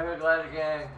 Paraglider gang.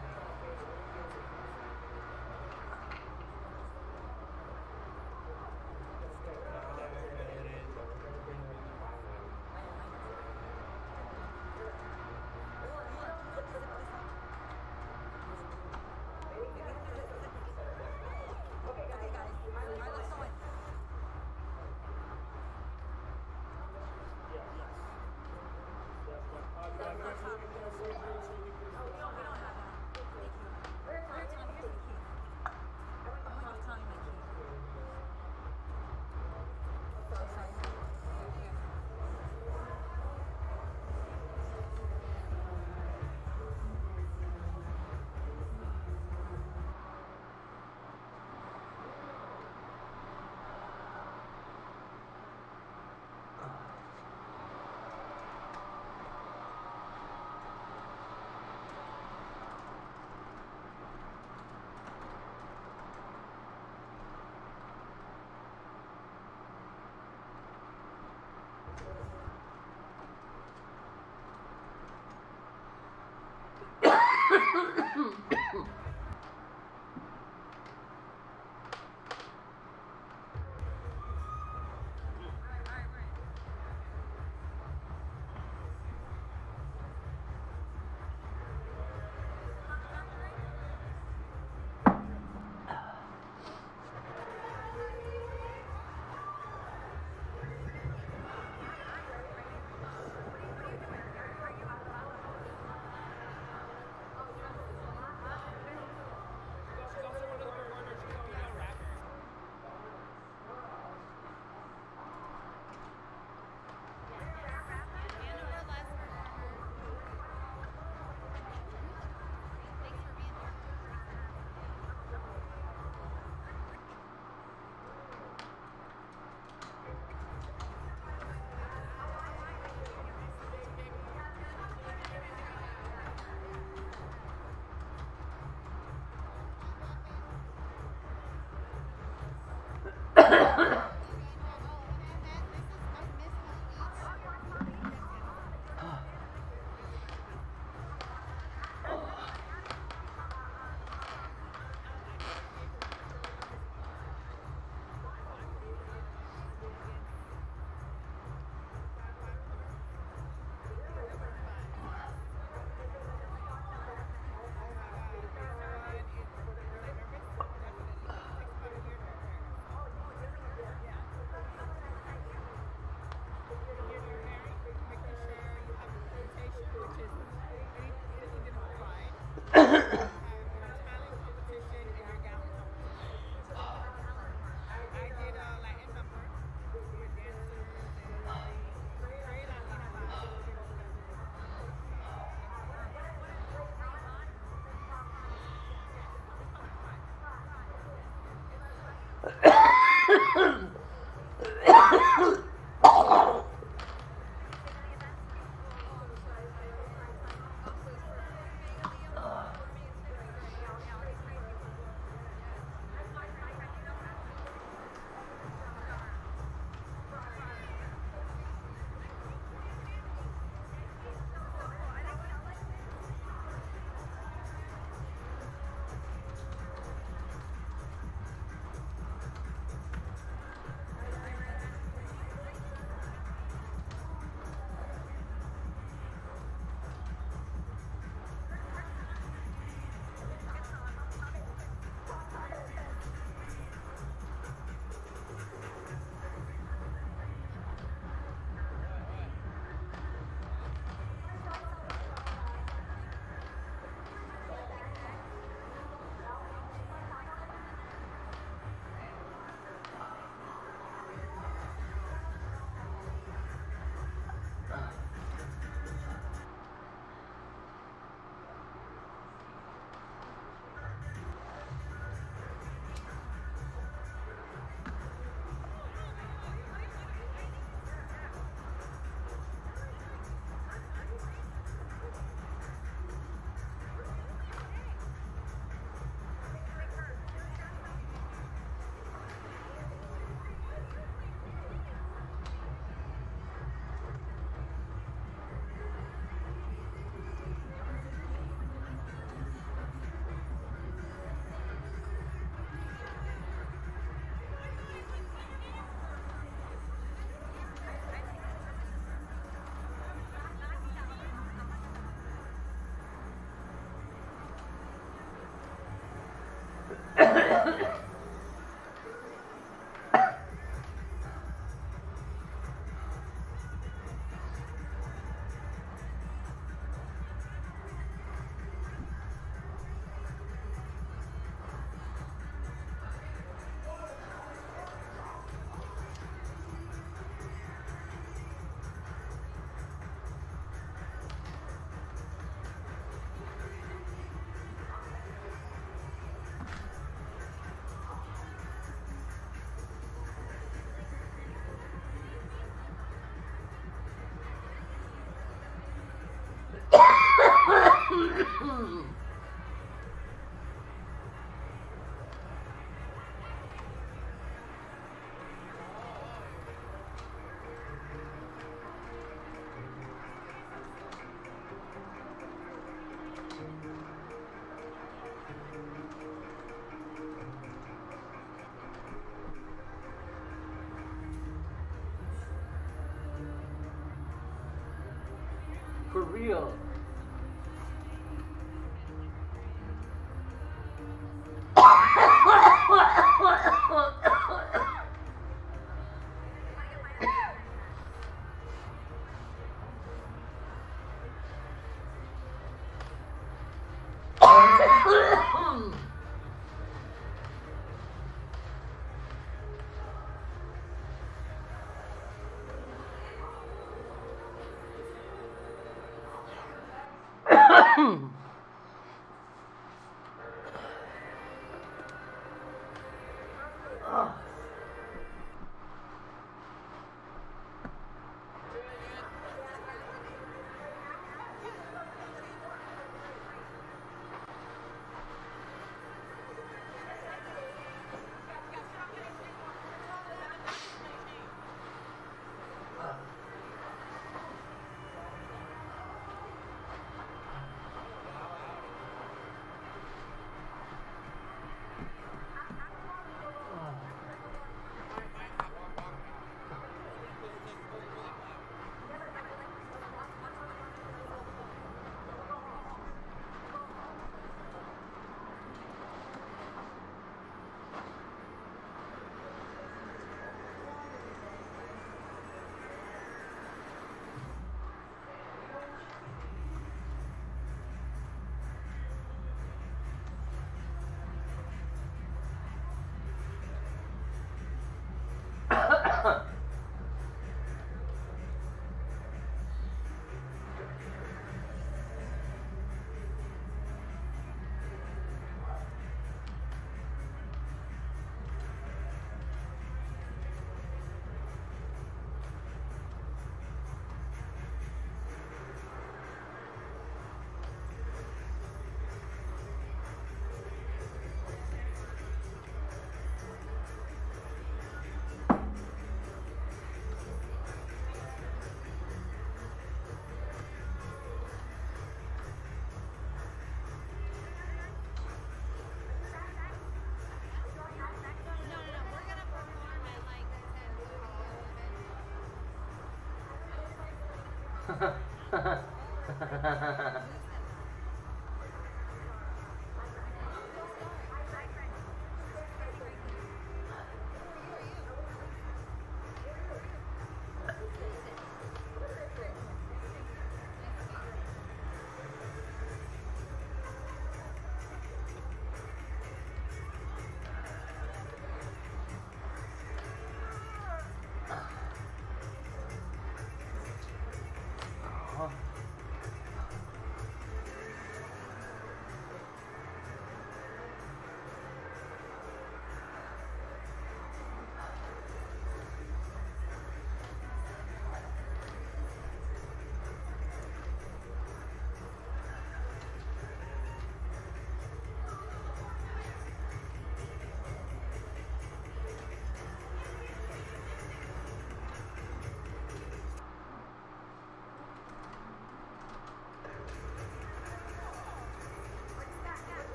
For real.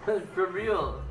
For real.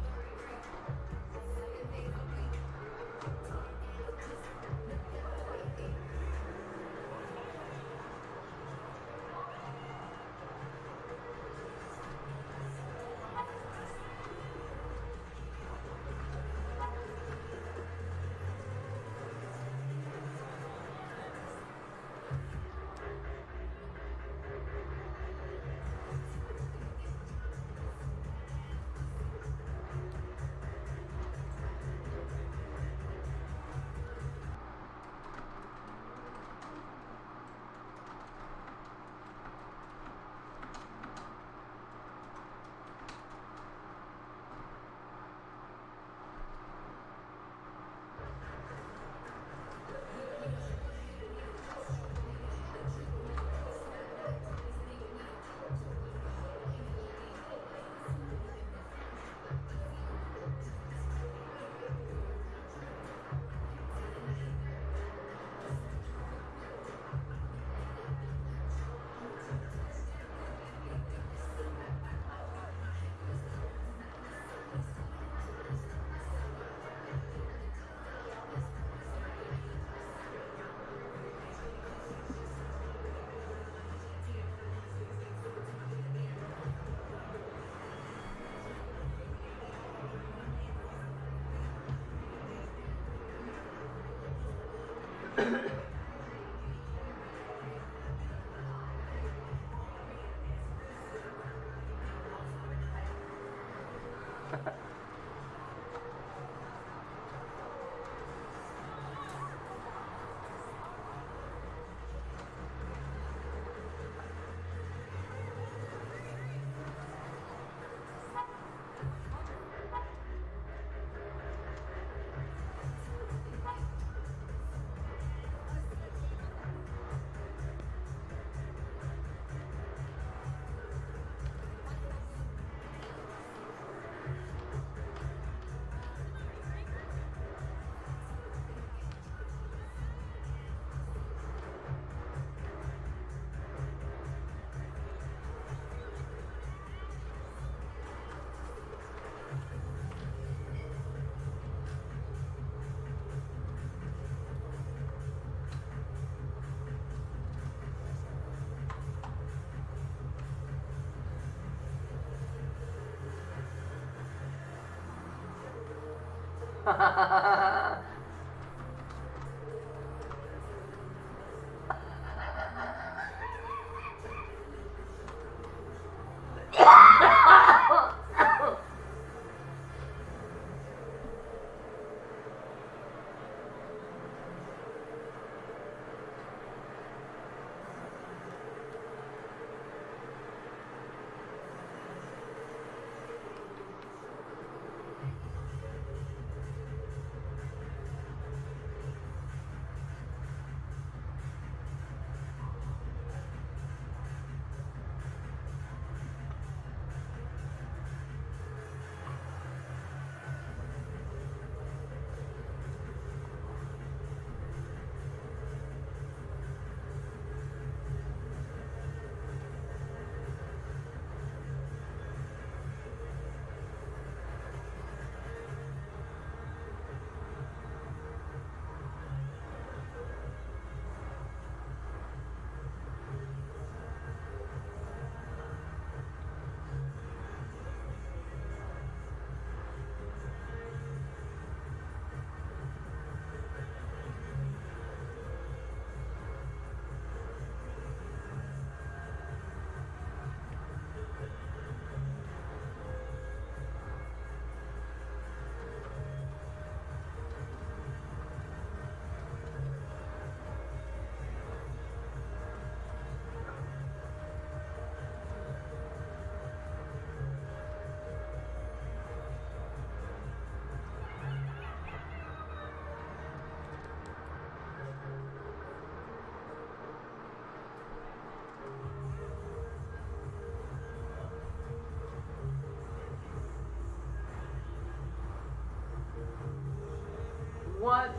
What?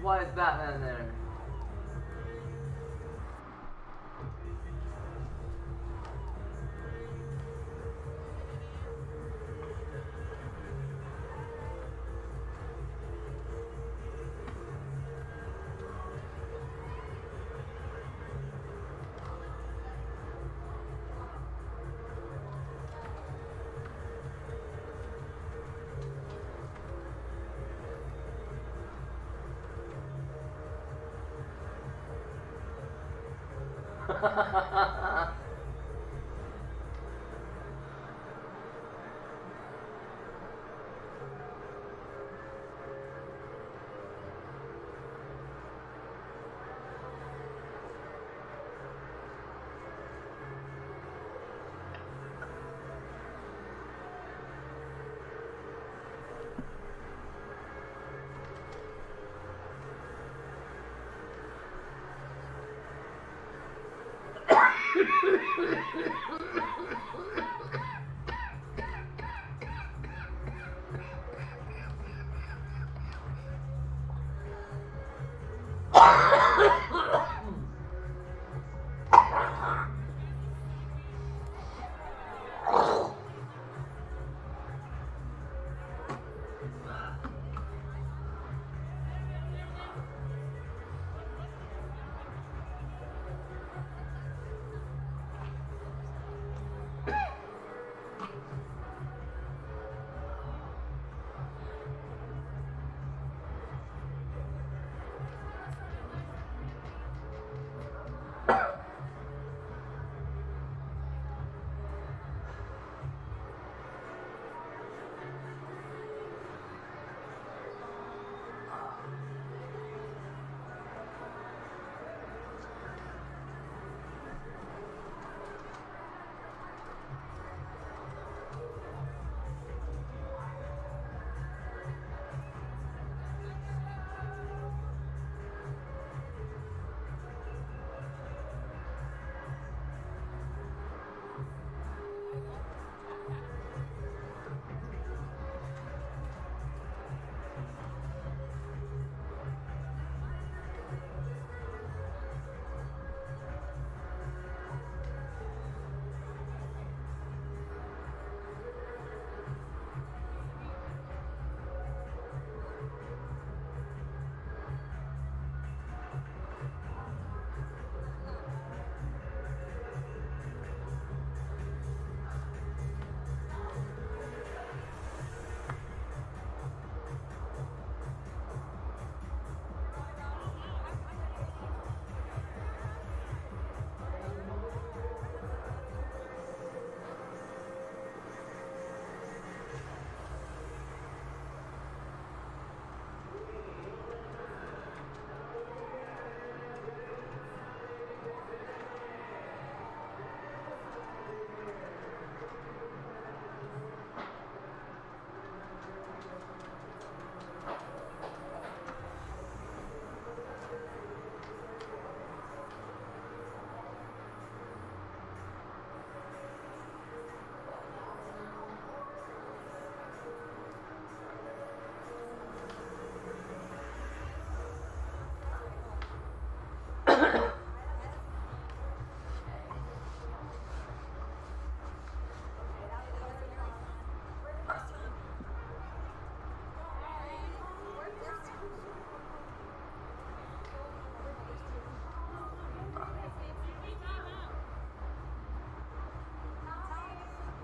Why is Batman there?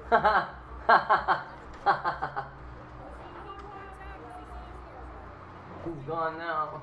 He's gone now.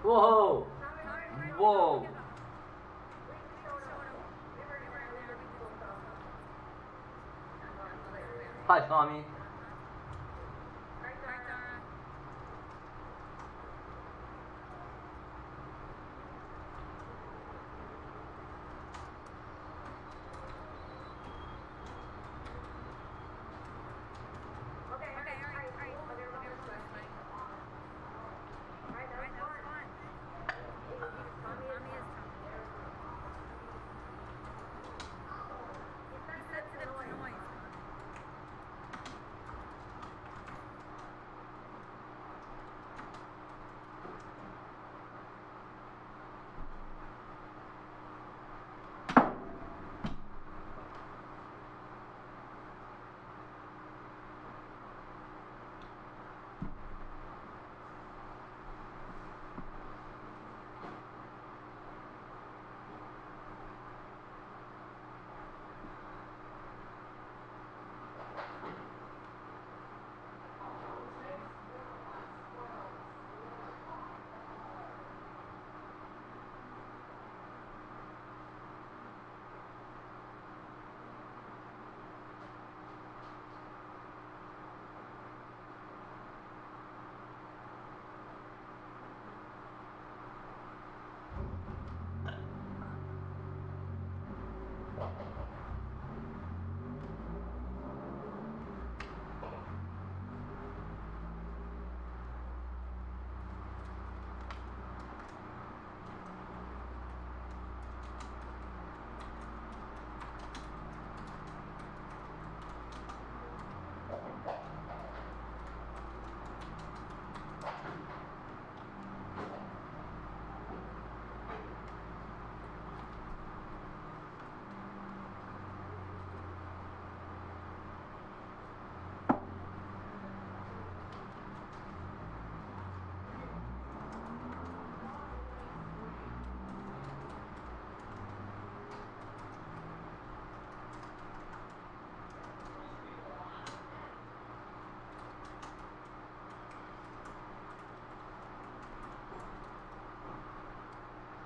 Whoa! Whoa! Hi, Tommy.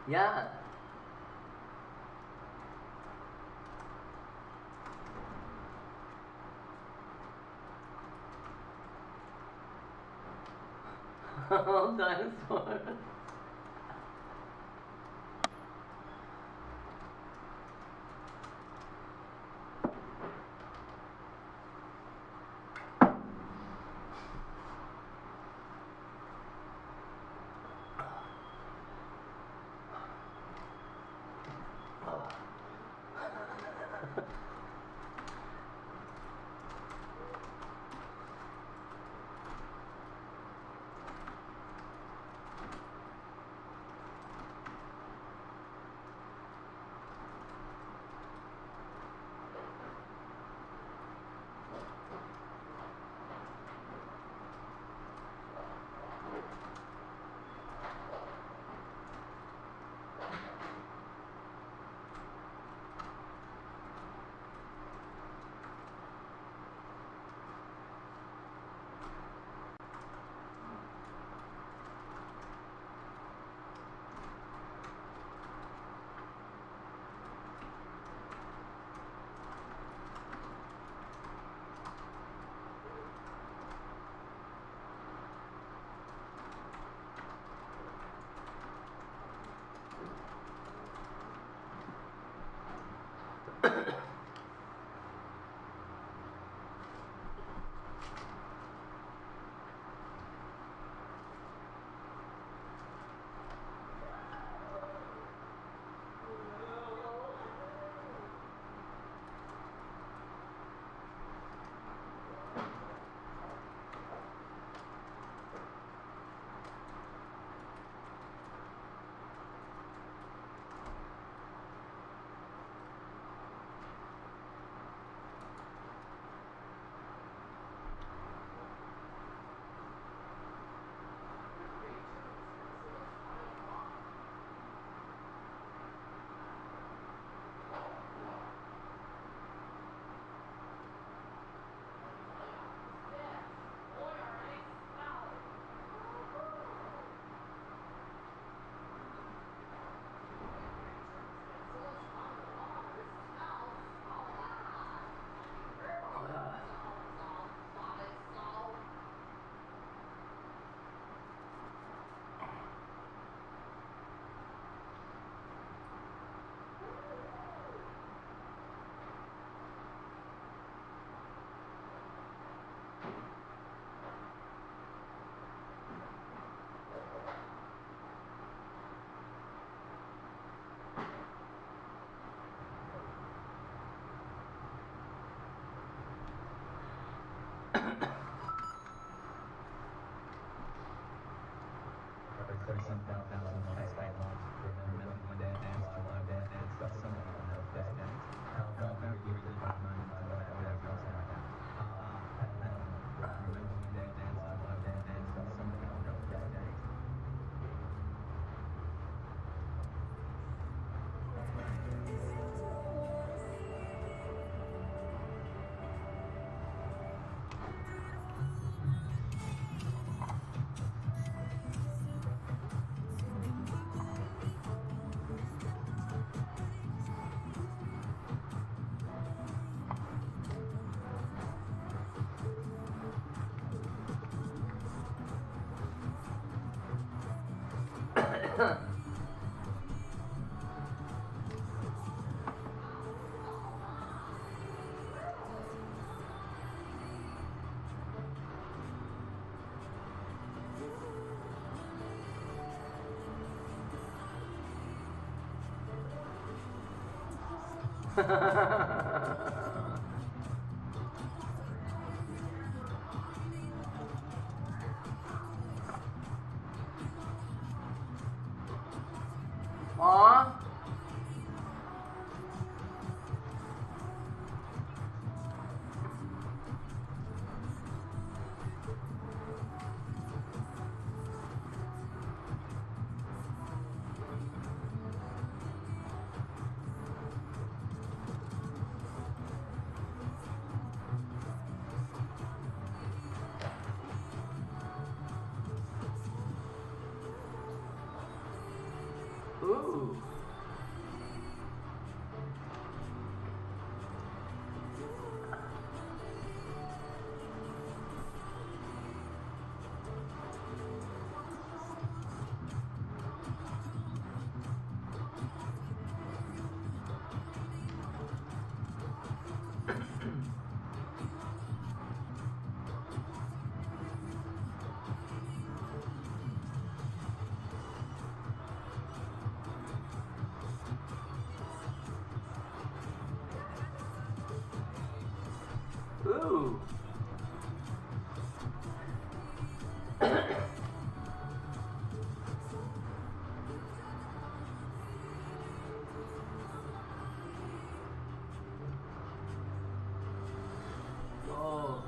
Yeah. Oh, dinosaur. Aw. Ooh. Ooh. Oh.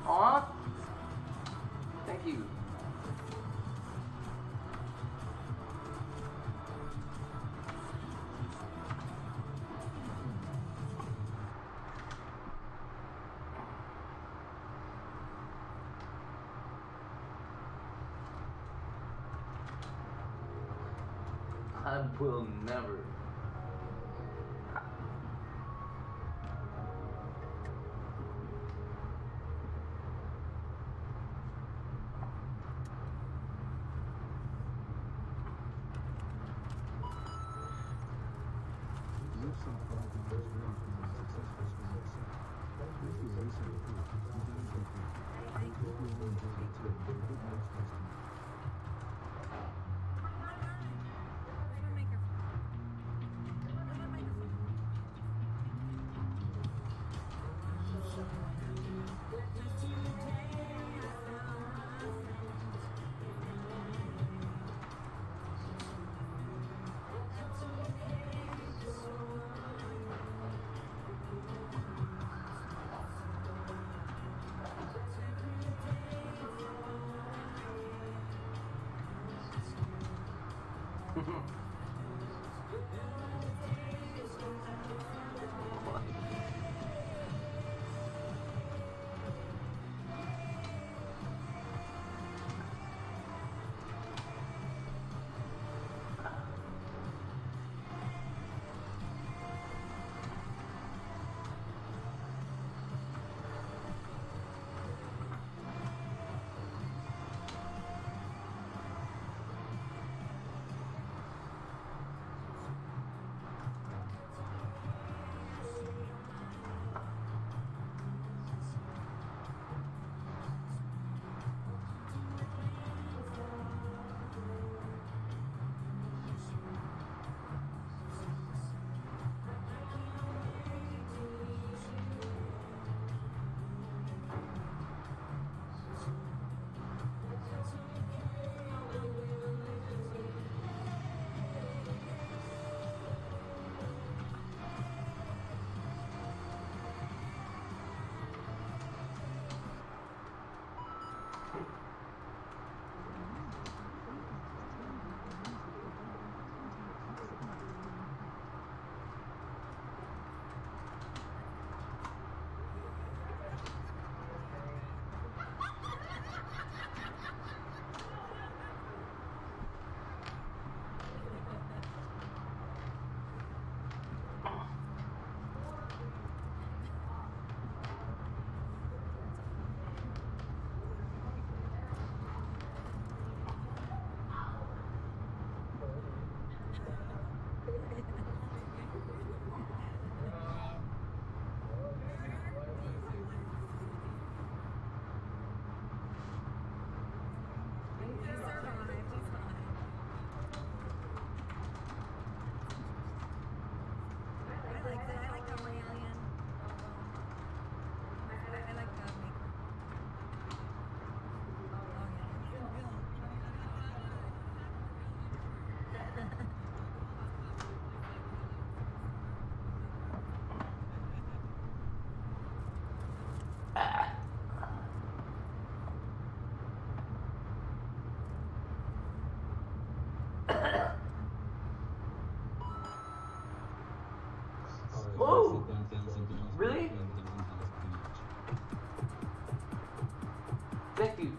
Aw. Thank you. I will never. Thank you.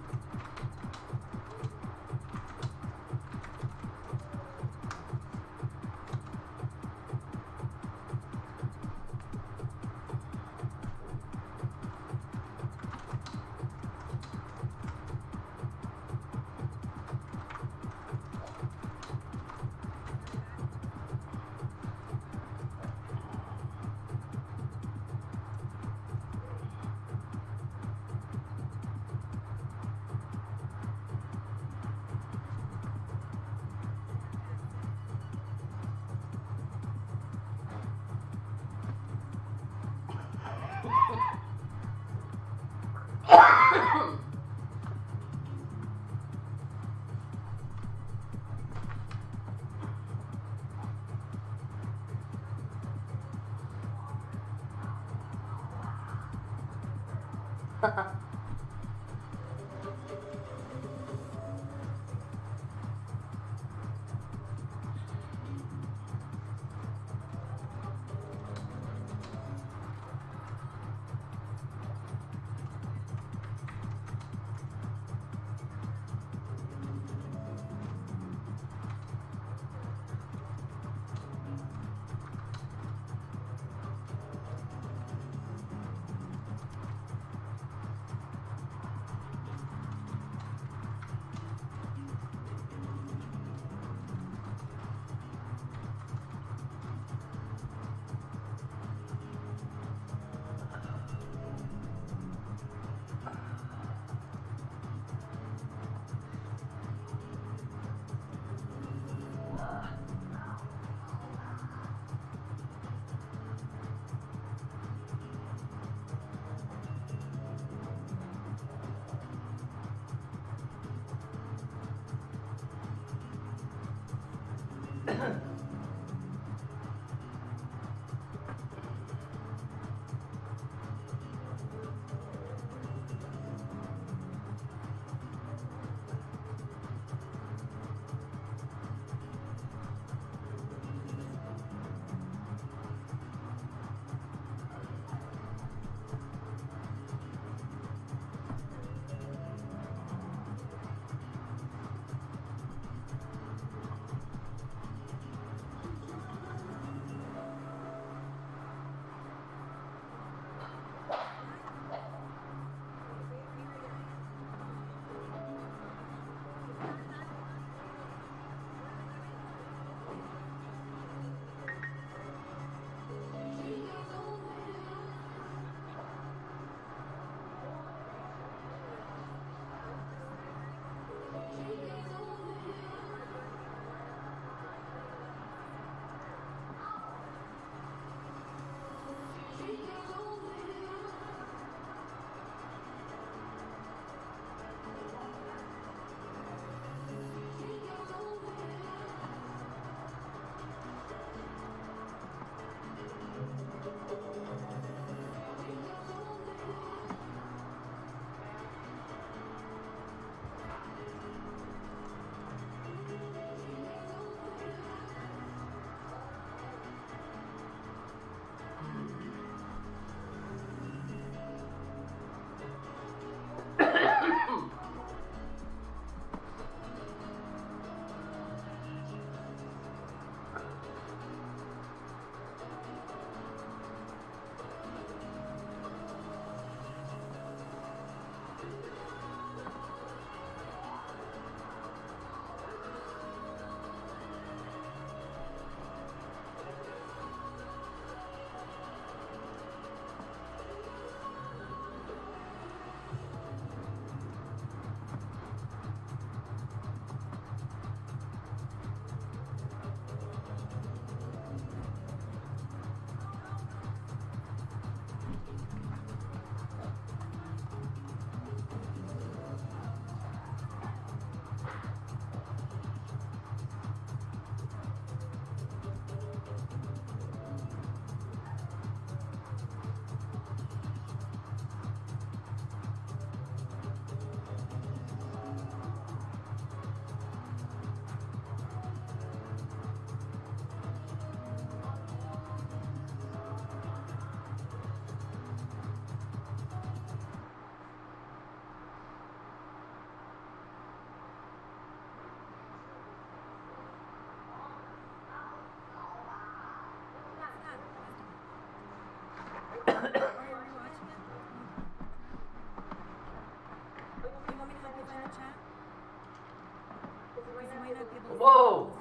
Whoa!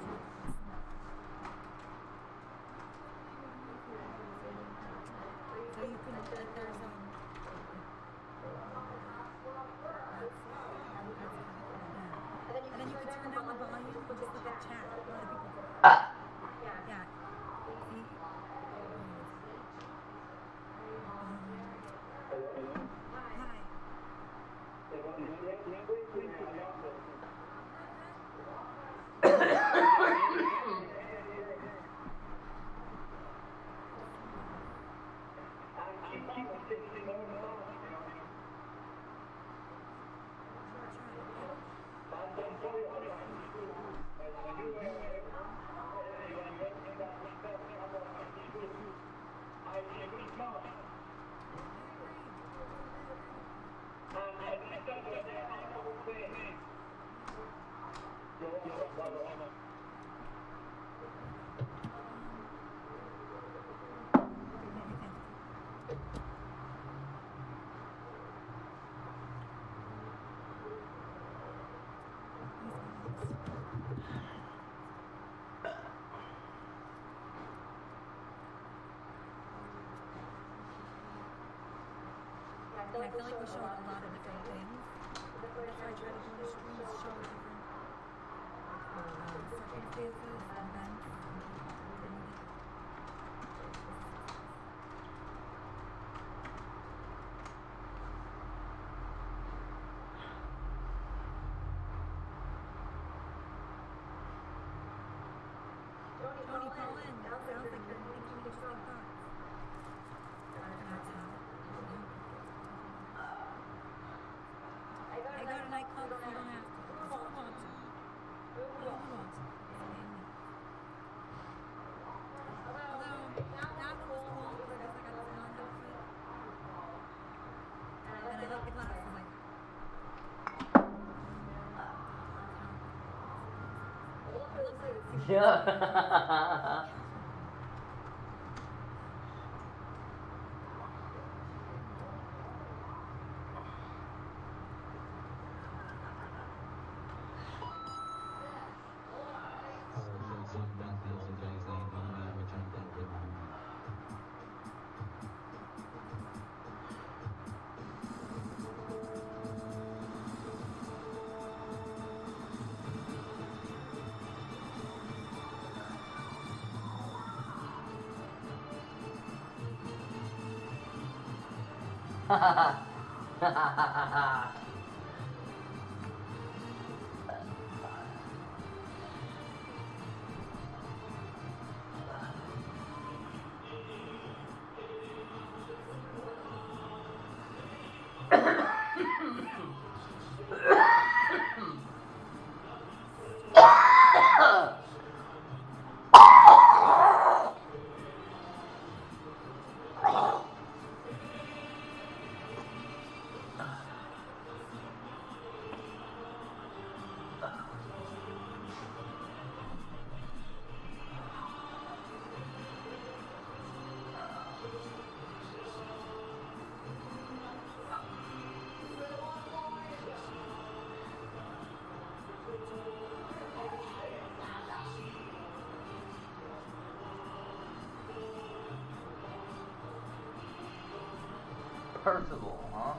Ah! Yeah, I feel like we showed a lot of different things. That's why I try to do the streams, show different circumstances, events. Tony, call in. Sounds like you're thinking interesting thoughts. I go to nightclubs, you don't have to. Who wants to? Who wants to? Although, that one was cool because I got the non outfit. And I like the glasses. Yeah. Ha ha ha ha ha ha. Percival, huh?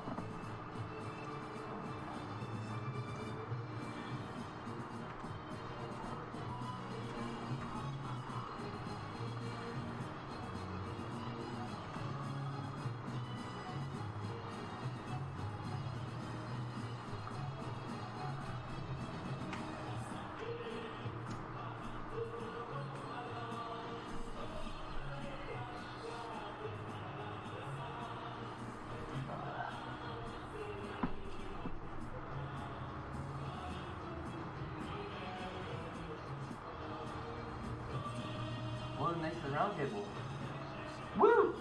What next to the round table? Woo!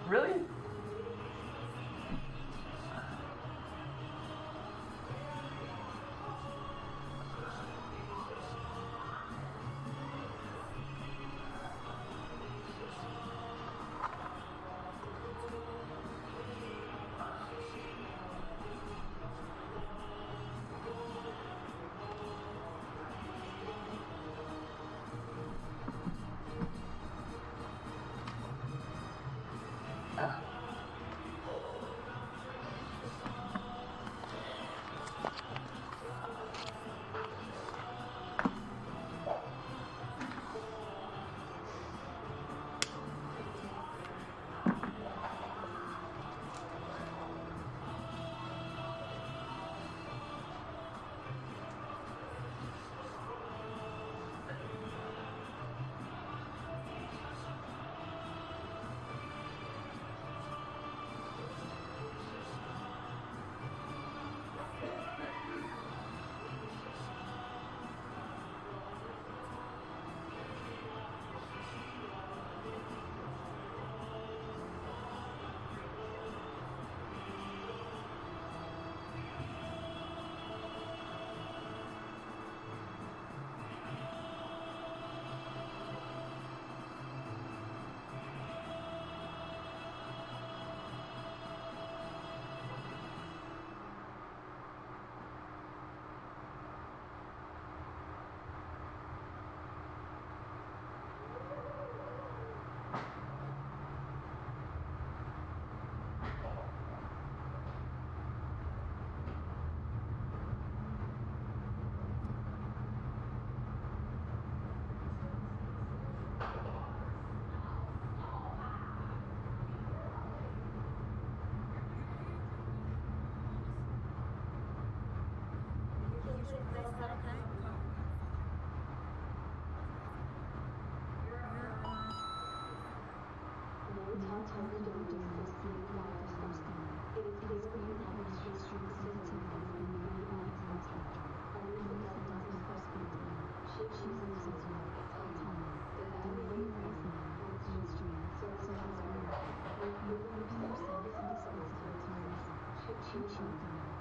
Really? Is that okay? No time to do this, it is clear that the public street facility has been reorganized and Melissa does not respond. She loses you. Time. Delay rising. On street. So has room. You prove yourself indispensable to Melissa. Choo choo girl.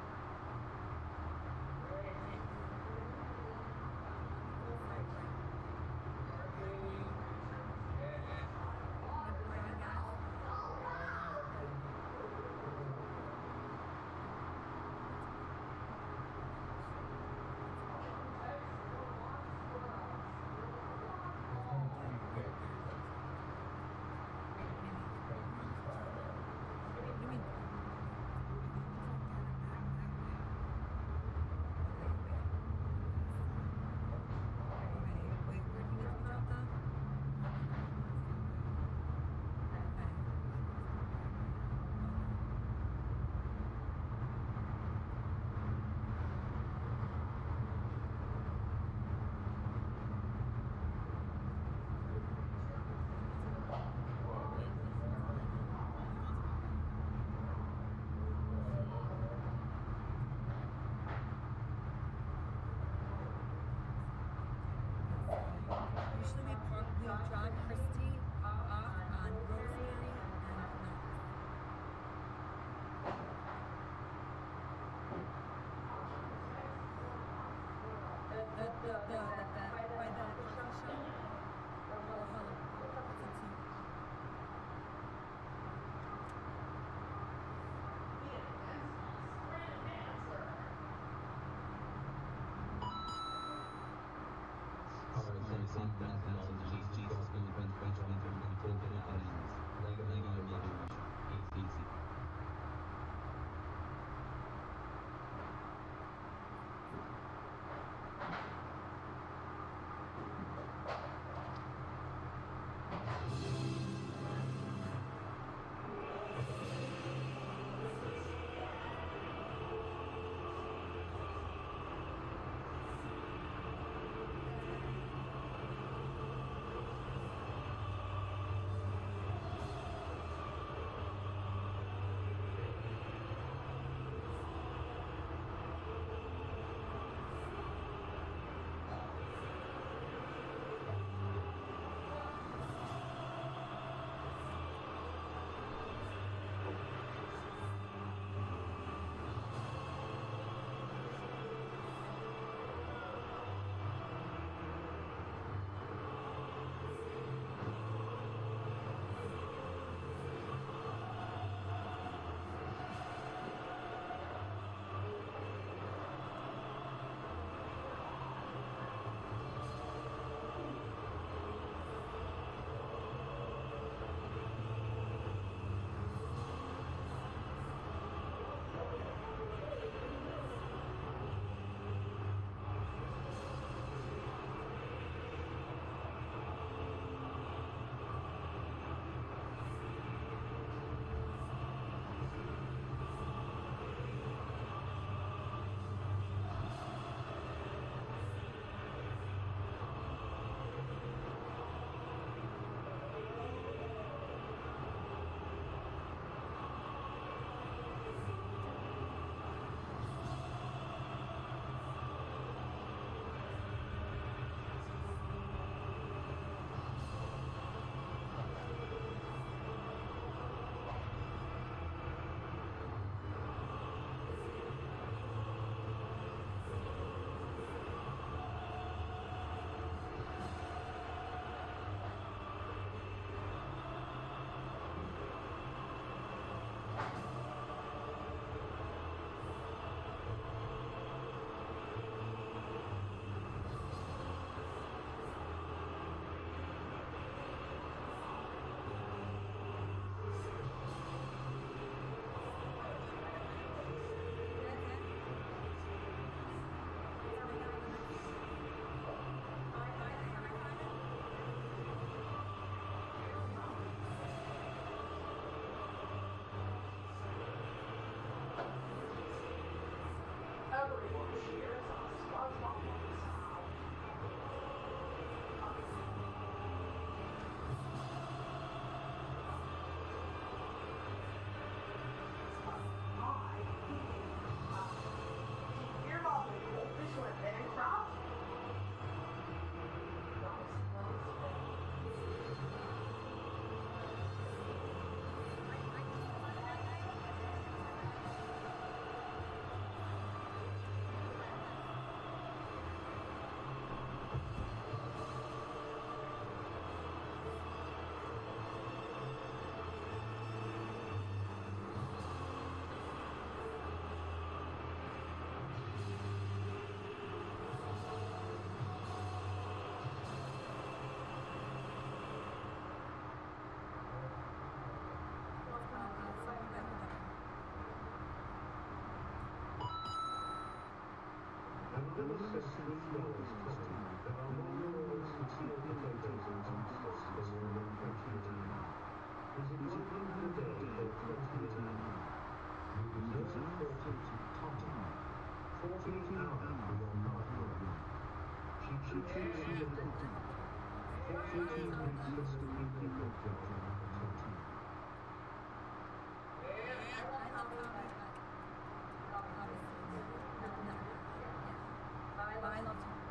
I love Tom.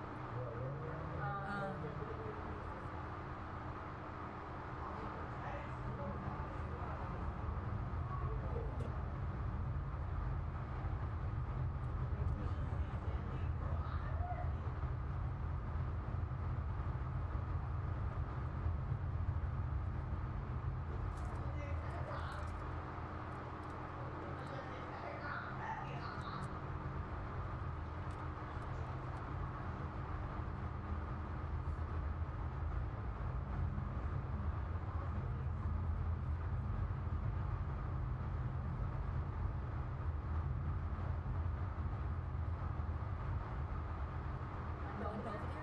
Going over there?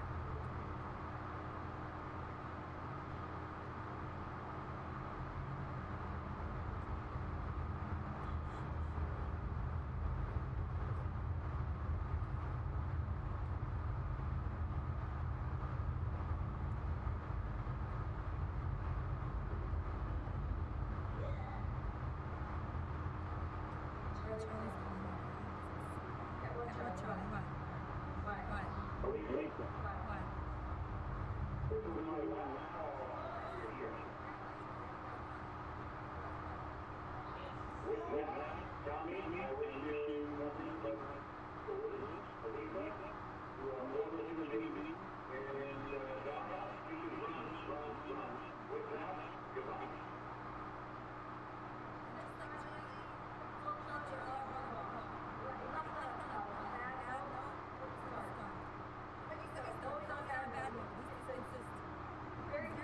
Charlie's coming over. Yeah, what Charlie? What? Very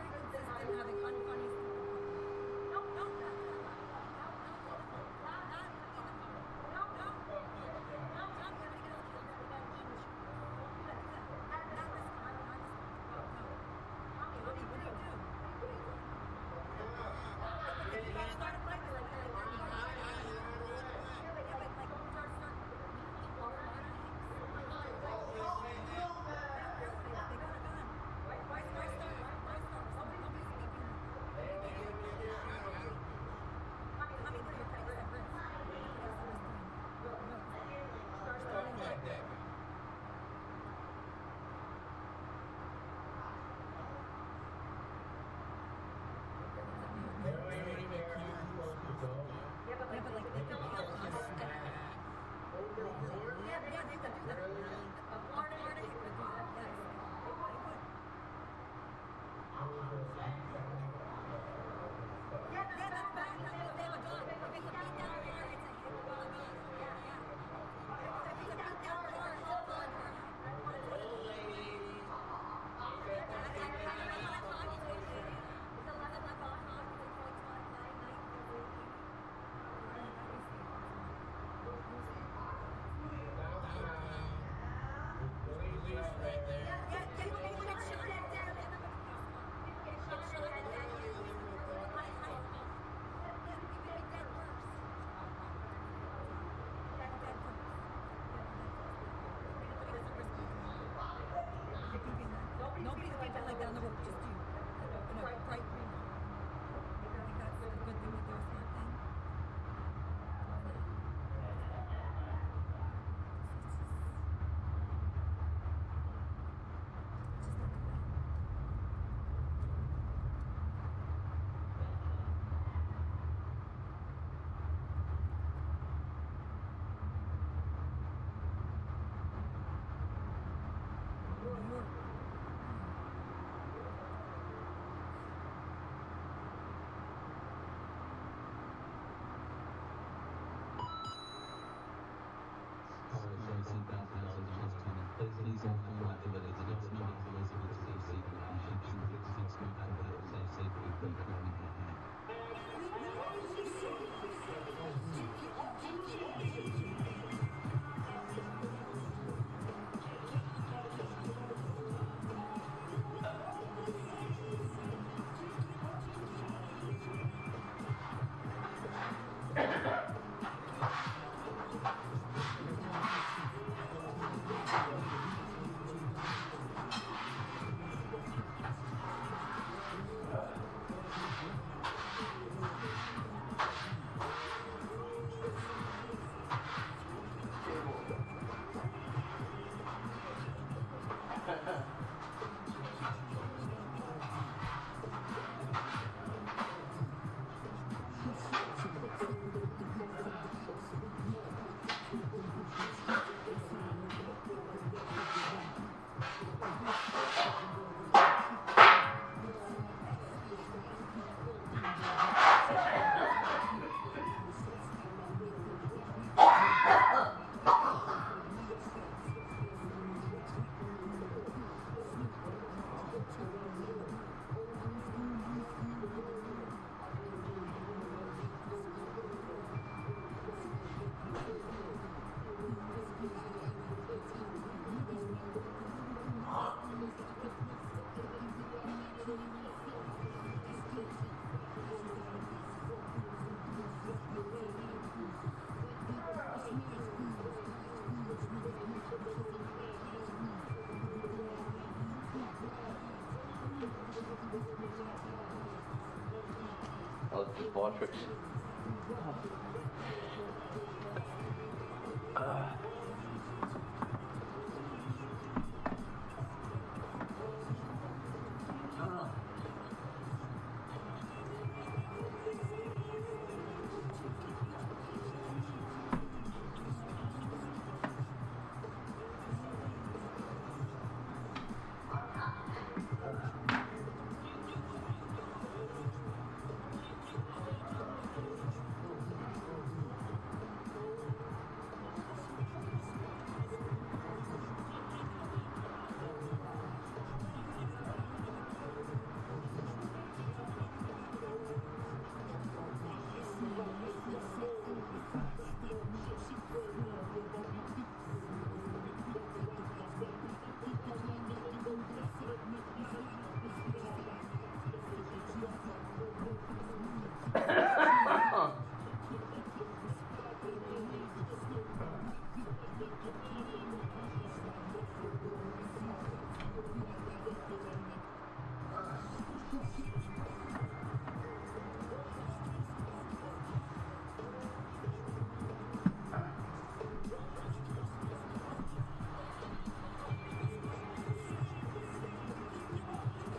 ball tricks.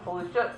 Holy shit.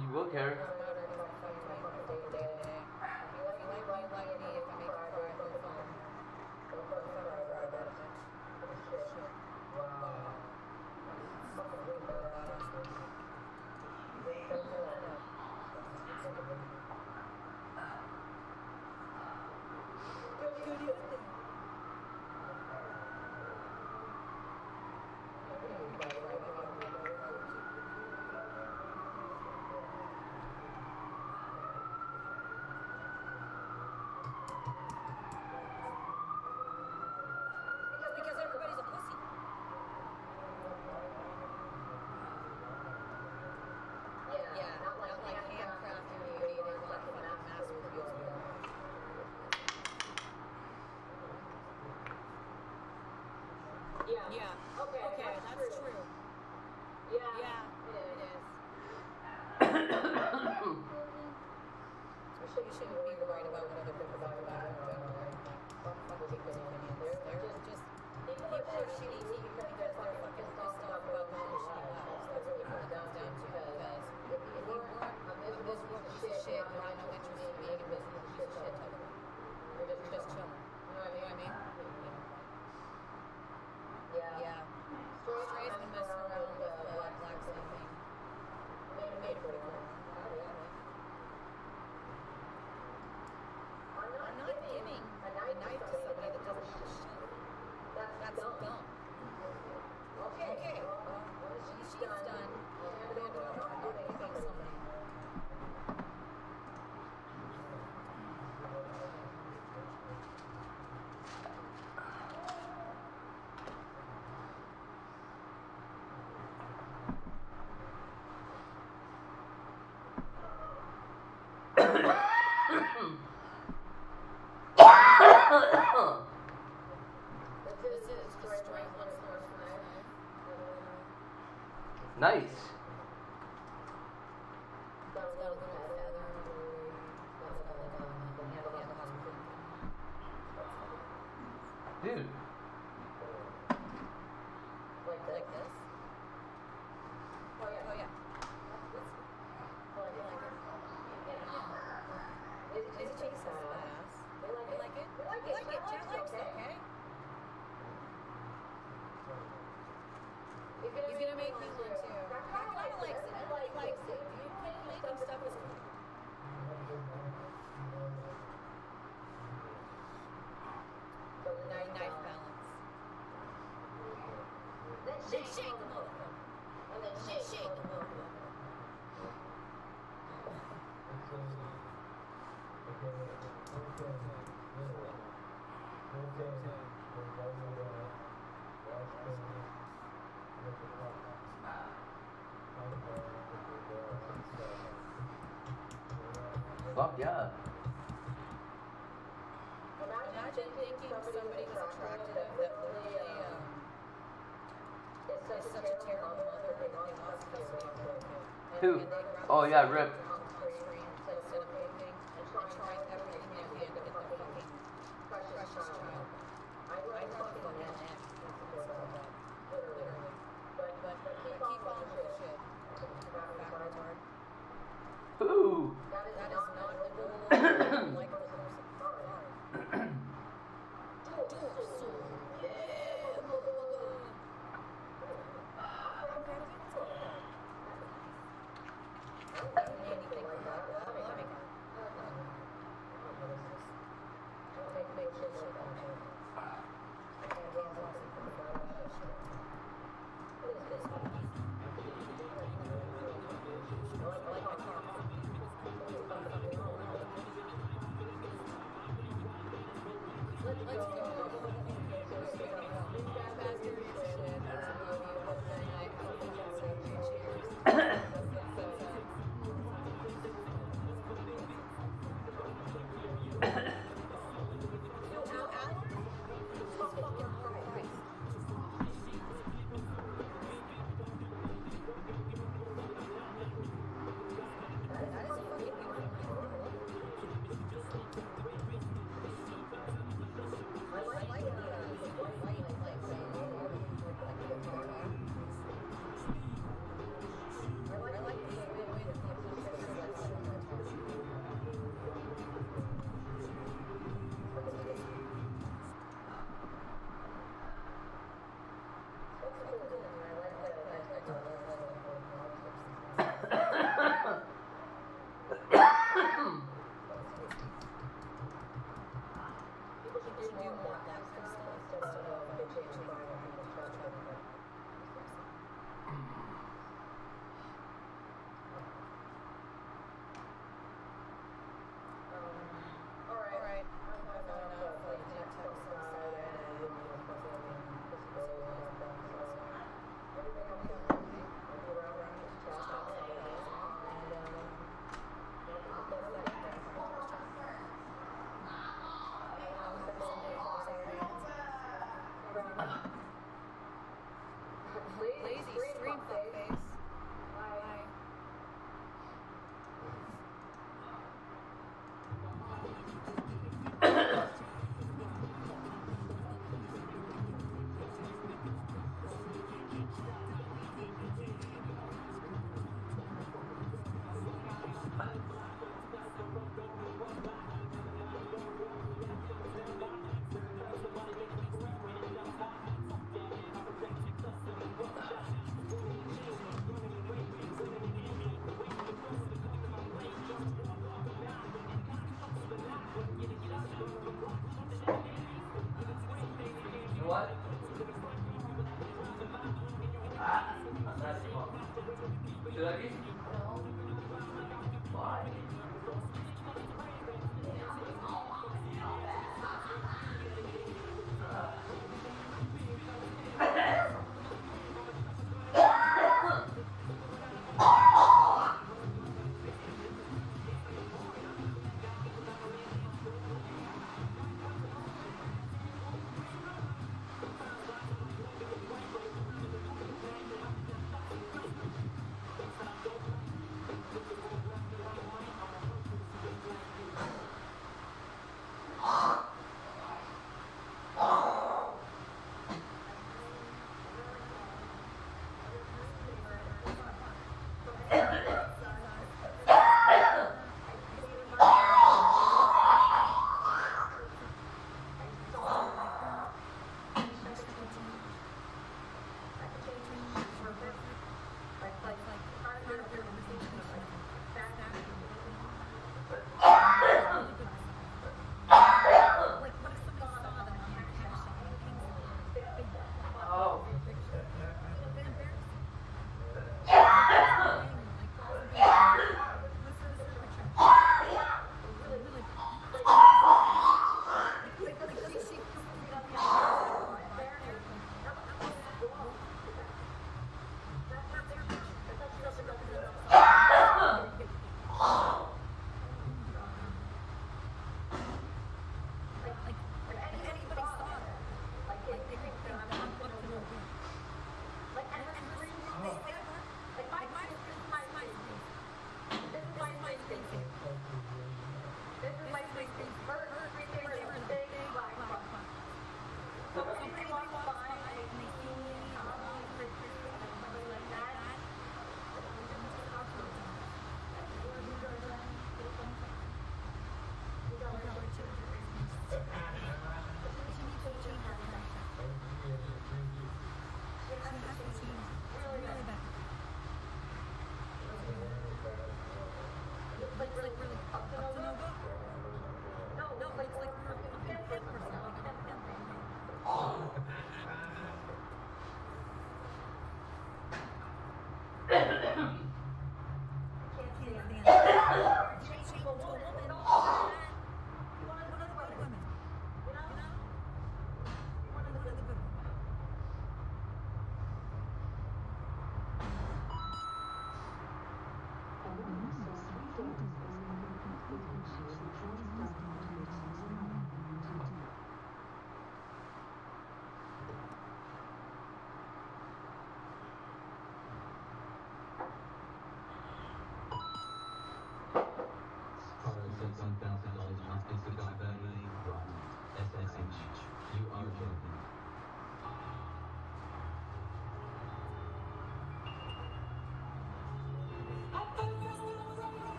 You will care. Yeah. Okay, that's true. Yeah, it is. You shouldn't be worried about what other people think about it in general. Fuck people's opinions. They're just people are shitty to you because they're fucking pissed off about their own shitty lives. That's what it comes down to. Because if you weren't a miserable piece of shit, you have no interest in being This is destroy one source knife. Nice. It's got a little feather. It's got like a handle has a thing. Dude. Like this? Oh yeah. I like it. It's a chainsaw badass. You like it? You like it. Jen likes it, okay? He's gonna make me one too. He likes it. Everybody likes it. Making stuff is cool. So the knife balance. Then shake the motherfucker. And then shake the motherfucker. Fuck yeah. Imagine thinking somebody was attractive that literally is such a terrible mother that they lost custody of Who? Oh yeah, Rip. on screen instead of cooking and trying everything they can to get their fucking precious child. I'd rather fucking an ex literally. But keep on with the shit. Backwards hard. Ooh. That is not the goal. Like the person. Sorry. Dual soul. Yeah, motherfucker. I'm proud of you. I don't need anything from that. I'm loving it. Make shit shit on it. I can't dance on something about that shit. What is this one? I like my car. Let's go.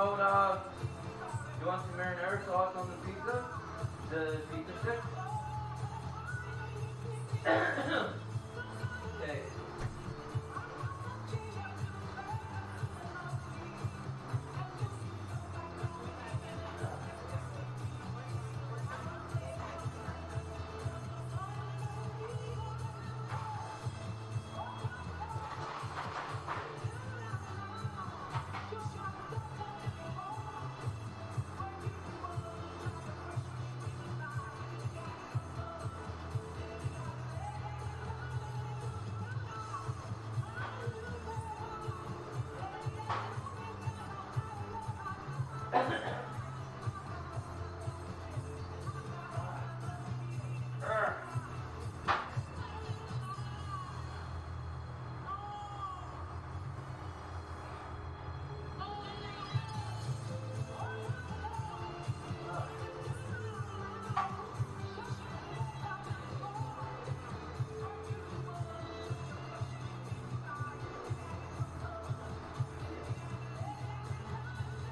about, you want some marinara sauce on the pizza? The pizza stick? Okay.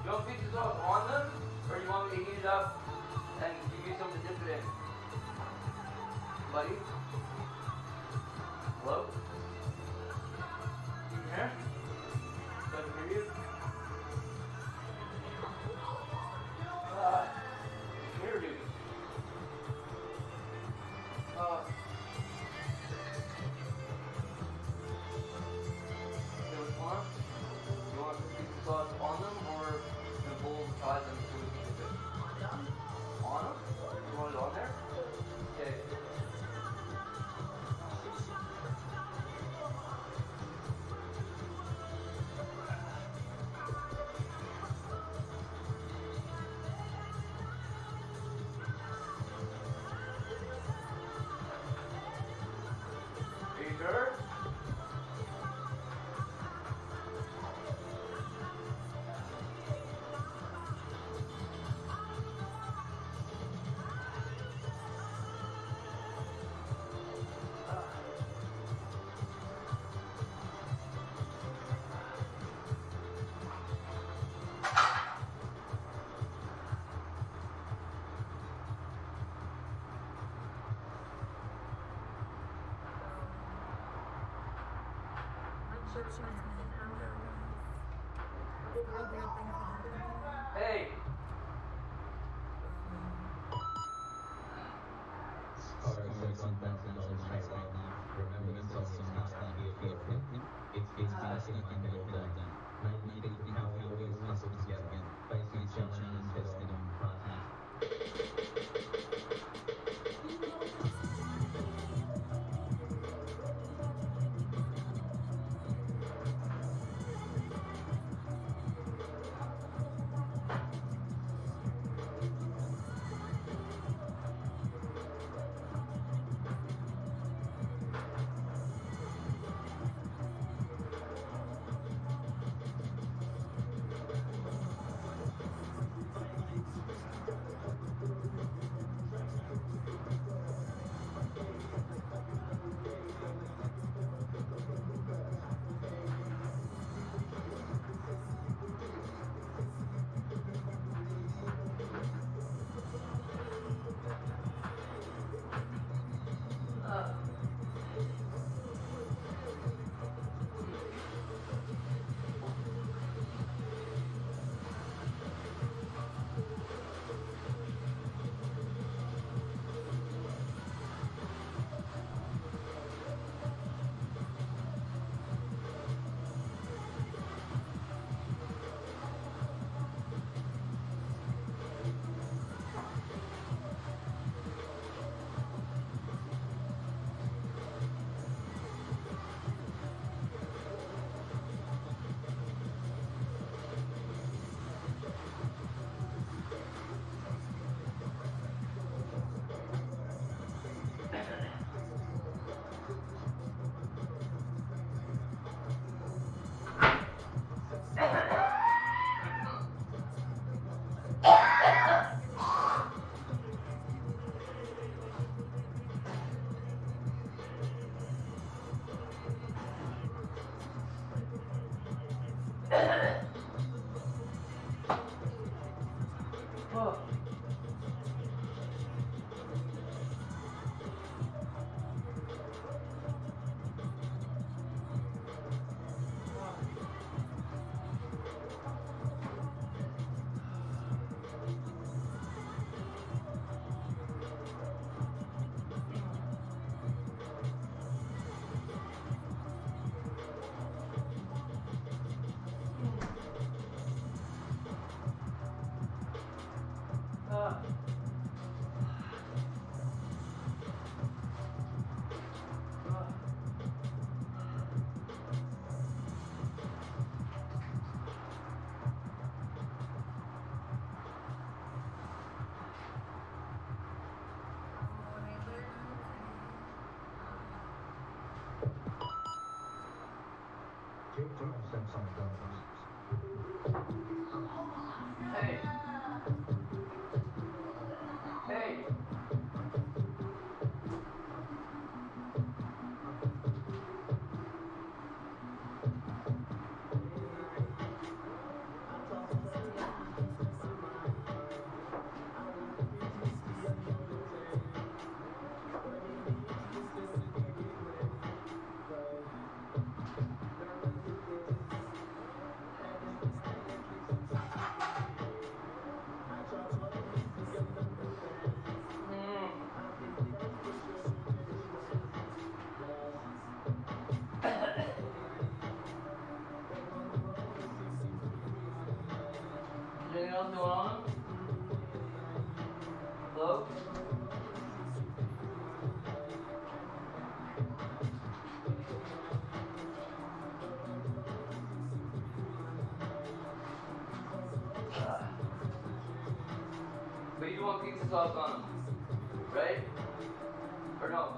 You want pizza sauce on them, or you want me to heat it up and give you something to dip it in? Buddy? Hello? You here? Doesn't hear you? Here, dude. Which one? You want pizza sauce on them, or in a bowl beside them so we can dip it? On them? You want it on there? Okay. Are you sure? Hey! Hey. Hey. Anything else going on? Hello? But you do want pizza sauce on them, right? Or no?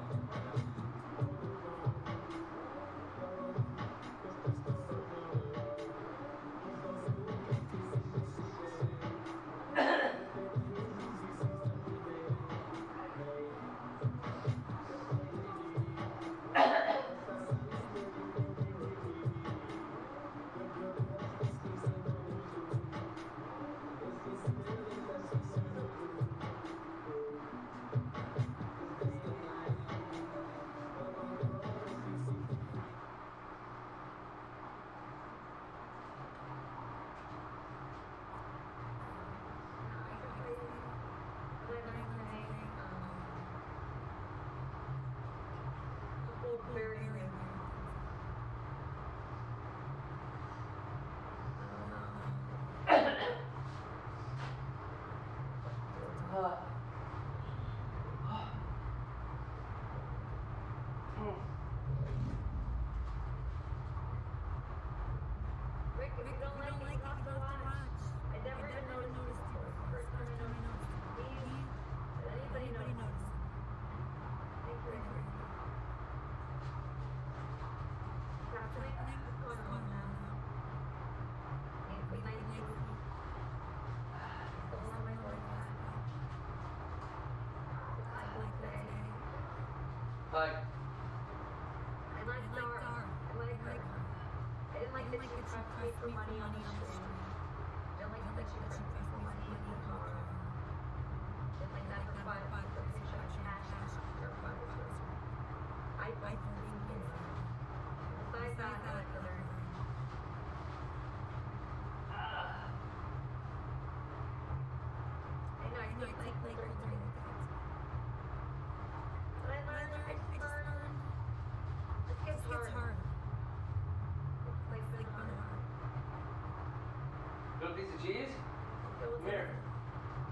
Rick, if you don't like it, you have to watch. I never even noticed it before. First time I noticed it. Did anybody notice? Thank you. What's happening? What's going on now? It's nice to see. Don't want my voice back. I like today. Bye. I like Dar. I like her. I didn't like that she tried to pay for money on the street. I didn't like that she tried to pay for money in the car. I didn't like that her father took a picture of cash her father's house. I like being in it. Besides that, I like her. I know, I like her doing that. But I learned, it gets hard. Like hard. Little piece of cheese? Come here.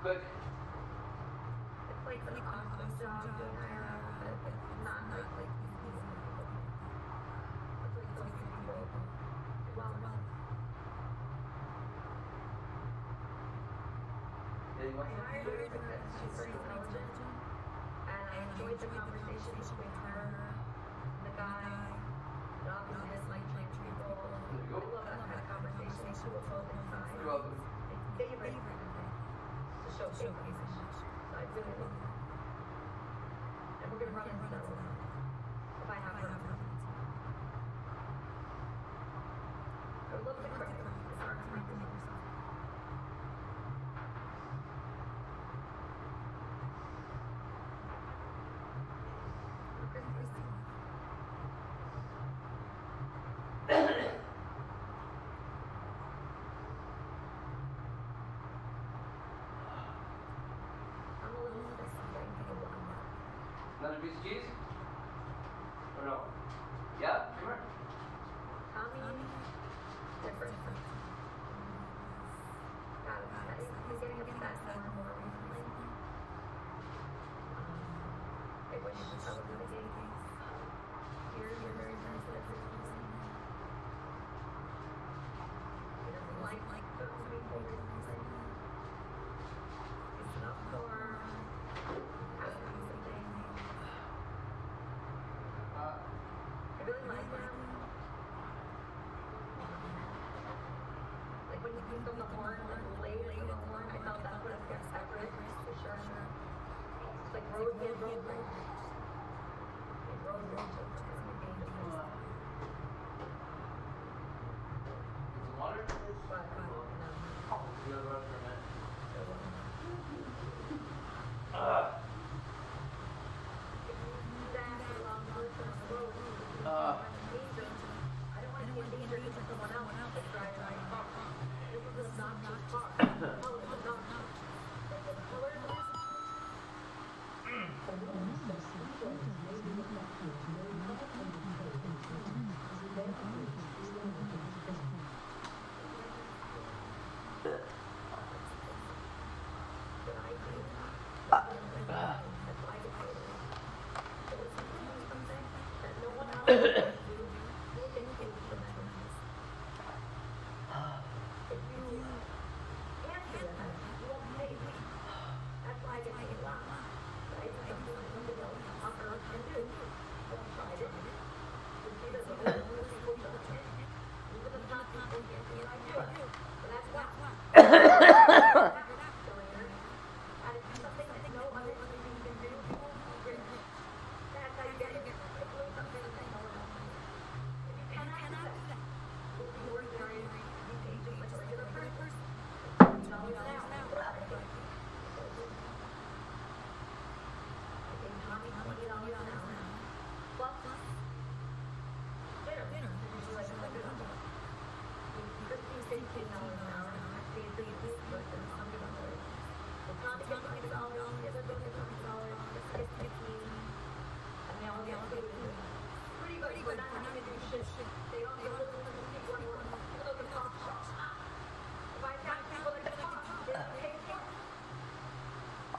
Quick. It's like an awesome job doing Ira, but it's not like easy. It's like so few people. Well, Yeah, you want I some? hired her because she's very intelligent, and I enjoyed the conversation between her and the guy. And obviously, it's like people. There you I go. love that kind of conversation. People both inside. You're welcome. It's favorite to showcase. So I really love that. And we're gonna run into that if I have her. I would love to cry. It's hard to make this yourself. I'm a little sick. Another piece of cheese? Or no? Yeah? Come here. Tommy, different. God, he's getting upset more and more recently. I wish I would be the gay case. You're very sensitive. He doesn't like certain people recently. He's not for asking something.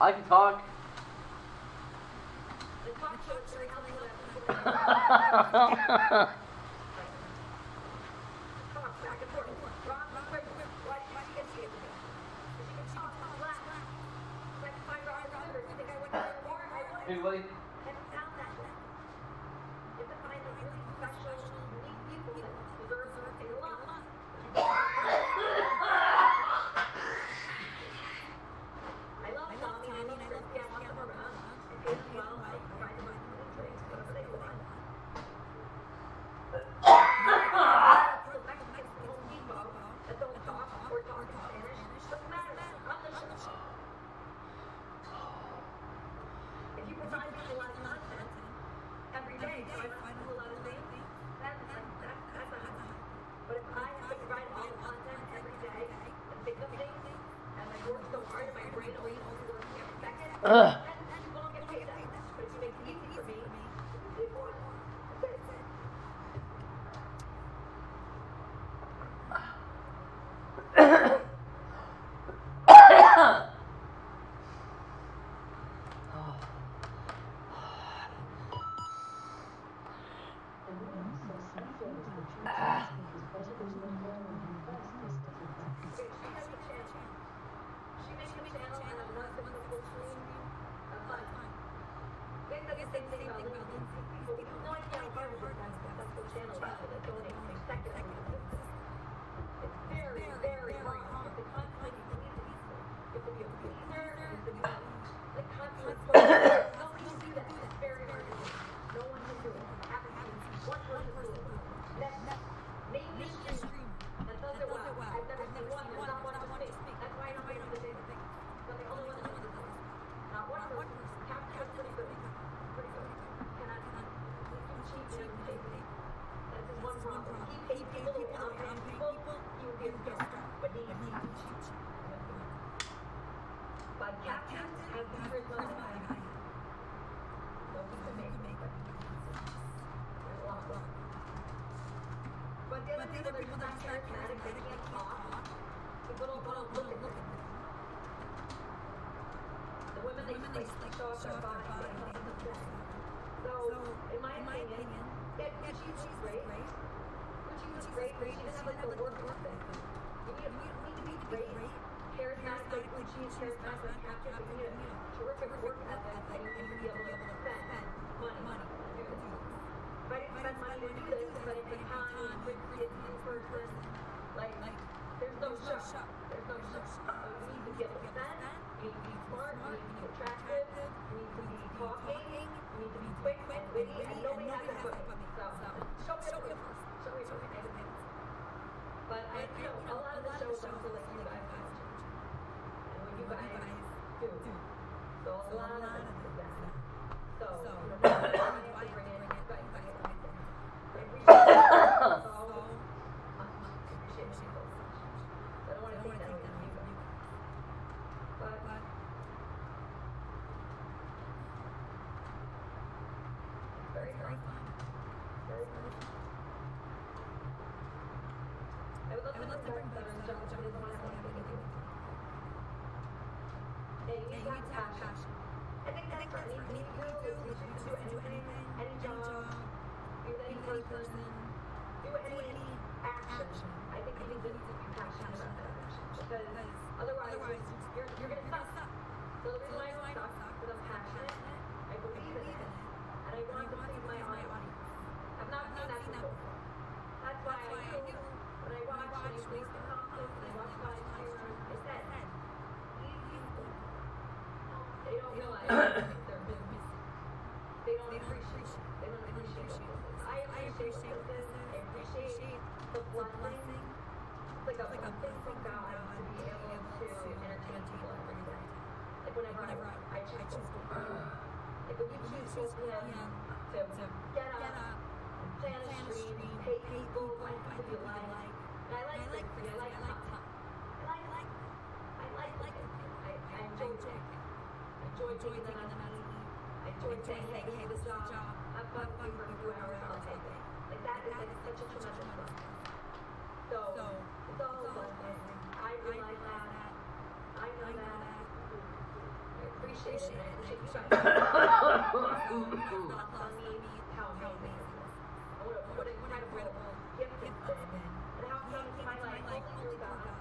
I can talk. Anybody? Ugh. person, do any action, I think you need to be passionate about that action. Because otherwise you're gonna suck. So the reason why I suck is because I'm passionate, I believe in it, and I want to please my audience. I've not seen that before. That's why I knew when I watched when you released the concepts and I watched live streamers, I said, these people, they don't realize they're business. They don't appreciate it. They don't appreciate what this is. I appreciate what this is. I appreciate the blessing. It's like a blessing from God to be able to entertain people every day. Like whenever I choose to. Like when you choose 4 p.m. to get up, plan a stream, pay people, find people you like. And I like Christy, I like Tom. And I like it. I enjoy it. I enjoy taking them out to eat. I enjoy saying, hey, this is the job. I'm fucking for a few hours all day. Like that is like such a tremendous fun. So it's all a blessing. I realize that. I know that. I appreciate it. I appreciate you guys. What an incredible gift it's been. And how it came into my life all through God.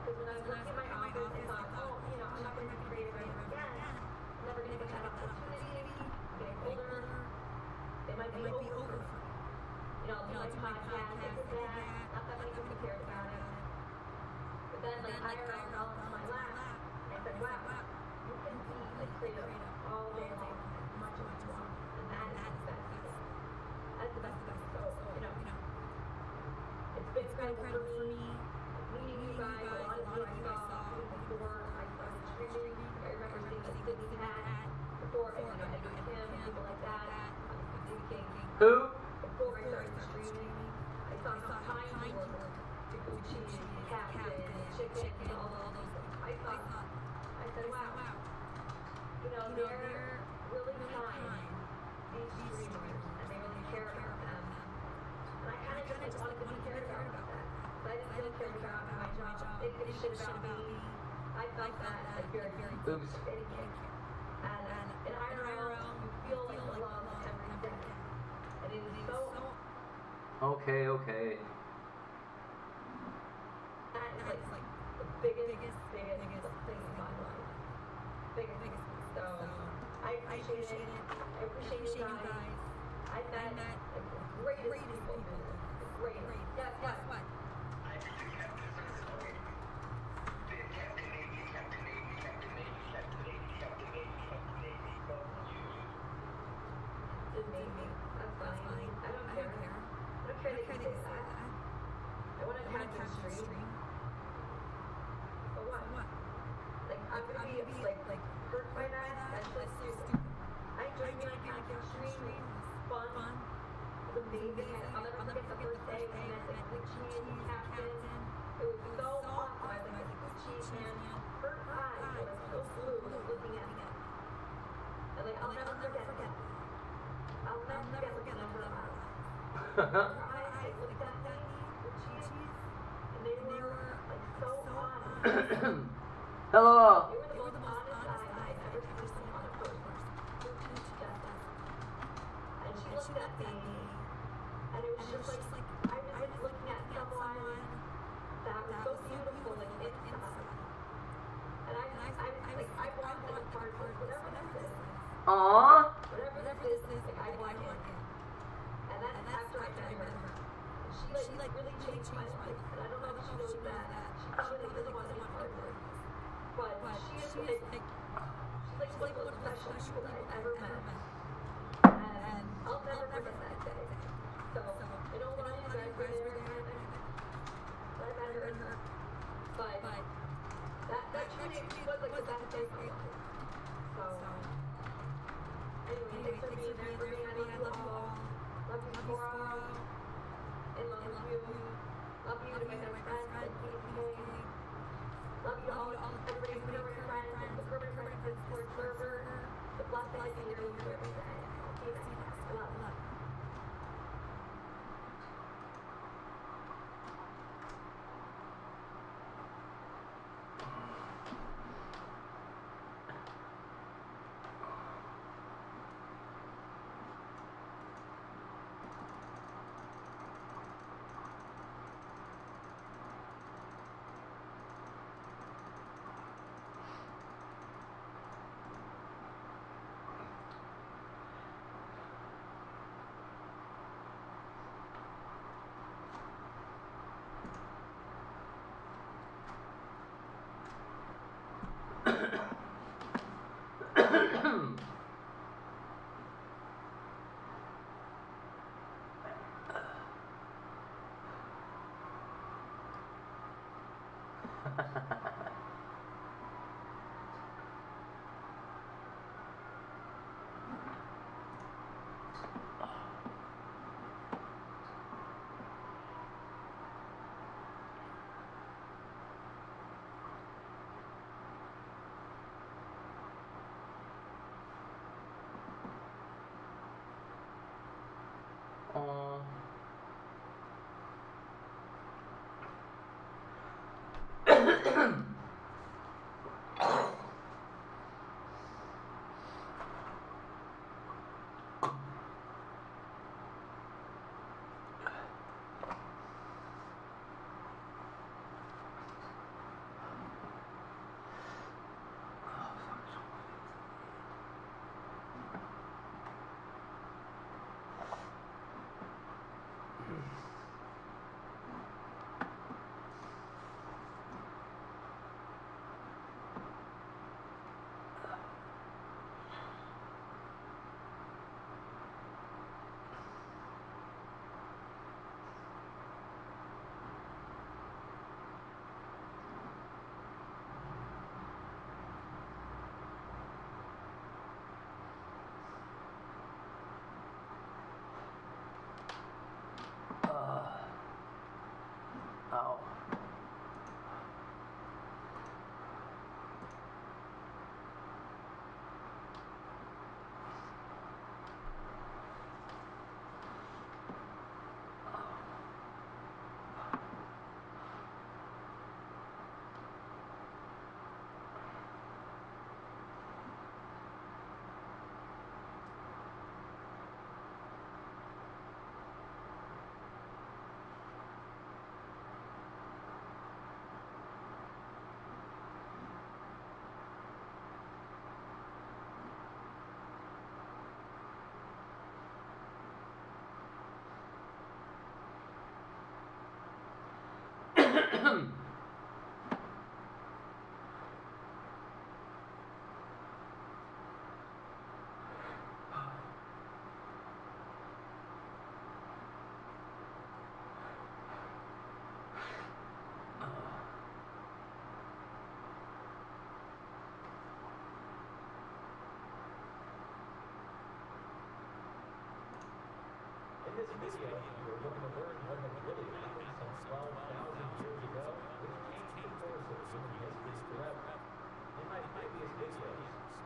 Because when I was working in my office, I thought, oh, you know, I'm not going to be creative ever again. I'm never going to get that opportunity. I'm getting older. It might be over for me. You know, I'll do my podcast, I did that. Not that many people cared about it. But then, like, IRL fell into my lap. And I said, wow, you can be, like, creative all day long, as much as you want. And that is the best. That's the best. So, you know, it's been incredible for me. Meeting you guys, a lot of you I saw before I started streaming. I remember seeing a Sydney hat before, you know, Edward Kim, people like that. Obviously, King. Who? Before I started streaming, I saw how kind you were to Gucci, Captain, Chicken, all those things. I said, wow. You know, they're really kind, these streamers, and they really care about them. And I kind of just wanted to be cared about that. But I didn't feel cared about my job. They didn't give a shit about me. I felt that like very Oops. they didn't care. And in IRL, you feel like the love every day. And it is so Okay. that is like the biggest thing in my life. Biggest. So I appreciate it. I appreciate you guys. I met like the greatest people. The greatest. Yes, what? Maybe. That's fine. I don't care. I don't care that you say that. I want to have this stream. So what? Like, I'm gonna be like hurt by that. That's just stupid. I enjoyed being on Captain Stream. It was fun. It was amazing. I'll never forget the first day we met the Gucci and Captain. It was so awesome. I was like, Gucci, man. Her eyes were so blue looking at me. And like, I'll never forget that. I'll never forget her eyes. Her eyes, they looked at me, Gucci, and they were like so honest. Hello. They were the most honest eyes I've ever seen on a person. And she looked at me, and it was just like I was looking at someone that was so beautiful, like inside. And I want to be part of whatever this is. Aww. Whatever this is, like I want it. And that's after I met her. And she like really changed my life. And I don't know if she knows that. She probably doesn't want to be part of it. But she is like she's like one of the most special people that I've ever met. And I'll never forget that day. So, I know a lot of you guys were there. But I met her. But that truly was like the best day of my life. So, anyway, thanks for being there for me. I love you all. Love you, Cora. And love you. Love you to my best friends at PK. Love you all. Everybody who's been over your friends and the permanent Discord server. The blessing is here with you every day. I'll see you next time. I love you. Ow. In this video, we're going to learn what had really happened some 12,000 years ago, which changed the course of human history forever. In my previous videos,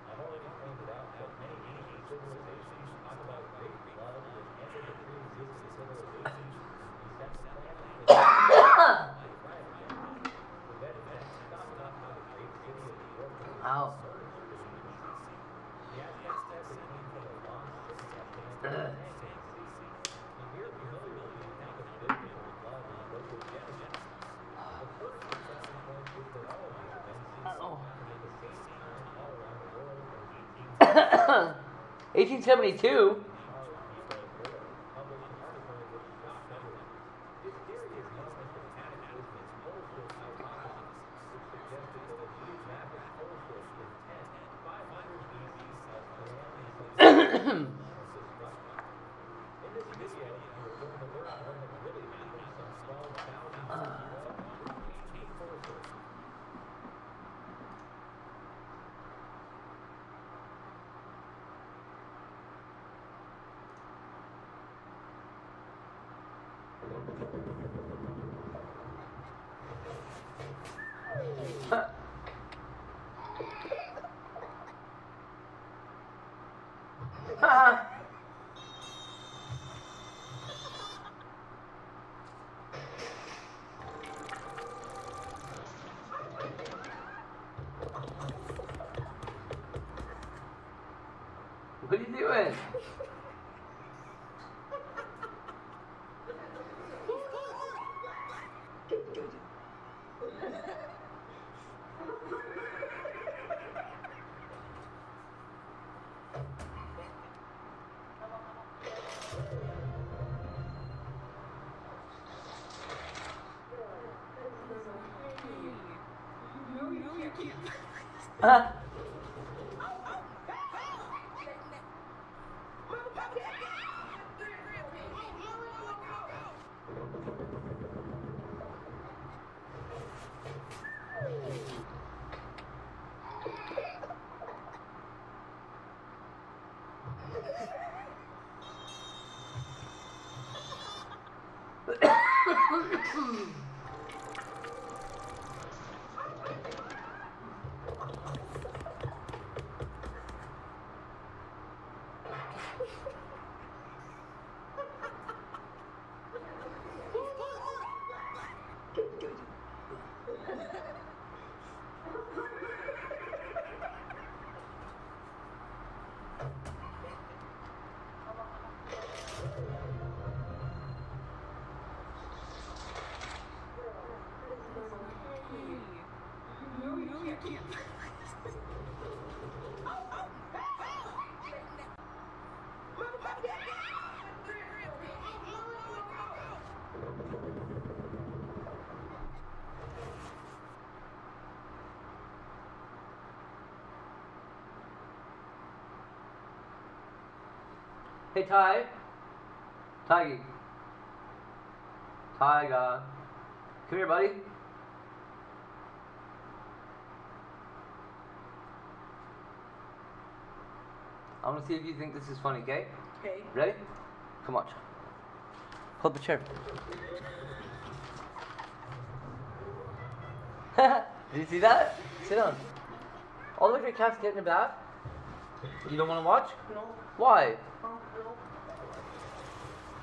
I've already pointed out that many ancient civilizations talk about great flood which ended the pre-existing civilizations, we set the planet with the vegetation stopped up how the great city of New York Ow. the Aztecs said they came from a long city at the end of the day. We're familiar with the account of biblical flood and local Genesis. The first discussion point is that all of these events seem to happen at the same time all around the world in 1872. published an article which shocked everyone. This theory is known as the cataclysmic solstice hypothesis, which suggested that a geographic solstice is 500 BC as planned in some In this video, we're going to learn what had really happened some 12,000 years ago, which changed the course of What are you doing? Hey, Ty. Tiggy. Tyga. Come here, buddy. I'm gonna see if you think this is funny, okay? Okay. Ready? Come on. Hold the chair. Did you see that? Sit down. Oh, look, your cat's getting a bath. You don't want to watch? No. Why? No.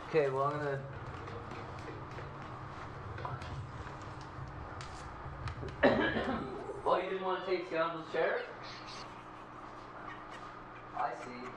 Okay, well, I'm gonna. Oh, you didn't want to take Scoundrel's chair? I see.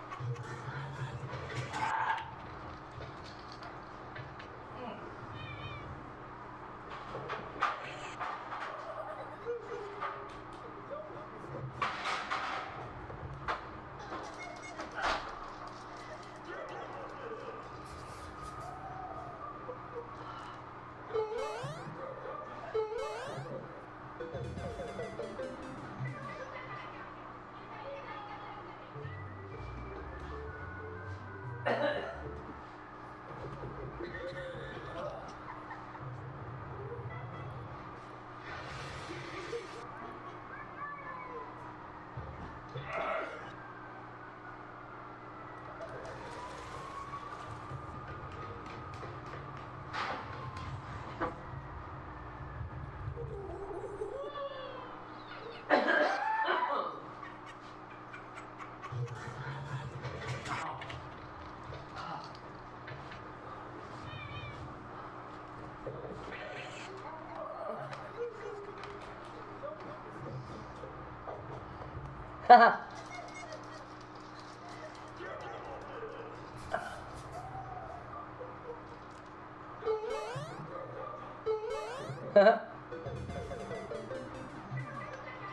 Haha.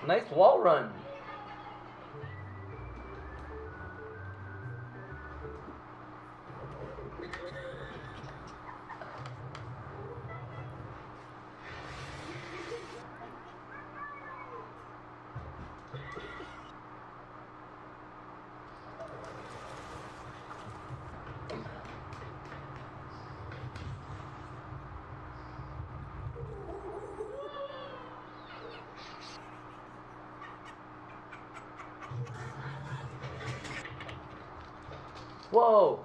Nice wall run. Whoa.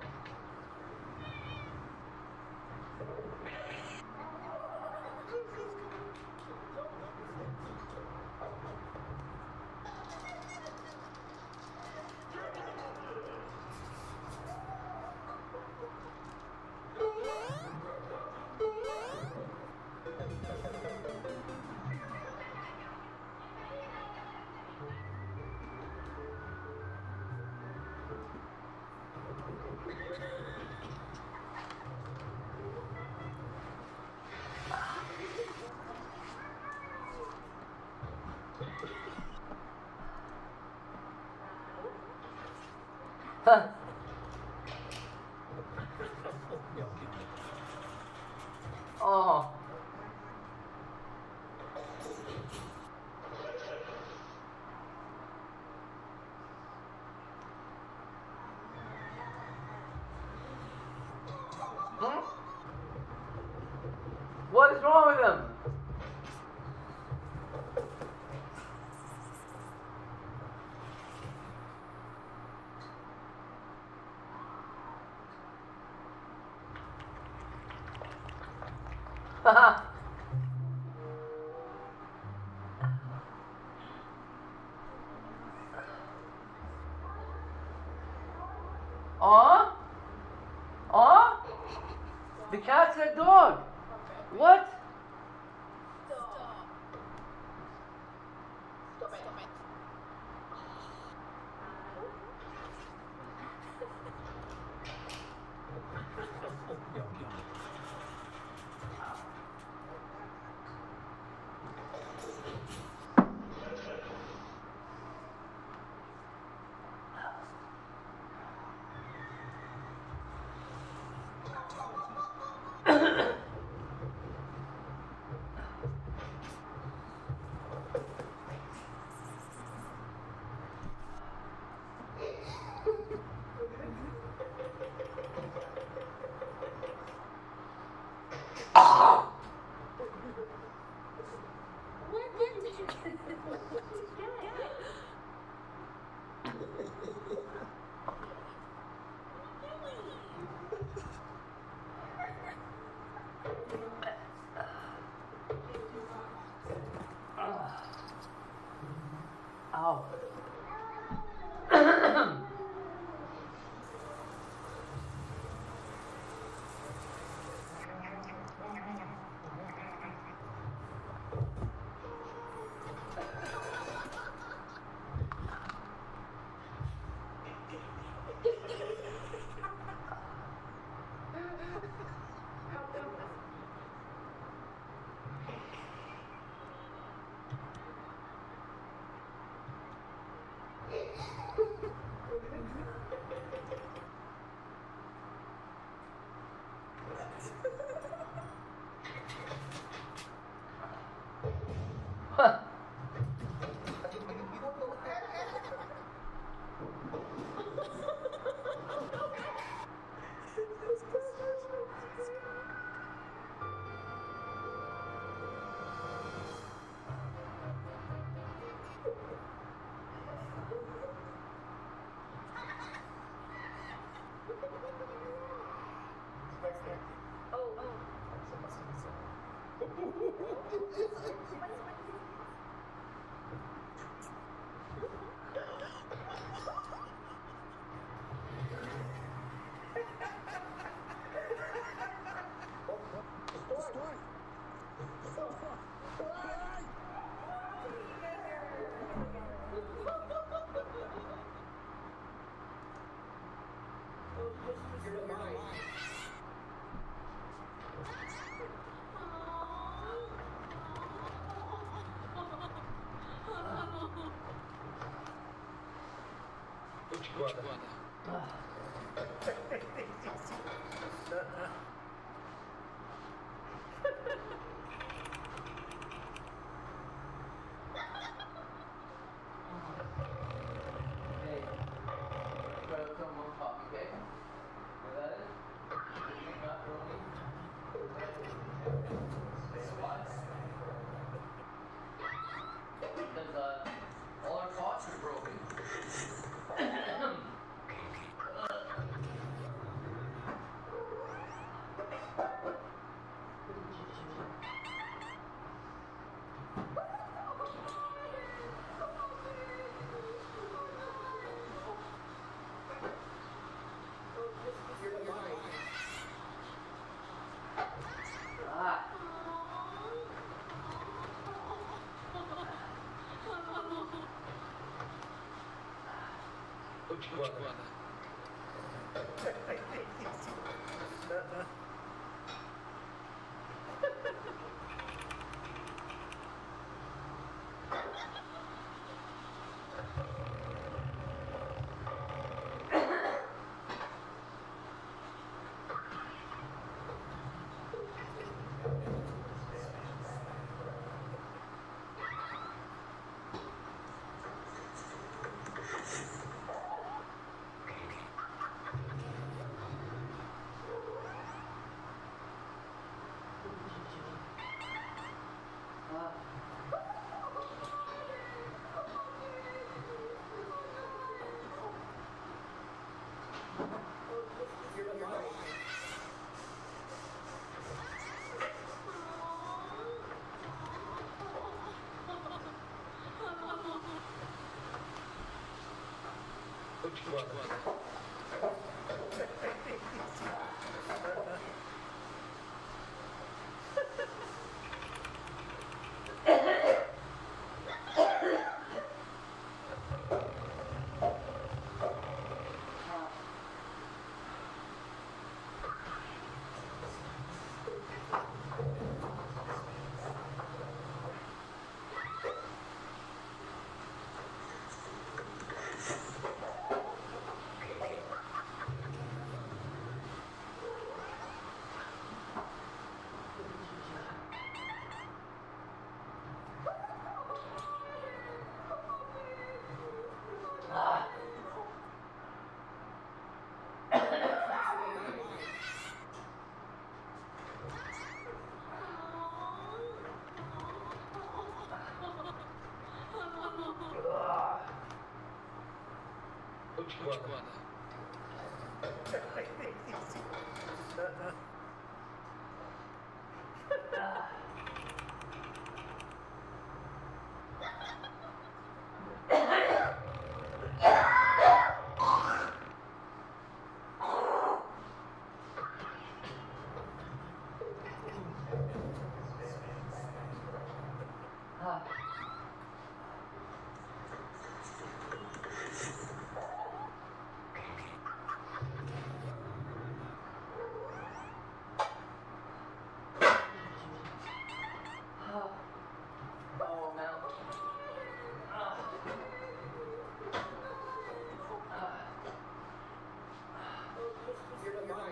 Huh. Oh. Huh? What is wrong with him? Haha. Aw? Aw? The cat said dog. What? Stop it. Ow. Huh. Hey, grab some more coffee, okay? Is that it? Macaroni? What? Because all our pots are broken. Ah. Oh man. You're the line.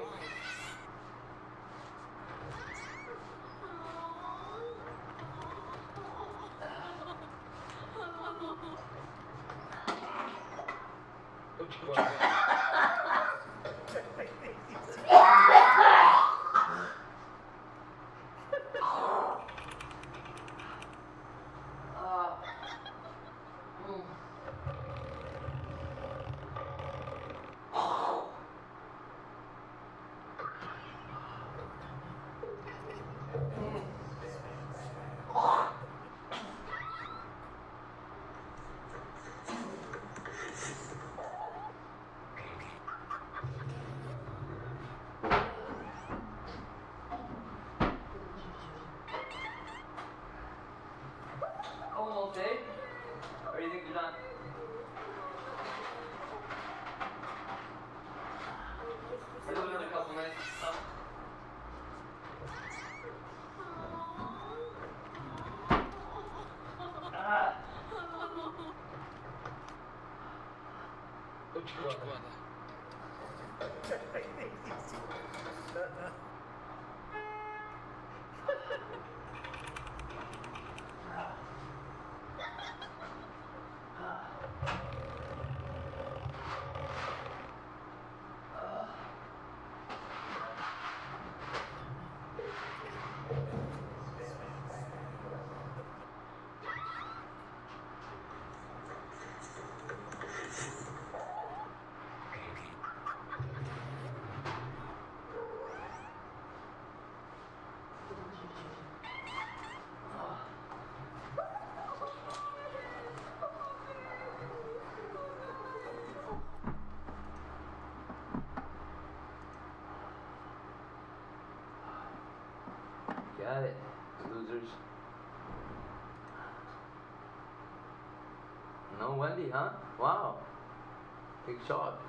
Almost, eh? Or you think you're done? Or do another couple minutes? Huh? Got it, losers. No Wendy, huh? Wow. Big shot.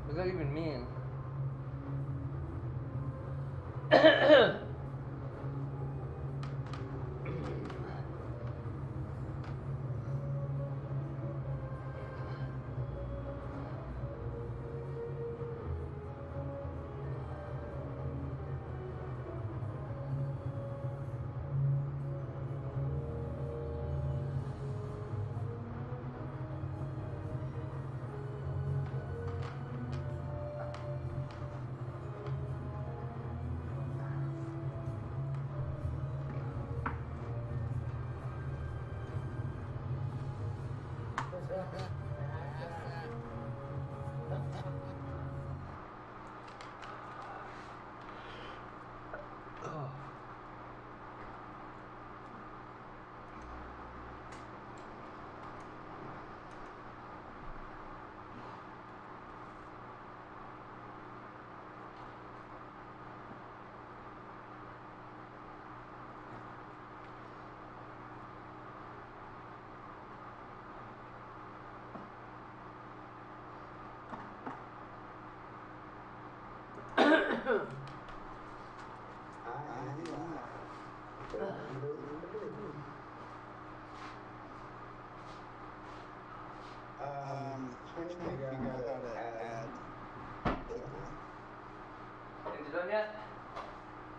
What does that even mean? Trying to figure out how to add people. Is it done yet?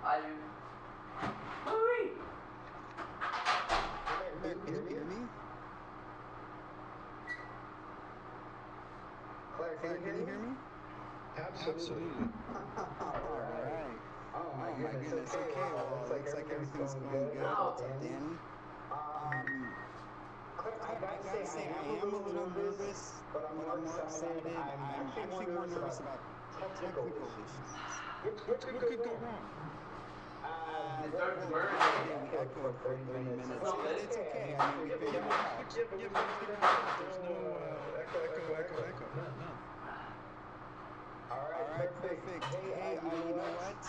I do. Louis! Can you hear me? Claire, Can you hear me? Absolutely. Alright. Oh my goodness. Okay, well, looks like everything's going good. What's up, Danny? I gotta say, I am a little nervous, but I'm more excited. I'm actually more nervous about technical issues. What could go wrong? It started to burn. We echoed for 30 minutes. It's okay. I mean, we figured it out. There's no echo. No. Alright, perfect. Hey, you know what?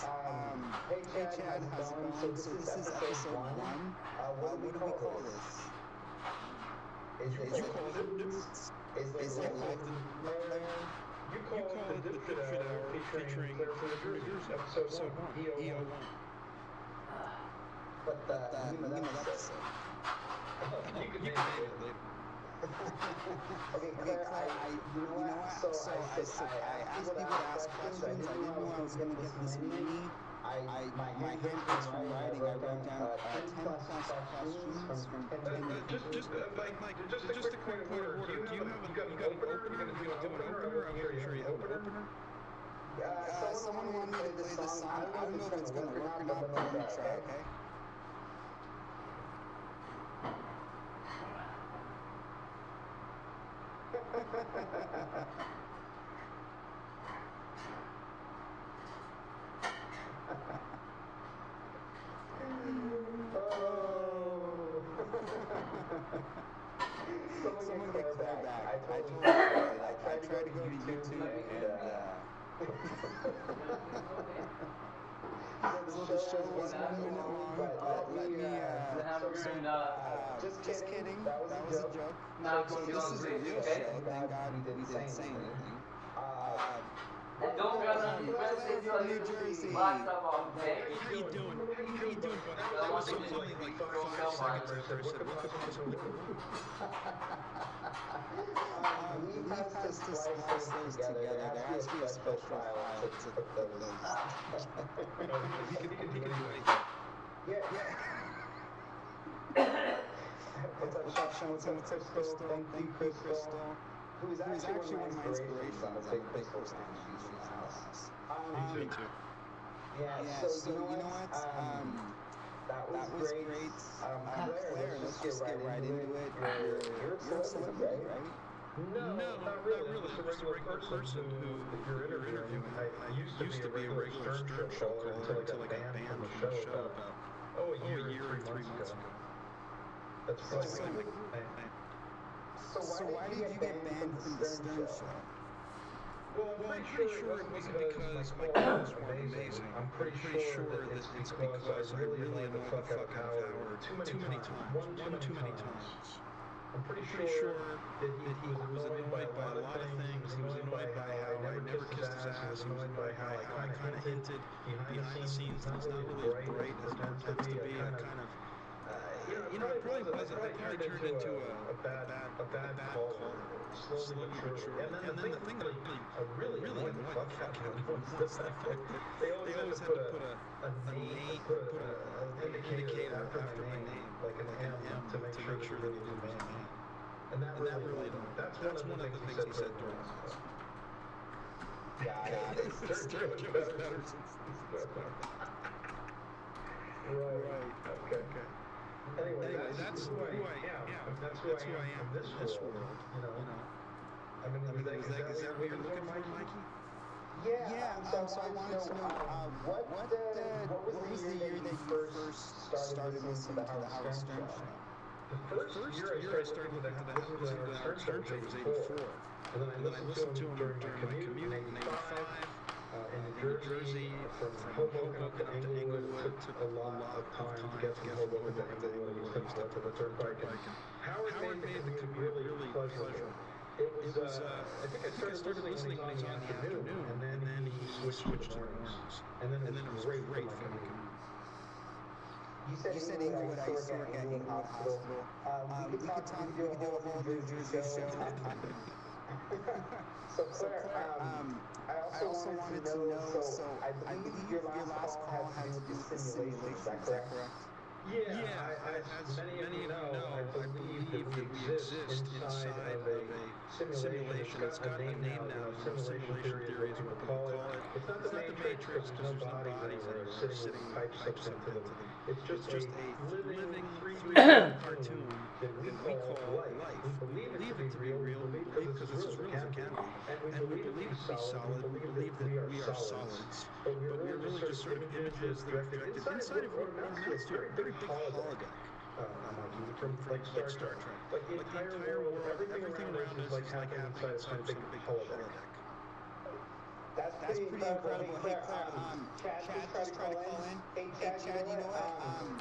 Hey Chad, how's it going? So this is episode 1. What do we call this? Is it called the Dipshit Hour featuring Claire Jersey, episode 1, EO1. But the name of that episode. You can name it later. Okay, Claire, you know what? So I asked people to ask questions. I didn't know I was going to get this many. My handprints from writing, I wrote down 10 plus questions from 10 Just a quick point of order. Do you got an opener? You're going to do an opener? I'm not sure you have an opener. Someone wanted me to play this song. I don't know if it's going to work or not, but I'm going to try, okay? Someone get Claire back. I told you. I tried to go to YouTube and so the show was 1 minute long, but let me just kidding. That was a joke. So this is a real show. Thank God we didn't say anything. And don't forget to New Jersey. lots of okay? How you doing, buddy? That was so only like 5 seconds after I said, what the We have to splice those together. There has to be a special file to put those in. He can do anything. What's up, Sean? What's up, Crystal? Thank you, Crystal. Who is actually one of my inspirations on the big Crystal stand in She's house. Me too. Yeah, so you know what? That was great. Claire, let's just get right into it. You're a celebrity, right? No, not really. Just a regular person who you're interviewing. I used to be a regular Stern Show caller until I got banned from the show about a year and 3 months ago. That's probably So why did you get banned from the Stern Show? Well, I'm pretty sure it wasn't because my calls were amazing. I'm pretty sure that it's because I really annoyed the fuck out of Howard too many times. One too many times. I'm pretty sure that he was annoyed by a lot of things. He was annoyed by how I never kissed his ass. He was annoyed by how I kind of hinted behind the scenes that he's not really as bright as he pretends to be. I kind of, you know, it probably was. I probably turned into a bad caller, slowly but surely. And then the thing that really annoyed the fuck out of me was the fact that they always had to put a name, put an indicator after my name, like an M, to make sure that he was a man. And that really, that's one of the things he said during this. Yeah, It's better since. Right. Okay. Anyway, that's who I am. That's who I am in this world. I mean, is that what you're looking for, Mikey? Yeah, so I wanted to know, what was the year that you first started listening to the Howard Stern show? The first year I started listening to the Howard Stern show was 84. And then I listened to him during my commute in 85. In New Jersey, from Hoboken up to Englewood, took a lot of time to get from Hoboken to Englewood. He was to the turnpike. And Howard made the commute really pleasurable. It was, I think I started listening when he was on the afternoon, and then he switched to the mornings. And then it was great for my commute. You said Englewood. I used to work at Englewood Hospital. We could do a whole New Jersey show. So Claire, I also wanted to know, so I believe your last call had to do with simulation, is that correct? Yeah, as many of you know, I believe that we exist inside of a simulation. It's got a name now. Simulation theory is what we call it. It's not the Matrix because there's no bodies that are sitting pipes into them. It's just a living 3D cartoon that we call life. We believe it to be real. We believe because it's as real as it can be. And we believe it to be solid. We believe that we are solids. But we're really just sort of images that are projected inside of what amounts to a very big holodeck. From like Star Trek. Like the entire world, everything around us is like happening inside some big holodeck. That's pretty incredible. Hey, Claire, Chad just tried to call in. Hey, Chad, you know what?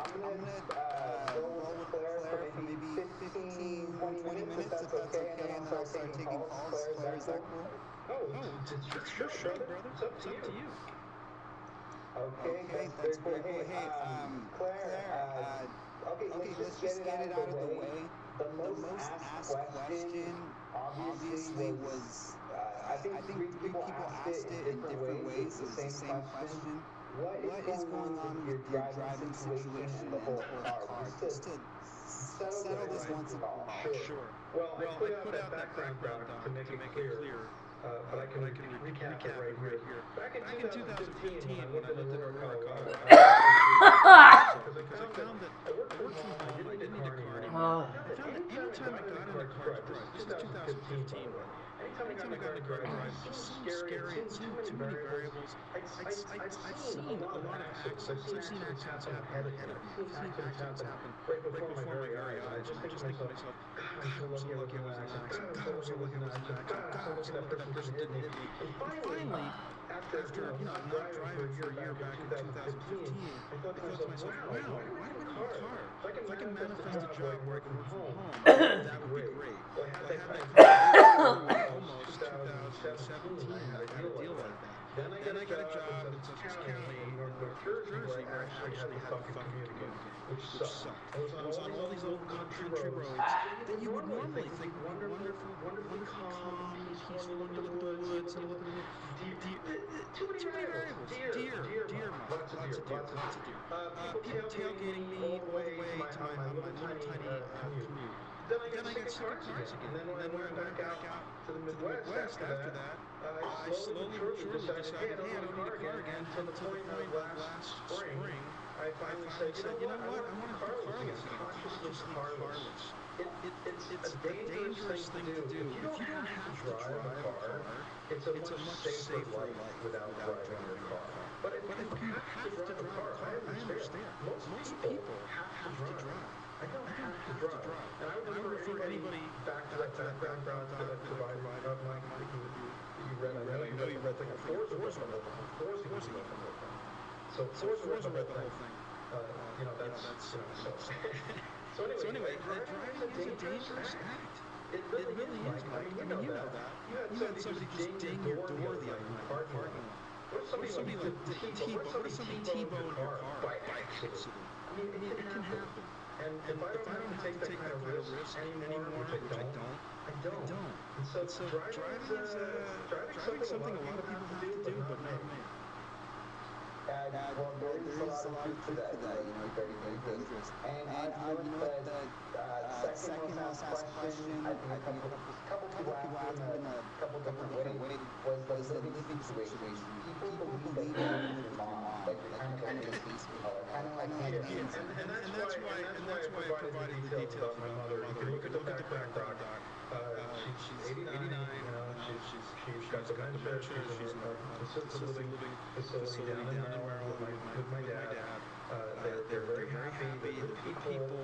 I'm gonna roll with Claire for maybe 15, 20 minutes, if that's okay, and then I'll start taking calls. Claire, is that cool? Oh, it's your show, brother. It's up to you. Okay, that's very cool. Hey, Claire, okay, let's just get it out of the way. The most asked question, obviously, was, I think three people asked it in different ways. It's the same question. What is going on with your driving situation and the whole car? Just to settle this once and for all. Sure. Well, I put out that background to make it clear. But I can recap it right here. Back in 2015, when I lived in Colorado, because I found that I worked from home, I didn't need a car anymore. I found that anytime I got in the car to drive, this is 2015, anytime I got in the car to drive, it just seemed scary, it seemed too many variables. I've seen a lot of accidents. I've seen accidents happen ahead of me. I've seen accidents happen right before my very eyes. And I just think to myself, God, I'm so lucky I was in an accident. God, I'm so lucky I was in an accident. God, I'm so lucky that person didn't hit me. And finally, after not driving for a year back in 2015, I thought to myself, wow, why do I need a car? If I can manifest a job where I can work from home, that would be great. Well, I had that almost 2017, I had a deal like that. Then I got a job in Sussex County in North Jersey where I actually had to fucking commute, which sucked. I was on all these old country roads that you would normally think were wonderful, calm, peaceful, look at the woods, and look at the too many variables. Deer, lots of deer. People tailgating me all the way to my little tiny commute. Then I got sick of cars again. And then when I went back out to the Midwest after that, I slowly but surely decided, hey, I don't need a car again, to the point that last spring, I finally said, you know what, I want to do carless again, consciously carless. It's a dangerous thing to do. If you don't have to drive a car, it's a much safer life without driving your car. But if you have to drive a car, I understand. Most people have to drive. I don't have to drive. And I would refer anybody back to that background that I provided, Mike, you read. I know you read the whole thing. Forza read the whole thing. So Forza read the whole thing. That's So anyway, driving is a dangerous act. It really is, Mike. I mean, you know that. You had somebody just ding your door the other night in the parking lot. What if somebody like T-bone your car by accident? I mean, it can happen. And if I don't have to take that kind of risk anymore, which I don't. And so driving is something a lot of people have to do, but not me. Well, there's a lot of truth to that, very, very dangerous. And the second most asked question, I think a couple people asked it in a couple different ways. was the living situation. People believe in your mom, like kind of like a case, kind of like And that's why I provided the details about my mother. You can look at the background doc. She's 89, you know, she's got dementia, she's in a assisted living facility down in Maryland with my dad. They're very happy, they're good people,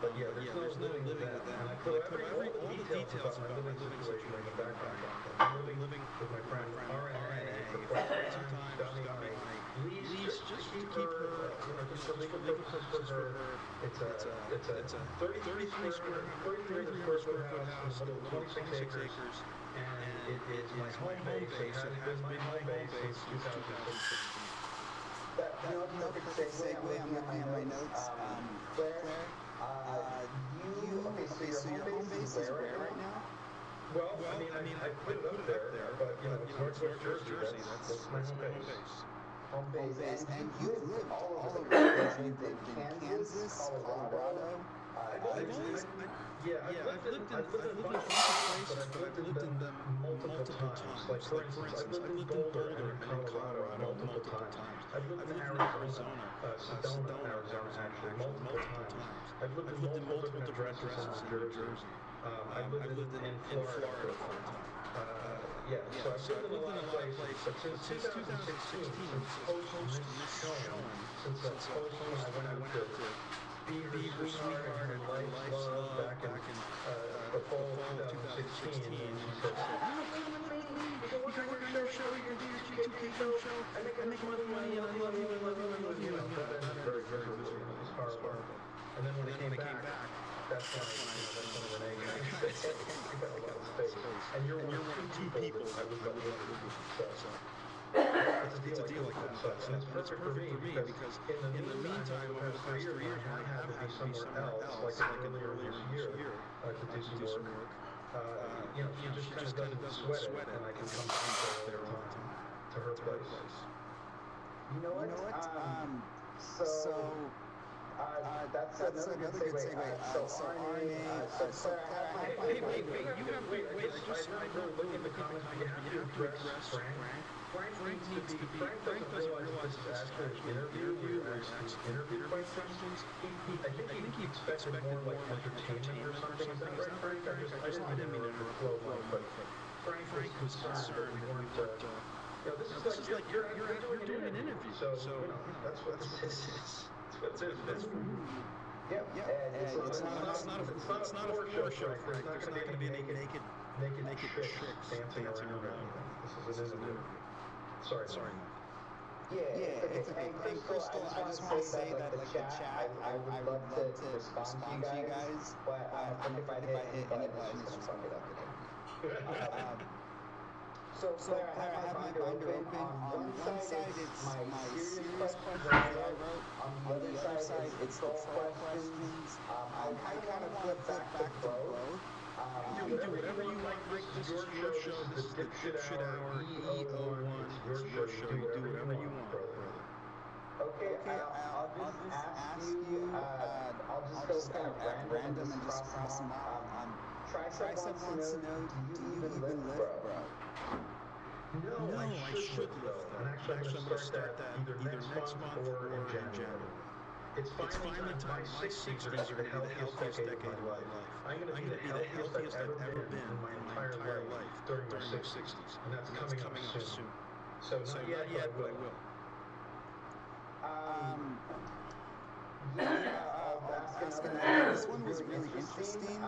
but yeah, there's no living with them. And I put all the details about my living situation in the background doc. I'm living with my friend RNA for quite some time. She's got me on a lease just to keep her, you know, just for legal purposes for her. It's a 33 square foot house, a little 26 acres, and it is my home base. It has been my home base since 2016. You know, perfect segue. I'm looking at my notes. Claire, so your home base is where right now? Well, I mean, I put it up there, but you know, it's Northwest Jersey. That's my home base. Home base, and you've lived all over the country. You've lived in Kansas, Colorado. I've lived in a bunch of places, but I've lived in them multiple times. Like, for instance, I've lived in Boulder in Colorado multiple times. I've lived in Arizona, Sedona, Arizona, actually, multiple times. I've lived in multiple different addresses in New Jersey. I've lived in Florida for a time. So I've lived in a lot of places, but since 2016, since post this showing, since post when I went out to Beaver Sweetheart and Life's Love back in the fall of 2016, and she said, you can work on your show, you can do your G2K show, I make money, and I love you, and I'm very, very busy, and it was hard. And then when I came back, that's when Renee got a lot of space. And you're one of two people I would love to do so. It's a deal like that. And it's perfect for me because in the meantime, over the past 3 years, I had to be somewhere else, like earlier this year, to do some work. You know, she just kind of doesn't sweat it, and I can come there to her place. You know what? That's another good segue. So RNA, wait, just so I know, look in the comments, you have to address Frank. Frank doesn't realize this is actually an interview, or he's actually interviewed by questions. I think he expected more like entertainment or something. Is that right, Frank? I didn't mean to overflow, but Frank was concerned we weren't, you know, this is like you're doing an interview. So, you know, that's what this is. That's for you. It's not a floor show, Frank. There's not going to be any naked chicks dancing around. This is an interview. Sorry. It's okay. And Crystal, I just want to say that, like, the chat, I would love to respond to you guys, but if I hit any buttons, it's just fuck it up again. So Claire, I have my binder open. On one side, it's my serious questions that I wrote. On the other side, it's the questions. I kind of flip back to both. You can do whatever you like. This is your show. This is the Dipshit Hour, E01. It's your show. You do whatever you want, brother. Okay, I'll just ask you, I'll just go kind of random and just cross them out. Tricep wants to know, do you even lift, bro? No, I should though. And actually, I'm going to start that either next month or in January. It's finally time. My 60s are going to be the healthiest decade of my life. I'm going to be the healthiest I've ever been in my entire life during my 60s. And that's coming up soon. So not yet, but I will. This one was really interesting.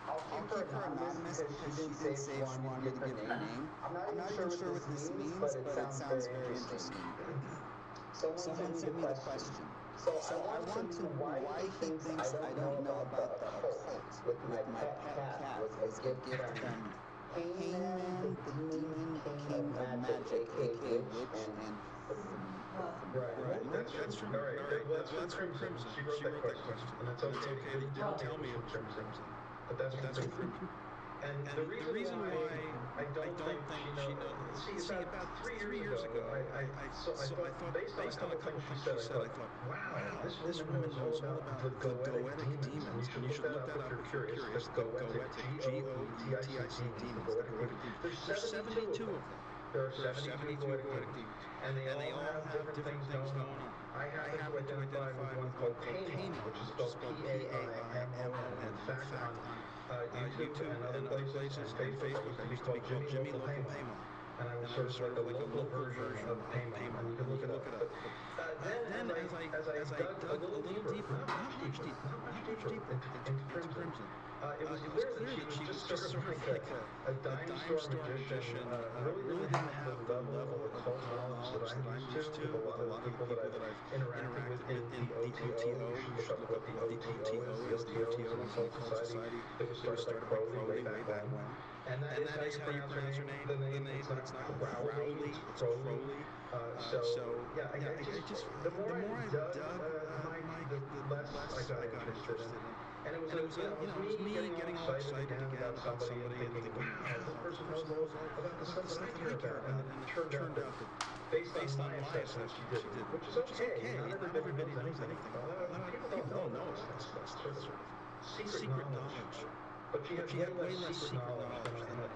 I'll keep her anonymous because she did say she wanted to give her name. I'm not even sure what this means, but it sounds very interesting. Someone sent me the question. So I want to know why he thinks I don't know about the cult with my pet cat was a gift from Heyman, the demon king of magic, aka witch, and Right. That's true. All right. Well, that's from Crimson. She wrote that question, and it's okay. You didn't tell me it was from Crimson, but that's from Crimson. And the reason why I don't think she knows. See, about 3 years ago, I thought, based on a couple things she said, I thought, wow, this woman knows all about the goetic demons, and you should look that up if you're curious. The goetic, G-O-E-T-I-C demons. There's 72 of them. There are 72 goetic demons, and they all have different things going on. I happen to identify with one called Paimon, which is spelled P-A-I-M-O-N. In fact, on YouTube and other places, and Facebook, I used to be called Jimmy Local Paimon. And I was sort of like a local version of Paimon. You can look it up. Then, as I dug a little deeper, not much deeper, into Crimson, it was clear that she was just sort of like a dime store magician, really didn't have the level of occult knowledge that I'm used to with a lot of people that I've interacted with in the OTO. You should look up what the OTO is, the OTO Occult Society that was started by Crowley way back when. And that is how you pronounce her name. The name, it's not Crowley, it's Crowley. So yeah, I just, the more I dug, the less I got interested in it. And it was me getting all excited again about somebody and thinking, wow, this person knows all about the stuff that I care about. And it turned out that based on my assessment, she did, which is okay. Not everybody knows anything. People don't know this sort of secret knowledge. But she had way less secret knowledge than I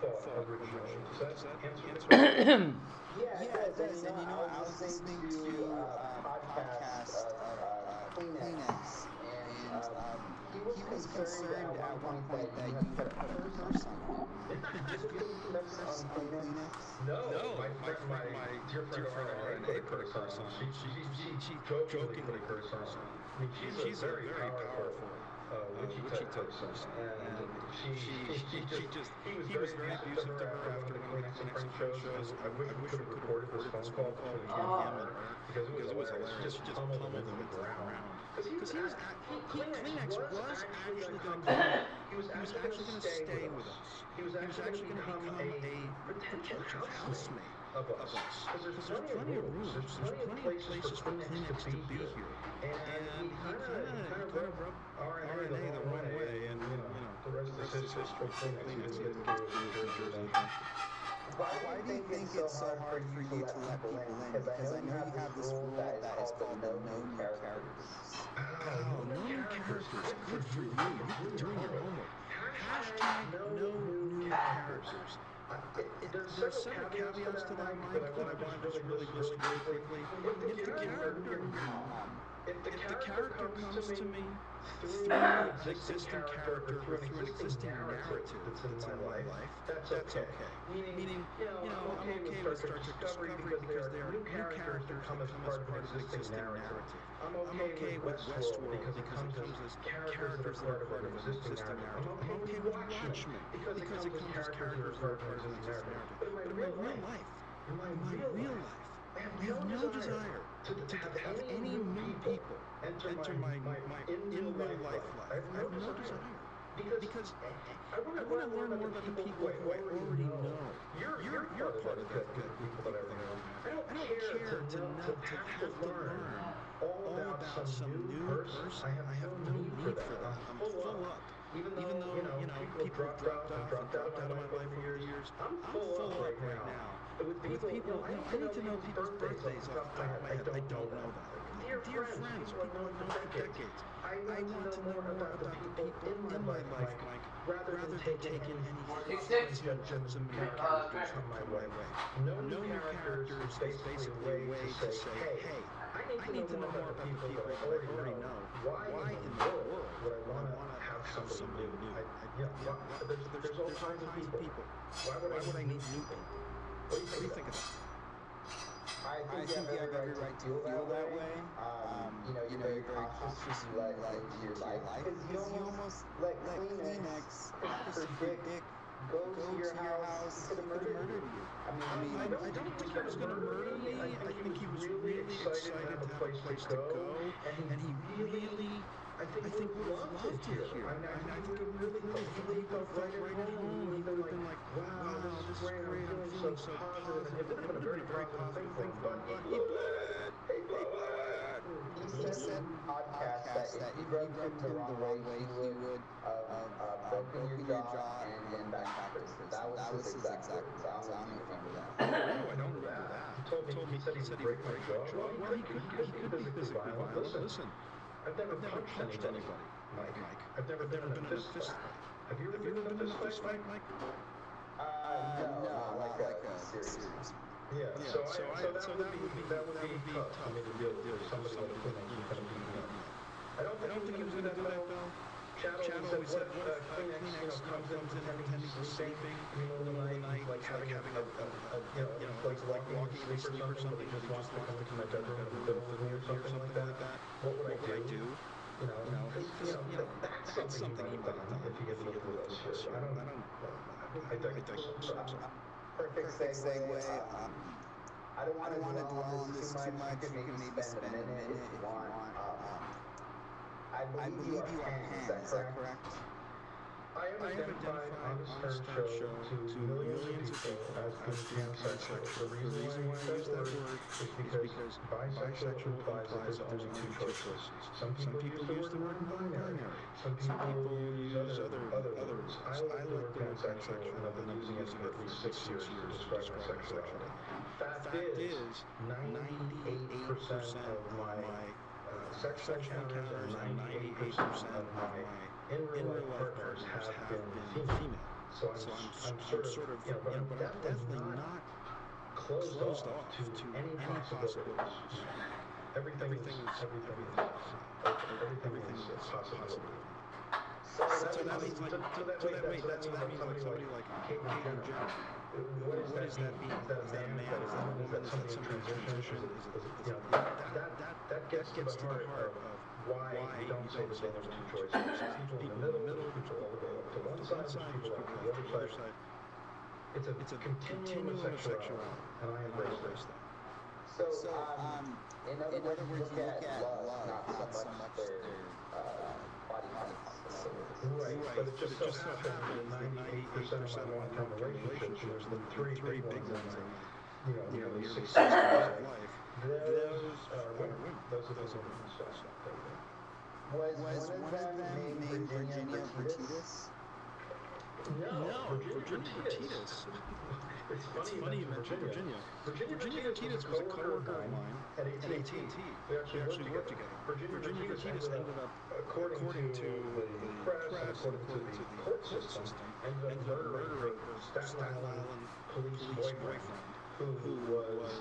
thought originally. Does that answer? Yeah, it does. And I was listening to a podcast, Kleenex, and he was concerned at one point that you could put a curse on him. Did you put a curse on Kleenex? No, my dear friend RNA put a curse on him. She jokingly put a curse on him. I mean, she's a very powerful Wichita person, and he was very abusive to her after one of the Kleenex shows. I wish we could have recorded this phone call between him and her, because it was hilarious. She just pummeled him into the ground. Because Kleenex was actually going to stay with us. He was actually going to become a potential housemate of us. Because there's plenty of rooms, there's plenty of places for Kleenex to be here. And he kind of rubbed RNA the wrong way, and the rest is history. Kleenex didn't get to Why do you think it's so hard for you to let people in? Because I know you have this rule that is called no new characters. Oh, no new characters. Good for you. You're doing your homework. Hashtag no new characters. There's several caveats to that, Mike, that I want to just really list really quickly. If the character comes to me through an existing character or through an existing narrative that's in my life, that's okay. Meaning, I'm okay with Star Trek Discovery because there are new characters that come as part of an existing narrative. I'm okay with Westworld because it comes as characters that are part of an existing narrative. I'm okay with Watchmen because it comes as characters that are part of an existing narrative. But in my real life, I have no desire to have any new people enter my in-real life. I have no desire. Because I want to learn more about the people who I already know. You're part of that group of people that I already know. I don't care to have to learn all about some new person. I have no need for that. I'm full up. Even though people have dropped out of my life over the years, I'm full up right now. With people, I need to know people's birthdays off the top of my head. I don't know that. Dear friends, people I've known for decades. I want to know more about the people in my life, Mike, rather than taking any gems and mere characters from my way. No new characters is basically a way to say, hey, I need to know more about the people that I already know. Why in the world would I want to have somebody new? There's all kinds of people. Why would I need new people? What do you think of that? I think you have every right to feel that way. You're very cautious you let your life. Because you almost let Kleenex predict go to your house, he could have murdered you. I don't think he was going to murder me. I think he was really excited to have a place to go. And he really, I think would have loved it here. I think he really felt right at home. He would have been like, wow, this is great. I'm feeling so positive. And it would have been a very positive thing, but he bled. said podcast that if you rubbed him the wrong way, he would broken your jaw and back braces. That was his exact words. I don't remember that. No, I don't remember that. He said he would break my jaw. Well, he could be physically violent. Listen, I've never punched anybody, Mike. I've never been in a fist fight. Have you ever been in a fist fight, Mike? No, not like a serious. Yeah, so that would be tough for me to deal with somebody like him kind of beating me up. I don't think he was going to do that, though. Chad always said, what if Kleenex comes in pretending he's sleeping in the middle of the night, like having like walking in his sleep or something, just wants to come into my bedroom and fiddle with me or something like that. What would I do? That's something he might have done if he gets a little bit of shit. I think perfect segue. I don't want to dwell on this too much. You can maybe spend a minute if you want. I believe you are Pan, is that correct? I am identified on the Stern Show to millions of people as being pansexual. The reason why I use that word is because bisexual implies that there's only two choices. Some people use the word non-binary. Some people use other words. I like the word pansexual, and I've been using it for at least 6 years to describe my sexuality. Fact is, 98% of my sexual encounters and 98% of my in-real-life partners have been female. So I'm sort of, but I'm definitely not closed off to any possibilities. Everything is a possibility. So that means somebody like Caitlyn Jenner. What does that mean? Is that a man? Is that a woman? Is that somebody transition? That gets to the heart of why you don't say that there's two choices. There's people in the middle, people all the way up to one side, people on the other side. It's a continuum of sexuality, and I embrace that. So, in other words, you look at love, not so much their body parts. Right, but it just so happens that 98% of my long-term relationships, the three big ones in, nearly 6 years of life, those are women. Those are women. Was one of them named Virginia Bertitas? No, Virginia Bertitas. It's funny you mentioned Virginia. Virginia Bertitas was a coworker of mine at AT&T. We actually worked together. Virginia Bertitas ended up, according to the press, according to the court system, ended up murdering her Staten Island police boyfriend, who was,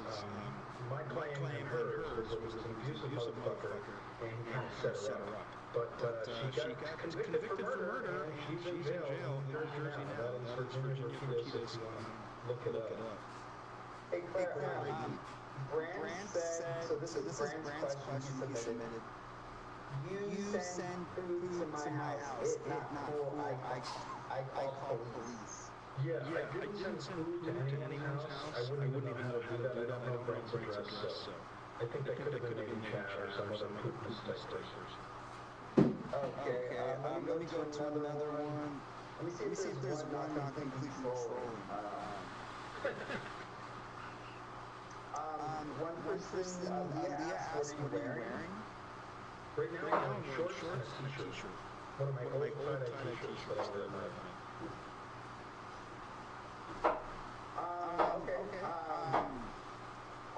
my claim and hers was an abusive motherfucker, and he kind of set her up. But she got convicted for murder, and she's in jail in New Jersey now. That is Virginia Bertitas. Look it up. Hey, Claire, Brand said, so this is Brand's question he submitted. You send food to my house. It's not cool. I call police. Yeah, I didn't send food to anyone's house. I wouldn't even know how to do that. I don't know Brand's address, so I think that could have been maybe chat or some other Putin's type places. Okay, let me go to another one. Let me see if there's one not completely trolling. One person, Leah asked, what are you wearing? Right now, I'm wearing shorts and a t-shirt. One of my old tie-dye t-shirts that I wear at night.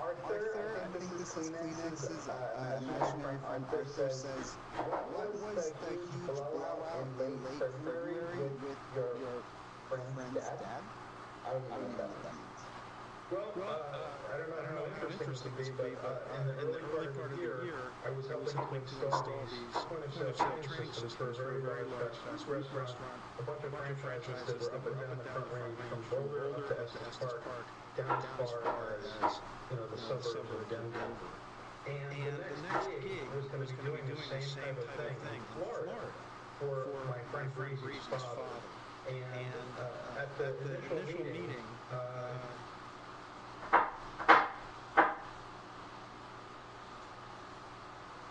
Arthur, I think this is Kleenex's imaginary friend Arthur says, what was the huge blowout in late February with your friend's dad? I don't know what that means. Well, I don't know how interesting this would be, but in the early part of the year, I was helping to install these point-of-sale training systems for a very, very large fast restaurant. A bunch of franchises that were up and down the front range from Boulder up to Estes Park, down as far as, the suburbs of Denver. And the next gig was going to be doing the same type of thing in Florida for my friend Breezy's father. And at the initial meeting,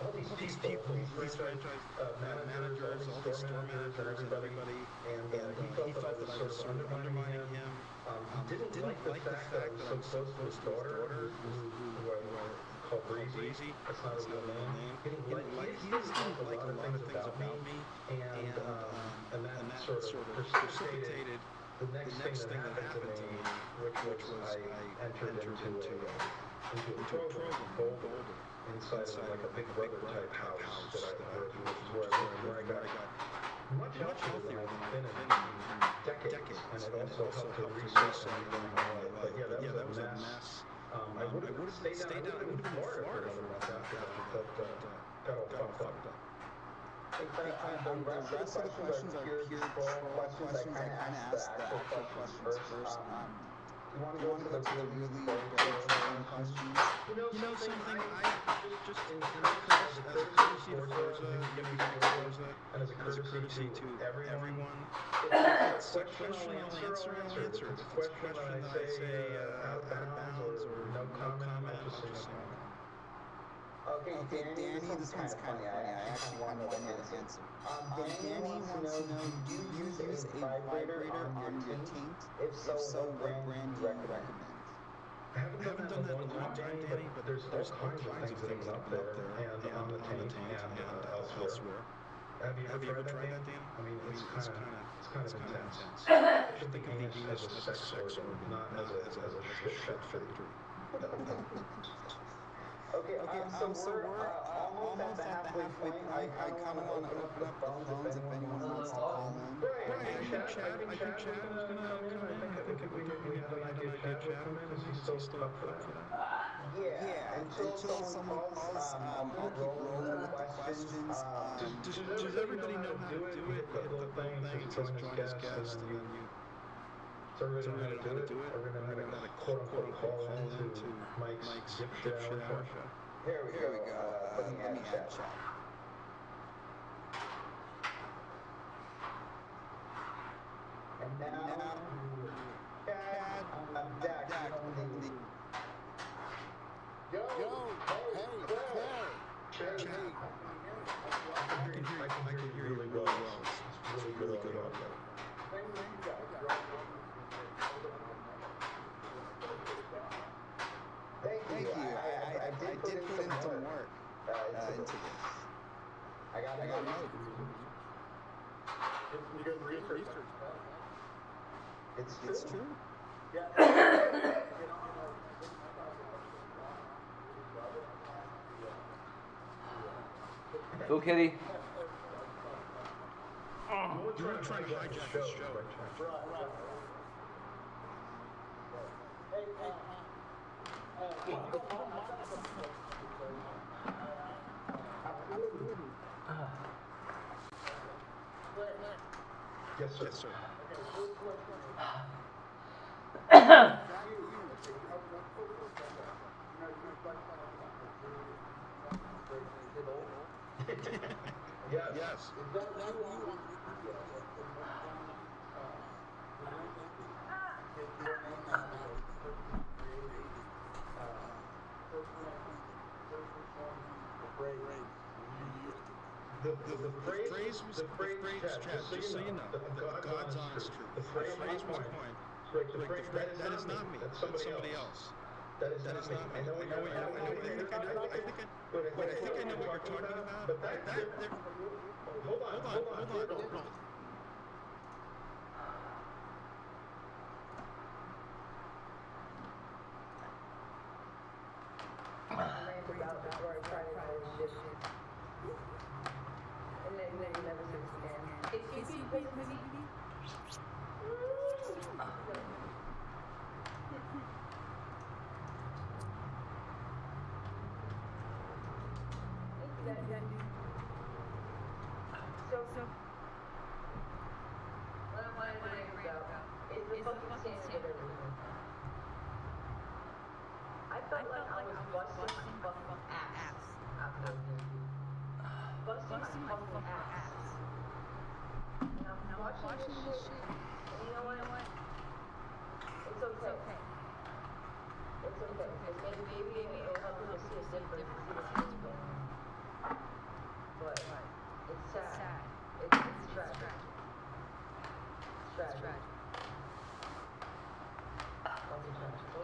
all these people, these franchise managers, all these store managers and everybody, and he felt that I was sort of undermining him. He didn't like the fact that I was so close to his daughter, who I called Breezy. That's not his real name. He didn't like a lot of things about me, and that sort of precipitated the next thing that happened to me, which was I entered into a program, Boulder, inside of like a Big Brother type house that I lived, which is where I got much healthier than I've been in decades, and it also helped to reset everything in my life. But yeah, that was a mess. I would have stayed down. I would have been in Florida for another month after that, got all fucked up. The rest of the questions are pure troll questions. I kind of asked the actual questions first. You want to go to the really trolling questions? You know something? I just as a courtesy to Forza, and as a courtesy to everyone, it's a question I'll answer. It's a question that I say out of bounds or no comment. I'll just say no comment. Okay, Danny, this one's kind of funny. I actually want to know the answer. Danny wants to know, do you use a vibrator on your taint? If so, what brand do you recommend? I haven't done that in a long time, Danny, but there's all kinds of things up there, and on the taint and elsewhere. Have you ever tried that, Dan? I mean, it's kind of intense. I should think of it as a sex organ, not as a shit factory. Okay, so we're almost at the halfway point. I kind of want to open up the phones if anyone wants to call in. Right, I think Chad was going to come in. I think we had an idea Chad would come in. Is he still up for that? Yeah, until someone calls, I'll keep rolling with the questions. Does everybody know how to do it? Hit the thing, it says join as guest, and then you... So we're going to do it. We're going to quote-unquote call into Mike's dipshit hour show. Here we go. Let me add chat. And now, Chad, I'm Dak. Yo, hey, Claire. Chad. I can hear you really well. It's really good audio. Thank you. I did put in some work into this. I got it. You guys research. It's true. Yeah. Go, Kitty. Oh, you're trying to hijack the show. Right. Yes, sir. Yes. The phrase, Chad, just so you know, the God's honest truth. The phrase was coined. That is not me. That's somebody else. That is not me. I know what you're talking about. I think I know what you're talking about. But hold on.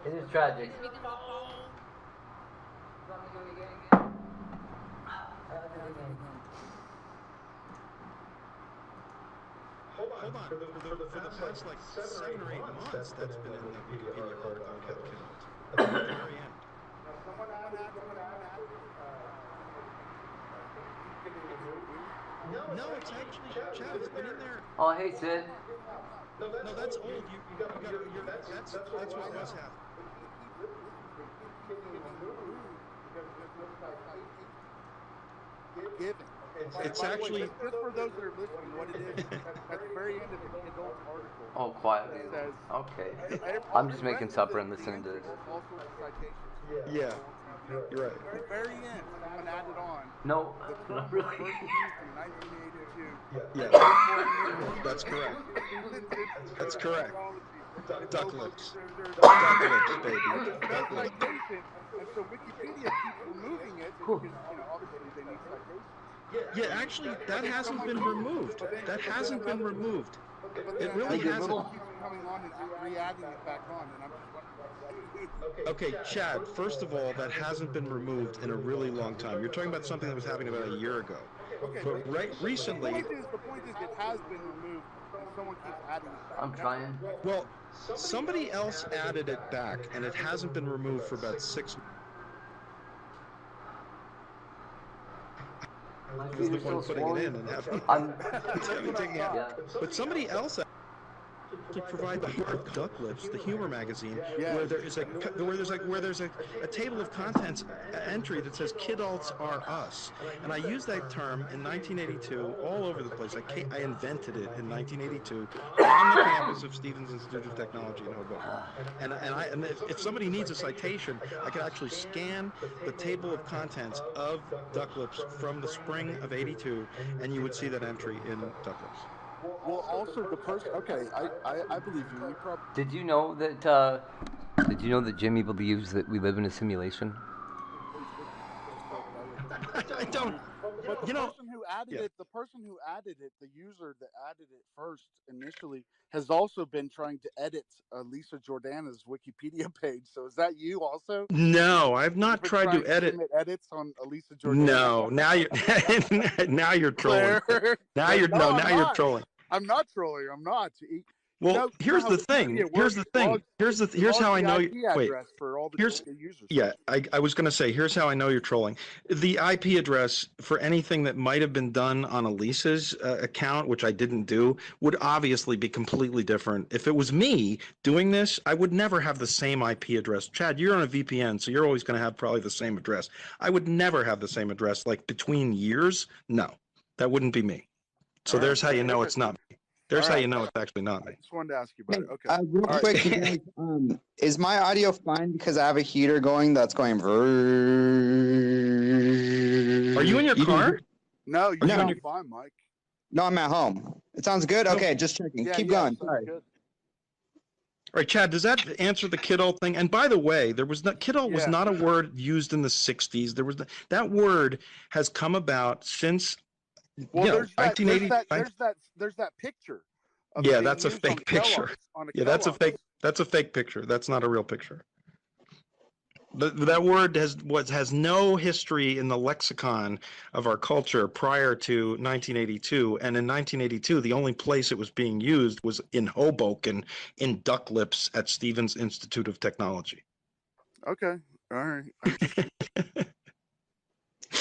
It is tragic. Hold on. For the past like 7 or 8 months, that's been in the Wikipedia article about Kindle. At the very end. No, it's actually, Chad, it's been in there. Oh, hey, Sid. No, that's old. That's what was happening. Given. It's actually just for those that are listening, what it is at the very end of the Kindle article. Oh, quiet. It says, Okay. I'm just making supper and listening to this. all sorts of citations. Yeah, you're right. At the very end, someone added on No, the term not was really. first used in 1982. Yeah, that's correct. That's correct. Duck lips. Duck lips, baby. Duck lips. Citation, and so Wikipedia keeps removing it because, obviously they need citations. Yeah, actually, that hasn't been removed. That hasn't been removed. It really hasn't. Keeps coming on and re-adding it back on, and I'm just wondering. Okay, Chad, first of all, that hasn't been removed in a really long time. You're talking about something that was happening about a year ago. Okay, But recently, the point is it has been removed, and someone keeps adding it back. I'm trying. well, somebody else added it back, and it hasn't been removed for about 6 months. Is the one putting it in and having taking it out. Yeah. But somebody else to provide the hard Duck Lips, the humor magazine, Yeah. where there's a table of contents entry that says "Kidults are us," and I used that term in 1982 all over the place. I invented it in 1982 on the campus of Stevens Institute of Technology in Hoboken. And if somebody needs a citation, I could actually scan the table of contents of Duck Lips from the spring of '82, and you would see that entry in Duck Lips. Well, also the person. Okay, I believe you. You probably. Did you know that Jimmy believes that we live in a simulation? I don't. But the person who added yeah. it, the user that added it first initially, has also been trying to edit Lisa Jordana's Wikipedia page. So is that you also? No, I've not You've been tried to trying edit. submit edits on Lisa Jordana. No, now you're trolling. Claire. Now you're No, I'm now you're not. trolling. I'm not trolling. I'm not. Well, No, here's no, the thing. Wikipedia Here's the works. thing. Log- Here's how I log know the you. IP Wait. address for all the Here's- users. Yeah, I was going to say, here's how I know you're trolling. The IP address for anything that might have been done on Elisa's account, which I didn't do, would obviously be completely different. If it was me doing this, I would never have the same IP address. Chad, you're on a VPN, so you're always going to have probably the same address. I would never have the same address, like between years. No, that wouldn't be me. So All right. there's how you know it's not me. There's All how right. you know it's actually not I me. just wanted to ask you about it. Okay. Real All right. quick, you guys, is my audio fine because I have a heater going that's going? Are you in your car? No, you No. sound fine, Mike. No, I'm at home. It sounds good. Okay, just checking. Yeah, Keep yeah, going. sounds Sorry. good. All right, Chad, does that answer the kidult thing? And by the way, kidult was Yeah. not a word used in the 60s. That word has come about since Well, you know, there's that 1980. there's that picture. Of Yeah, it that's a being used on fake picture. Kellogg's- on Yeah, that's a Kellogg's. fake. That's a fake picture. That's not a real picture. That word has no history in the lexicon of our culture prior to 1982. And in 1982, the only place it was being used was in Hoboken, in Duck Lips at Stevens Institute of Technology. Okay. All right.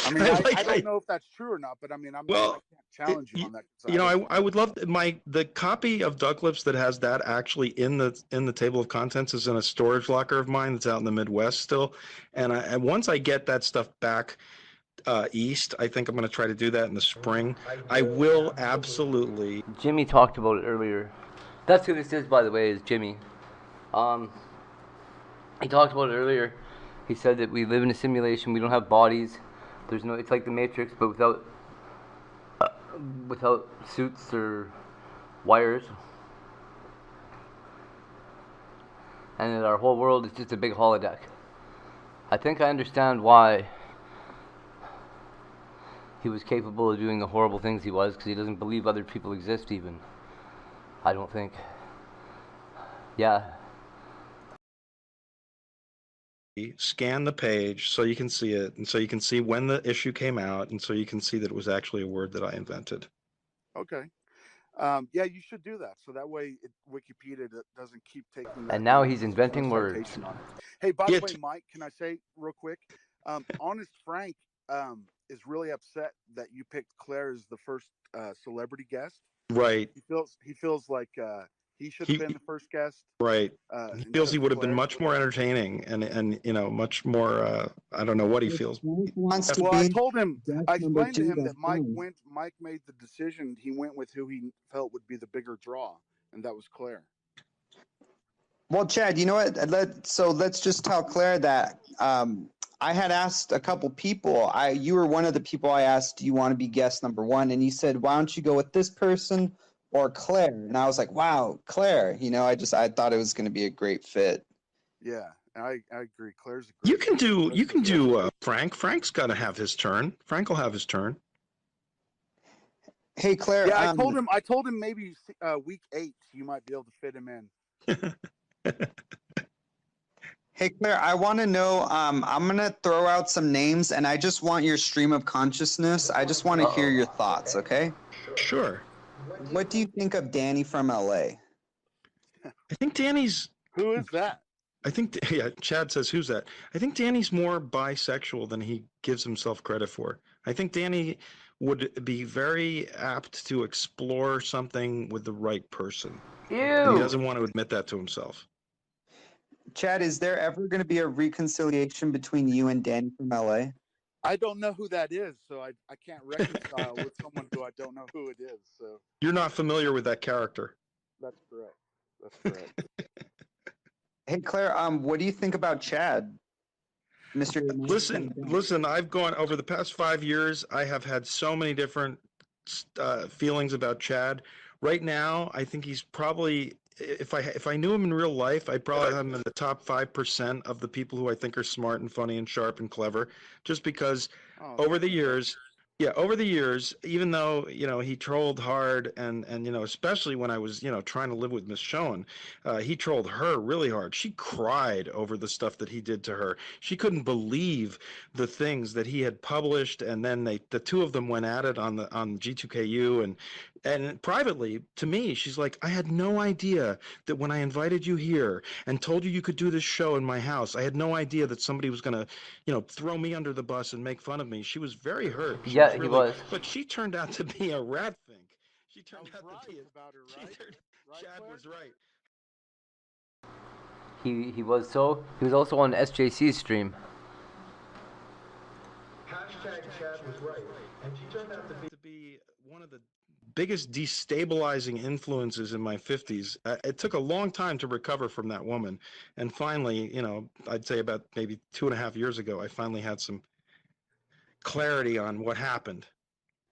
I mean, I I like- don't know if that's true or not, but I mean, I can't challenge you on that. 'cause I would love the copy of Duck Lips that has that actually in the table of contents is in a storage locker of mine that's out in the Midwest still, and once I get that stuff back east, I think I'm going to try to do that in the spring. I will absolutely. Jimmy talked about it earlier. That's who this is, by the way, is Jimmy. He talked about it earlier. He said that we live in a simulation. We don't have bodies. It's like the Matrix, but without suits or wires. And that our whole world is just a big holodeck. I think I understand why he was capable of doing the horrible things he was, because he doesn't believe other people exist even. I don't think. Yeah. scan the page so you can see it, and so you can see when the issue came out, and so you can see that it was actually a word that I invented. Okay. Yeah, you should do that, so that way Wikipedia doesn't keep taking that. And now he's inventing words. citation on it. Hey, by the way, Mike, can I say real quick? Honest Frank is really upset that you picked Claire as the first celebrity guest. Right. He feels like he should have been the first guest. Right. He feels he would have been much more entertaining and much more. I don't know what he feels. I told him. I explained to him that Mike made the decision. He went with who he felt would be the bigger draw, and that was Claire. Well, Chad, you know what? Let's just tell Claire that I had asked a couple people. You were one of the people I asked, do you want to be guest number one? And you said, why don't you go with this person or Claire? And I was like, wow, Claire. I thought it was going to be a great fit. Yeah, I agree. Claire's a great You can do Frank. Frank's got to have his turn. Frank will have his turn. Hey, Claire. Yeah, I told him maybe week 8 you might be able to fit him in. Hey, Claire, I want to know, I'm going to throw out some names, and I just want your stream of consciousness. I just want to hear your thoughts, okay? Sure. What do you think of Danny from LA? I think Danny's... Who is that? I think, Chad says, who's that? I think Danny's more bisexual than he gives himself credit for. I think Danny would be very apt to explore something with the right person. Ew. He doesn't want to admit that to himself. Chad, is there ever going to be a reconciliation between you and Danny from LA? I don't know who that is, so I can't reconcile with someone who I don't know who it is. So you're not familiar with that character. That's correct. Hey, Claire, what do you think about Chad? Listen, I've gone over the past 5 years. I have had so many different feelings about Chad. Right now, I think he's probably, if I knew him in real life, I'd probably have him in the top 5% of the people who I think are smart and funny and sharp and clever, just because over the years, even though, he trolled hard and especially when I was, trying to live with Miss Schoen, he trolled her really hard. She cried over the stuff that he did to her. She couldn't believe the things that he had published. And then the two of them went at it on G2KU and privately to me, she's like, I had no idea that when I invited you here and told you could do this show in my house, I had no idea that somebody was going to, throw me under the bus and make fun of me. She was very hurt. He was. But she turned out to be a rat fink. She turned out to be about her, right? Chad was right. He was also on SJC's stream. Hashtag Chad was right. And she turned out to be one of the biggest destabilizing influences in my 50s. It took a long time to recover from that woman. And finally, I'd say about maybe 2.5 years ago, I finally had some clarity on what happened.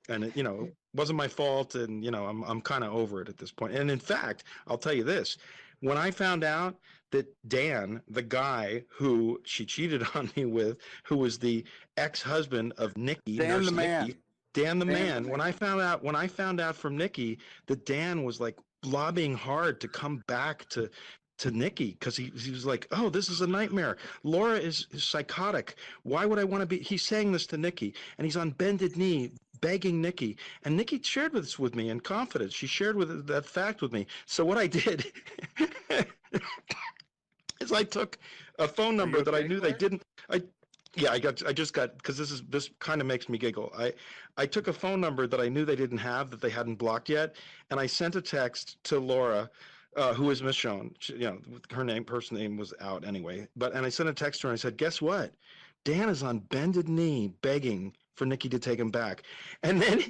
And it wasn't my fault. And, I'm kind of over it at this point. And in fact, I'll tell you this, when I found out that Dan, the guy who she cheated on me with, who was the ex-husband of Nikki, Dan the man. Dan the man. When I found out from Nikki that Dan was like lobbying hard to come back to Nikki because he was like, oh, this is a nightmare. Laura is psychotic. Why would I want to be? He's saying this to Nikki, and he's on bended knee begging Nikki. And Nikki shared this with me in confidence. She shared that fact with me. So what I did is I took a phone number that I knew they didn't. I just got, because this kind of makes me giggle. I took a phone number that I knew they didn't have, that they hadn't blocked yet, and I sent a text to Laura, who is Miss Schoen. Her person name was out anyway. And I sent a text to her and I said, guess what? Dan is on bended knee begging for Nikki to take him back. And then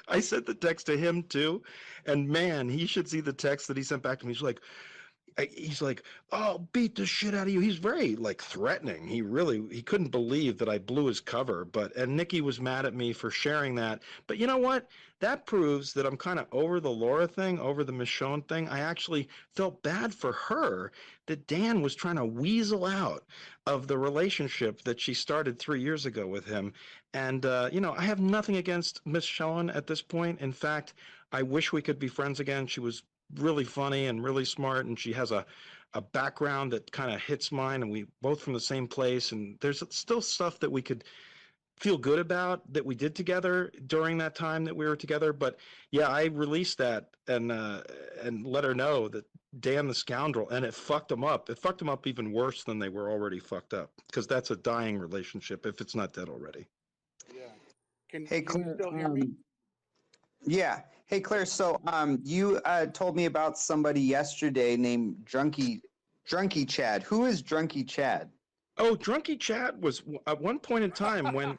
I sent the text to him too. And man, he should see the text that he sent back to me. He's like, oh, I'll beat the shit out of you. He's very threatening. He couldn't believe that I blew his cover. And Nikki was mad at me for sharing that. But you know what? That proves that I'm kind of over the Laura thing, over the Miss Schoen thing. I actually felt bad for her that Dan was trying to weasel out of the relationship that she started 3 years ago with him. And, I have nothing against Miss Schoen at this point. In fact, I wish we could be friends again. She was really funny and really smart, and she has a a background that kind of hits mine, and we both from the same place. And there's still stuff that we could feel good about that we did together during that time that we were together. But yeah, I released that and let her know that damn the scoundrel, and it fucked them up. It fucked them up even worse than they were already fucked up, because that's a dying relationship if it's not dead already. Yeah. Can Hey, you Claire. still hear me? Yeah. Hey, Claire. So, you told me about somebody yesterday named Drunky Chad. Who is Drunky Chad? Oh, Drunky Chad was at one point in time when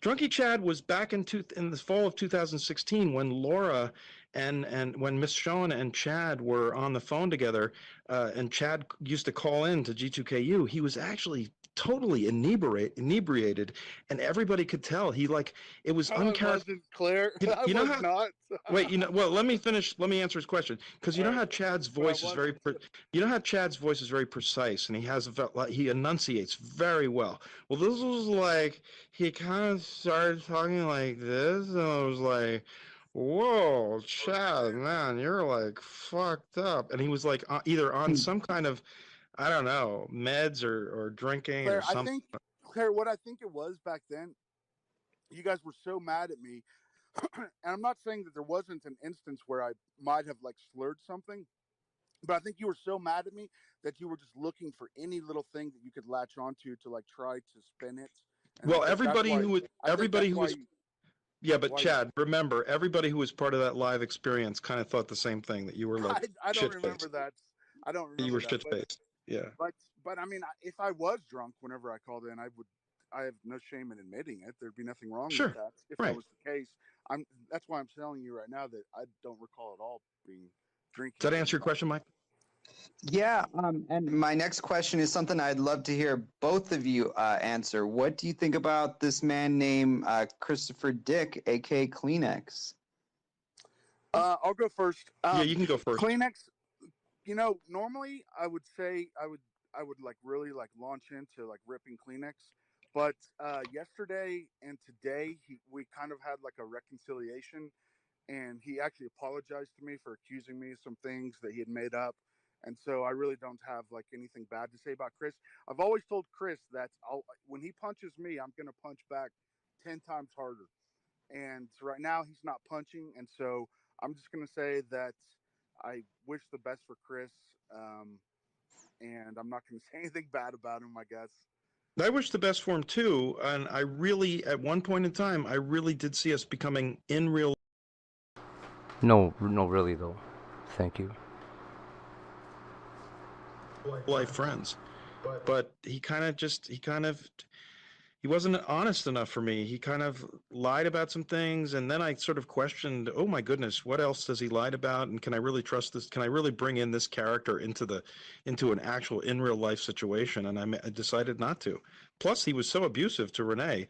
Drunky Chad was back in the fall of 2016 when Laura and when Miss Shawn and Chad were on the phone together, and Chad used to call in to G2KU. He was actually totally inebriated, and everybody could tell. He it was uncharacteristic. Claire. You know how? Not. Wait, well, let me finish. Let me answer his question, because you know how Chad's voice is very. You know how Chad's voice is very precise, and he enunciates very well. Well, this was like he kind of started talking like this, and I was like, "Whoa, Chad, man, you're like fucked up." And he was like either on some kind of, I don't know, meds or drinking Claire, or something. Claire, what I think it was back then, you guys were so mad at me. And I'm not saying that there wasn't an instance where I might have slurred something, but I think you were so mad at me that you were just looking for any little thing that you could latch onto to try to spin it. And well, everybody who was yeah, but Chad, remember, everybody who was part of that live experience kind of thought the same thing, that you were like I don't remember that. I don't remember you were that, shit-faced. Yeah. But I mean, if I was drunk whenever I called in, I have no shame in admitting it. There'd be nothing wrong with that if that was the case. That's why I'm telling you right now that I don't recall at all being drinking. Does that answer your question, Mike? Yeah, and my next question is something I'd love to hear both of you answer. What do you think about this man named Christopher Dick, aka Kleenex? I'll go first. Yeah, you can go first. Kleenex. Normally I would say I would really launch into ripping Kleenex, but yesterday and today we kind of had a reconciliation, and he actually apologized to me for accusing me of some things that he had made up. And so I really don't have anything bad to say about Chris. I've always told Chris that when he punches me, I'm going to punch back 10 times harder. And right now he's not punching. And so I'm just going to say that I wish the best for Chris. And I'm not going to say anything bad about him, I guess. I wish the best for him too. And I really, at one point in time, I really did see us becoming in real. No, really though. Thank you. Life friends, but he wasn't honest enough for me. He kind of lied about some things, and then I sort of questioned, oh my goodness, what else has he lied about, and can I really trust this? Can I really bring in this character into an actual in real life situation? And I decided not to. Plus, he was so abusive to Renee.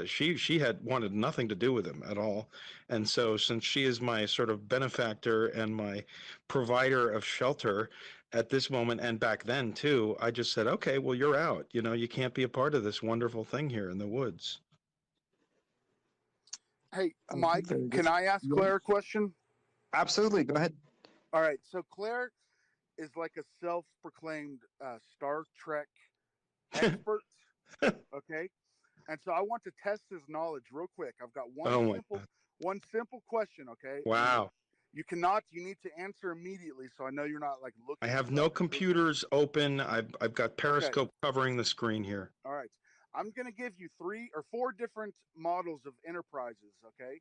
She had wanted nothing to do with him at all. And so since she is my sort of benefactor and my provider of shelter at this moment, and back then too, I just said, okay, well, you're out. You can't be a part of this wonderful thing here in the woods. Hey, Mike, can I ask Claire a question? Absolutely. Go ahead. All right. So Claire is like a self-proclaimed Star Trek expert. Okay. And so I want to test his knowledge real quick. I've got one simple question. Okay. Wow. You need to answer immediately, so I know you're not looking. I have no computers open. I've got Periscope covering the screen here. All right. I'm going to give you 3 or 4 different models of Enterprises, okay?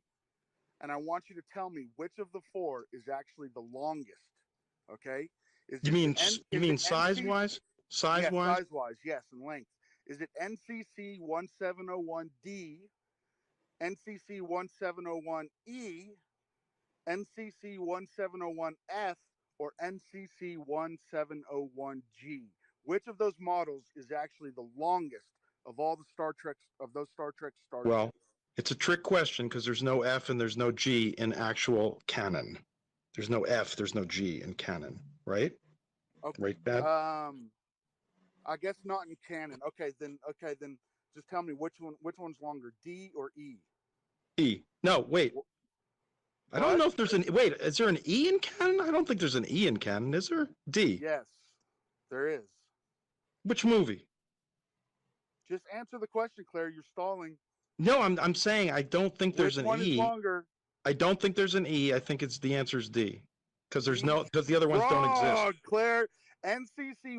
And I want you to tell me which of the 4 is actually the longest, okay? You mean size-wise? Size-wise? Size-wise, yes, and length. Is it NCC 1701D, NCC 1701E, NCC 1701F, or NCC 1701G? Which of those models is actually the longest of all the Star Trek Star Well, ships? it's a trick question because there's no F and there's no G in actual canon. There's no F, there's no G in canon, right? Okay. Right, Dad? I guess not in canon. Okay, then just tell me which one's longer, D or E? E. No, wait. I don't know if there's is there an E in canon? I don't think there's an E in canon, is there? D. Yes. There is. Which movie? Just answer the question, Claire. You're stalling. No, I'm saying I don't think there's Which an one E. is longer? I don't think there's an E. I think the answer is D. Because the other ones Wrong, don't exist. Claire. NCC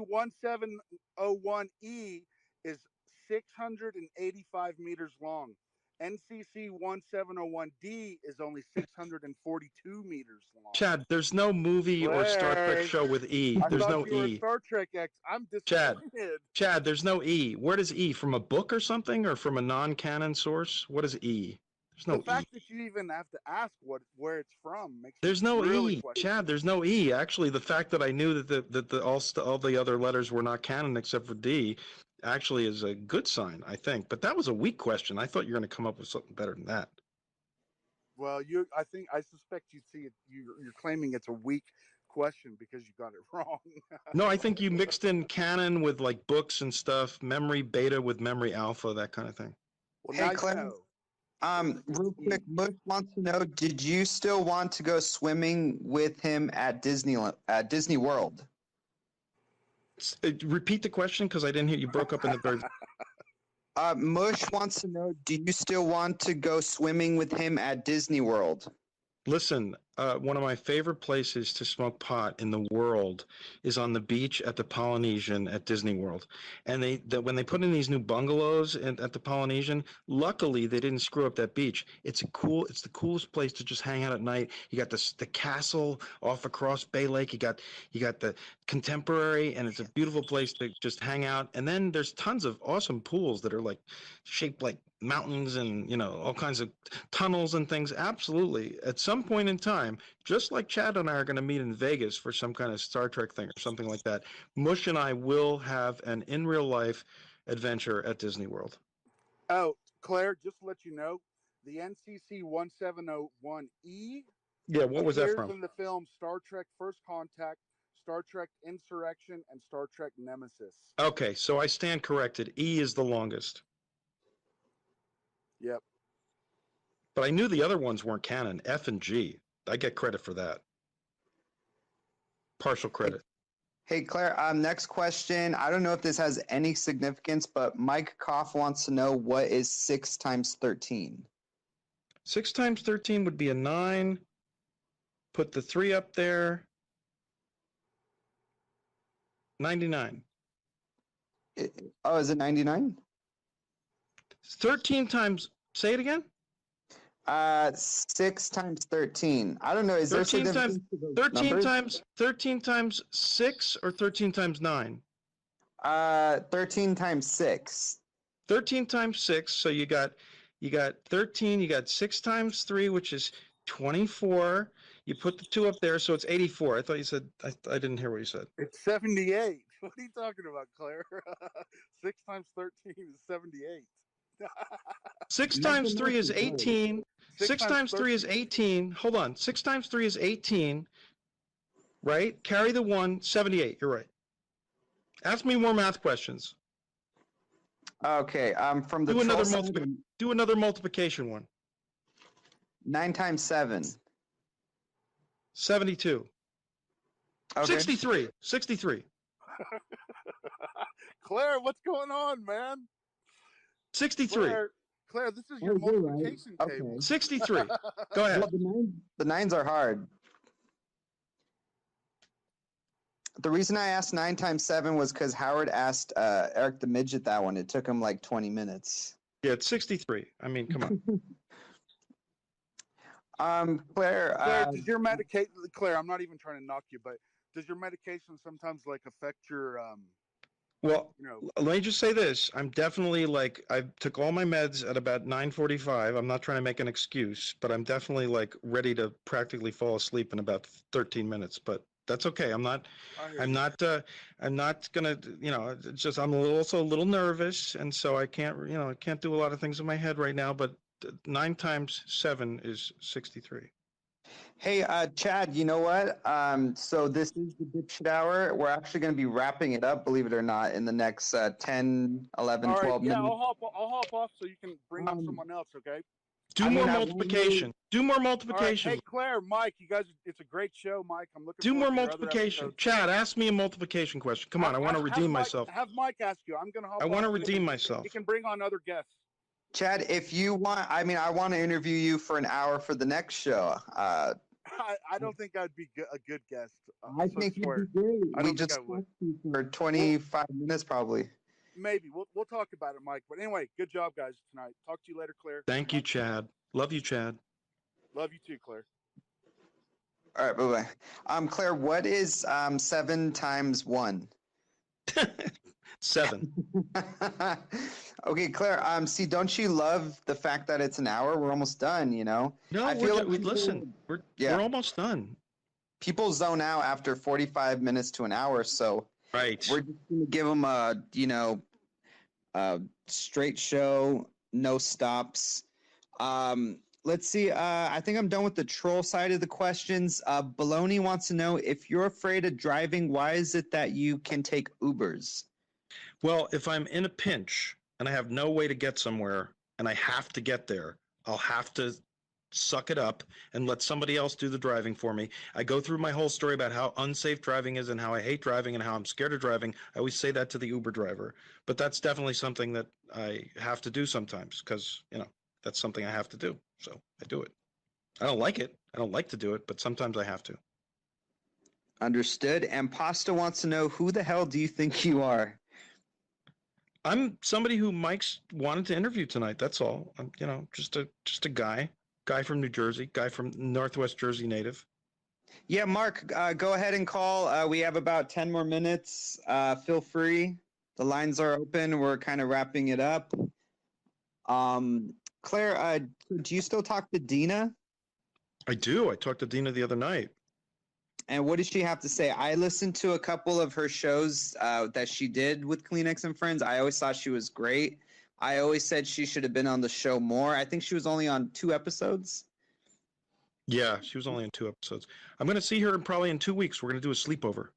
1701E is 685 meters long. NCC 1701D is only 642 meters long. Chad, there's no movie or Star Trek show with E. There's no E. Star Trek X. I'm disappointed. Chad, there's no E. Where does E? From a book or something, or from a non-canon source? What is E? There's no E. The fact that you even have to ask where it's from makes there's no really E, Chad. There's no E. Actually, the fact that I knew that all the other letters were not canon except for D, actually is a good sign, I think. But that was a weak question. I thought you were going to come up with something better than that. Well, I suspect you'd see it. You're claiming it's a weak question because you got it wrong. No, I think you mixed in canon with like books and stuff, memory beta with memory alpha, that kind of thing. Well, hey, Clem. Real quick, Bush wants to know: did you still want to go swimming with him at Disney World? Repeat the question because I didn't hear you. Broke up in the very. Mush wants to know: do you still want to go swimming with him at Disney World? Listen, one of my favorite places to smoke pot in the world is on the beach at the Polynesian at Disney World. And when they put in these new bungalows at the Polynesian, luckily they didn't screw up that beach. It's the coolest place to just hang out at night. You got the castle off across Bay Lake. You got the Contemporary, and it's a beautiful place to just hang out. And then there's tons of awesome pools that are like shaped like mountains and all kinds of tunnels and things. Absolutely, at some point in time, just like Chad and I are going to meet in Vegas for some kind of Star Trek thing or something like that, Mush and I will have an in real life adventure at Disney World. Oh, Claire, just to let you know, the NCC 1701E. Yeah, what was that from? In the film Star Trek First Contact, Star Trek Insurrection, and Star Trek Nemesis. Okay, so I stand corrected. E is the longest. Yep. But I knew the other ones weren't canon. F and G. I get credit for that. Partial credit. Hey, Claire, next question. I don't know if this has any significance, but Mike Koff wants to know what is 6 times 13? 6 times 13 would be a 9. Put the 3 up there. 99. Oh, is it 99? 13 times, say it again? 6 times 13. I don't know. Is there 13 times 13 times 6 or 13 times 9? 13 times 6. 13 times 6. So you got 13. You got 6 times 3, which is 24. You put the 2 up there, so it's 84. I thought you said I didn't hear what you said. It's 78. What are you talking about, Claire? 6 times 13 is 78. 6 times 3 is 18. 6 times 3 is 18. Hold on. 6 times 3 is 18. Right? Carry the 1, 78. You're right. Ask me more math questions. Okay. From the do another multiplication one. 9 times 7. 72. Okay. 63. 63. Claire, what's going on, man? 63. Claire, this is your multiplication table. 63. Go ahead. Well, the nines are hard. The reason I asked 9 times 7 was because Howard asked Eric the Midget that one. It took him like 20 minutes. Yeah, it's 63. I mean, come on. Claire, does your medication? Claire, I'm not even trying to knock you, but does your medication sometimes like affect your Well, let me just say this. I'm definitely I took all my meds at about 9:45. I'm not trying to make an excuse, but I'm definitely ready to practically fall asleep in about 13 minutes, but that's okay. I'm not gonna, it's just, I'm also a little nervous. And so I can't do a lot of things in my head right now, but 9 times 7 is 63. Hey, Chad, you know what? So this is the Dipshit Hour. We're actually going to be wrapping it up, believe it or not, in the next 10, 11, 12 minutes. I'll hop off so you can bring on someone else, okay? Do more multiplication. Do more All right. multiplication. Hey, Claire, Mike, you guys, it's a great show, Mike. I'm looking Do forward more to your other multiplication. episodes. Chad, ask me a multiplication question. Come on, I want to redeem myself. Have Mike ask you. I'm going to hop I want to off. redeem myself. He can bring on other guests. Chad, if you want, I mean, I want to interview you for an hour for the next show. I don't think I'd be a good guest. I think you'd be great. I We don't think just I would. for 25 minutes probably. Maybe. We'll talk about it, Mike. But anyway, good job, guys, tonight. Talk to you later, Claire. Thank you, Chad. Love you, Chad. Love you too, Claire. All right, bye-bye. Claire, what is 7 times 1? 7. Okay, Claire, see, don't you love the fact that it's an hour? We're almost done, you know? No, I feel like listen, we're almost done. People zone out after 45 minutes to an hour, so Right. we're just going to give them a straight show, no stops. Let's see. I think I'm done with the troll side of the questions. Baloney wants to know, if you're afraid of driving, why is it that you can take Ubers? Well, if I'm in a pinch and I have no way to get somewhere and I have to get there, I'll have to suck it up and let somebody else do the driving for me. I go through my whole story about how unsafe driving is and how I hate driving and how I'm scared of driving. I always say that to the Uber driver, but that's definitely something that I have to do sometimes because, that's something I have to do. So I do it. I don't like it. I don't like to do it, but sometimes I have to. Understood. And Pasta wants to know, who the hell do you think you are? I'm somebody who Mike's wanted to interview tonight. That's all. I'm, just a guy from New Jersey, guy from Northwest Jersey native. Yeah, Mark, go ahead and call. We have about 10 more minutes. Feel free. The lines are open. We're kind of wrapping it up. Claire, do you still talk to Dina? I do. I talked to Dina the other night. And what did she have to say? I listened to a couple of her shows that she did with Kleenex and Friends. I always thought she was great. I always said she should have been on the show more. I think she was only on 2 episodes. Yeah, she was only on 2 episodes. I'm going to see her probably in 2 weeks. We're going to do a sleepover.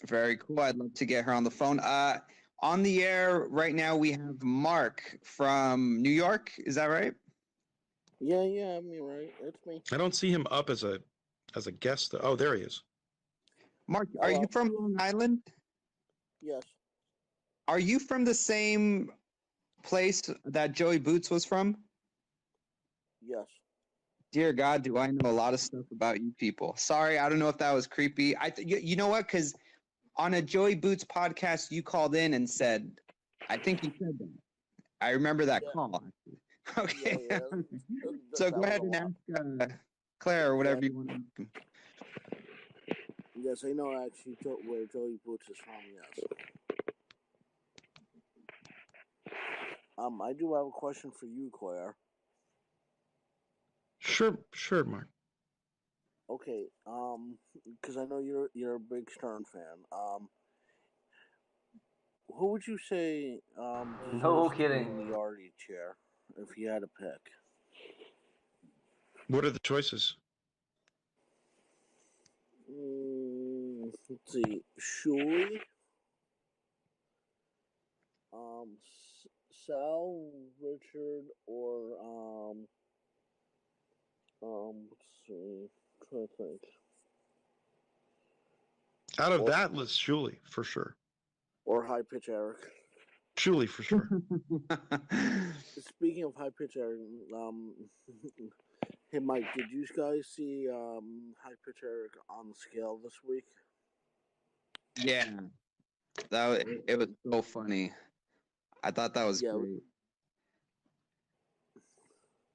Very cool. I'd love to get her on the phone. On the air right now, we have Mark from New York. Is that right? Yeah, I mean, right. That's me. I don't see him up as a guest. Oh, there he is. Mark, are you from Long Island? Yes. Are you from the same place that Joey Boots was from? Yes. Dear God, do I know a lot of stuff about you people. Sorry, I don't know if that was creepy. You know what? Because on a Joey Boots podcast, you called in and said, I think you said that. I remember that call. Okay. Yeah, So go ahead and ask Claire or whatever you want to ask. Yes, I know actually where Joey Boots is from, yes. I do have a question for you, Claire. Sure, Mark. Okay, because I know you're a big Stern fan. Who would you say No deserves to be kidding. in the Artie chair if you had to pick? What are the choices? Let's see, Shuli, Sal, Richard, or let's see, I'm trying to think. Out of that list, Shuli, for sure. Or High Pitch Eric. Shuli, for sure. Speaking of High Pitch Eric, hey Mike, did you guys see High Pitch Eric on the scale this week? Yeah. It was so funny. I thought that was great.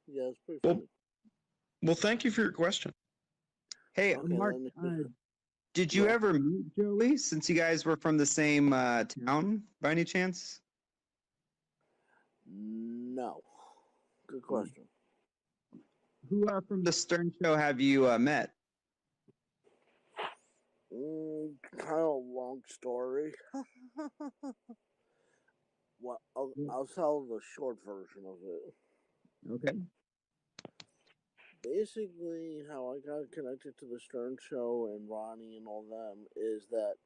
Yeah, it's pretty funny. Well, thank you for your question. Hey, Okay, Mark, then- did you ever meet Joey since you guys were from the same town by any chance? No. Good question. Who from the Stern Show have you met? Kind of a long story. Well, I'll tell the short version of it. Okay. Basically, how I got connected to the Stern Show and Ronnie and all them is that,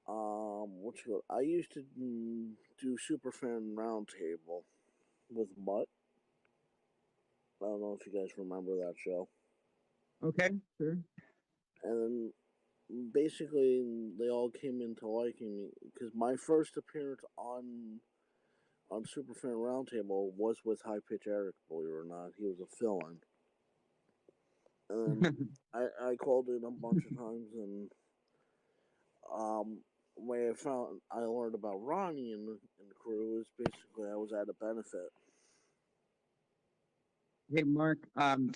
I used to do Superfan Roundtable with Mutt, I don't know if you guys remember that show. Okay, sure. And then basically they all came into liking me because my first appearance on Superfan Roundtable was with High Pitch Eric, believe it or not. He was a fill-in. And I called in a bunch of times, and when I learned about Ronnie and the crew is basically I was at a benefit. Hey, Mark.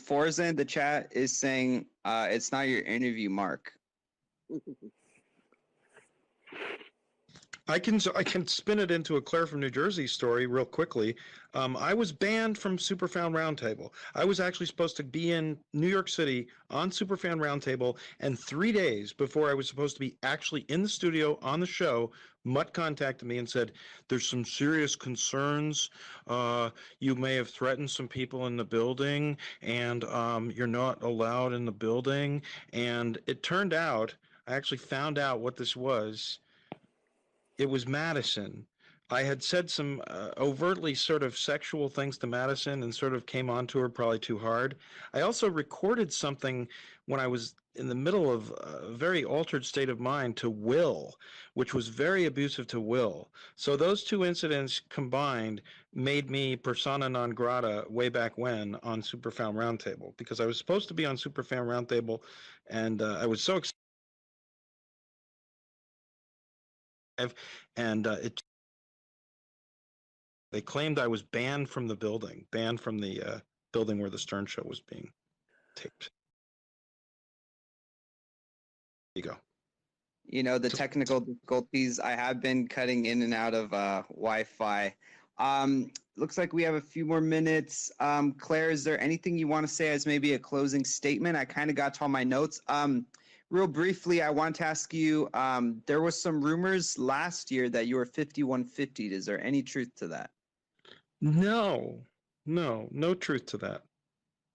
Forza in the chat is saying it's not your interview, Mark. I can spin it into a Claire from New Jersey story real quickly. I was banned from Superfan Roundtable. I was actually supposed to be in New York City on Superfan Roundtable, and 3 days before I was supposed to be actually in the studio on the show, Mutt contacted me and said, "There's some serious concerns. You may have threatened some people in the building, and you're not allowed in the building." And it turned out, I actually found out what this was. It was Madison. I had said some overtly sort of sexual things to Madison and sort of came on to her probably too hard. I also recorded something when I was in the middle of a very altered state of mind to Will, which was very abusive to Will. So those two incidents combined made me persona non grata way back when on Superfan Roundtable, because I was supposed to be on Superfan Roundtable, and I was so excited. And they claimed I was banned from the building, banned from the building where the Stern Show was being taped. There you go. You know, the technical difficulties. I have been cutting in and out of Wi-Fi. Looks like we have a few more minutes. Claire, is there anything you want to say as maybe a closing statement? I kind of got to all my notes. Real briefly, I want to ask you, there was some rumors last year that you were 5150. Is there any truth to that? No truth to that.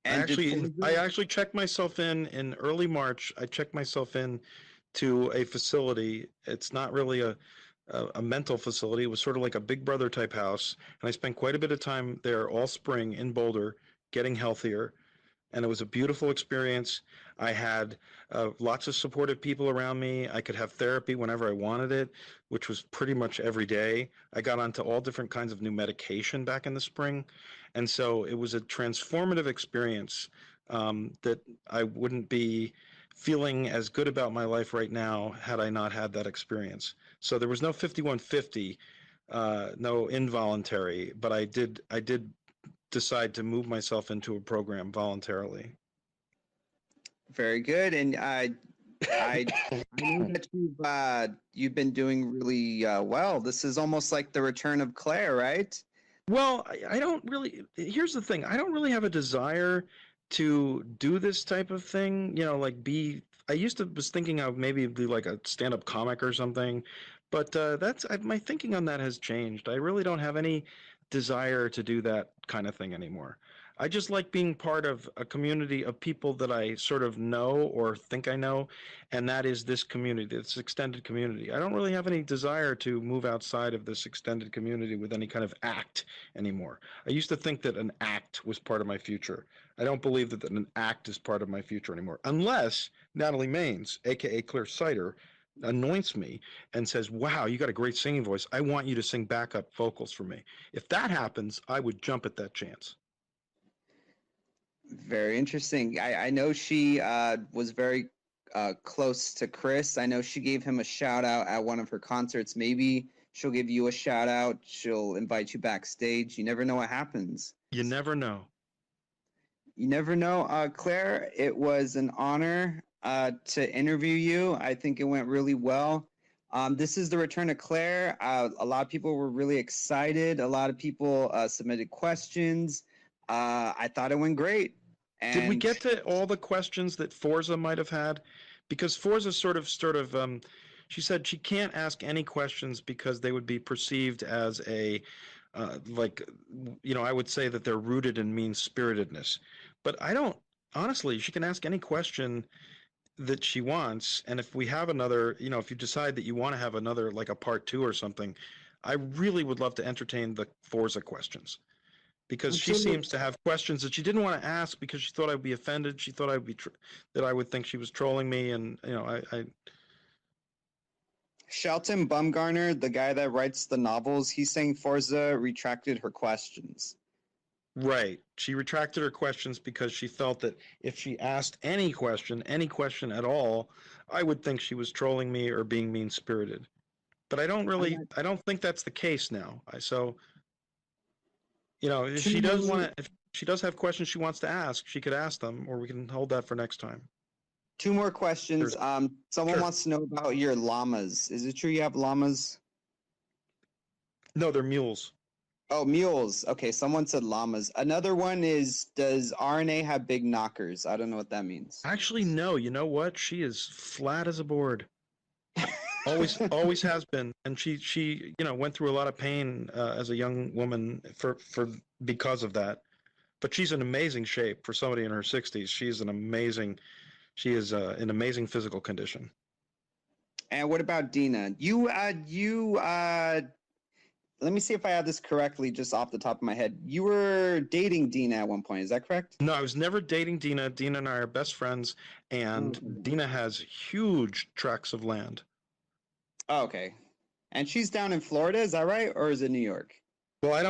And I actually checked myself in early March. I checked myself in to a facility. It's not really a mental facility. It was sort of like a Big Brother type house. And I spent quite a bit of time there all spring in Boulder, getting healthier. And it was a beautiful experience. I had lots of supportive people around me. I could have therapy whenever I wanted it, which was pretty much every day. I got onto all different kinds of new medication back in the spring. And so it was a transformative experience that I wouldn't be feeling as good about my life right now had I not had that experience. So there was no 5150, no involuntary, but I did decide to move myself into a program voluntarily. Very good. And I know that you've been doing really well. This is almost like the return of Claire, right? Well, I don't really. Here's the thing. I don't really have a desire to do this type of thing. You know, like I was thinking of maybe be like a stand-up comic or something, but my thinking on that has changed. I really don't have any desire to do that kind of thing anymore. I just like being part of a community of people that I sort of know or think I know, and that is this community, this extended community. I don't really have any desire to move outside of this extended community with any kind of act anymore. I used to think that an act was part of my future. I don't believe that an act is part of my future anymore, unless Natalie Maines, aka Claire Sider, anoints me and says, "Wow, you got a great singing voice. I want you to sing backup vocals for me." If that happens, I would jump at that chance. Very interesting. I know she was very close to Chris. I know she gave him a shout out at one of her concerts. Maybe she'll give you a shout out. She'll invite you backstage. You never know what happens. You never know. You never know. Claire, it was an honor to interview you. I think it went really well. This is the return of Claire. A lot of people were really excited. A lot of people submitted questions. I thought it went great. And did we get to all the questions that Forza might have had? Because Forza sort of, she said she can't ask any questions because they would be perceived as I would say that they're rooted in mean-spiritedness. But I don't, honestly, she can ask any question that she wants. And if we have another, if you decide that you want to have another, like a part 2 or something, I really would love to entertain the Forza questions. because she seems to have questions that she didn't want to ask because she thought I'd be offended. She thought that I would think she was trolling me, and I Shelton Bumgarner, the guy that writes the novels, he's saying Forza retracted her questions. Right. She retracted her questions because she felt that if she asked any question at all, I would think she was trolling me or being mean-spirited. But I don't think that's the case now. If she does have questions she wants to ask, she could ask them, or we can hold that for next time. 2 more questions. Sure. Someone wants to know about your llamas. Is it true you have llamas? No, they're mules. Oh, mules. Okay, someone said llamas. Another one is, does RNA have big knockers? I don't know what that means. Actually, no. You know what? She is flat as a board. Always has been, and she went through a lot of pain as a young woman because of that. But she's in amazing shape for somebody in her 60s. She is in amazing physical condition. And what about Dina? Let me see if I have this correctly, just off the top of my head. You were dating Dina at one point, is that correct? No, I was never dating Dina. Dina and I are best friends, and Dina has huge tracts of land. Oh, okay. And she's down in Florida, is that right? Or is it New York? Well, I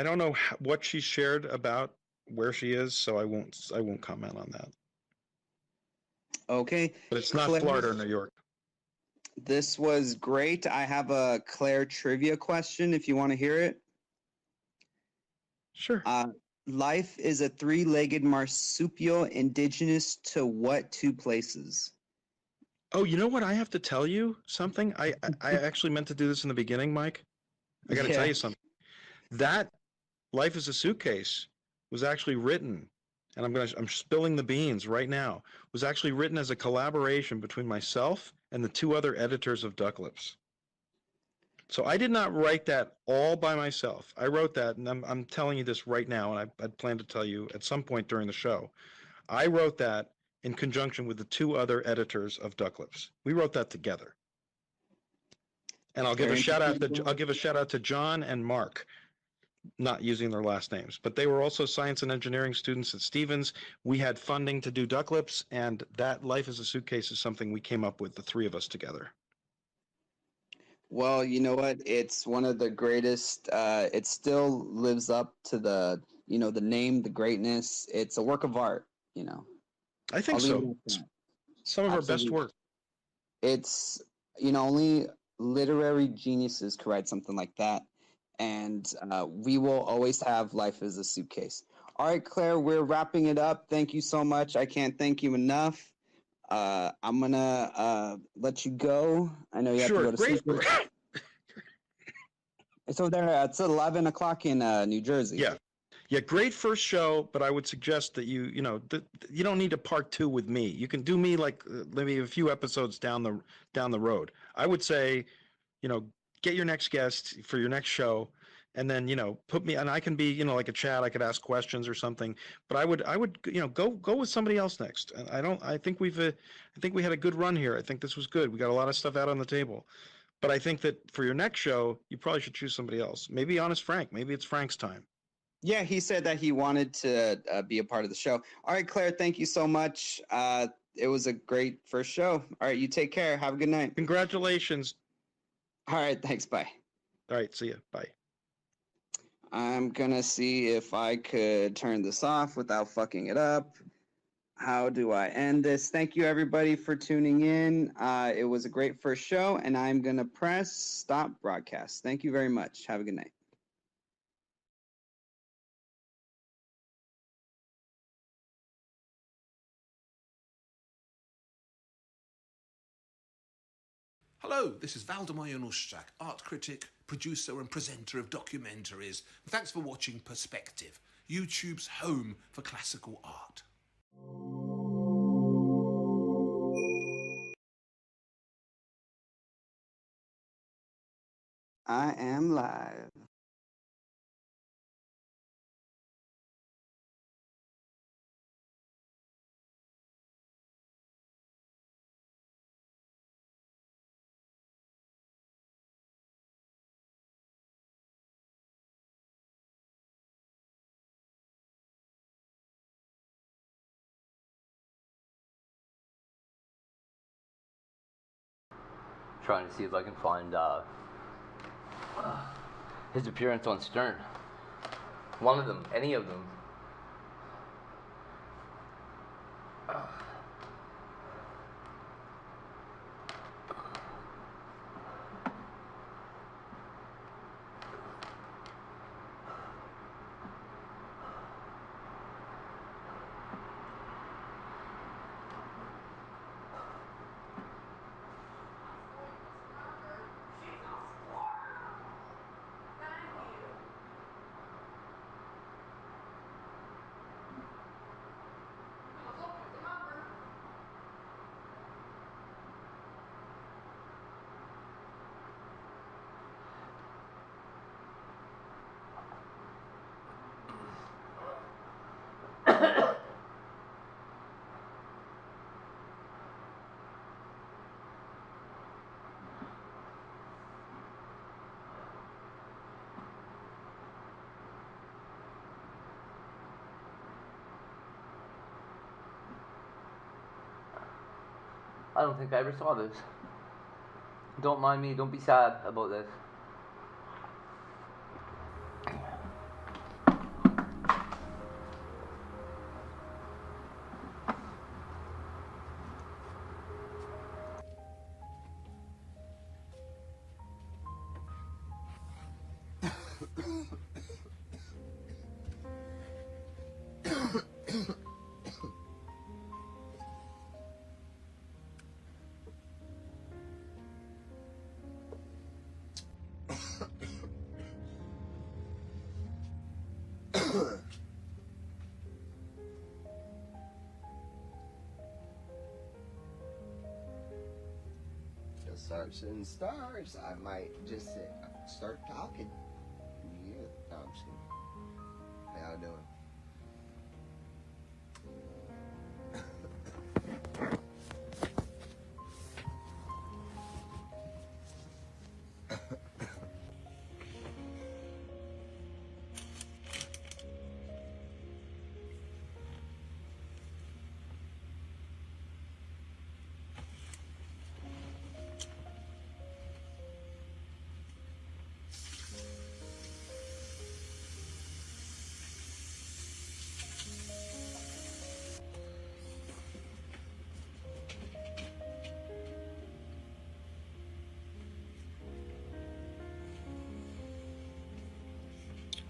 don't know what she shared about where she is, so I won't comment on that. Okay. But it's not Florida or New York. This was great. I have a Claire trivia question if you want to hear it. Sure. Life is a 3-legged marsupial indigenous to what 2 places? Oh, you know what? I have to tell you something. I actually meant to do this in the beginning, Mike. I got to tell you something. That Life is a Suitcase was actually written, and I'm spilling the beans right now, was actually written as a collaboration between myself and the 2 other editors of Duck Lips. So I did not write that all by myself. I wrote that, and I'm telling you this right now, and I plan to tell you at some point during the show. I wrote that in conjunction with the 2 other editors of Duck Lips. We wrote that together. And I'll give a shout out to John and Mark, not using their last names, but they were also science and engineering students at Stevens. We had funding to do Duck Lips, and that Life is a Suitcase is something we came up with, the 3 of us together. Well, you know what? It's one of the greatest. It still lives up to the name, the greatness. It's a work of art, I think so. Some of our best work. It's, only literary geniuses could write something like that. And we will always have Life as a Suitcase. All right, Claire, we're wrapping it up. Thank you so much. I can't thank you enough. I'm going to let you go. I know you have to go to sleep. It's over there. It's 11 o'clock in New Jersey. Yeah, great first show, but I would suggest that you don't need a part 2 with me. You can do me like maybe a few episodes down the road. I would say, get your next guest for your next show, and then put me, and I can be like a chat. I could ask questions or something. But I would go with somebody else next. I think we had a good run here. I think this was good. We got a lot of stuff out on the table. But I think that for your next show, you probably should choose somebody else. Maybe Honest Frank. Maybe it's Frank's time. Yeah, he said that he wanted to be a part of the show. All right, Claire, thank you so much. It was a great first show. All right, you take care. Have a good night. Congratulations. All right, thanks. Bye. All right, see ya. Bye. I'm going to see if I could turn this off without fucking it up. How do I end this? Thank you, everybody, for tuning in. It was a great first show, and I'm going to press stop broadcast. Thank you very much. Have a good night. Hello, this is Valdemar Januszczak, art critic, producer and presenter of documentaries. And thanks for watching Perspective, YouTube's home for classical art. I am live. trying to see if I can find his appearance on Stern. One of them, any of them. I don't think I ever saw this. Don't mind me, don't be sad about this. Stars and stars. I might just start talking. Yeah, no, I'm just kidding. How y'all doing?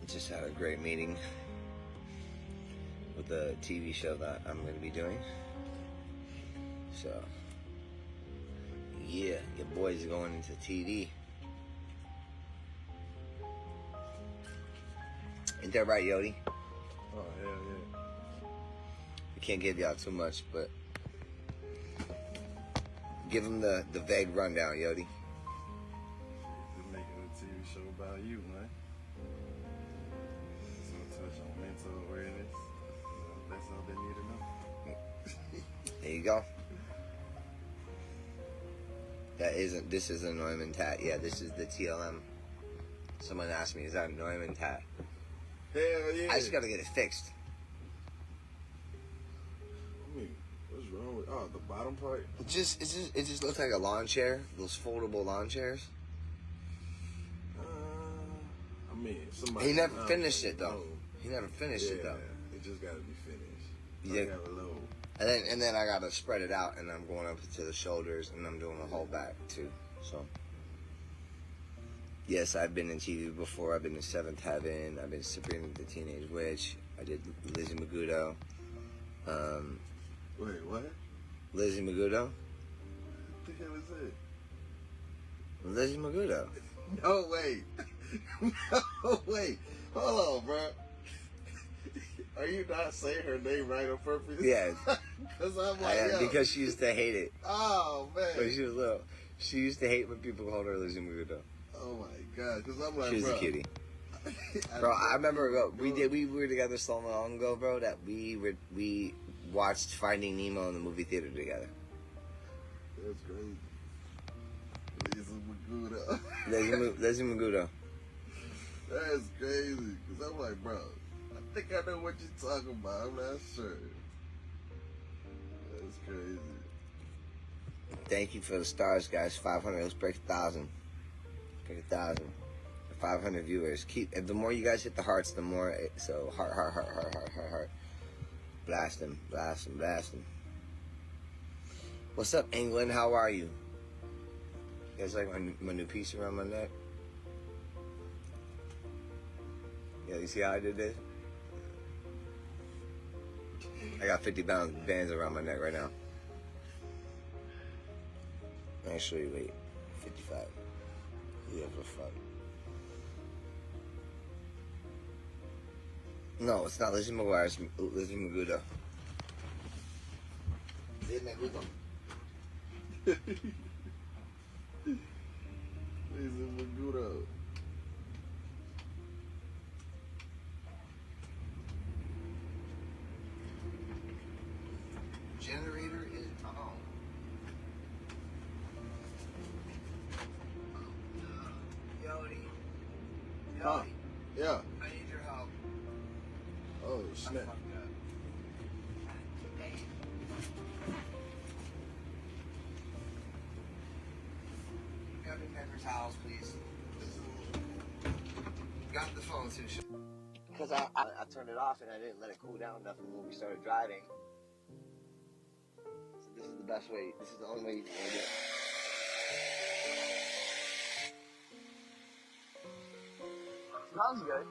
Just had a great meeting with the TV show that I'm going to be doing. So, yeah, your boys are going into TV. Ain't that right, Yodi? Oh, hell yeah. We can't give y'all too much, but give them the vague rundown, Yodi. They're making a TV show about you, man. Touch on mental awareness. That's all they need to know. There you go. This isn't Neumann Tat. Yeah, this is the TLM. Someone asked me, is that Neumann Tat? Hell yeah. I just gotta get it fixed. I mean, what's wrong with the bottom part? It just looks like a lawn chair. Those foldable lawn chairs. I mean, somebody. He never finished it though. He never finished it though. It just gotta be finished. Yeah. Got a little... And then I gotta spread it out, and I'm going up to the shoulders, and I'm doing the whole back too. So yes, I've been in TV before. I've been in Seventh Heaven. I've been Sabrina the Teenage Witch. I did Lizzie Magudo. Wait, what? Lizzie Magudo. What the hell is it? Lizzie Magudo. No, wait. No, wait. Hold on, bro. Are you not saying her name right on purpose? Yeah. Because I'm like, because she used to hate it. Oh, man. When she was little. She used to hate when people called her Lizzie Magudo. Oh, my God. Because I'm like, she was a cutie. Bro, I remember we were together so long ago, bro, that we watched Finding Nemo in the movie theater together. That's crazy. Lizzie Magudo. That's crazy. Because I'm like, bro, I think I know what you're talking about. I'm not sure. That's crazy. Thank you for the stars, guys. 500. Let's break 1,000. Break 1,000. 500 viewers. If the more you guys hit the hearts, the more. So heart. Blast them. What's up, England? How are you? You guys like my new piece around my neck? Yeah, you see how I did this? I got 50 bands around my neck right now. Actually, wait, 55. Yeah, for fun. No, it's not Lizzie McGuire, it's Lizzie Magudo. Lizzie Magudo. Lizzie Magudo. Generator is on. Yodi. Huh? Yeah. I need your help. Oh, snap. Grab me paper towels, please. Got the phone too. Because I turned it off and I didn't let it cool down enough when we started driving. So this is the best way. This is the only way you can do it. Smells good.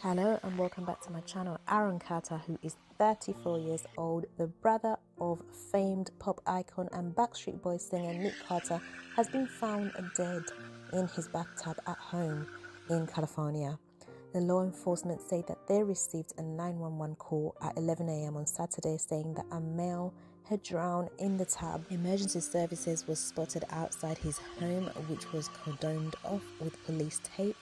Hello and welcome back to my channel. Aaron Carter, who is 34 years old, the brother of famed pop icon and Backstreet Boys singer Nick Carter, has been found dead in his bathtub at home in California. The law enforcement say that they received a 911 call at 11 a.m. on Saturday saying that a male had drowned in the tub. Emergency services was spotted outside his home, which was cordoned off with police tape.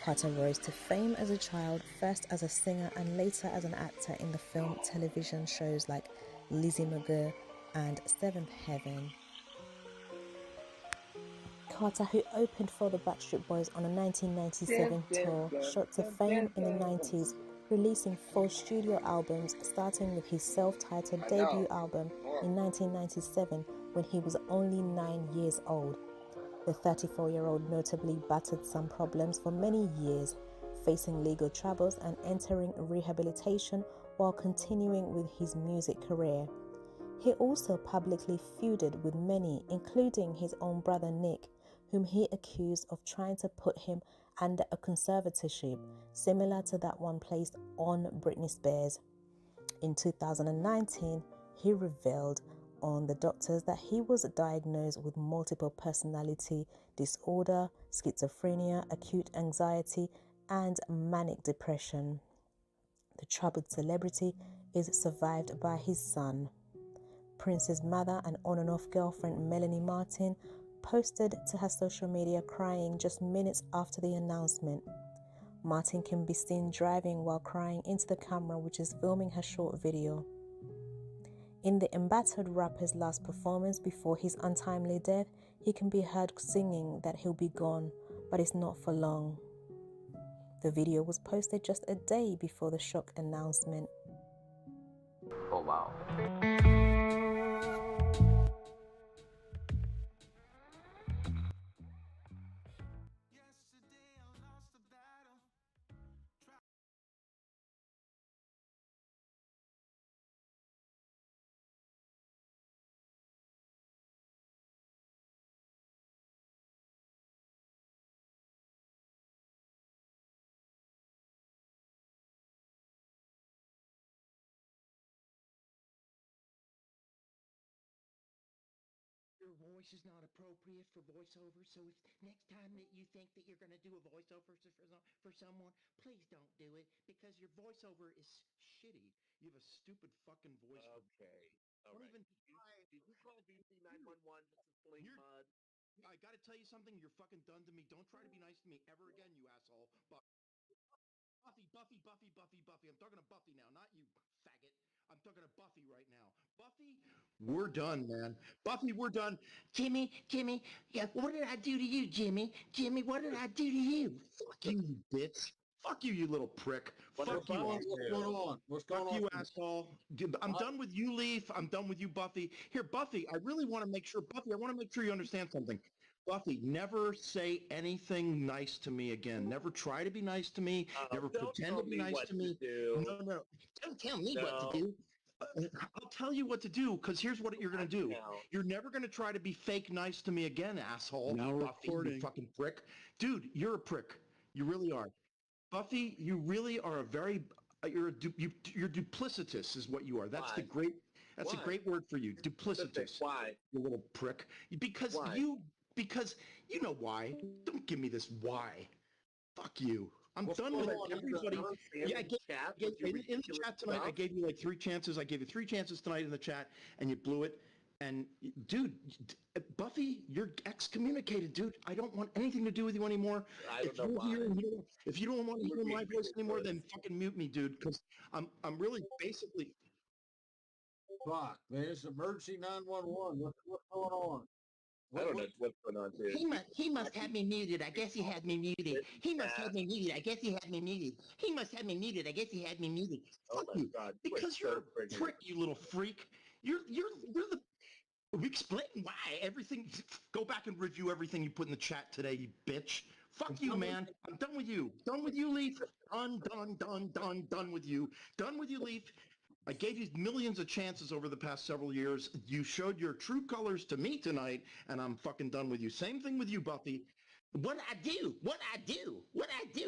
Carter rose to fame as a child, first as a singer and later as an actor in the film television shows like Lizzie McGuire and Seventh Heaven. Carter, who opened for the Backstreet Boys on a 1997 tour, shot to fame in the 90s, releasing 4 studio albums, starting with his self-titled debut album in 1997 when he was only 9 years old. The 34-year-old notably battled some problems for many years, facing legal troubles and entering rehabilitation while continuing with his music career. He also publicly feuded with many, including his own brother Nick, whom he accused of trying to put him under a conservatorship, similar to that one placed on Britney Spears. In 2019, he revealed on the doctors that he was diagnosed with multiple personality disorder, schizophrenia, acute anxiety, and manic depression. The troubled celebrity is survived by his son. Prince's mother and on-and-off girlfriend Melanie Martin posted to her social media crying just minutes after the announcement. Martin can be seen driving while crying into the camera, which is filming her short video. In the embattled rapper's last performance before his untimely death, he can be heard singing that he'll be gone, but it's not for long. The video was posted just a day before the shock announcement. Oh wow. Your voice is not appropriate for voiceover, so if next time that you think that you're going to do a voiceover for someone, please don't do it, because your voiceover is shitty. You have a stupid fucking voice. Okay. All Don't right. even try. Did you call VP 911? This is Bling Mud. I gotta tell you something, you're fucking done to me. Don't try to be nice to me ever again, you asshole. Buffy. I'm talking to Buffy now, not you, faggot. I'm talking to Buffy right now. Buffy, we're done, man. Buffy, we're done. Jimmy, yeah, what did I do to you, Jimmy? Jimmy, what did I do to you? Fuck you, bitch. Fuck you, you little prick. What's Fuck you, going on? asshole. What's going on? What's going Fuck on? you, asshole. I'm done with you, Leaf. I'm done with you, Buffy. Here, Buffy, I really want to make sure, Buffy, I want to make sure you understand something. Buffy, never say anything nice to me again. Never try to be nice to me. Never Don't pretend tell to be me nice what to me. do. No. Don't tell me what No. to do. I'll tell you what to do, because here's what you're going to do. You're never going to try to be fake nice to me again, asshole. Now Buffy, recording. you fucking prick. Dude, you're a prick. You really are. Buffy, you really are a very... You're duplicitous is what you are. That's Why? That's Why? a great word for you. Duplicitous. Why? You little prick. Because Why? because you know why. Don't give me this why. Fuck you. I'm done with everybody. Yeah, in the chat tonight, I gave you like 3 chances. I gave you 3 chances tonight in the chat, and you blew it. And dude, Buffy, you're excommunicated, dude. I don't want anything to do with you anymore. If you don't want to hear my voice anymore, then fucking mute me, dude. Because I'm really basically. Fuck, man, it's emergency 911. What's going on? I don't know what's going on, dude. He must have me muted. I guess he had me muted. He must have me muted. I guess he had me muted. He must have me muted. I guess he had me muted. Fuck you. God, Because you're a prick, you little freak. You're the. Explain why everything. Go back and review everything you put in the chat today, you bitch. Fuck you, man. I'm done with you. Done with you, Leaf. Done with you. Done with you, Leaf. I gave you millions of chances over the past several years. You showed your true colors to me tonight, and I'm fucking done with you. Same thing with you, Buffy. What I do?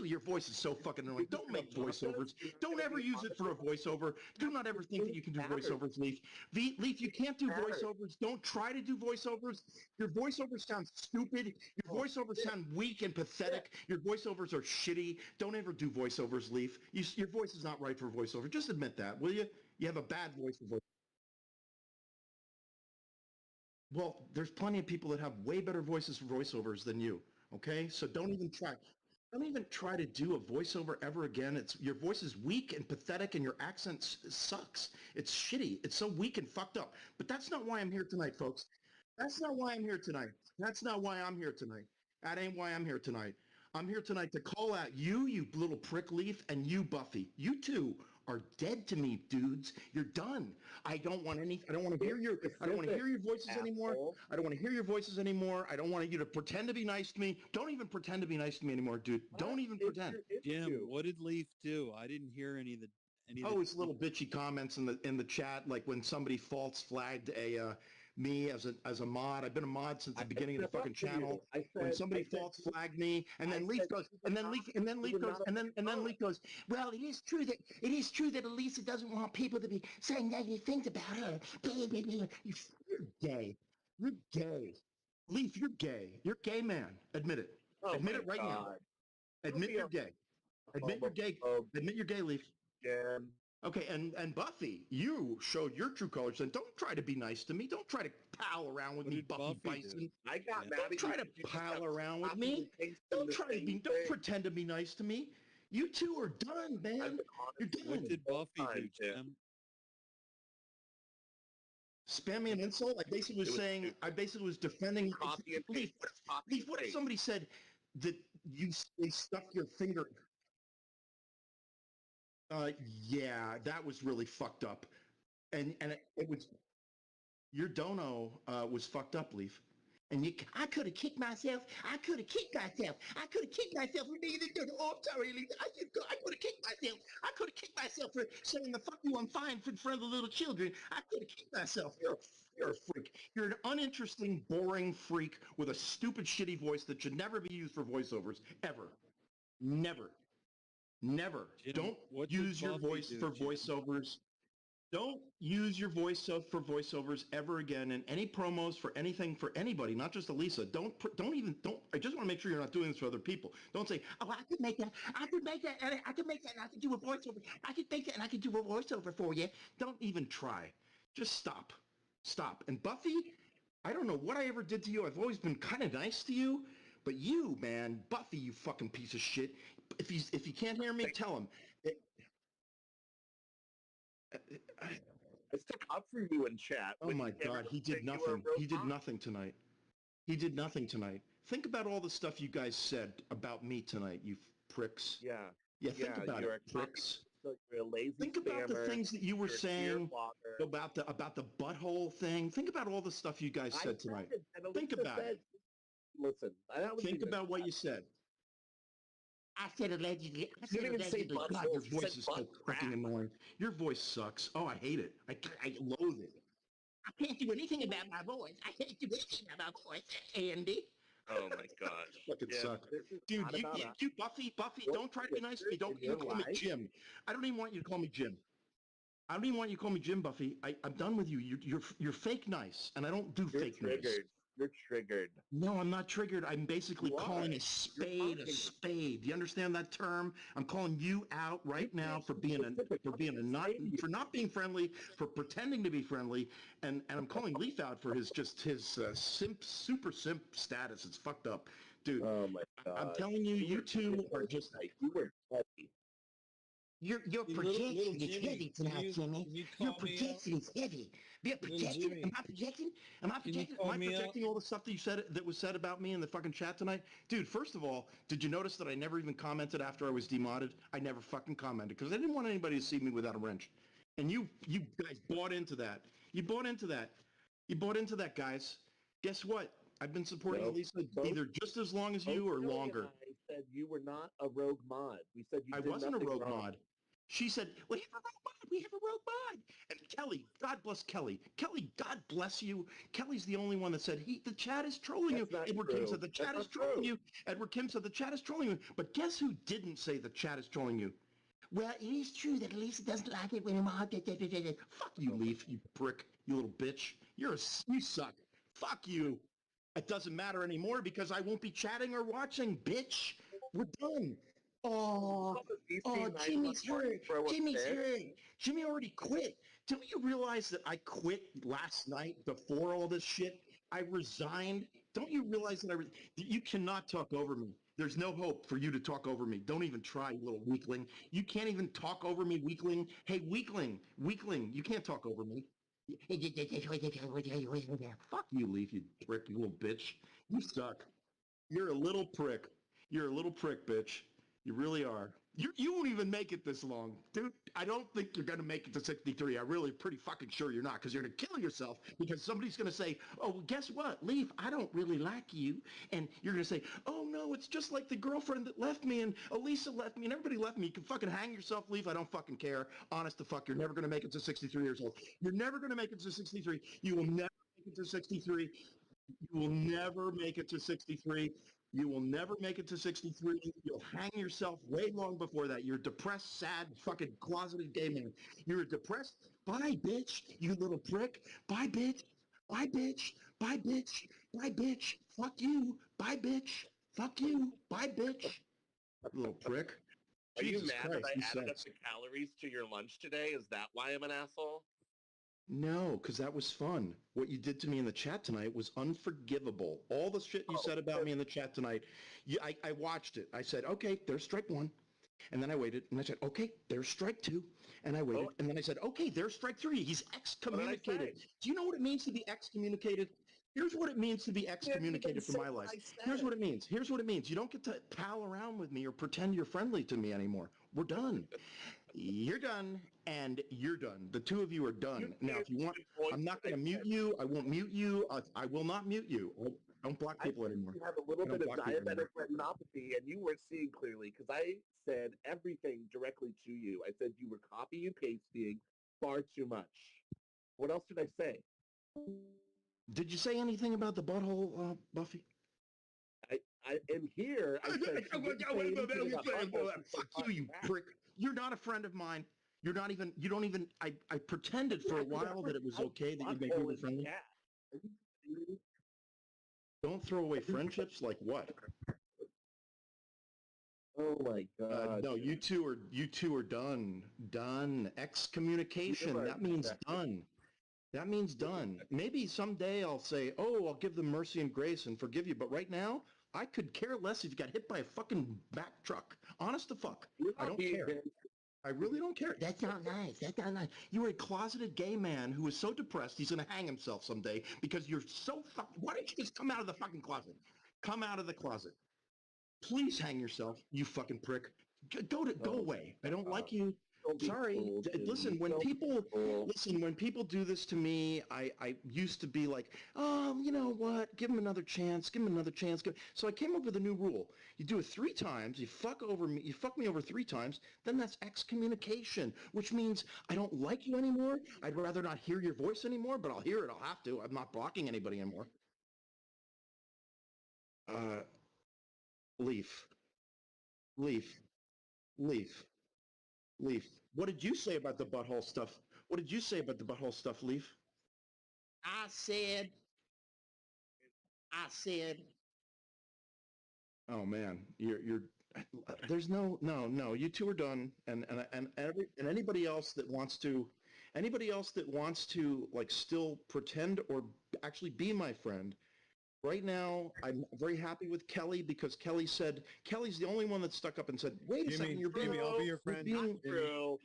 Your voice is so fucking annoying. Don't make voiceovers. Don't ever use it for a voiceover. Do not ever think that you can do voiceovers, Leaf. Leaf, you can't do voiceovers. Don't try to do voiceovers. Your voiceovers sound stupid. Your voiceovers sound weak and pathetic. Your voiceovers are shitty. Don't ever do voiceovers, Leaf. Your voice is not right for voiceover. Just admit that, will you? You have a bad voice for voiceover. Well, there's plenty of people that have way better voices for voiceovers than you. Okay, so don't even try. Don't even try to do a voiceover ever again. Your voice is weak and pathetic, and your accent sucks. It's shitty. It's so weak and fucked up. But that's not why I'm here tonight, folks. That's not why I'm here tonight. That's not why I'm here tonight. That ain't why I'm here tonight. I'm here tonight to call out you little prick, Leaf, and you, Buffy. You two are dead to me, dudes. You're done. I don't want to hear your voices anymore. I don't want to hear your voices anymore. I don't want you to pretend to be nice to me. Don't even pretend to be nice to me anymore, dude. Don't even pretend. Jim, what did Leaf do? I didn't hear any of the it's little bitchy comments in the chat, like when somebody false flagged me as a mod. I've been a mod since the beginning of the fucking channel. When somebody false flagged me, and then Leaf goes, well, it is true that Elisa doesn't want people to be saying negative things about her. You're gay. You're gay. Leaf, you're gay. You're gay, man. Admit it. Admit it right now. Admit you're gay. Admit you're gay. Admit you're gay, Leaf. Yeah. Okay, and Buffy, you showed your true colors, and don't try to be nice to me. Don't try to pal around with me, Buffy Bison. I got mad Don't try to pal around with me. Don't don't pretend to be nice to me. You two are done, man. You're done. What did Buffy do, Jim? Spam me an insult? I basically was defending Leaf. Leaf, what if somebody said that they stuck your finger? Yeah, that was really fucked up, and it was your dono was fucked up, Leaf, and I could have kicked myself. I could have kicked myself for being the oh, I'm sorry, Leaf. I could have kicked myself. I could have kicked myself for saying the fuck you, I'm fine in front of the little children. I could have kicked myself. You're a freak. You're an uninteresting, boring freak with a stupid, shitty voice that should never be used for voiceovers ever. Never. Never. Don't use your voice for voiceovers. Don't use your voice for voiceovers ever again in any promos for anything for anybody, not just Elisa. Don't. I just want to make sure you're not doing this for other people. Don't say, "Oh, I could make that, and I could do a voiceover. I could make that, and I could do a voiceover for you." Don't even try. Just stop. Stop. And Buffy, I don't know what I ever did to you. I've always been kind of nice to you, but you, man, Buffy, you fucking piece of shit. If you can't hear me, tell him. I stuck up for you in chat. Oh my God, he did nothing. He did nothing tonight. He did nothing tonight. Think about all the stuff you guys said about me tonight, you pricks. Yeah. Yeah, think about you're it, pricks. You're a lazy Think about the spammer, things that you were you're a saying fear about the butthole thing. Think about all the stuff you guys said tonight. Think about it. Listen, that was Think about what you said. I said allegedly. I You didn't even say God, butthole. your You voice said is so butt fucking annoying. Your voice sucks. Oh, I hate it. I loathe it. I can't do anything about my voice. I can't do anything about my voice, Andy. Oh my gosh. Fucking suck. Dude, you Buffy, don't try to be nice to me. Don't even call me Jim. I don't even want you to call me Jim. I don't even want you to call me Jim, Buffy. I'm done with you. You're fake nice, and I don't do fake nice. You're triggered. No, I'm not triggered. I'm basically calling a spade a spade. Do you understand that term? I'm calling you out right now for not being friendly, for pretending to be friendly, and I'm calling Leaf out for his super simp status. It's fucked up, dude. Oh my God. I'm telling you, you two are just. You were petty. Your projection is heavy tonight, Jimmy. Your projection is heavy. Am I projecting? Am I projecting all the stuff that was said about me in the fucking chat tonight? Dude, first of all, did you notice that I never even commented after I was demodded? I never fucking commented because I didn't want anybody to see me without a wrench. And you guys bought into that. You bought into that, guys. Guess what? I've been supporting Elisa either just as long as you or longer. I said you were not a rogue mod. We said you did wasn't a rogue wrong. mod. She said, we have a rogue mod. We have a rogue mod. And Kelly, God bless Kelly. Kelly, God bless you. Kelly's the only one that said, the chat is trolling you. Edward Kim said, the chat is trolling you. Edward Kim said, the chat is trolling you. But guess who didn't say the chat is trolling you? Well, it is true that Elisa doesn't like it when I'm on. Fuck you, Leaf, you prick, you little bitch. You suck. Fuck you. It doesn't matter anymore because I won't be chatting or watching, bitch. We're done. Oh, Jimmy's hurt. Jimmy's hurt. Jimmy already quit. Don't you realize that I quit last night before all this shit? I resigned. Don't you realize that you cannot talk over me. There's no hope for you to talk over me. Don't even try, you little weakling. You can't even talk over me, weakling. Hey, weakling, you can't talk over me. Fuck you, Leaf, you prick, you little bitch. You suck. You're a little prick. You're a little prick, bitch. You really are. You won't even make it this long. Dude, I don't think you're going to make it to 63. I'm really pretty fucking sure you're not because you're going to kill yourself because somebody's going to say, oh, guess what, Leaf, I don't really like you. And you're going to say, oh, no, it's just like the girlfriend that left me and Elisa left me and everybody left me. You can fucking hang yourself, Leaf. I don't fucking care. Honest to fuck, you're never going to make it to 63 years old. You're never going to make it to 63. You will never make it to 63. You will never make it to 63. You will never make it to 63. You'll hang yourself way long before that. You're depressed, sad, fucking closeted gay man. You're depressed. Bye, bitch, you little prick. Bye, bitch. Bye, bitch. Bye, bitch. Bye, bitch. Fuck you. Bye, bitch. Fuck you. Bye, bitch. Little prick. Are Jesus you mad Christ, that I he added up sucks. the calories to your lunch today? Is that why I'm an asshole? No, because that was fun. What you did to me in the chat tonight was unforgivable. All the shit you said about me in the chat tonight, I watched it. I said, okay, there's strike one. And then I waited, and I said, okay, there's strike two. And I waited, and then I said, okay, there's strike three. He's excommunicated. Do you know what it means to be excommunicated? Here's what it means to be excommunicated from my life. Here's what it means. Here's what it means. You don't get to pal around with me or pretend you're friendly to me anymore. We're done. You're done, and you're done. The two of you are done. Now, if you want, I'm not going to mute you. I won't mute you. I will not mute you. I don't block people anymore. You have a little bit of diabetic retinopathy, and you weren't seeing clearly because I said everything directly to you. I said you were copying and pasting far too much. What else did I say? Did you say anything about the butthole, Buffy? I in here. I said, fuck you, you prick. You're not a friend of mine. You're not even. You don't even. I pretended for a while that it was okay that you make me friendly. Don't throw away friendships. Like what? Oh my God! No, you two are done. Done. Excommunication. That means done. That means done. Maybe someday I'll say, oh, I'll give them mercy and grace and forgive you. But right now, I could care less if you got hit by a fucking back truck. Honest to fuck. I don't care. I really don't care. That's not nice. That's not nice. You're a closeted gay man who is so depressed he's going to hang himself someday because you're so fucking... Why don't you just come out of the fucking closet? Come out of the closet. Please hang yourself, you fucking prick. Go away. I don't like you. Sorry. Listen, when people do this to me, I used to be like, oh, you know what? Give him another chance. Give him another chance. So I came up with a new rule. You do it 3 times. You fuck me over 3 times. Then that's excommunication, which means I don't like you anymore. I'd rather not hear your voice anymore, but I'll hear it. I'll have to. I'm not blocking anybody anymore. Leaf. What did you say about the butthole stuff? What did you say about the butthole stuff, Leaf? I said. Oh man, you're. There's no. You two are done, and anybody else that wants to, like still pretend or actually be my friend. Right now, I'm very happy with Kelly because Kelly's the only one that stuck up and said, "Wait a second, you're being." I'll be your friend. Not true.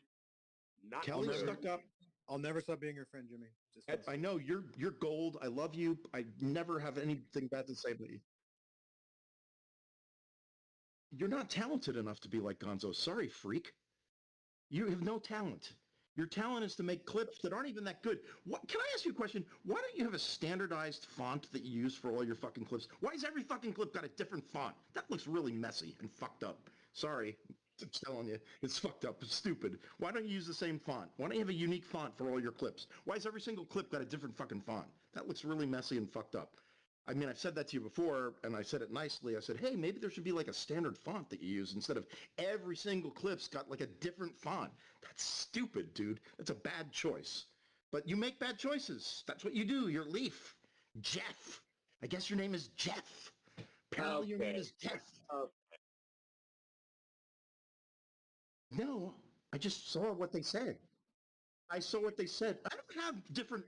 Kelly stuck up. I'll never stop being your friend, Jimmy. I know you're gold. I love you. I never have anything bad to say about you. You're not talented enough to be like Gonzo. Sorry, freak. You have no talent. Your talent is to make clips that aren't even that good. What? Can I ask you a question? Why don't you have a standardized font that you use for all your fucking clips? Why has every fucking clip got a different font? That looks really messy and fucked up. Sorry. I'm telling you, it's fucked up. It's stupid. Why don't you use the same font? Why don't you have a unique font for all your clips? Why has every single clip got a different fucking font? That looks really messy and fucked up. I mean, I've said that to you before, and I said it nicely. I said, hey, maybe there should be like a standard font that you use instead of every single clip's got like a different font. That's stupid, dude. That's a bad choice. But you make bad choices. That's what you do. You're Leaf. Jeff. I guess your name is Jeff. Apparently your name is Jeff. No, I just saw what they said. I saw what they said. I don't have different.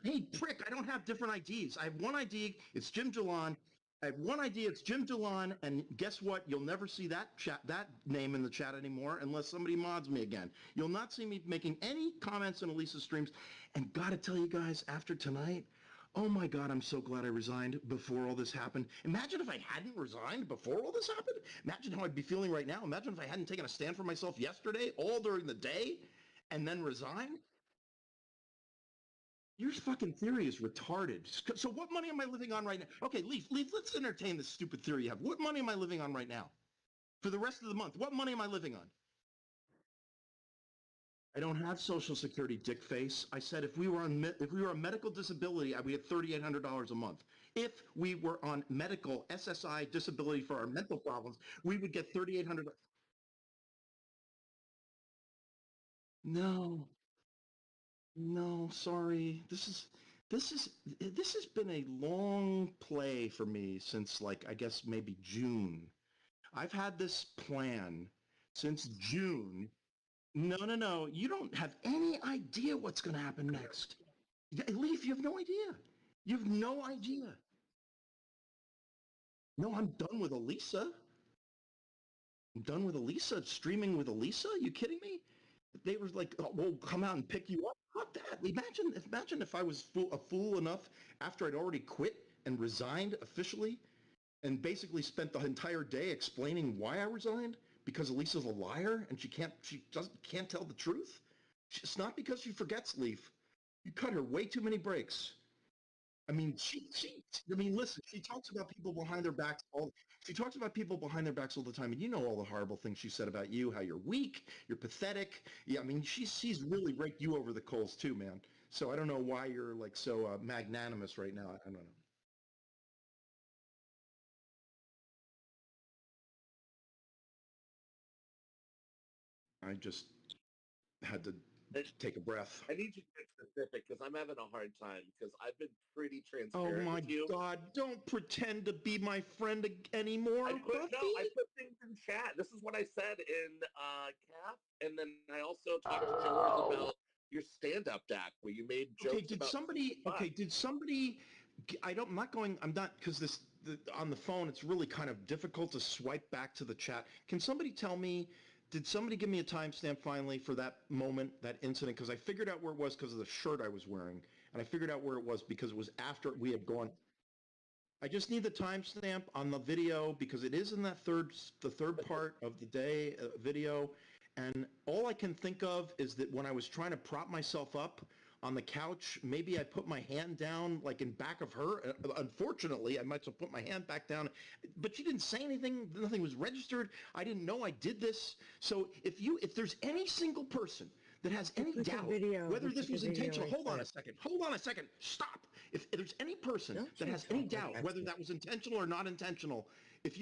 Hey, prick! I don't have different IDs. I have one ID. It's Jim Jalon. I have one ID. It's Jim Jalon. And guess what? You'll never see that name in the chat anymore unless somebody mods me again. You'll not see me making any comments on Elisa's streams. And gotta tell you guys, after tonight, oh my God, I'm so glad I resigned before all this happened. Imagine if I hadn't resigned before all this happened. Imagine how I'd be feeling right now. Imagine if I hadn't taken a stand for myself yesterday, all during the day, and then resign. Your fucking theory is retarded. So what money am I living on right now? Okay, Leaf, let's entertain this stupid theory you have. What money am I living on right now? For the rest of the month, what money am I living on? I don't have Social Security, dick face. I said if we were on medical disability, we had $3,800 a month. If we were on medical SSI disability for our mental problems, we would get $3,800. No, sorry. This has been a long play for me since like I guess maybe June. I've had this plan since June. No. You don't have any idea what's going to happen next. Leaf, you have no idea. You have no idea. No, I'm done with Elisa. I'm done with Elisa. Streaming with Elisa? You kidding me? They were like, oh, we'll come out and pick you up. Fuck that. Imagine if I was a fool enough after I'd already quit and resigned officially and basically spent the entire day explaining why I resigned because Elisa's a liar and she can't tell the truth. It's not because she forgets, Leaf. You cut her way too many breaks. I mean, listen, she talks about people behind their backs all the time, and you know all the horrible things she said about you, how you're weak, you're pathetic. Yeah, I mean, she's really raked you over the coals too, man. So I don't know why you're like so magnanimous right now. I don't know. I just had to take a breath. I need you to get specific because I'm having a hard time because I've been pretty transparent with you. Oh my God, don't pretend to be my friend anymore, I put things in chat. This is what I said in Cap, and then I also talked to George about your stand-up deck where you made jokes because on the phone it's really kind of difficult to swipe back to the chat. Can somebody tell me, did somebody give me a timestamp finally for that moment, that incident? Because I figured out where it was because of the shirt I was wearing. And I figured out where it was because it was after we had gone. I just need the timestamp on the video because it is in that the third part of the day video, and all I can think of is that when I was trying to prop myself up on the couch, maybe I put my hand down like in back of her. Unfortunately, I might have put my hand back down, but she didn't say anything. Nothing was registered. I didn't know I did this. So if there's any single person that has any doubt whether this was intentional, hold on a second, stop. If there's any person that has any doubt whether that was intentional or not intentional, if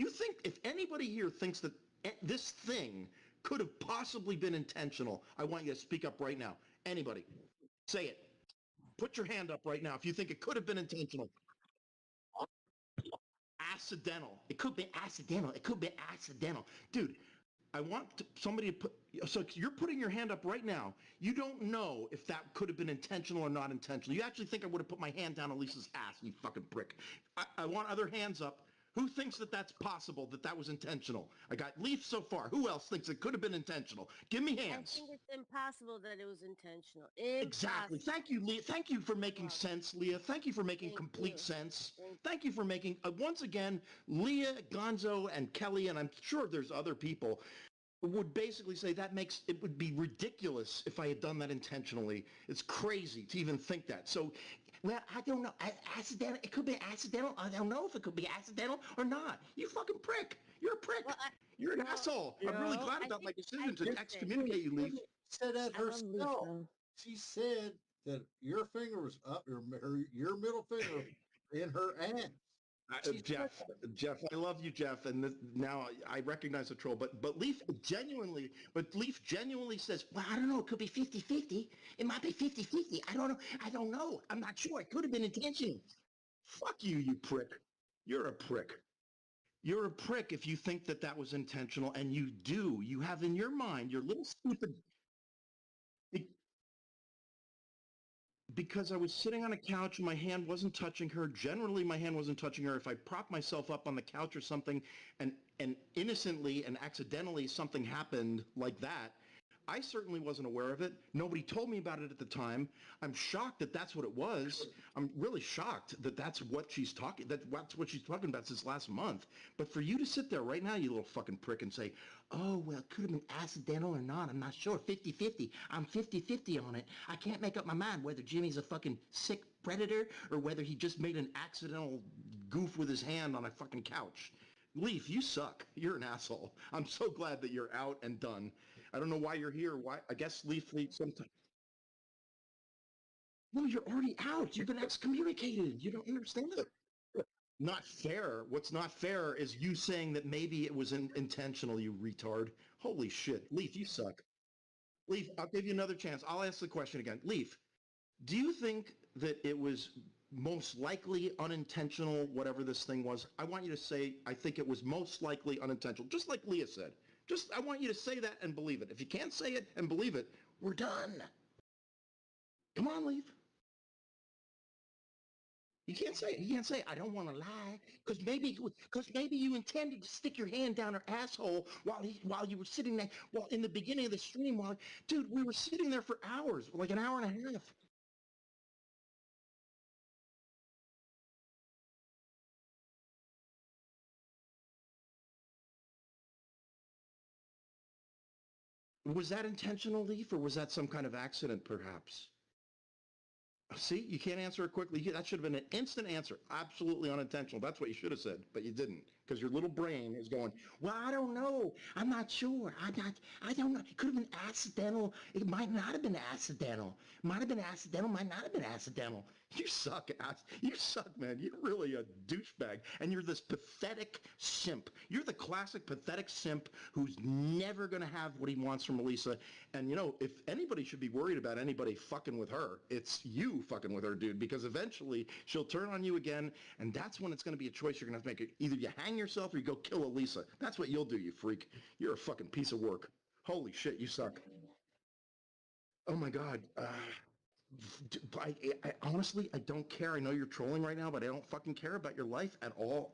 anybody here thinks that this thing could have possibly been intentional, I want you to speak up right now. Anybody. Say it. Put your hand up right now if you think it could have been intentional. Accidental. It could be accidental. It could be accidental. Dude, I want somebody to put... So you're putting your hand up right now. You don't know if that could have been intentional or not intentional. You actually think I would have put my hand down on Lisa's ass, you fucking prick. I want other hands up. Who thinks that that's possible, that was intentional? I got Leaf so far. Who else thinks it could have been intentional? Give me hands. I think it's impossible that it was intentional. Exactly. Thank you, Leah. Thank you for making sense, Leah. Thank you for making complete sense. Thank you for making, once again, Leah, Gonzo, and Kelly, and I'm sure there's other people, would basically say it would be ridiculous if I had done that intentionally. It's crazy to even think that. So, well, I don't know. Accidental. It could be accidental. I don't know if it could be accidental or not. You fucking prick. You're a prick. Well, you're an asshole. I'm really glad about my decision to excommunicate you, Leaf. She said that herself. She said that your finger was up, your middle finger in her ass. Jeff, I love you, Jeff, and now I recognize the troll, but Leaf genuinely says, well, I don't know, it could be 50-50. It might be 50-50. I don't know. I'm not sure. It could have been intentional. Fuck you, you prick. You're a prick. You're a prick if you think that was intentional, and you do. You have in your mind, you're little stupid. Because I was sitting on a couch and my hand wasn't touching her. Generally, my hand wasn't touching her. If I prop myself up on the couch or something and innocently and accidentally something happened like that, I certainly wasn't aware of it. Nobody told me about it at the time. I'm shocked that that's what it was. I'm really shocked that that's what she's talking about since last month. But for you to sit there right now, you little fucking prick, and say, oh, well, it could have been accidental or not. I'm not sure. 50-50. I'm 50-50 on it. I can't make up my mind whether Jimmy's a fucking sick predator or whether he just made an accidental goof with his hand on a fucking couch. Leaf, you suck. You're an asshole. I'm so glad that you're out and done. I don't know why you're here. Why? I guess Leaf sometime. No, you're already out. You've been excommunicated. You don't understand it. Not fair. What's not fair is you saying that maybe it was intentional, you retard. Holy shit. Leaf, you suck. Leaf, I'll give you another chance. I'll ask the question again. Leaf, do you think that it was most likely unintentional, whatever this thing was? I want you to say, I think it was most likely unintentional, just like Leah said. I want you to say that and believe it. If you can't say it and believe it, we're done. Come on, Leaf. You can't say it. You can't say, I don't want to lie, because maybe you intended to stick your hand down her asshole while you were sitting there, in the beginning of the stream, dude, we were sitting there for hours, like an hour and a half. Was that intentional, Leaf, or was that some kind of accident, perhaps? See, you can't answer it quickly. That should have been an instant answer. Absolutely unintentional. That's what you should have said, but you didn't, because your little brain is going, well, I don't know. I'm not sure. I don't know. It could have been accidental. It might not have been accidental. Might have been accidental. Might not have been accidental. You suck, ass. You suck, man. You're really a douchebag, and you're this pathetic simp. You're the classic pathetic simp who's never going to have what he wants from Elisa. And, you know, if anybody should be worried about anybody fucking with her, it's you fucking with her, dude, because eventually she'll turn on you again, and that's when it's going to be a choice you're going to have to make. Either you hang yourself or you go kill Elisa. That's what you'll do, you freak. You're a fucking piece of work. Holy shit, you suck. Oh, my God. I honestly, I don't care. I know you're trolling right now, but I don't fucking care about your life at all.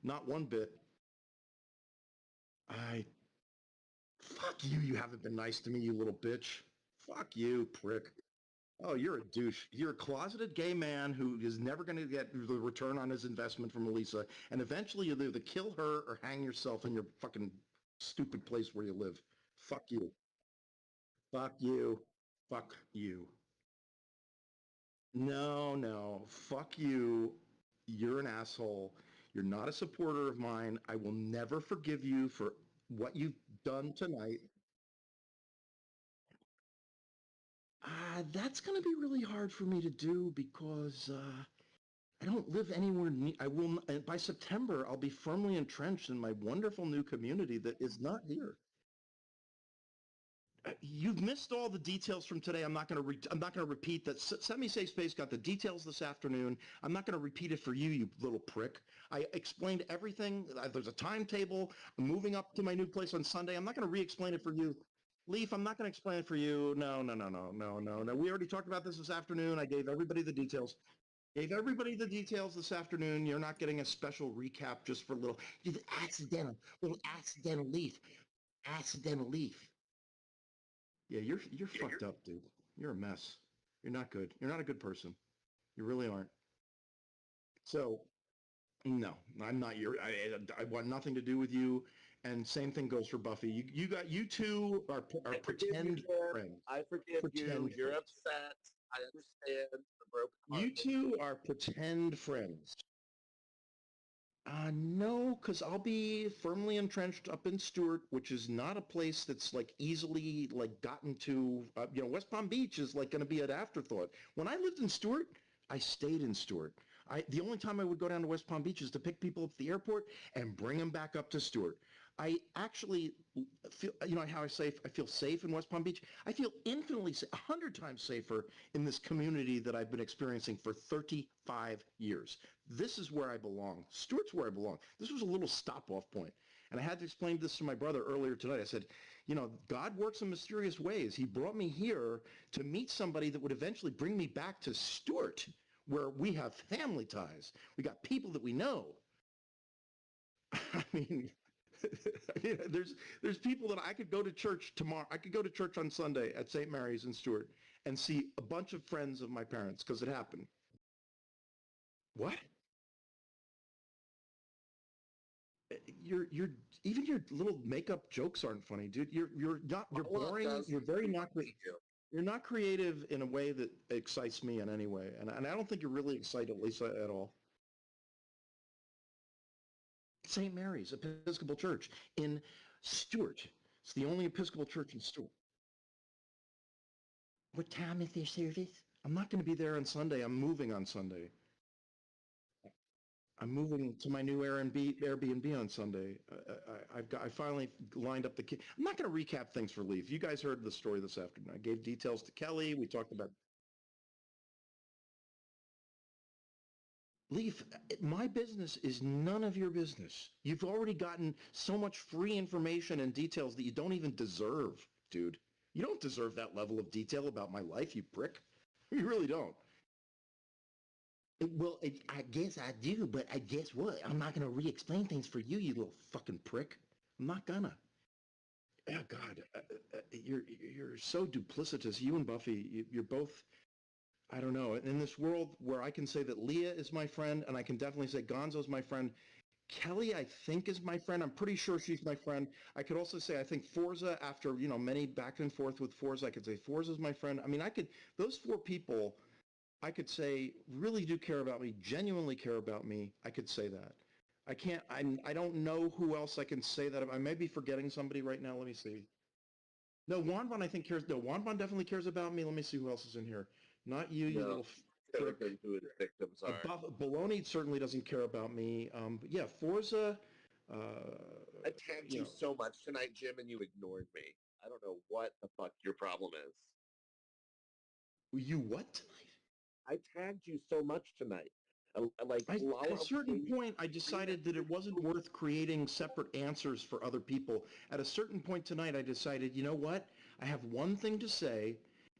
Not one bit. Fuck you. You haven't been nice to me, you little bitch. Fuck you, prick. Oh, you're a douche. You're a closeted gay man who is never going to get the return on his investment from Elisa, and eventually you'll either kill her or hang yourself in your fucking stupid place where you live. Fuck you. Fuck you. Fuck you. No, no. Fuck you. You're an asshole. You're not a supporter of mine. I will never forgive you for what you've done tonight. That's going to be really hard for me to do because I don't live anywhere near. I will. By September, I'll be firmly entrenched in my wonderful new community that is not here. You've missed all the details from today. I'm not going to repeat that. Semi-Safe Space got the details this afternoon. I'm not going to repeat it for you, you little prick. I explained everything. There's a timetable. I'm moving up to my new place on Sunday. I'm not going to re-explain it for you. Leaf, I'm not going to explain it for you. No. We already talked about this afternoon. I gave everybody the details. Gave everybody the details this afternoon. You're not getting a special recap just for a little accidental leaf. Accidental leaf. Yeah, you're fucked up, dude. You're a mess. You're not good. You're not a good person. You really aren't. So, no, I'm not your. I want nothing to do with you. And same thing goes for Buffy. You two are pretend friends. I forgive you. You're upset. I understand the broken heart. You two are pretend friends. No, because I'll be firmly entrenched up in Stewart, which is not a place that's like easily like gotten to. West Palm Beach is like going to be an afterthought. When I lived in Stewart, I stayed in Stewart. The only time I would go down to West Palm Beach is to pick people up at the airport and bring them back up to Stewart. I actually feel, how I say I feel safe in West Palm Beach. I feel infinitely 100 times safer in this community that I've been experiencing for 35 years. This is where I belong. Stewart's where I belong. This was a little stop-off point. And I had to explain this to my brother earlier tonight. I said, God works in mysterious ways. He brought me here to meet somebody that would eventually bring me back to Stewart, where we have family ties. We got people that we know. I mean, there's people that I could go to church tomorrow. I could go to church on Sunday at St. Mary's in Stewart and see a bunch of friends of my parents because it happened. What? You're even your little makeup jokes aren't funny, dude. You're boring. You're very not. You're not creative in a way that excites me in any way, and I don't think you're really excited, Lisa, at all. St. Mary's Episcopal Church in Stewart. It's the only Episcopal church in Stewart. What time is their service? I'm not going to be there on Sunday. I'm moving on Sunday. I'm moving to my new Airbnb on Sunday. I finally lined up the key. I'm not going to recap things for Leaf. You guys heard the story this afternoon. I gave details to Kelly. We talked about Leaf, my business is none of your business. You've already gotten so much free information and details that you don't even deserve, dude. You don't deserve that level of detail about my life, you prick. You really don't. Well, I guess I do, but guess what? I'm not going to re-explain things for you, you little fucking prick. I'm not gonna. Oh, God. You're so duplicitous. You and Buffy, you're both... I don't know. In this world where I can say that Leah is my friend, and I can definitely say Gonzo's my friend, Kelly I think is my friend. I'm pretty sure she's my friend. I could also say I think Forza, after many back and forth with Forza, I could say Forza's my friend. I mean, those four people, I could say really do care about me, genuinely care about me. I could say that. I don't know who else I can say that. I may be forgetting somebody right now. Let me see. No, Wanban I think cares. No, Wanban definitely cares about me. Let me see who else is in here. Not you, you little prick. Who his victims are. Baloney certainly doesn't care about me. But yeah, Forza. I tagged you so much tonight, Jim, and you ignored me. I don't know what the fuck your problem is. You what tonight? I tagged you so much tonight. At a certain point, I decided that it wasn't worth creating separate answers for other people. At a certain point tonight, I decided, you know what? I have one thing to say.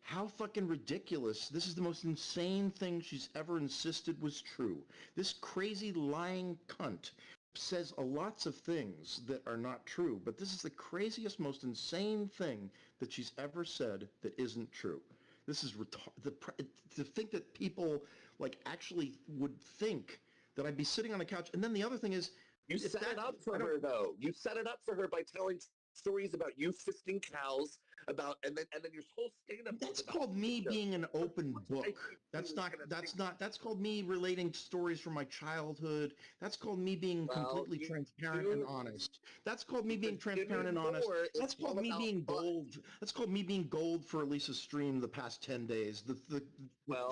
How fucking ridiculous. This is the most insane thing she's ever insisted was true. This crazy lying cunt says lots of things that are not true, but this is the craziest, most insane thing that she's ever said that isn't true. This is to think that people like actually would think that I'd be sitting on a couch. And then the other thing is, you set it up for her, though. You set it up for her by telling stories about you fisting cows, and then your whole stand-up. That's called me being an open book. That's called me relating stories from my childhood. That's called me being completely transparent and honest. That's called me being transparent and honest. That's called me being gold. That's called me being gold for Elisa's stream the past 10 days. The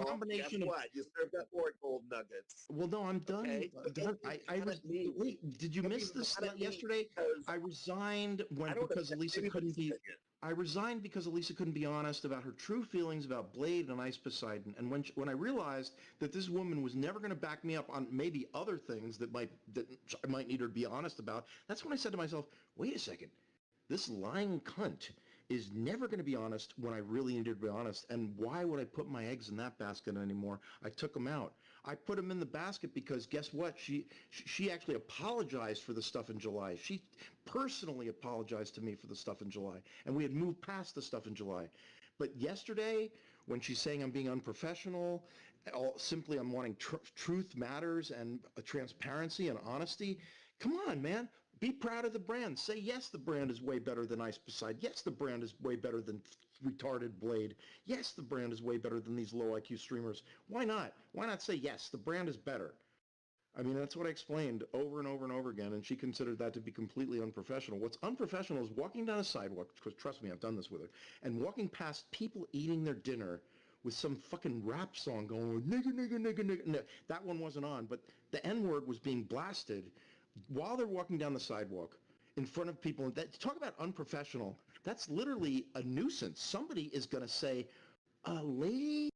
combination guess what? You served up more gold nuggets. Well, no, I'm done. Okay. Wait, did you miss this yesterday? I resigned because Elisa couldn't be. I resigned because Elisa couldn't be honest about her true feelings about Blade and Ice Poseidon. And when I realized that this woman was never going to back me up on maybe other things that I might need her to be honest about, that's when I said to myself, wait a second, this lying cunt is never going to be honest when I really needed to be honest. And why would I put my eggs in that basket anymore? I took them out. I put them in the basket because guess what? She actually apologized for the stuff in July. She personally apologized to me for the stuff in July. And we had moved past the stuff in July. But yesterday, when she's saying I'm being unprofessional, simply I'm wanting truth matters and transparency and honesty, come on, man. Be proud of the brand. Say, yes, the brand is way better than Ice Poseidon. Yes, the brand is way better than retarded Blade. Yes, the brand is way better than these low IQ streamers. Why not? Why not say, yes, the brand is better? I mean, that's what I explained over and over and over again, and she considered that to be completely unprofessional. What's unprofessional is walking down a sidewalk, because trust me, I've done this with her, and walking past people eating their dinner with some fucking rap song going, nigga, nigga, nigga, nigga. No, that one wasn't on, but the N-word was being blasted while they're walking down the sidewalk in front of people. Talk about unprofessional. That's literally a nuisance. Somebody is going to say, lady,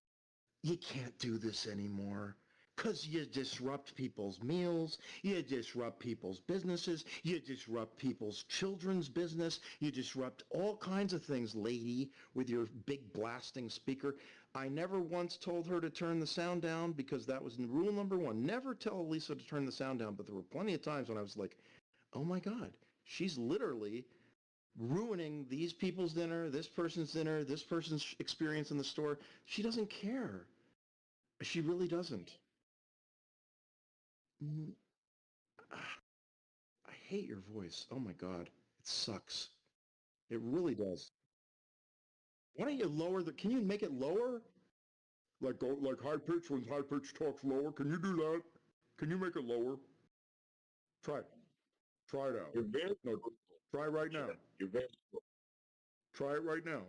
you can't do this anymore because you disrupt people's meals, you disrupt people's businesses, you disrupt people's children's business, you disrupt all kinds of things, lady, with your big blasting speaker. I never once told her to turn the sound down because that was rule number one. Never tell Elisa to turn the sound down, but there were plenty of times when I was like, oh my God, she's literally ruining these people's dinner, this person's experience in the store. She doesn't care. She really doesn't. I hate your voice. Oh my God. It sucks. It really does. Why don't you lower can you make it lower? Like high pitch when high pitch talks lower. Can you do that? Can you make it lower? Try it. Try it out. You're very no, try it right now. You're very Try it right now.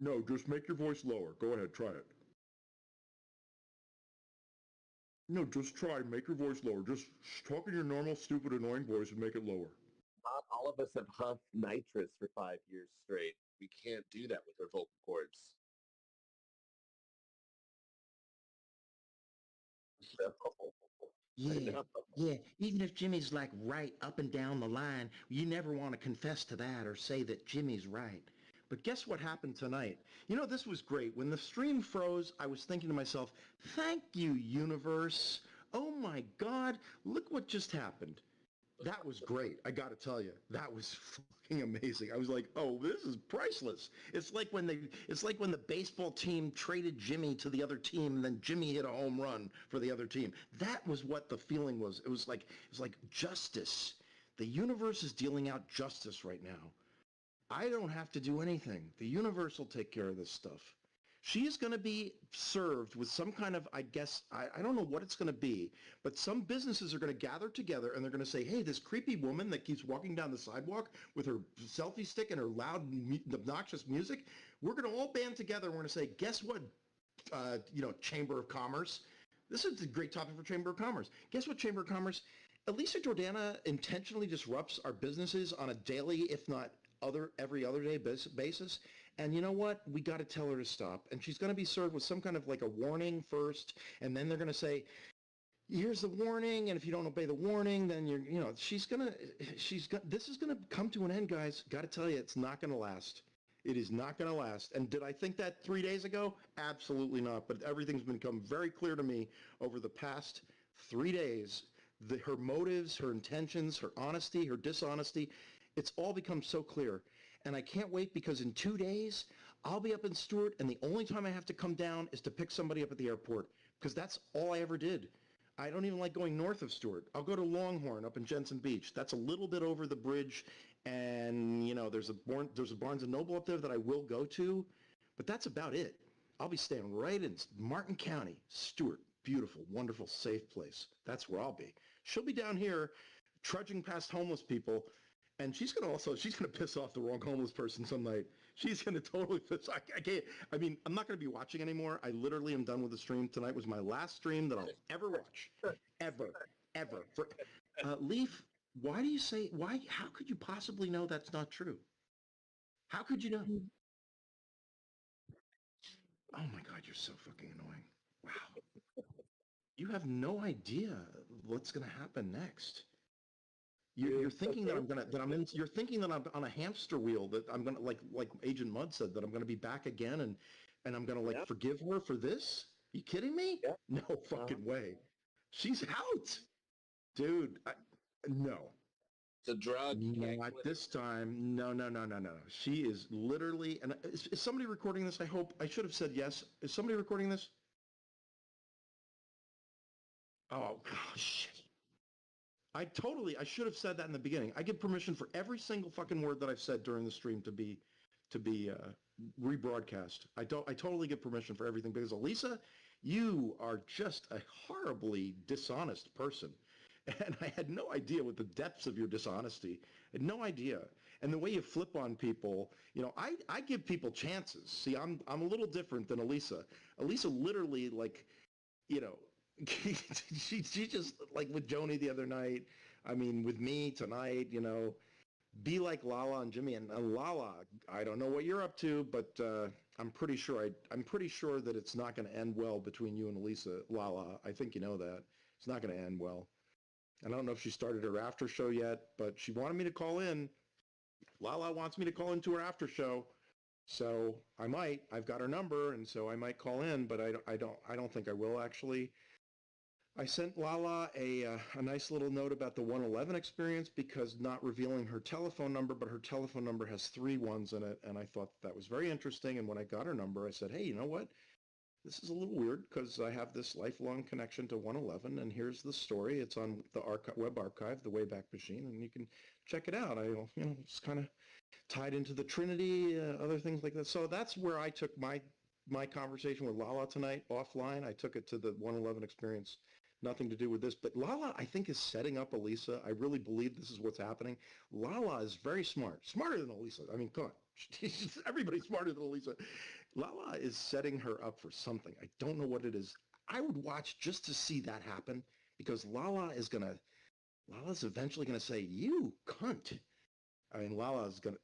No, just make your voice lower. Go ahead, try it. No, just try. Make your voice lower. Just talk in your normal, stupid, annoying voice and make it lower. Not all of us have huffed nitrous for 5 years straight. We can't do that with our vocal cords. Yeah. Even if Jimmy's like right up and down the line, you never want to confess to that or say that Jimmy's right. But guess what happened tonight? You know, this was great. When the stream froze, I was thinking to myself, thank you, universe. Oh my God, look what just happened. That was great. I got to tell you, that was fucking amazing. I was like, oh, this is priceless. It's like when the baseball team traded Jimmy to the other team and then Jimmy hit a home run for the other team. That was what the feeling was. It was like justice. The universe is dealing out justice right now. I don't have to do anything. The universe will take care of this stuff. She is going to be served with some kind of, I guess, I don't know what it's going to be, but some businesses are going to gather together and they're going to say, hey, this creepy woman that keeps walking down the sidewalk with her selfie stick and her loud, obnoxious music, we're going to all band together and we're going to say, guess what, Chamber of Commerce? This is a great topic for Chamber of Commerce. Guess what, Chamber of Commerce? Elisa Jordana intentionally disrupts our businesses on a daily, if not every other day basis. And you know what? We got to tell her to stop. And she's going to be served with some kind of like a warning first. And then they're going to say, here's the warning. And if you don't obey the warning, then this is going to come to an end, guys. Got to tell you, it's not going to last. It is not going to last. And did I think that 3 days ago? Absolutely not. But everything's become very clear to me over the past 3 days. Her motives, her intentions, her honesty, her dishonesty, it's all become so clear. And I can't wait because in 2 days, I'll be up in Stewart, and the only time I have to come down is to pick somebody up at the airport, because that's all I ever did. I don't even like going north of Stewart. I'll go to Longhorn up in Jensen Beach. That's a little bit over the bridge, and, you know, there's a Barnes & Noble up there that I will go to, but that's about it. I'll be staying right in Martin County, Stewart. Beautiful, wonderful, safe place. That's where I'll be. She'll be down here trudging past homeless people, and she's gonna piss off the wrong homeless person some night. She's gonna totally piss. I can't. I mean, I'm not gonna be watching anymore. I literally am done with the stream. Tonight was my last stream that I'll ever watch, ever. Leaf, why do you say? Why? How could you possibly know that's not true? How could you know? Oh my God, you're so fucking annoying. Wow. You have no idea what's gonna happen next. You're thinking that you're thinking that I'm on a hamster wheel, that I'm gonna, like Agent Mudd said, that I'm gonna be back again and I'm gonna forgive her for this? You kidding me? Yep. No fucking way. She's out, dude. No. It's a drug. Not this time. No. She is literally. And is somebody recording this? I should have said yes. Is somebody recording this? Oh shit. I should have said that in the beginning. I give permission for every single fucking word that I've said during the stream to be rebroadcast. I totally give permission for everything, because Elisa, you are just a horribly dishonest person. And I had no idea what the depths of your dishonesty. I had no idea. And the way you flip on people, you know, I give people chances. See, I'm a little different than Elisa. Elisa literally, like, you know, she just, like with Joni the other night, I mean, with me tonight, you know, be like Lala and Jimmy. And Lala, I don't know what you're up to, but I'm pretty sure that it's not going to end well between you and Elisa. Lala, I think you know that. It's not going to end well. I don't know if she started her after show yet, but she wanted me to call in. Lala wants me to call into her after show. So I might. I've got her number, and so I might call in, but I don't think I will, actually. I sent Lala a nice little note about the 111 experience, because not revealing her telephone number, but her telephone number has 3 ones in it, and I thought that was very interesting. And when I got her number, I said, hey, you know what? This is a little weird, because I have this lifelong connection to 111, and here's the story. It's on the web archive, the Wayback Machine, and you can check it out. It's kind of tied into the Trinity, other things like that. So that's where I took my conversation with Lala tonight offline. I took it to the 111 experience. Nothing to do with this, but Lala, I think, is setting up Elisa. I really believe this is what's happening. Lala is very smart, smarter than Elisa. I mean, come on, everybody's smarter than Elisa. Lala is setting her up for something. I don't know what it is. I would watch just to see that happen, because Lala's eventually gonna say, "You cunt." I mean,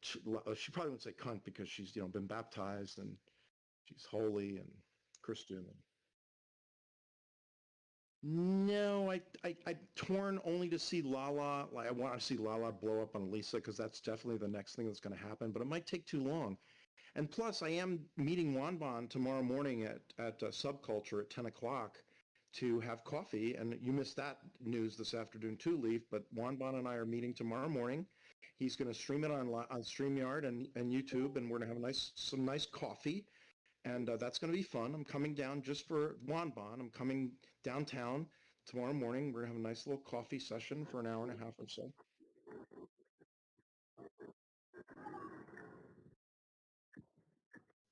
she probably won't say cunt, because she's, you know, been baptized and she's holy and Christian. No, I'm torn only to see Lala. Like, I want to see Lala blow up on Elisa, because that's definitely the next thing that's going to happen. But it might take too long. And plus, I am meeting Wanban tomorrow morning at Subculture at 10 o'clock to have coffee. And you missed that news this afternoon too, Leaf. But Wanban and I are meeting tomorrow morning. He's going to stream it on StreamYard and YouTube, and we're going to have some nice coffee. And that's going to be fun. I'm coming down just for Wanban. I'm coming downtown tomorrow morning. We're going to have a nice little coffee session for an hour and a half or so.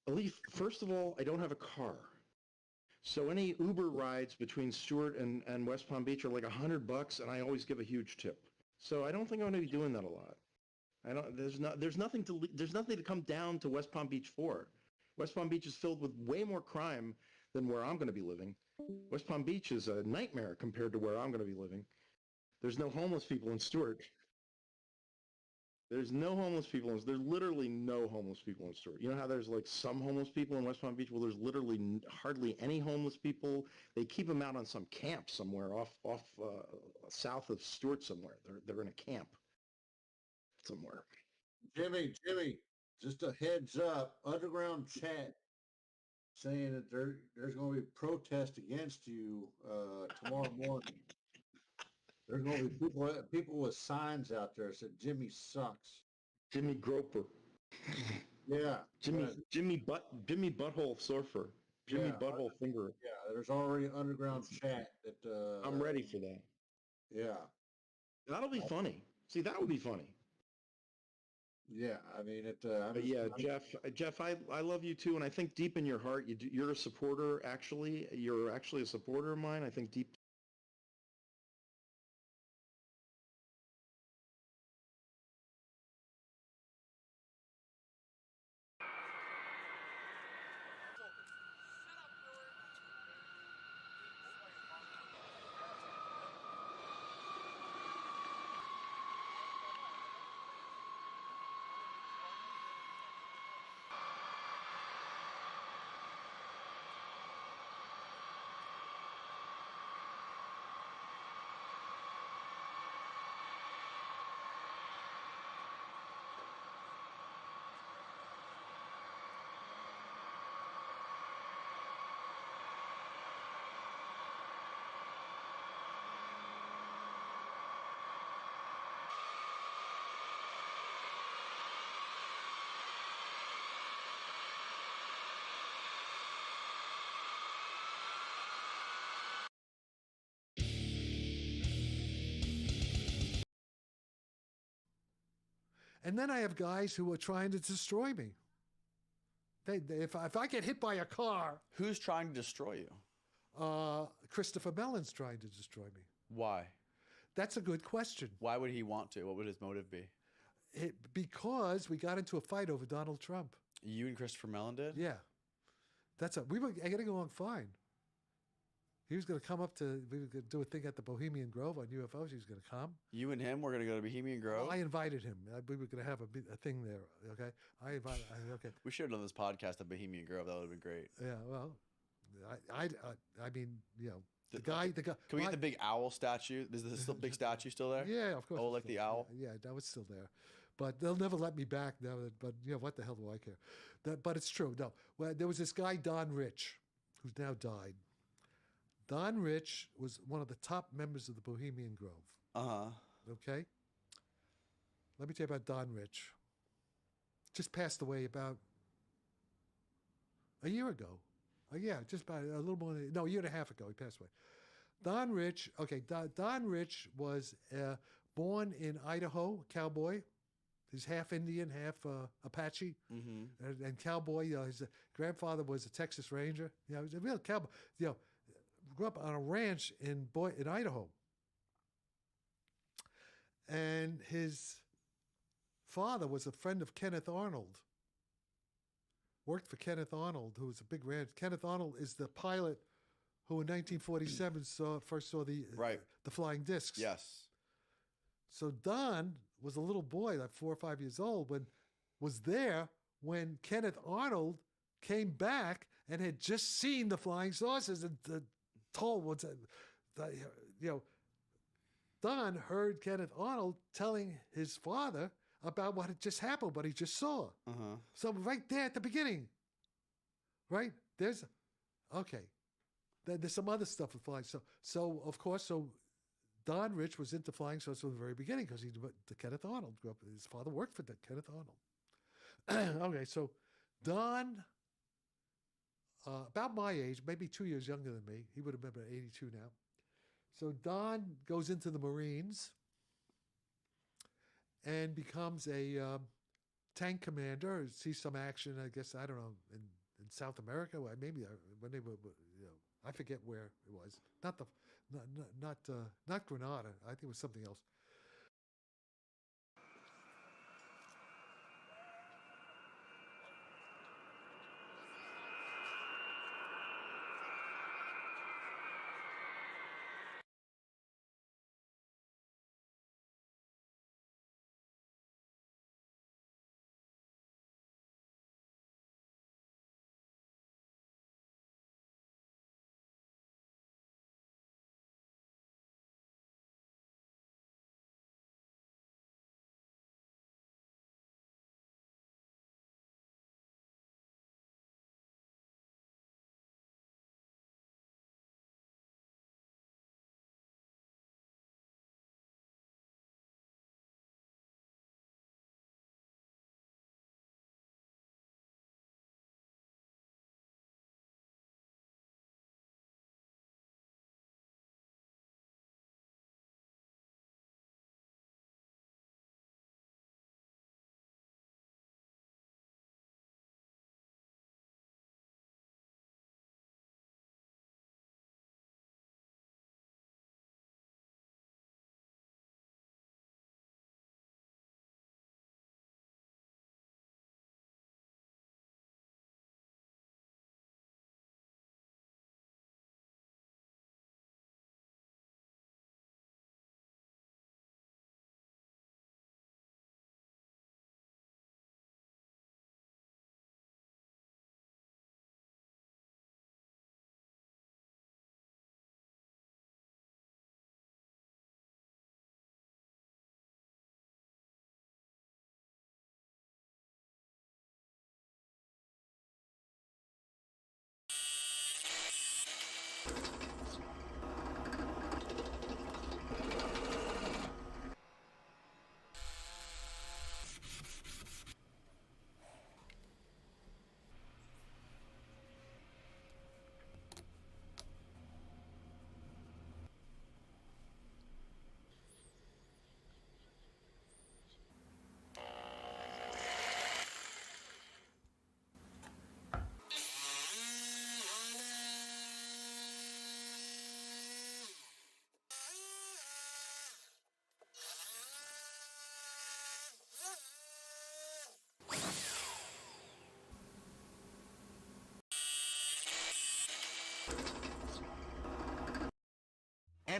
Leaf, first of all, I don't have a car. So any Uber rides between Stewart and West Palm Beach are like $100, and I always give a huge tip. So I don't think I'm going to be doing that a lot. There's nothing to come down to West Palm Beach for. West Palm Beach is filled with way more crime than where I'm going to be living. West Palm Beach is a nightmare compared to where I'm going to be living. There's no homeless people in Stewart. There's no homeless people. There's literally no homeless people in Stewart. You know how there's like some homeless people in West Palm Beach? Well, there's literally hardly any homeless people. They keep them out on some camp somewhere off south of Stewart somewhere. They're in a camp somewhere. Jimmy, just a heads up, underground chat saying that there's going to be a protest against you tomorrow morning. There's going to be people with signs out there that said Jimmy sucks. Jimmy Groper. Yeah. Jimmy Butthole Surfer. Jimmy Butthole Finger. Yeah, there's already underground chat that. I'm ready for that. Yeah. That'll be funny. See, that would be funny. Yeah, I mean it. Jeff, I love you too, and I think deep in your heart, you're a supporter. Actually, you're actually a supporter of mine. I think deep. And then I have guys who are trying to destroy me. If I get hit by a car, who's trying to destroy you? Christopher Mellon's trying to destroy me. Why? That's a good question. Why would he want to? What would his motive be? Because we got into a fight over Donald Trump. You and Christopher Mellon did? Yeah. We were getting along fine. He was going to come up we were going to do a thing at the Bohemian Grove on UFOs. He was going to come. You and him were going to go to Bohemian Grove? Well, I invited him. We were going to have a thing there, okay? Okay. We should have done this podcast at Bohemian Grove. That would have been great. Yeah, well, I mean, you know, the guy. Can we get the big owl statue? Is this big statue still there? Yeah, of course. Oh, like the owl? Yeah, that was still there. But they'll never let me back now. But, you know, what the hell do I care? But it's true. No. Well, there was this guy, Don Rich, who's now died. Don Rich was one of the top members of the Bohemian Grove. Okay? Let me tell you about Don Rich. Just passed away about a year ago. Yeah, just about a little more than, a year and a half ago he passed away. Don Rich, Don Rich was born in Idaho, cowboy. He's half Indian, half Apache, and cowboy. His grandfather was a Texas Ranger. He was a real cowboy. Grew up on a ranch in Idaho. And his father was a friend of Kenneth Arnold. Worked for Kenneth Arnold, who was a big ranch. Kenneth Arnold is the pilot who in 1947 first saw the flying discs. Yes. So Don was a little boy, like 4 or 5 years old, was there when Kenneth Arnold came back and had just seen the flying saucers and told Don heard Kenneth Arnold telling his father about what had just happened, what he just saw. So right there at the beginning, right? There's some other stuff with flying. So of course, Don Rich was into flying saucers from the very beginning because the Kenneth Arnold grew up. His father worked for Kenneth Arnold. Okay, so Don, about my age, maybe 2 years younger than me. He would have been about 82 now. So Don goes into the Marines and becomes a tank commander. Sees some action, I guess, I don't know, in South America. Maybe when they were, I forget where it was. Not Grenada. I think it was something else.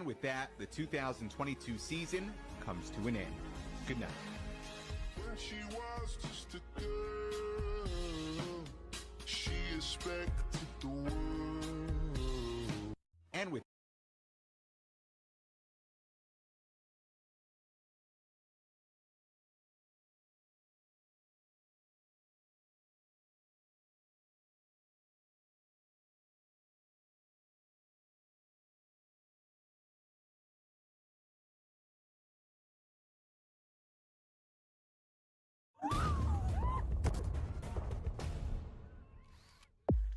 And with that, the 2022 season comes to an end. Good night. When she was just a girl, she expected the world. And with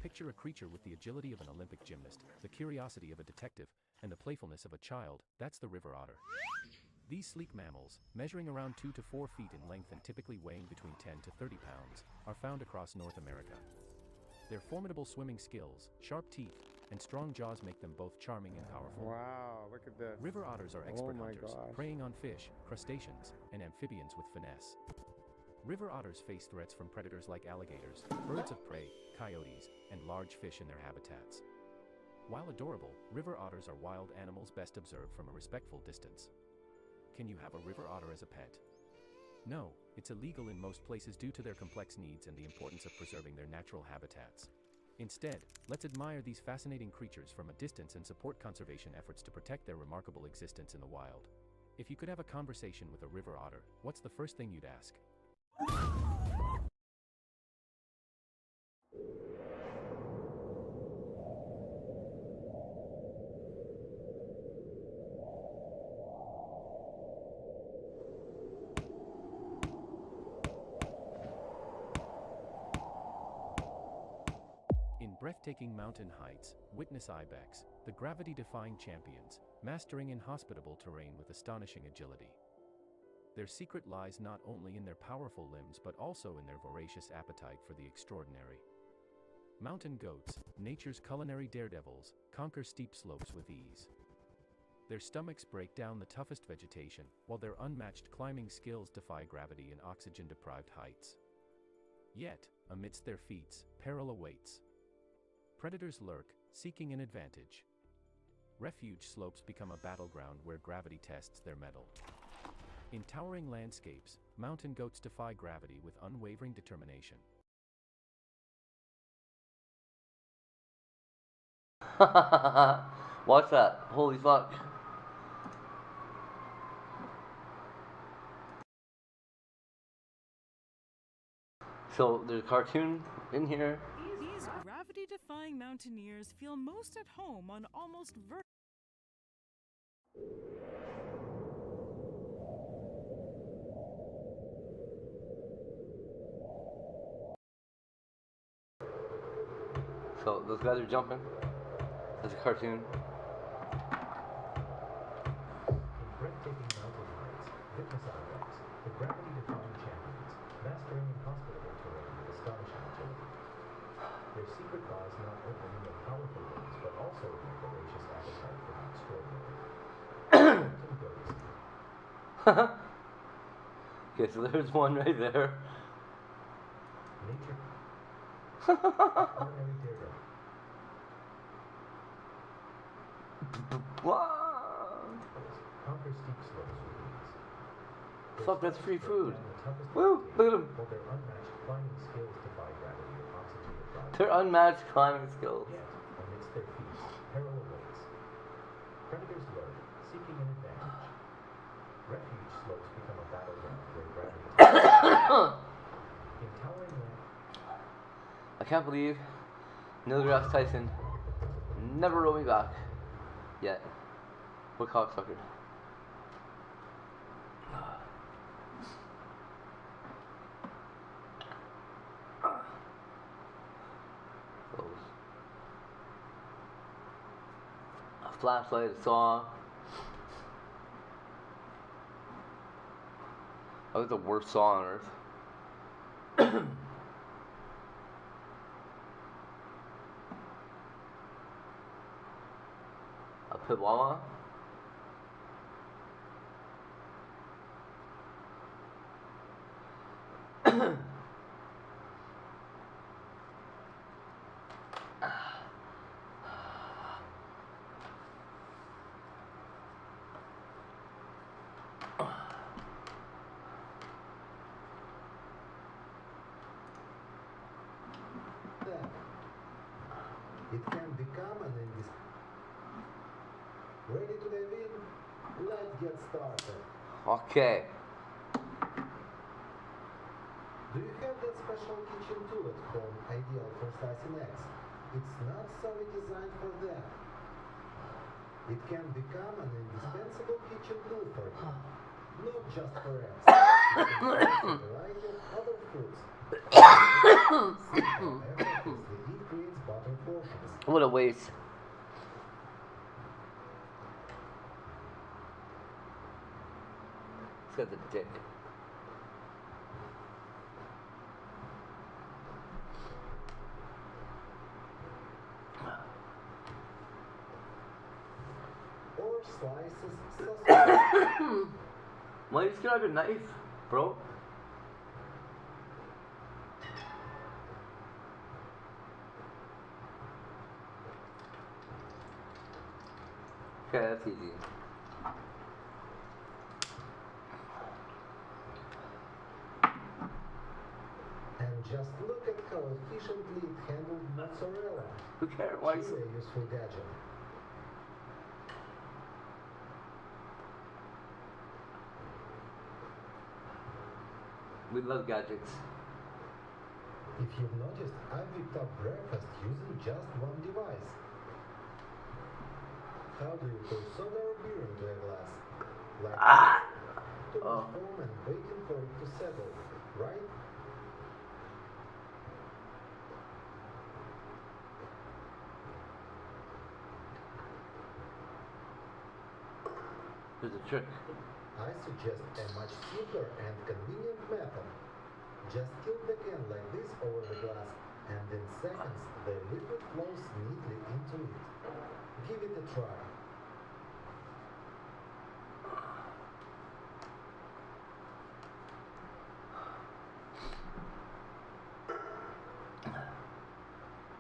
Picture a creature with the agility of an Olympic gymnast, the curiosity of a detective, and the playfulness of a child. That's the river otter. These sleek mammals, measuring around 2 to 4 feet in length and typically weighing between 10 to 30 pounds, are found across North America. Their formidable swimming skills, sharp teeth, and strong jaws make them both charming and powerful. Wow, look at this. River otters are expert my hunters, gosh. preying on fish, crustaceans, and amphibians with finesse. River otters face threats from predators like alligators, birds of prey, coyotes, and large fish in their habitats. While adorable, river otters are wild animals best observed from a respectful distance. Can you have a river otter as a pet? No, it's illegal in most places due to their complex needs and the importance of preserving their natural habitats. Instead, let's admire these fascinating creatures from a distance and support conservation efforts to protect their remarkable existence in the wild. If you could have a conversation with a river otter, what's the first thing you'd ask? In breathtaking mountain heights, witness ibex, the gravity-defying champions, mastering inhospitable terrain with astonishing agility. Their secret lies not only in their powerful limbs but also in their voracious appetite for the extraordinary. Mountain goats, nature's culinary daredevils, conquer steep slopes with ease. Their stomachs break down the toughest vegetation, while their unmatched climbing skills defy gravity in oxygen-deprived heights. Yet, amidst their feats, peril awaits. Predators lurk, seeking an advantage. Refuge slopes become a battleground where gravity tests their mettle. In towering landscapes, mountain goats defy gravity with unwavering determination. Watch that. Holy fuck. So there's a cartoon in here. These gravity-defying mountaineers feel most at home on almost So those guys are jumping. There's a cartoon. Breathtaking mountain heights, fitness ibex, the gravity-defying champions, mastering inhospitable terrain with astonishing agility. Their secret lies not only in their powerful limbs, but also in their voracious appetite for the extraordinary. Mountain goats. Okay, so there's one right there. Nature. Extraordinary daredevil. Conquer steep slopes with ease. Fuck, that's free food. Toughest Woo! Look at them. while their unmatched climbing skills defy gravity and oxygen-deprived. Their unmatched climbing skills. Yet, amidst their feats, peril awaits. Predators lurk, seeking an advantage. Refuge slopes become a battleground where gravity in towering land. I can't believe Neil deGrasse Tyson never wrote me back. Yet. What cocksucker. A flashlight, a saw. That was the worst saw on earth. A Pibwama? It can become an Ready to dive in? Let's get started. Okay. Do you have that special kitchen tool at home ideal for slicing eggs? It's not solely designed for that. It can become an indispensable kitchen tool for you. Not just for eggs. It can also a variety of other foods. Effortlessly it creates butter portions. What a waste. It's got the dick. Or slices sausage. Why you just grab a knife, bro? Okay, that's easy. And just look at how efficiently it handled mozzarella. Who cares? Why is Truly a useful gadget. We love gadgets. If you've noticed, I've whipped up breakfast using just one device. How do you pour soda or beer into a glass? Like too much foam and waiting for it to settle, right? There's a trick. I suggest a much simpler and convenient method. Just tilt the can like this over the glass, and in seconds the liquid flows neatly into it. Give it a try.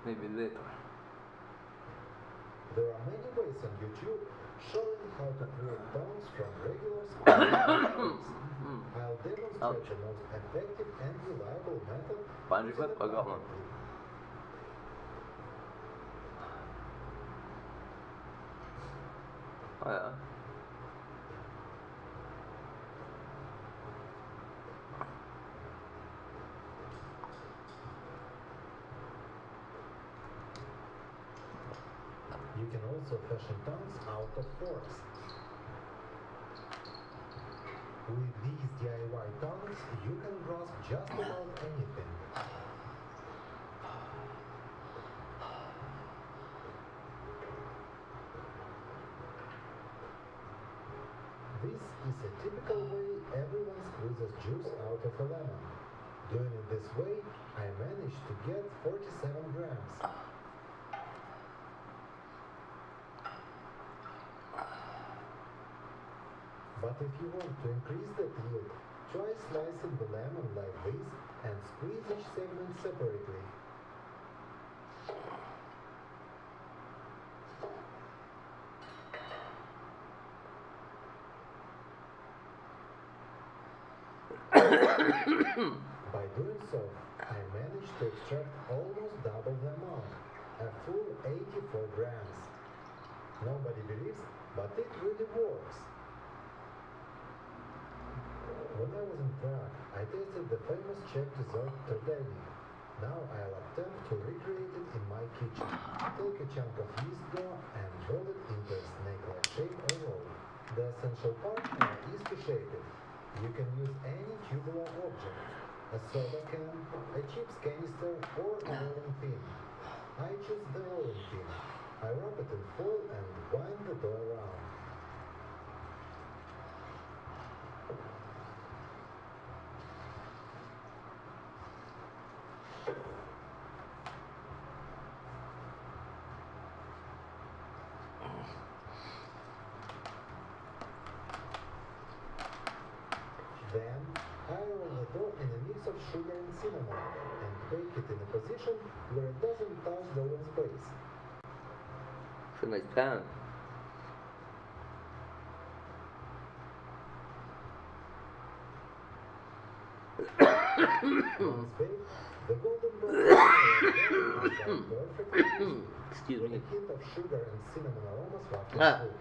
Maybe later. There are many ways on YouTube showing how to create tones from regular squares. I'll demonstrate the most effective and reliable method. Find your clip? I got one. Oh yeah. You can also fashion tongues out of forks. With these DIY tongues, you can grasp just about anything. This is a typical way everyone squeezes juice out of a lemon. Doing it this way, I managed to get 47 grams. But if you want to increase the yield, try slicing the lemon like this and squeeze each segment separately. By doing so, I managed to extract almost double the amount, a full 84 grams. Nobody believes, but it really works. When I was in Prague, I tasted the famous Czech dessert Trdeny. Now I'll attempt to recreate it in my kitchen. Take a chunk of yeast dough and roll it into a snake-like shape or roll. The essential part now is to shape it. You can use any tubular object, a soda can, a chips canister, or a rolling pin. I choose the rolling pin. I wrap it in foil and wind the dough around. Then, I roll the dough in a mix of sugar and cinnamon and bake it in a position where it doesn't touch the oven's base. It's a nice pan. Once baked, the golden balls are perfectly crispy, Excuse with me. a hint of sugar and cinnamon aromas wafting Ah. through.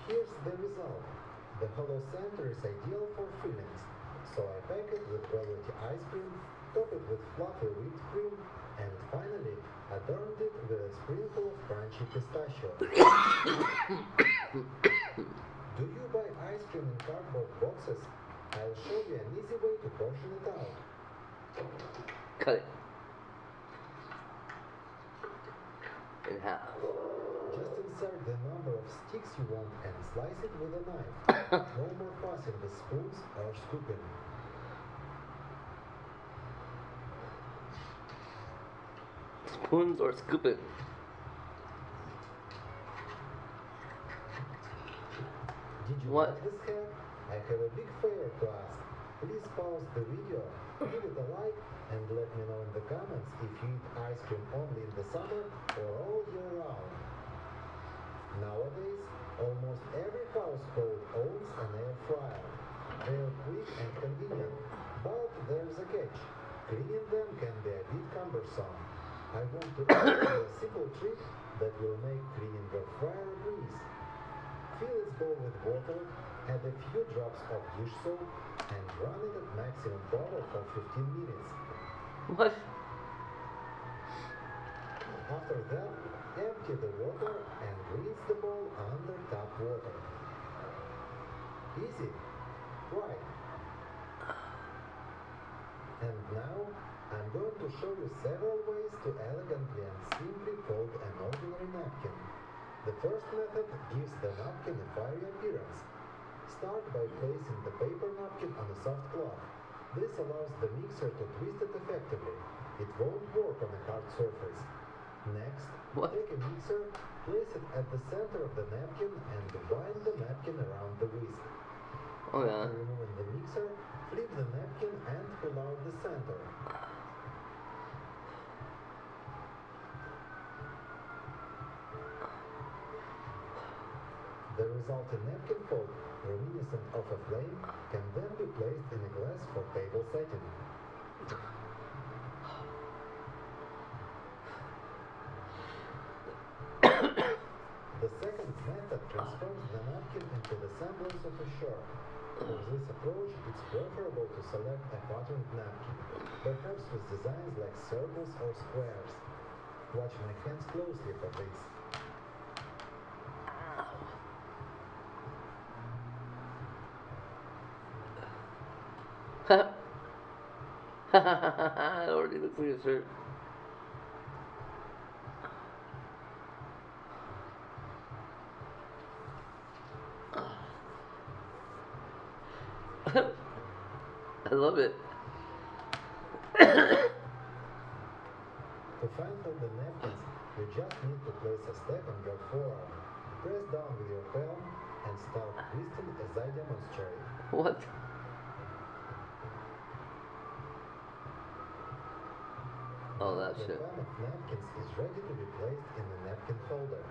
Here's the result. The hollow center is ideal for fillings, so I pack it with velvety ice cream, top it with fluffy whipped cream, and finally adorned it with a sprinkle of crunchy pistachio. Do you buy ice cream in cardboard boxes? I'll show you an easy way to portion it out. Cut it in half. Just insert the number of sticks you want and slice it with a knife. No more fussing with spoons or scooping. Spoons or scoop it. Did you What? like this hack? I have a big favor to ask. Please pause the video, give it a like, and let me know in the comments if you eat ice cream only in the summer or all year round. Nowadays, almost every household owns an air fryer. They are quick and convenient, but there's a catch. Cleaning them can be a bit cumbersome. I want to offer you a simple trick that will make cleaning your fryer a breeze. Fill its bowl with water, add a few drops of dish soap, and run it at maximum power for 15 minutes. What? After that, empty the water and rinse the bowl under tap water. Easy, right? And now, I'm going to show you several ways to elegantly and simply fold an ordinary napkin. The first method gives the napkin a fiery appearance. Start by placing the paper napkin on a soft cloth. This allows the mixer to twist it effectively. It won't work on a hard surface. Next, take a mixer, place it at the center of the napkin, and wind the napkin around the whisk. Oh yeah. After removing the mixer, flip the napkin and pull out the center. The resulting napkin fold, reminiscent of a flame, can then be placed in a glass for table setting. The second method transforms the napkin into the semblance of a shirt. For this approach, it's preferable to select a patterned napkin, perhaps with designs like circles or squares. Watch my hands closely for this. It already looks like a shirt. I love it. To fine-fold the napkins, you just need to place a step on your forearm. Press down with your palm and start twisting as I demonstrate. What? Oh, that The shit. pan of napkins is ready to be placed in the napkin holder.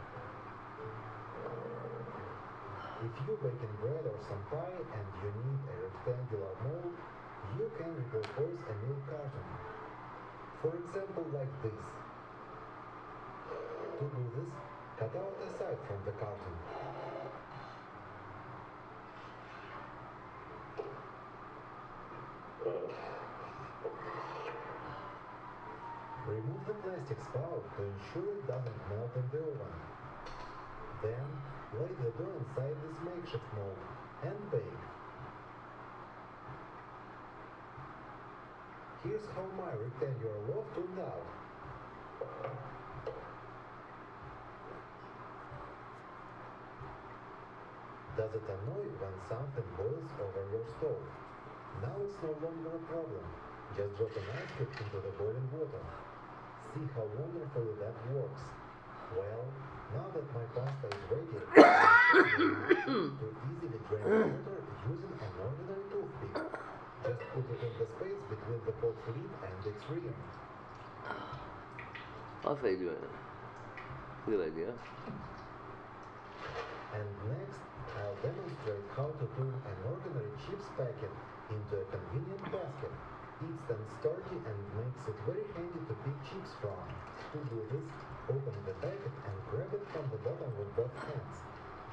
If you baking bread or some pie and you need a rectangular mold, you can repurpose a milk carton. For example, like this. To do this, cut out a side from the carton. Remove the plastic spout to ensure it doesn't melt in the oven. Then, lay the dough inside this makeshift mold and bake. Here's how my rectangular loaf turned out. Does it annoy when something boils over your stove? Now it's no longer a problem. Just drop an ice cube into the boiling water. See how wonderfully that works. Well, now that my pasta is ready, to easily drain water using an ordinary toothpick. Just put it in the space between the pot lid and its rim. I'll say do it. Good idea. And next, I'll demonstrate how to turn an ordinary chips packet into a convenient basket. It's then sturdy and makes it very handy to pick chips from. To do this, open the packet and grab it from the bottom with both hands.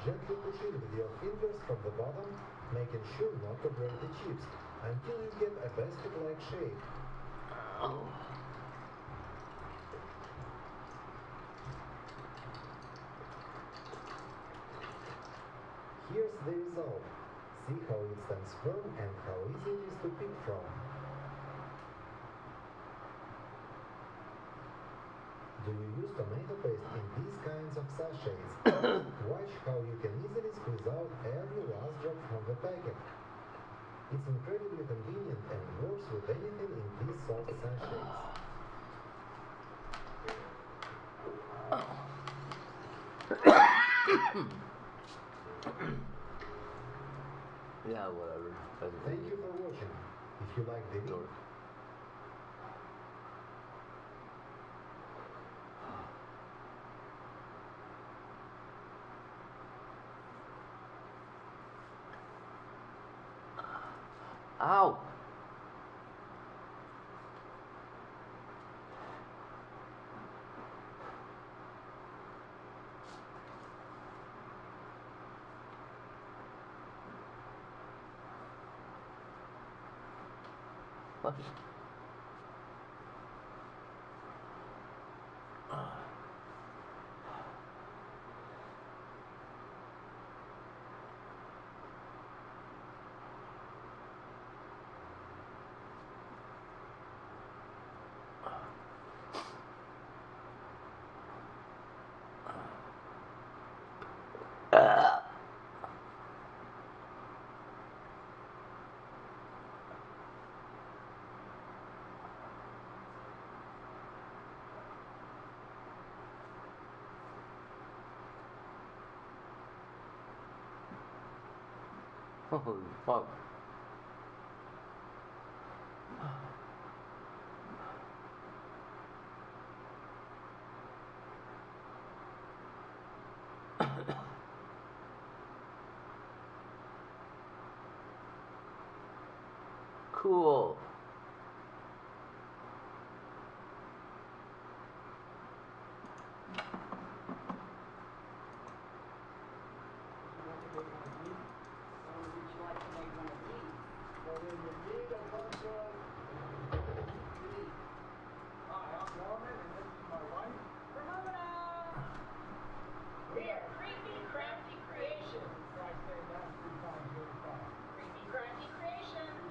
Gently push it with your fingers from the bottom, making sure not to break the chips, until you get a basket-like shape. Here's the result. See how it stands firm and how easy it is to pick from. Do you use tomato paste in these kinds of sachets? Watch how you can easily squeeze out every last drop from the packet. It's incredibly convenient and works with anything in these soft sachets. Yeah, whatever. Thank you for watching. If you like the video, Ow! What? Holy fuck. Cool. We're Creepy Crafty Creations. Creepy Crafty Creations.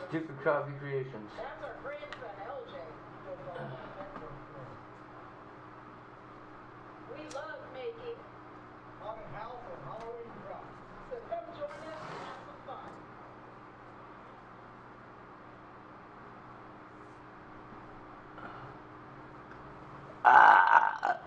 Stupid Coffee Creations. That's our grandson, LJ. We love making haunted house and Halloween drops. So come join us and have some fun. Ah!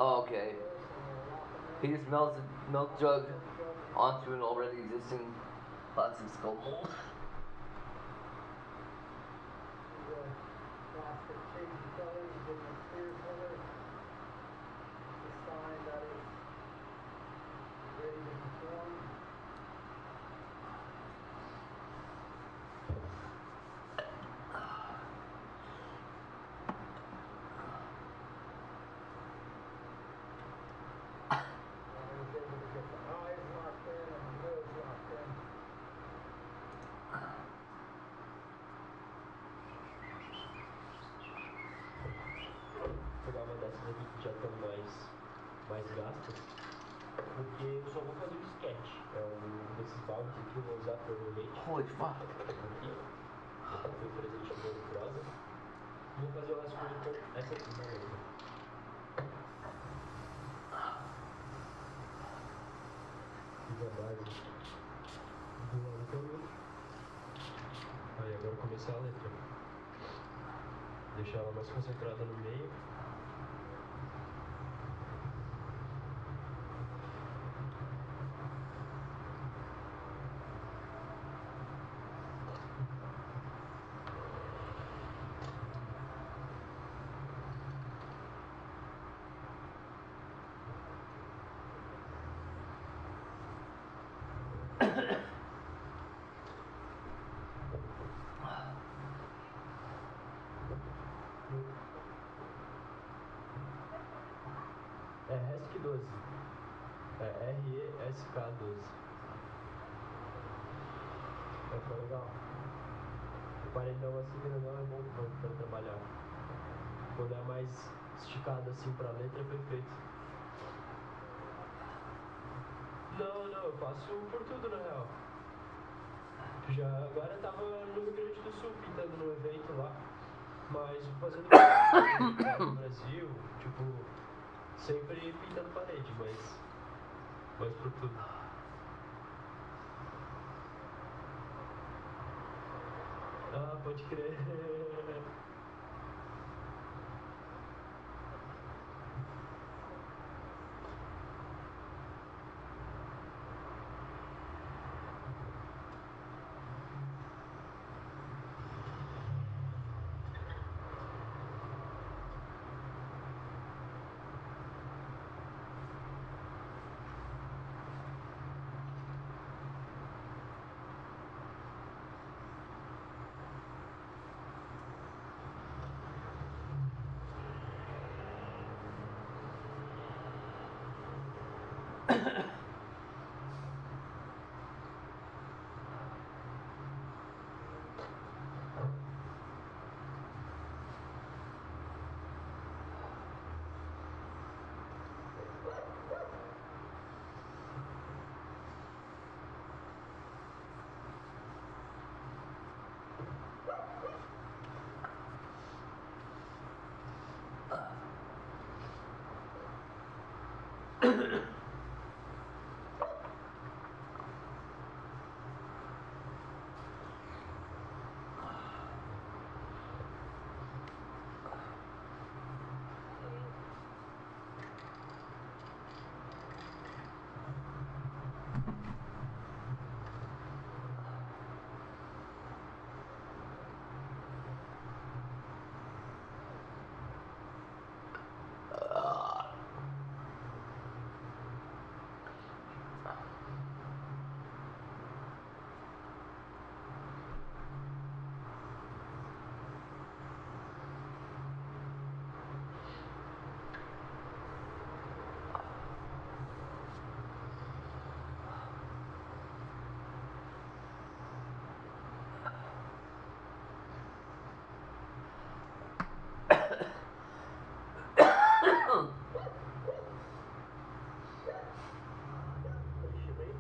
Oh, okay. He just melts the milk jug onto an already existing plastic skull mold. ficando mais gasta, porque eu só vou fazer o sketch. É um desses baldes aqui, eu vou usar provavelmente. Holy fuck. Aqui. Foi o presente do Bruno Prosa. Vou fazer o rascunho com essa aqui na letra. Fiz a base do lado todo. Aí agora começar a letra. Deixar ela mais concentrada no meio. É RESC-12. É RESK-12. Ficou legal. O paredão assim grandão é bom pra trabalhar. Quando é mais esticado assim pra letra é perfeito. Não, eu passo por tudo na real. Agora eu tava no Rio Grande do Sul pintando num evento lá. Mas fazendo no Brasil, tipo, sempre pintando parede, mas por tudo. Ah, pode crer.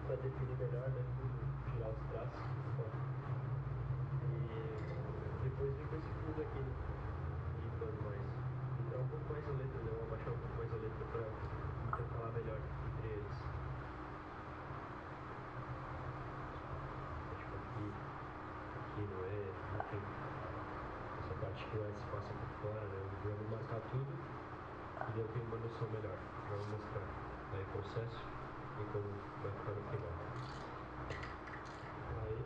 Pra definir melhor, né? Tirar os traços. E depois vem com esse fundo aqui, né? Limpando mais. Então um pouco mais a letra, né? Vou abaixar um pouco mais a letra pra intercalar melhor entre eles. Tipo aqui não é, enfim. Essa parte que mais passa por fora, né? Eu vou marcar tudo e daí eu tenho uma noção melhor. Já vou mostrar aí o processo e como vai ficar no final. Aí.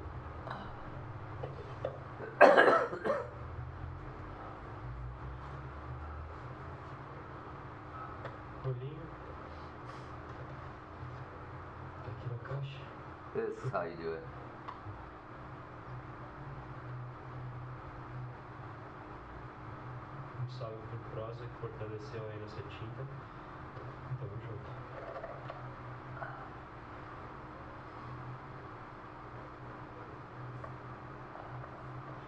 Rolinho. Tá aqui na caixa. This is how you do it. Um salve pro Prosa que fortaleceu aí nossa tinta. Tamo junto.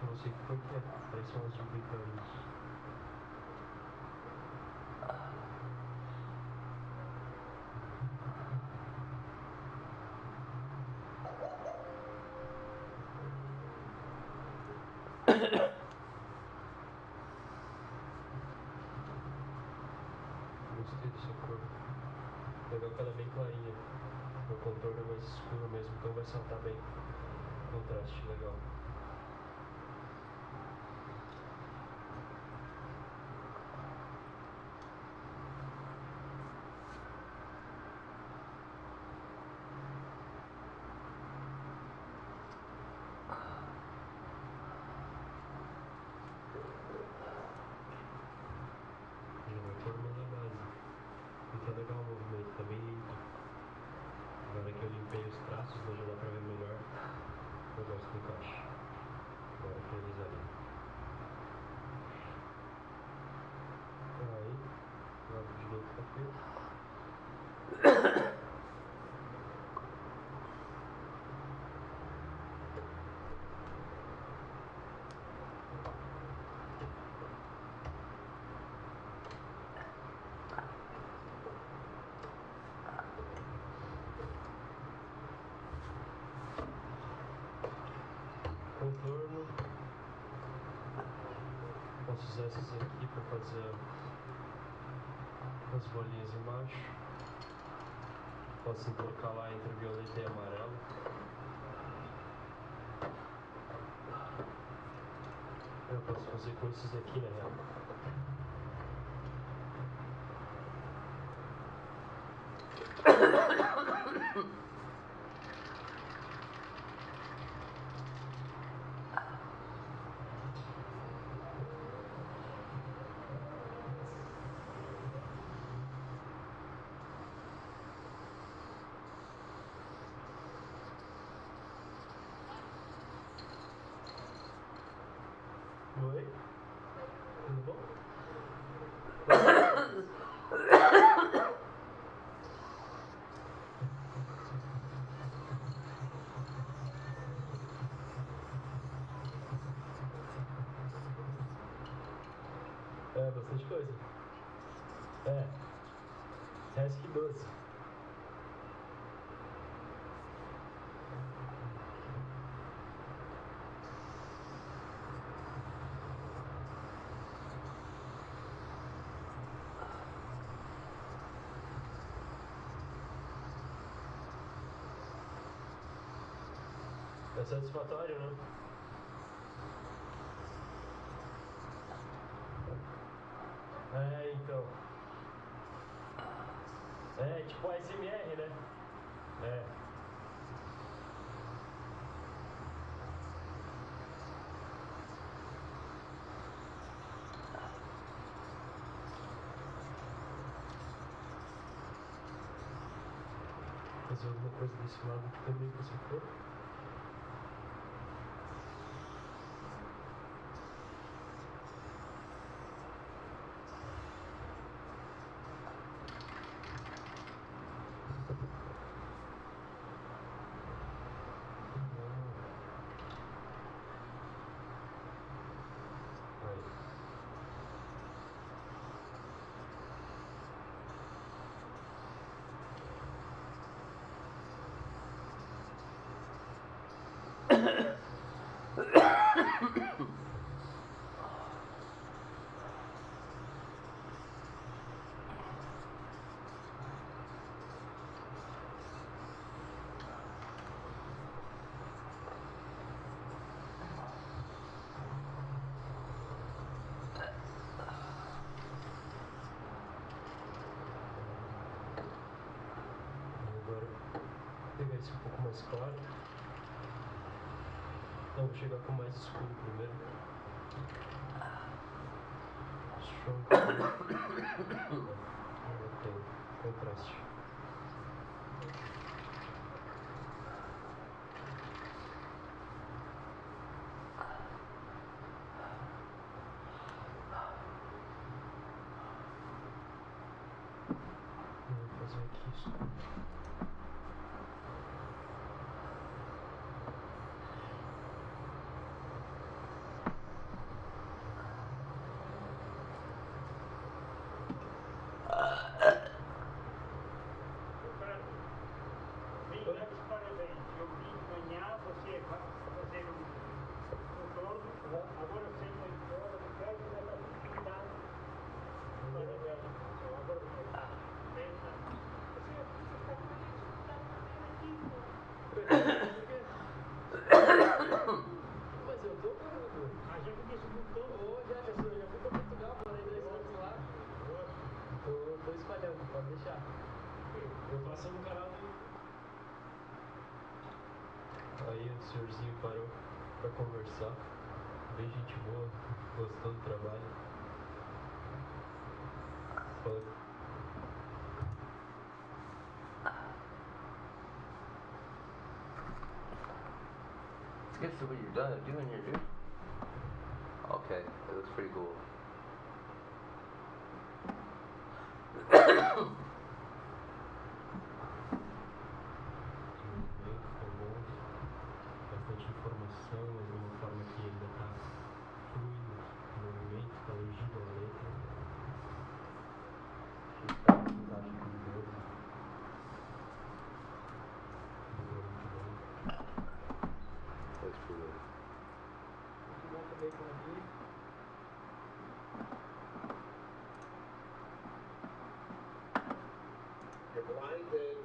Eu não sei o que foi que é. Parece umas de brincadeira. legal que ela é bem clarinha. Meu contorno é mais escuro mesmo, então vai saltar bem. Contraste legal. Tá legal o movimento, tá bem limpo. Agora que eu limpei os traços, já dá pra ver melhor. Eu gosto do encaixe. Agora finalizar ali. Aí, o lado direito tá feito. Contorno. Posso usar essas aqui para fazer as bolinhas embaixo. Posso intercalar entre violeta e amarelo. Eu posso fazer com esses aqui, na real. Oi? Tudo bom? É, bastante coisa. É. Sesc 12. É satisfatório, né? É, então. É, tipo ASMR, né? É. Fazer alguma coisa desse lado aqui também, se for. Pegar esse um pouco mais claro. Não, vou chegar com mais escuro primeiro. Show. Ok, contraste. Vou fazer aqui escuro. Ah, já fiquei muito bom, já fui pra Portugal, morei 2 anos lá. Tô espalhando, pode deixar. Eu faço no canal do YouTube. Aí o senhorzinho parou pra conversar. Bem gente boa, gostou do trabalho. Falei. Let's get to what you're done doing here, dude. Okay, that looks pretty cool. Bastante informação, mas de uma forma que ainda tá fluido o movimento, tá legível a letra. Looks pretty good. Muito bom também com aqui. You're blinded.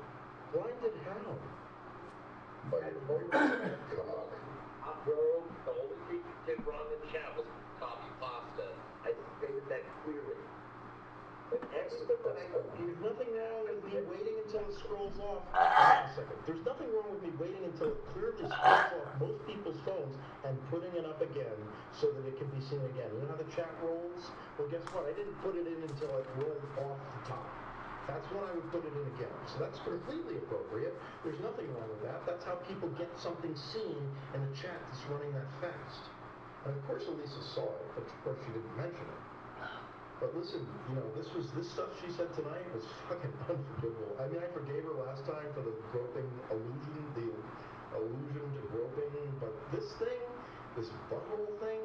Blinded how? By your cock. Bro, the only thing you did wrong in chat was copy pasta. I stated that clearly. And everything that I There's nothing wrong with me waiting until it scrolls off. Wait a second. There's nothing wrong with me waiting until it clearly scrolls off most people's phones and putting it up again so that it can be seen again. You know how the chat rolls? Well, guess what? I didn't put it in until it rolled off the top. That's when I would put it in again. So that's completely appropriate. There's nothing wrong with that. That's how people get something seen in a chat that's running that fast. And of course Elisa saw it, but of course she didn't mention it. But listen, you know, this stuff she said tonight was fucking unforgivable. I mean, I forgave her last time for the groping allusion, the allusion to groping, but this thing, this butthole thing,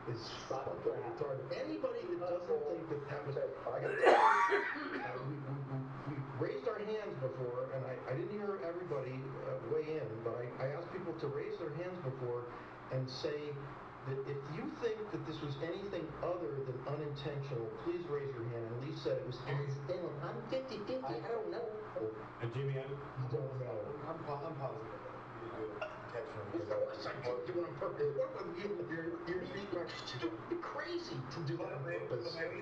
is fucking retarded. Anybody that doesn't think that was, I gotta tell you, we raised our hands before, and I didn't hear everybody weigh in, but I asked people to raise their hands before and say that if you think that this was anything other than unintentional, please raise your hand. And Lee said it was incidental. I'm 50-50. I don't know. And Jimmy, You don't know. I'm positive you didn't do it intentionally. Of course I didn't do it on purpose. What would you're crazy to do that on purpose. Jimmy,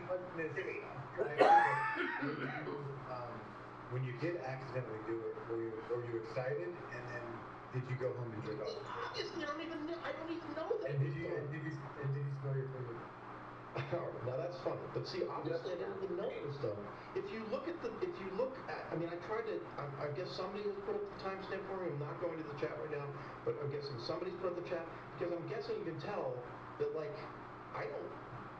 when you did accidentally do it, were you excited? And then did you go home and jerk off? Obviously, I don't even know that. And did you smell your food? Now that's funny, but see, obviously I didn't even know it was done. If you look at, I mean, I tried to, I guess somebody has put up the timestamp for me. I'm not going to the chat right now, but I'm guessing somebody's put up the chat, because I'm guessing you can tell that, like,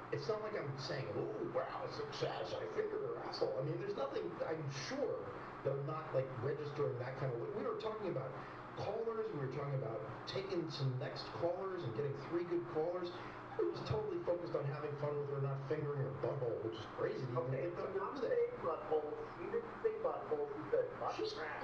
it's not like I'm saying, oh, wow, success, I fingered her asshole. I mean, there's nothing, I'm sure that I'm not, like, registering that kind of, we were talking about callers, we were talking about taking some next callers and getting 3 good callers. I was totally focused on having fun with her, not fingering her butthole, which is crazy to even think that we're with it. Butthole. He didn't say butthole. He said butt crack.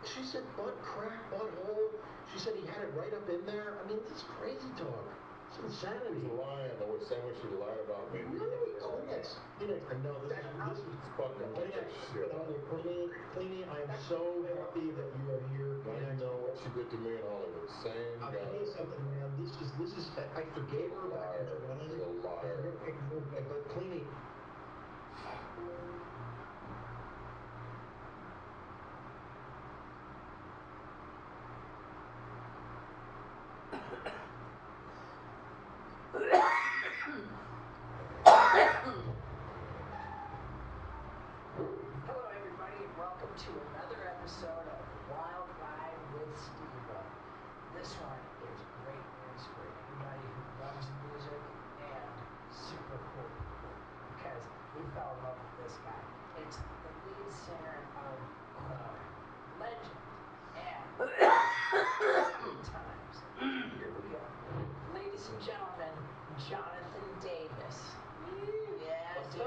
She said butt crack, butthole. She said he had it right up in there. I mean, this is crazy talk. It's insanity. She's lying. I was saying what she lied about me. Kleenex. I know this is fucking shit. Cleanie, I am so happy that you are here. I know what she did to me in Hollywood. Same I'll guy. tell you something, man. This is. I forgave her back in Toronto. She's a liar. But Cleanie. Hello, everybody, and welcome to another episode of Wild Ride with Steve-O. This one is great news for anybody who loves music and super cool people, because we fell in love with this guy. It's the lead singer of Legend and Times. Here we go. Ladies and gentlemen, Jonathan Davis. Yeah, dude.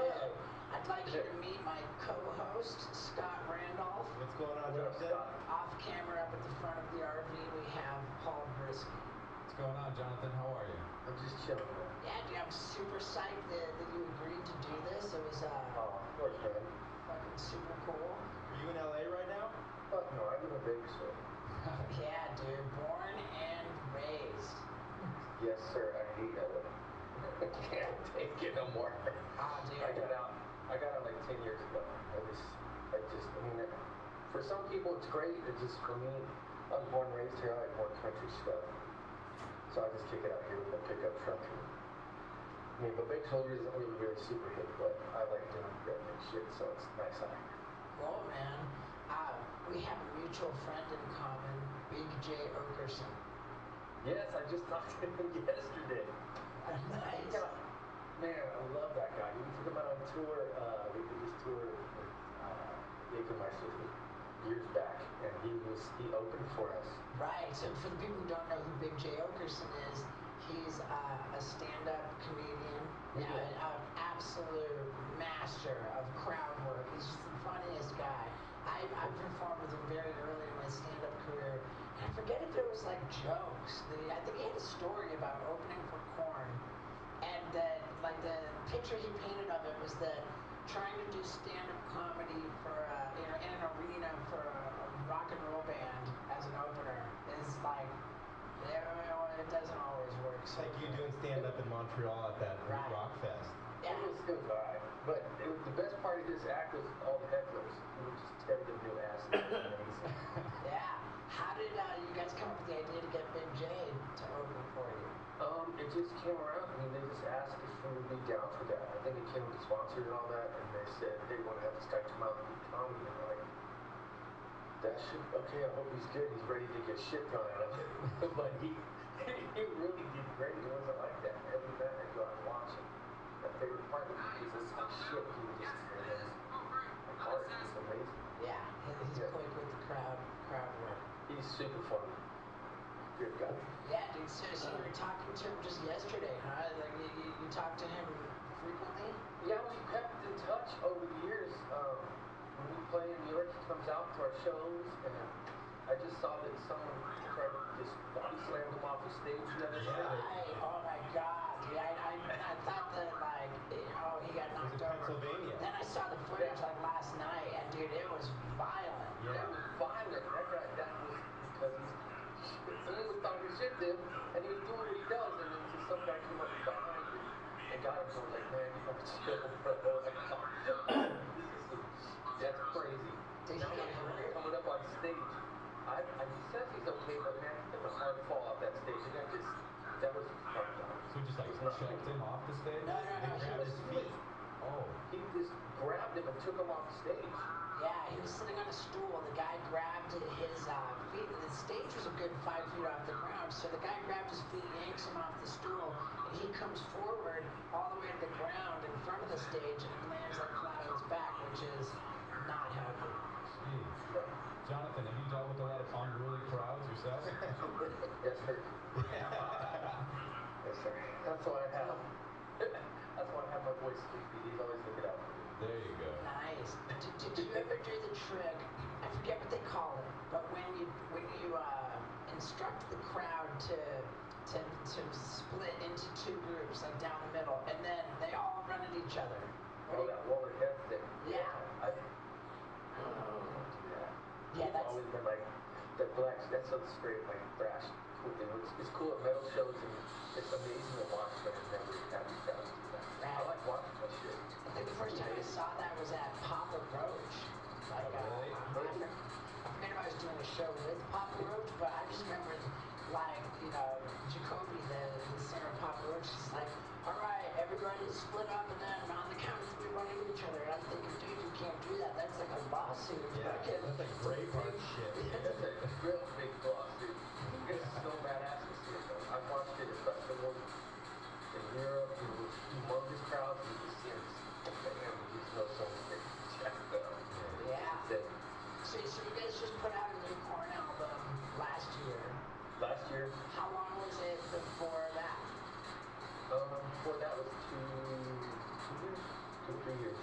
I'd like you to meet my co-host, Scott Randolph. What's going on, Jonathan? Off camera up at the front of the RV, we have Paul Brisky. What's going on, Jonathan? How are you? I'm just chilling. Yeah, dude, I'm super psyched that you agreed to do this. It was, Of course, man. fucking super cool. Are you in LA right now? Fuck no, I live in Vegas, sir. Yeah, dude, born and raised. Yes, sir. can't take it no more. I got out like 10 years ago. I mean, for some people it's great. It's just for me, I was born and raised here. I like more country stuff. So I just kick it out here with a pickup truck. I mean, but Big Shoulder isn't really super hip, but I like doing redneck shit, so it's nice out here. Well, man, we have a mutual friend in common, Big J Okerson. Yes, I just talked to him yesterday. Nice. Man, I love that guy. We took him out on tour. We did this tour with Jägermeister years back, and he opened for us. Right. So for the people who don't know who Big J Okerson is, he's a stand-up comedian, an absolute master of crowd work. He's just the funniest guy. I performed with him very early in my stand-up career, and I forget if there was like jokes. I think he had a story about opening for Korn, and that like the picture he painted of it was that trying to do stand-up comedy for in an arena for a rock and roll band as an opener is like it doesn't always work. It's like you doing stand-up in Montreal at that rock fest. Yeah. It was alright, but the best part of this act was all the hecklers. We were just tearing them new ass. It was amazing. Yeah. How did you guys come up with the idea to get Big J to open for you? It just came around. I mean, they just asked if we would be down for that. I think it came with the sponsors and all that, and they said they want to have this guy come out and do comedy. And I'm like, okay, I hope he's good. He's ready to get shit thrown at him. But he really did great. It wasn't like that. Every night I go out and watch him. My favorite part of it is this like shit. He was just like art. It's amazing. Yeah, he's quick with the crowd work. He's super funny. Good guy. Yeah, dude. So you were talking to him just yesterday, huh? Like you talk to him frequently? Yeah, we kept in touch over the years. When we play in New York, he comes out to our shows, and I just saw that someone tried to just body slam him off the stage the other day. Right. Oh my God. Yeah, I thought that like he got knocked over. Pennsylvania. Then I saw the footage like last night, and dude, it was violent. Yeah. It was violent. That was because someone was talking shit to him, and he was doing what he does, and then just some guy came up behind him and got him. So I was like, man, you gotta chill, bro. That's crazy. Now he's coming up on stage. He says he's okay, but man, it was hard to fall off that stage. And that was fucked up. So just like chucked him off the stage? No. They grabbed his feet. Oh. He just grabbed him and took him off the stage. Yeah, he was sitting on a stool. The guy grabbed his feet. The stage was a good 5 feet off the ground, so the guy grabbed his feet, yanks him off the stool, and he comes forward all the way to the ground in front of the stage and lands like flat on his back, which is not healthy. Jeez. Jonathan, have you dealt with a lot of unruly crowds yourself? Yes, sir. Yes, sir. That's why I have my boy Sleepy. He's always looking out for me. There you go. Nice. Did you ever do the trick? I forget what they call it, but when you instruct the crowd to split into two groups, like down the middle, and then they all run at each other. Oh, that Waller Head thing. Yeah. I don't do that. Yeah, that's always been like the blacks. That's so straight like thrash. Cool thing. It's cool at metal shows and it's amazing to watch, but it's never happened to do that. I like watching that shit. I think the first time I saw that was at Papa Roach. Like, really? I forget if I was doing a show with Papa Roach, but I just remember, like, Jacoby, the singer of Papa Roach, is like, all right, everybody split up, and then on the count of 3 run into each other. And I'm thinking, dude, you can't do that. That's like a lawsuit. Yeah, that's like Braveheart shit. That's a real big lawsuit. It's so badass to see it though. I've watched it at festivals in Europe, and with humongous crowds, and you just see him he's no so big. Yeah. So you guys just put out a new Korn album last year. Last year? How long was it before that? Before that was 2 years, 2 or 3 years.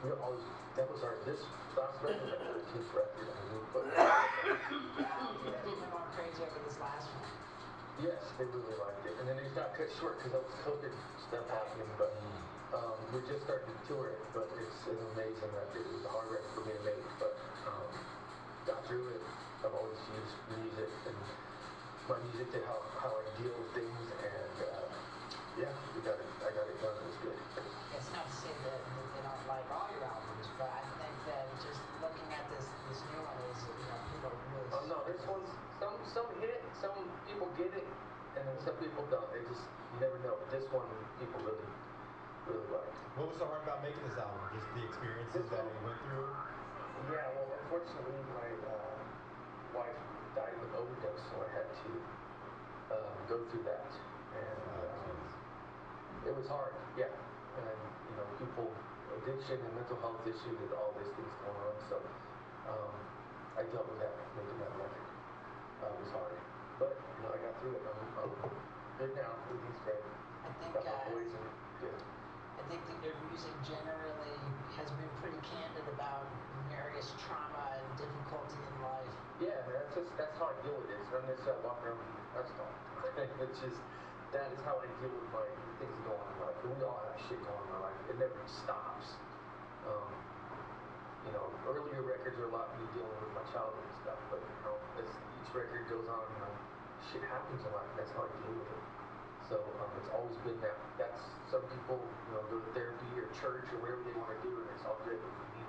That was this last record was our 13th record. People went crazy over this last one. Yes, they really liked it. And then it got cut short because of COVID stuff happening, but we're just starting to tour it, but it's an amazing record. It was a hard record for me to make, but got through it. I've always used music and my music to how I deal with things, and some people get it, and then some people don't. They just, you never know. But this one, people really like. What was so hard about making this album? Just the experiences that you went through? Yeah, well, unfortunately, my wife died of an overdose, so I had to go through that. And it was hard, yeah. And, you know, people, addiction and mental health issues and all these things going on. So I dealt with that, making that record. It was hard. But, you know, I got through it. I'm good now. Everything's great. I think, Got my boys and good. I think that your music generally has been pretty candid about various trauma and difficulty in life. Yeah, man, that's how I deal with it. It's not necessarily walking around with depressed all the time. It's just, that is how I deal with my things going on in my life. And we all have shit going on in my life. It never stops. You know, earlier records are a lot me dealing with my childhood and stuff, but you know, as each record goes on, you know, shit happens in life. That's how I deal with it. So it's always been that. That's some people, you know, go to therapy or church or wherever they want to do, and it's all good. But for me,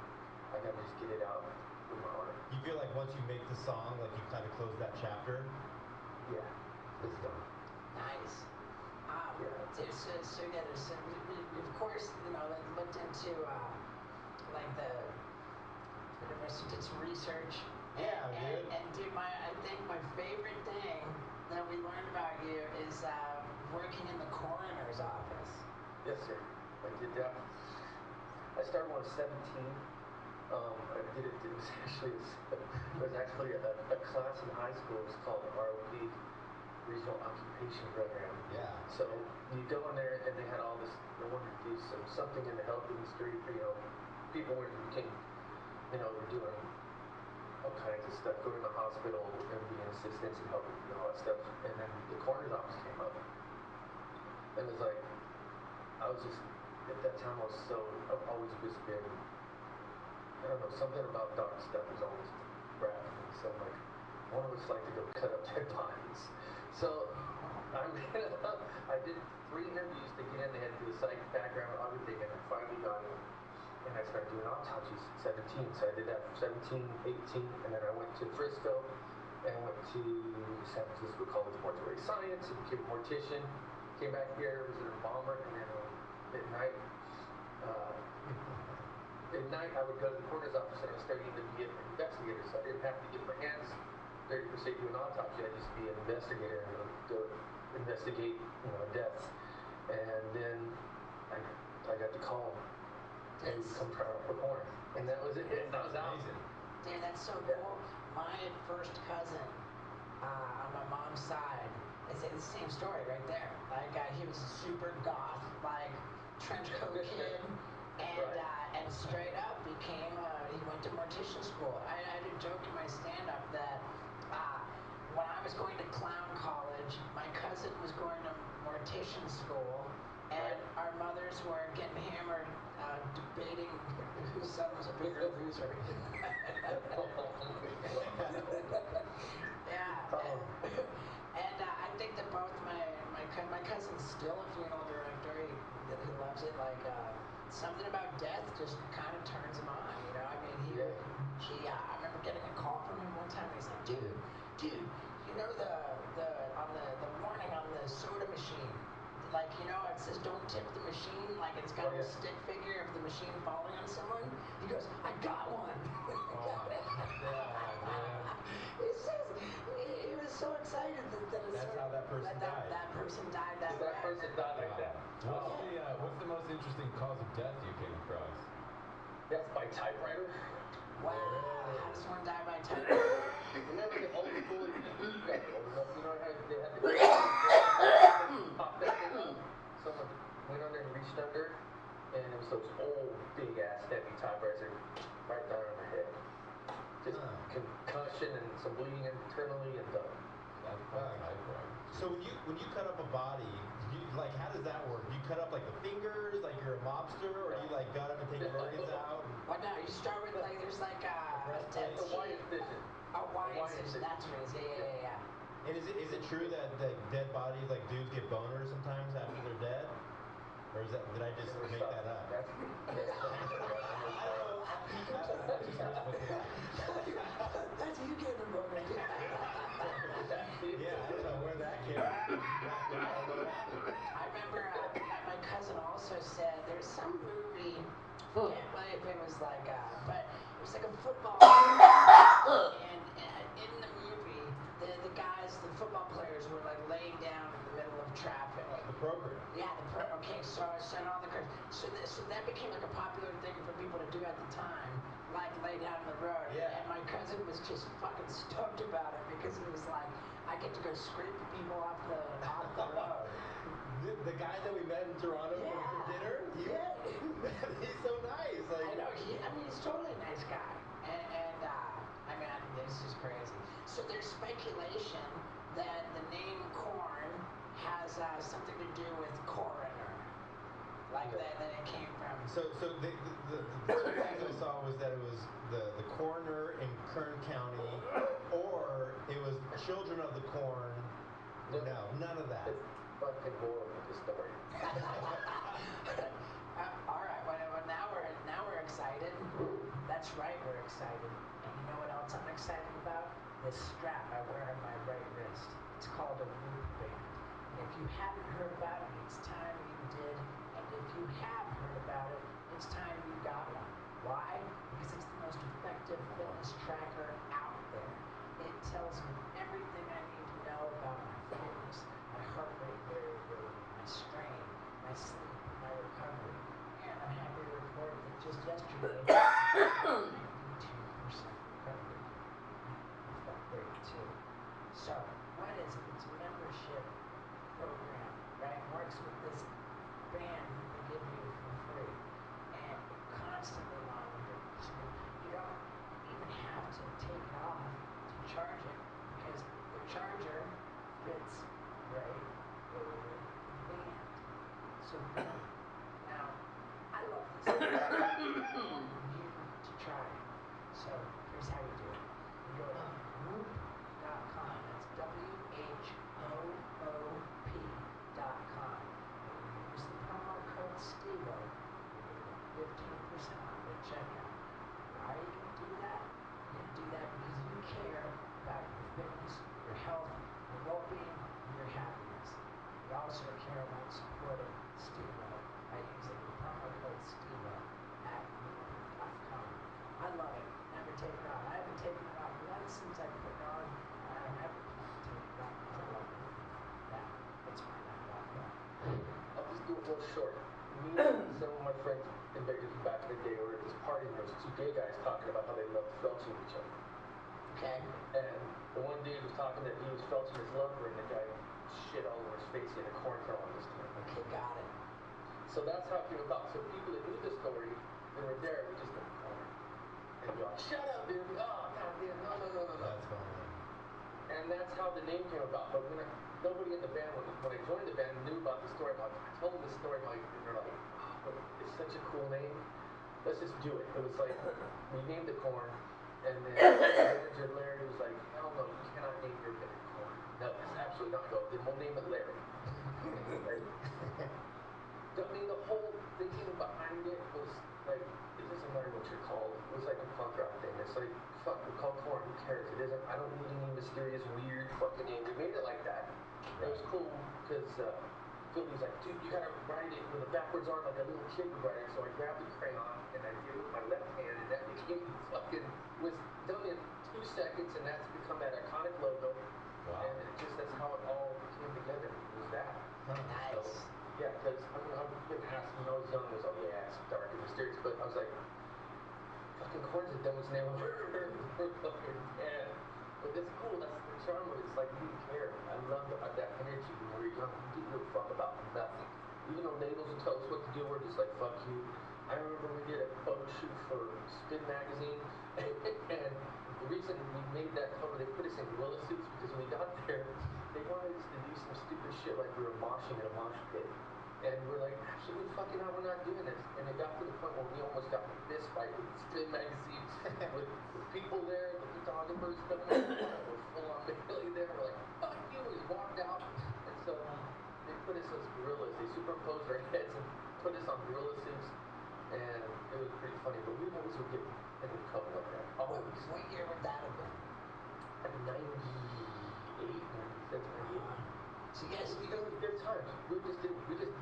I gotta just get it out with my art. You feel like once you make the song, like you kind of close that chapter? Yeah, it's done. Nice. So yeah, there's we of course, you know, looked into like the did some research. Yeah, and dude, I think my favorite thing that we learned about you is working in the coroner's office. Yes, sir. I did that. I started when I was 17. I did it. It was actually a class in high school. It was called the ROP, Regional Occupation Program. Yeah. So you go in there and they had all this. They wanted to do something in the health industry. You know, people were doing all kinds of stuff, going to the hospital and being assistants and helping and all that stuff. And then the coroner's office came up. And it was like, I was just, at that time I've always just been, I don't know, something about dark stuff has always grabbed me. So I'm like, I would just like to go cut up dead bodies. So I did 3 interviews to get in. They had to do a psych background, everything, and I finally got in. And I started doing autopsies at 17. So I did that from 17, 18, and then I went to Frisco and went to San Francisco College of Mortuary Science and became a mortician. Came back here, was an embalmer, and then at night I would go to the coroner's office and I was starting to be an investigator. So I didn't have to get my hands dirty per se do an autopsy. I'd just be an investigator and go investigate, you know, deaths. And then I got the call. And come try out for coroner. And that was it. And I was out. Dude, that's so cool. My first cousin on my mom's side, they say the same story right there. Like he was a super goth, like trench coat kid, and straight up became he went to mortician school. I had a joke in my stand-up that when I was going to clown college, my cousin was going to mortician school, and our mothers were getting hammered debating whose son was a bigger loser. Yeah. And I think that both my cousin's still a funeral director. He loves it. Like something about death just kind of turns him on. You know, I mean, I remember getting a call from him one time. He's like, dude, you know the warning on the soda machine. Like, you know, it says don't tip the machine, like it's got a stick figure of the machine falling on someone. He goes, I got one. He was so excited that's how that person died. That person died that way. That person died like that. What's the most interesting cause of death you came across? Death by typewriter. Wow. How does one die by typewriter? Remember the old school, you guys old enough, you know how they had to pop that thing up? Someone went under and reached under, and it was those old, big-ass, heavy typewriters right down on the head. Just concussion and some bleeding internally and done. So when you cut up a body, how does that work? Do you cut up like the fingers, like you're a mobster, or do you like gut them and take your organs out? Well, no, you start with like there's like a Hawaiian incision. Hawaiian incision. That's what it is. Yeah. And is it true that like dead bodies, like dudes get boners sometimes after they're dead? Or did I just make that up? That's you getting a boner. Yeah. was some movie. Can't believe it was like, but it was like a football. and in the movie, the guys, the football players were like laying down in the middle of traffic. The program. Yeah, okay, so I sent all the cars. So that became like a popular thing for people to do at the time, like lay down in the road. Yeah. And my cousin was just fucking stoked about it because he was like, I get to go scrape people off the road. The guy that we met in Toronto for dinner? He's so nice. Like, I know, he's totally a nice guy. And I mean, this is crazy. So there's speculation that the name Corn has something to do with coroner. Like that it came from. So the two things I saw was that it was the coroner in Kern County, or it was Children of the Corn. No, none of that. It's fucking horrible, the story. All right, well now we're excited. That's right, we're excited. And you know what else I'm excited about? This strap I wear on my right wrist. It's called a Whoop band. And if you haven't heard about it, it's time you did. And if you have heard about it, it's time you got one. Why? Because it's the most effective fitness tracker out there. It tells me everything I need to know about my fitness, my heart rate variability, my strain, my sleep, my recovery. And I'm happy to report that just yesterday, 92% recovery. That's great too. So, what is it? It's a membership program, right? Works with this band that they give you for free. And constantly monitored. So you don't even have to take it off to charge it because the charger fits right over the band. So now, I love this. You to try it. So here's how you do it. You go to whoop.com. That's WHOOP.com. Use the promo code STEVO. 15% off at checkout. Why are you going to do that? You're going to do that because you care about your fitness, your health, your well-being, and your happiness. You also care about supporting Stevo by using the promo code Stevo at whoop.com. I love it. Never take it off. I haven't taken it off once since I put it on. I don't ever take it off. I love it. That, it's my laptop. I'll just do it real short. Me and some of my friends in Vegas back in the day were at this party and there was two gay guys talking about how they loved felching each other. Okay. And the one dude was talking that he was felching his lover and the guy shit all over his face. He had a corn kernel on his tongue. Okay, got it. So that's how it came about. So people that knew the story, they were there, we just go, corn. And be like, shut up, dude. Oh, God damn, no. That's funny. And that's how the name came about. But nobody in the band, when I joined the band, knew about the story. I told them the story, and they're like, oh, but it's such a cool name. Let's just do it. It was like, we named it Corn, and then manager Larry was like, hell no, you cannot name your band Corn. No, it's absolutely not. Then we'll name it Larry. I mean, the whole thinking behind it was like, it doesn't matter what you're called. It was like a punk rock thing. It's like, fuck, we're called Corn. Who cares? It isn't. I don't need any mysterious, weird fucking name. We made it like that. It was cool because Philly's like, dude, you gotta write it with a backwards arm like a little kid would write it. So I grabbed the crayon and I did it with my left hand, and that became fucking was done in 2 seconds, and that's become that iconic logo. Wow. And it just that's how it all came together. It was that. Nice. So, yeah, because I mean, I've been asked when I was young, was, oh yeah, it's dark and mysterious, but I was like, fucking Corn's the dumbest name I've ever heard. And but it's cool. That's the charm of it. It's like you care. I love that energy when you're young. You didn't give a fuck about nothing. Even though labels would tell us what to do, we're just like, fuck you. I remember we did a photo shoot for Spin Magazine, and the reason we made that cover, they put us in gorilla suits because when we got there, they wanted us to do some stupid shit like we were moshing in a mosh pit. And we're like, absolutely fucking not, we're not doing this. And it got to the point where we almost got a fist fight with Spin Magazine, with people there, the photographers filming, we're full on Bailey there, we're like, fuck you, and he walked out. And so they put us as gorillas, they superimposed our heads and put us on gorilla suits, and it was pretty funny, but we always would get in trouble like that. Always. What year would that have been? 98, 96, 98. So yes, Because there's times we did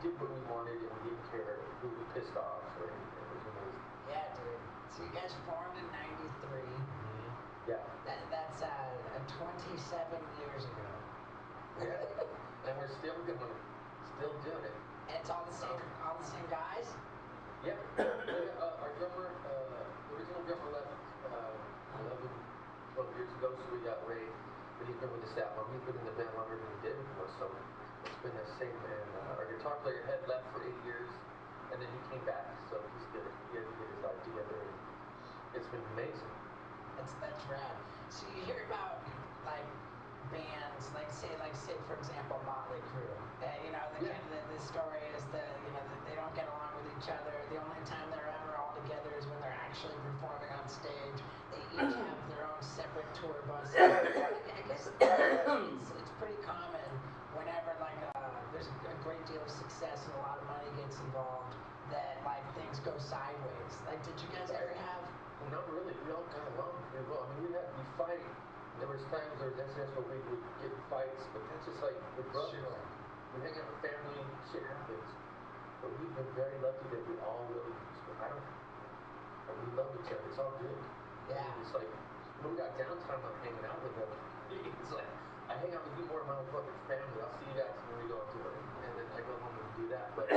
did what we wanted and we didn't care who we pissed off or anything. It was amazing. Yeah, dude. So you guys formed in '93. Yeah. That's 27 years ago. Yeah. And we're still doing it. Still doing it. And it's all the same guys? Yeah. Our drummer, the original drummer left 11, 12 years ago, so we got Ray. But he's been with us that long. He's been in the band longer than we did, so it's been the same. And our guitar player had left for 8 years, and then he came back, so he's good. He had to get his life together. And it's been amazing. That's rad. So you hear about like bands, like say for example Motley Crue. The story is that they don't get along with each other. The only time they're ever all together is when they're actually performing on stage. They each have their own separate tour buses. I guess it's pretty common whenever there's a great deal of success and a lot of money gets involved that like things go sideways. Like, did you guys ever have? Well, not really. We all got along pretty well. I mean, we fight. There was times where that's where we would get in fights, but that's just like with brothers. Sure. We hang out with family, shit happens. But we've been very lucky that we all really, we love each other. It's all good. Yeah. It's like, when we got downtime, I'm hanging out with them. It's like, I hang out with you more than my own fucking family. I'll see you guys when we go on tour. And then I go home and do that. But,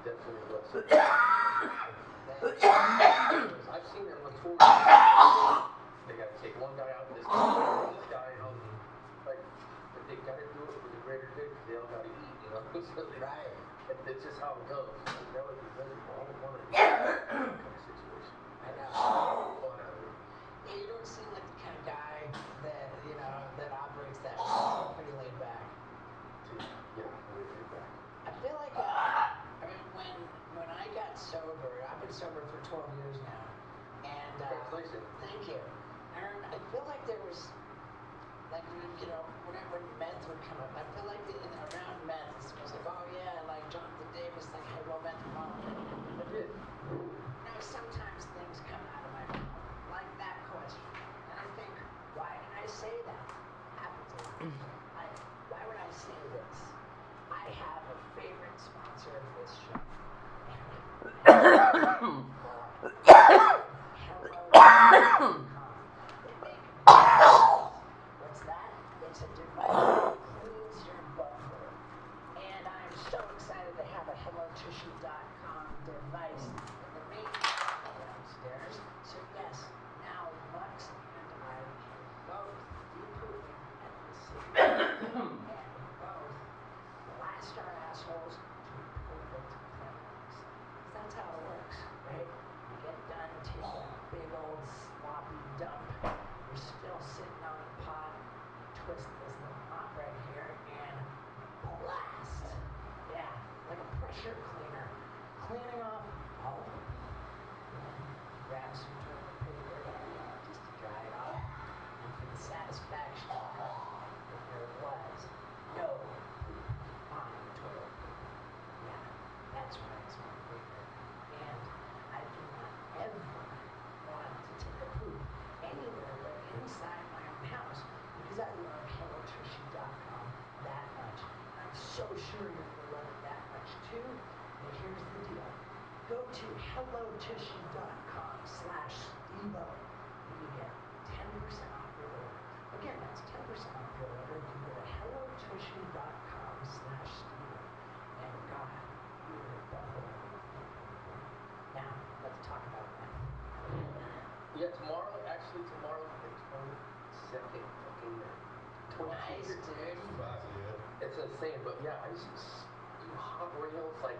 definitely a blessing. I've seen them on tour. They got to take one guy out, this guy, like, but they got to do it for the greater good because they all got to eat, So right. That's just how it goes. That would be miserable. I don't want to do that kind of situation. I know. Fun out of it. Yeah, you don't seem like the kind of guy that that operates that pretty laid back. Yeah, really laid back. I feel like when I got sober, I've been sober for 12 years now, and Congratulations. Thank you. And I feel like there was when meth would come up, I feel like around meth it was like, oh yeah, like Jonathan Davis, like, hey, well, meth mom. I did. Sometimes things come out of my mouth, like that question, and I think, why did I say that? Why would I say this? I have a favorite sponsor of this show. What's that? It's a device that cleans your butthole. And I'm so excited to have a HelloTissue.com device in the main downstairs. So yes, now Lux and I can both be pooping at the same time and both blast our assholes to perfect cleanliness. Because that's how it works, right? You get done taking a big old sloppy dump. You're still sitting on the pot, twist this little knot right here, and blast. Yeah, like a pressure cleaner. Cleaning off all of it. Grab some toilet paper, just to dry it off. And for the satisfaction of knowing that there was no poop on the toilet paper. Yeah, that's why it's my favorite. And I do not ever want to take a poop anywhere but inside my own house because I love HelloTissue.com that much. I'm so sure you're going to love it that much too. But here's the deal. Go to HelloTissue.com/Stevo and you get 10% off your order. Again, that's 10% off your order if you go to HelloTissue.com/Stevo. And God, you're a butthole. Now, let's talk about that. Yeah, tomorrow, the 22nd, fucking Nice, dude. It's insane, but yeah, I used to do hot rails, like,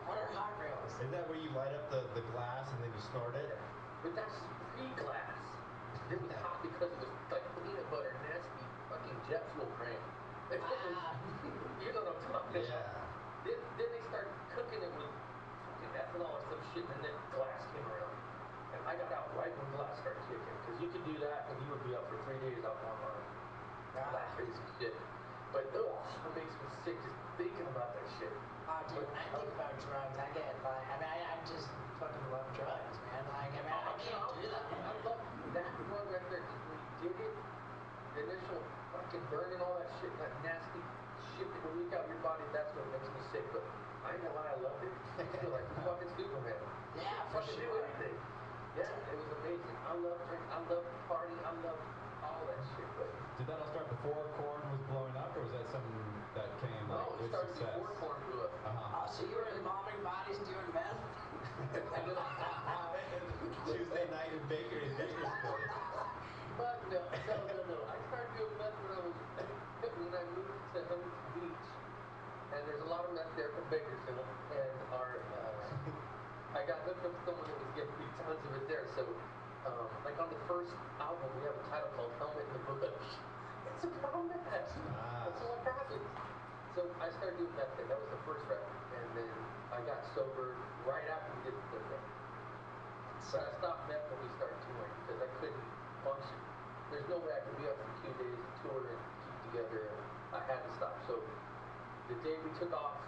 What are hot rails? Isn't that where you light up the glass and then you snort it? but that's pre-glass. It was hot because it was like peanut butter, nasty fucking jet fuel brand. You know what I'm talking about? Then they started cooking it with fucking ethanol or some shit, and then glass came around. And I got out right when glass started kicking, because you could do that and you would be up for 3 days out one line. That crazy shit. But it makes me sick just thinking about that shit. Dude, when I think about drugs, I get like, I just fucking love drugs, man. Like, I can't do that. I love that drug right there, because when you did it, the initial fucking burning all that shit, that nasty shit that will leak out your body. That's what makes me sick. But I ain't gonna lie, I loved it. I feel like fucking Superman. Yeah, for Fucking do sure. anything. Yeah, it was amazing. I love drink. I love party. I love all that shit. But Did that all start before Korn was blowing up, or was that something that came no, like it with started success? before Korn blew up. Uh-huh. So you were involving bodies doing meth? Tuesday night in Bakersfield. Fuck no. I started doing meth when I moved to Huntington Beach, and there's a lot of meth there from Bakersfield, and I got hooked up with someone that was giving me tons of it there. So, like on the first album, we have a title called "Helmet in the Bush." It's about meth. That's what happened. So I started doing meth there. That was the first record, and then I got sober right after we did the third record. But I stopped meth when we started touring because I couldn't function. There's no way I could be up for 2 days and tour and keep together. I had to stop. So the day we took off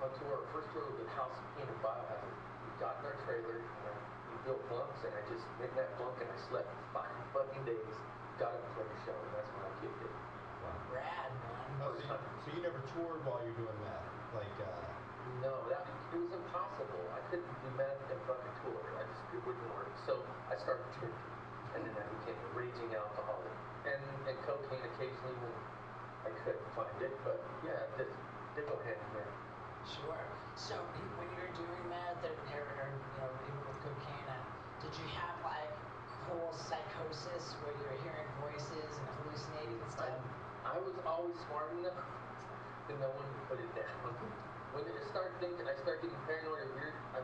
on tour, our first tour was at House of Pain and Biohazard. We got in our trailer and we built bunks, and I just in that bunk and I slept 5 fucking days. Got up and played a show, and that's when I kicked it. Rad, man. Oh, so you never toured while you're doing that? Like, No, it was impossible. I couldn't do meth and fucking tour. It wouldn't work. So I started drinking, and then I became a raging alcoholic, and cocaine occasionally when I could find it. But yeah, they go hand in hand. Sure. So when you were doing meth or even with cocaine, did you have like whole psychosis where you were hearing voices and hallucinating and stuff? I was always smart enough to know when to put it down. When I started thinking, I started getting paranoid or weird, I'd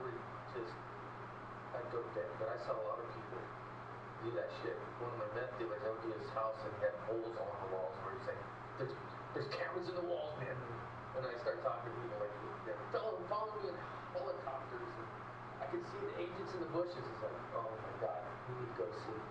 go to bed. But I saw a lot of people do that shit. One of my meth dealers, I would do his house and he had holes all on the walls where he's like, there's cameras in the walls, man. And I start talking to people like, follow me in helicopters. And I could see the agents in the bushes. It's like, oh my God, we need to go to sleep.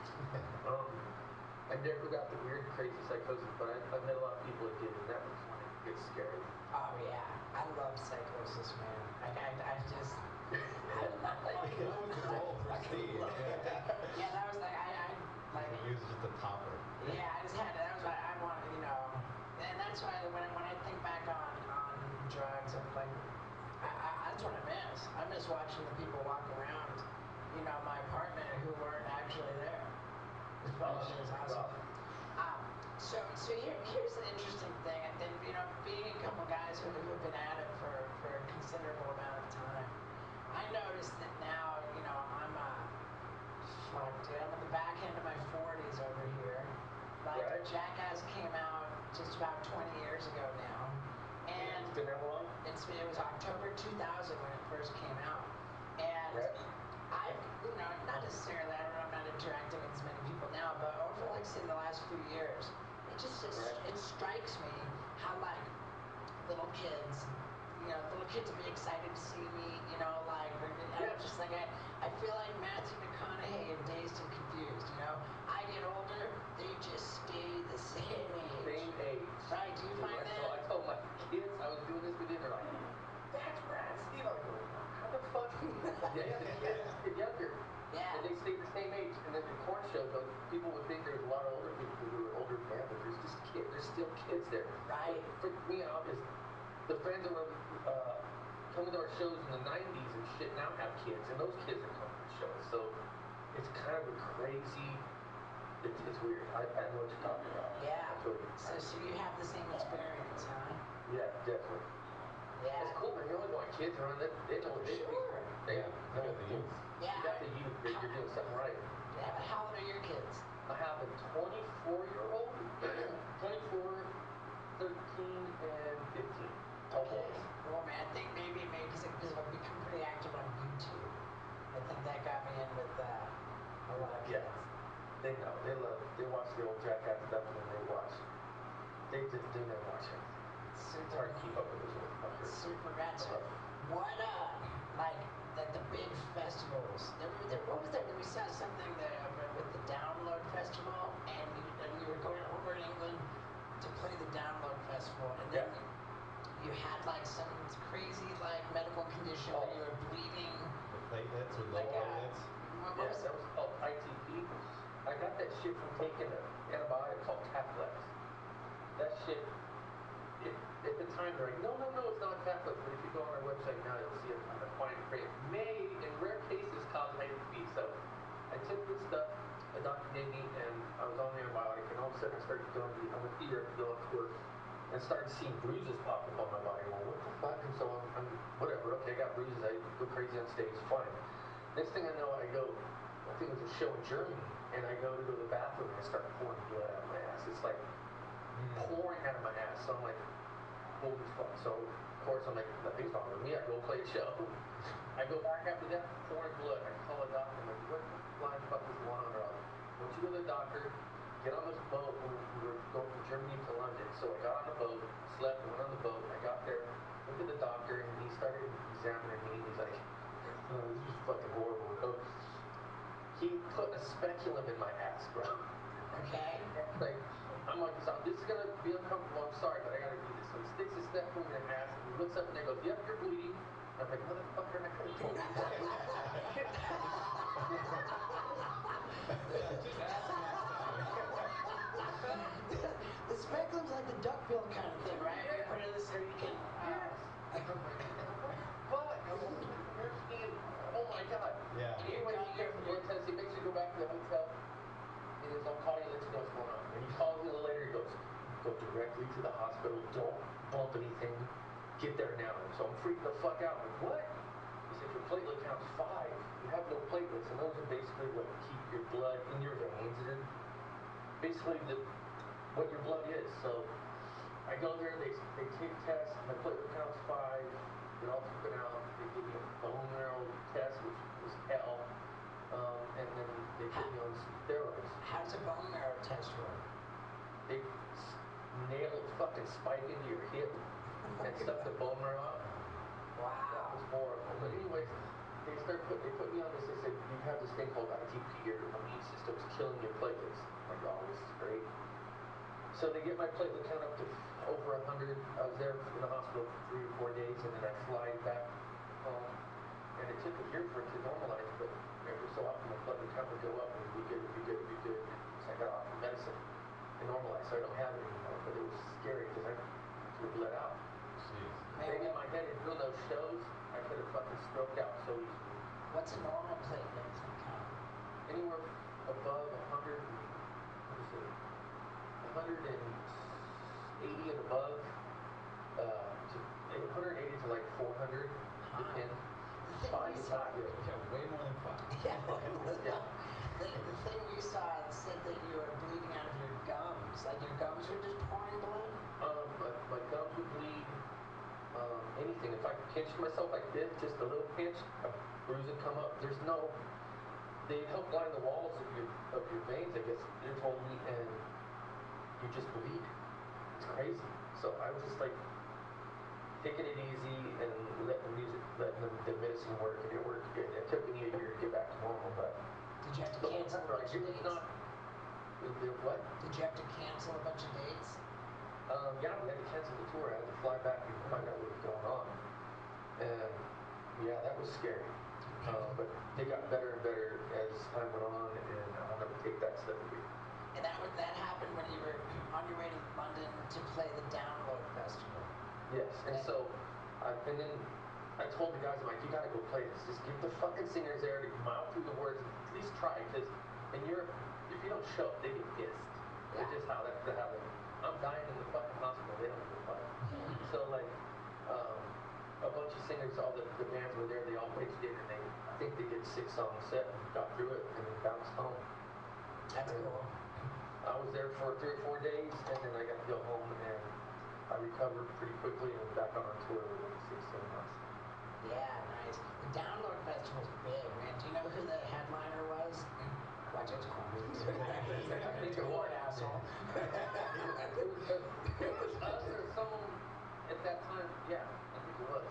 I never got the weird, crazy psychosis, but I've met a lot of people that did, and that was when it gets scary. Oh yeah, I love psychosis, man. I just. that was the goal for Steve. Yeah, that was like He was just a topper. Yeah, I just had that was what I wanted, and that's why when I think back on drugs, I'm like, that's what I miss. I miss watching the people walk around, my apartment who weren't actually there. Which is awesome. So here's an interesting thing. And then, being a couple guys who have been at it for a considerable amount of time, I noticed that now, I'm at the back end of my 40s over here. Like, right. Jackass came out just about 20 years ago now. And it's been that long? It was October 2000 when it first came out. And I've, not necessarily, I'm not interacting with as many people now, but over, like, say, the last few years, it strikes me how, like, little kids will be excited to see me, I'm just like, I feel like Matthew McConaughey in Dazed and Confused, I get older, they just stay the same age. Same age. Right, do you find that? So I told my kids I was doing this with them, they're like, that's rad, Steve. I go, how the fuck? Yeah, the kids get younger. Yeah. And they stay the same age. And then the Korn show, people would think there's a lot of older people who are older than but there's just kids. There's still kids there. Right. But for me, obviously, the fans that were coming to our shows in the 90s and shit now have kids, and those kids are coming to the shows. So it's kind of a crazy. It's weird. I know what you're talking about. Yeah. So you have the same experience, huh? Yeah, definitely. Yeah. It's cool, man. You always want kids around. They know what they do. They know the youth. Yeah. You got the youth. You're doing something right. Yeah, but how old are your kids? I have a 24-year-old, 24, 13, and 15. Okay. Well, man, I think maybe because I've become pretty active on YouTube. I think that got me in with a lot of kids. Yeah. They know. They watch the old Jackass stuff, and then they watch. They never watch it. It's hard to keep up with those little fuckers. Super rad. What like the big festivals? What was that? We saw something with the Download Festival, and you were going over to England to play the Download Festival, and then you had like some crazy like medical condition where you were bleeding. The platelets or low platelets? What was that? Was called ITP. I got that shit from taking an antibiotic called Taflex. it. At the time, they're like, no, it's not fat lips. But if you go on our website now, you'll see a fine print. May, in rare cases, cause IDP. So I took this stuff a doctor gave me, and I was on the antibiotic, and all of a sudden I started feeling I'm a fever, I feel up to work, and I started seeing bruises pop up on my body. Well, what the fuck? And so I'm whatever. Okay, I got bruises. I go crazy on stage. Fine. Next thing I know, I think it was a show in Germany, and I go to the bathroom, and I start pouring blood out of my ass. It's like pouring out of my ass. So I'm like, holy fuck. So of course I'm like, nothing's wrong with me. I go play a show. I go back after that, pouring blood. I call a doctor. I'm like, what the flying fuck is going on? Went to the doctor, get on this boat. We were going from Germany to London. So I got on the boat, slept, went on the boat. I got there, looked at the doctor, and he started examining me. He's like, oh, this is fucking horrible. So he put a speculum in my ass, bro. Okay. Like, I'm like, so this is gonna be uncomfortable. I'm sorry, but I gotta do this. So he sticks his speculum in my ass, and he looks up and he goes, yep, you're bleeding. I'm like, motherfucker, I could have told you that. The speculum's like the duckbill kind of thing, right? You put it in this so you can. Oh my god. Yeah. And he went here for blood test. He makes you go back to the hotel. And he's, I'll call you, let you know what's going on. And he calls me a little later. He goes, go directly to the hospital. Don't bump anything. Get there now. So I'm freaking the fuck out. I'm like, what? He said, your platelet count's 5. You have no platelets. And those are basically what keep your blood in your veins. And basically what your blood is. So I go there, they take tests. My platelet count's 5. They're all taken out. They give me a bone marrow test, which was hell. And then they put me on steroids. How does a bone marrow test work? They nail a fucking spike into your hip and stuff the bone marrow out. Wow. That was horrible. But anyways, they put me on this. They said, you have this thing called ITP, your immune system's killing your platelets. I'm like, oh, this is great. So they get my platelet count up to over 100. I was there in the hospital for 3 or 4 days, and then I fly back home. And it took a year for it to normalize, but every so often my platelet count would go up and it'd be good. So I got off the medicine and normalized, so I don't have it anymore. But it was scary because I could have bled out. Maybe in my head, in doing those shows, I could have fucking stroked out so easily. What's a normal platelet count? Anywhere above 100, what is it? 180 and above, to 180 to like 400, depends. 5 is not good. Yeah, way more than 5. Yeah. The thing we saw said that you were bleeding out of your gums. Like your gums were just pouring blood? My gums would bleed. Anything. If I pinched myself like this, just a little pinch, a bruise would come up. They help line the walls of your veins, I guess they told me, and you just bleed. It's crazy. So I was just like taking it easy and letting the medicine work, and it worked good. It took me a year to get back to normal, but did you have to cancel a bunch of dates? What? Did you have to cancel a bunch of dates? Yeah, we had to cancel the tour. I had to fly back and find out what was going on. And yeah, that was scary. But they got better and better as time went on, and I'll never take that step again. And that happened when you were on your way to London to play the Download Festival. Yes, and so, and then I told the guys, I'm like, you gotta go play this. Just give the fucking singers there to mouth through the words. At least try, because in Europe, if you don't show up, they get pissed. Yeah. It's just how that happens. I'm dying in the fucking hospital. They don't give a fuck. So like, a bunch of singers, all the bands were there. They all pitched in, and I think they did 6 songs set and got through it, and then bounced home. That's cool. I was there for 3 or 4 days, and then I got to go home, and I recovered pretty quickly and back on our tour within 6, 7 months. Yeah, nice. The Download Festival's big, man. Do you know who the headliner was? Watch it. I think it was, asshole. It was us or someone at that time. Yeah, I think it was.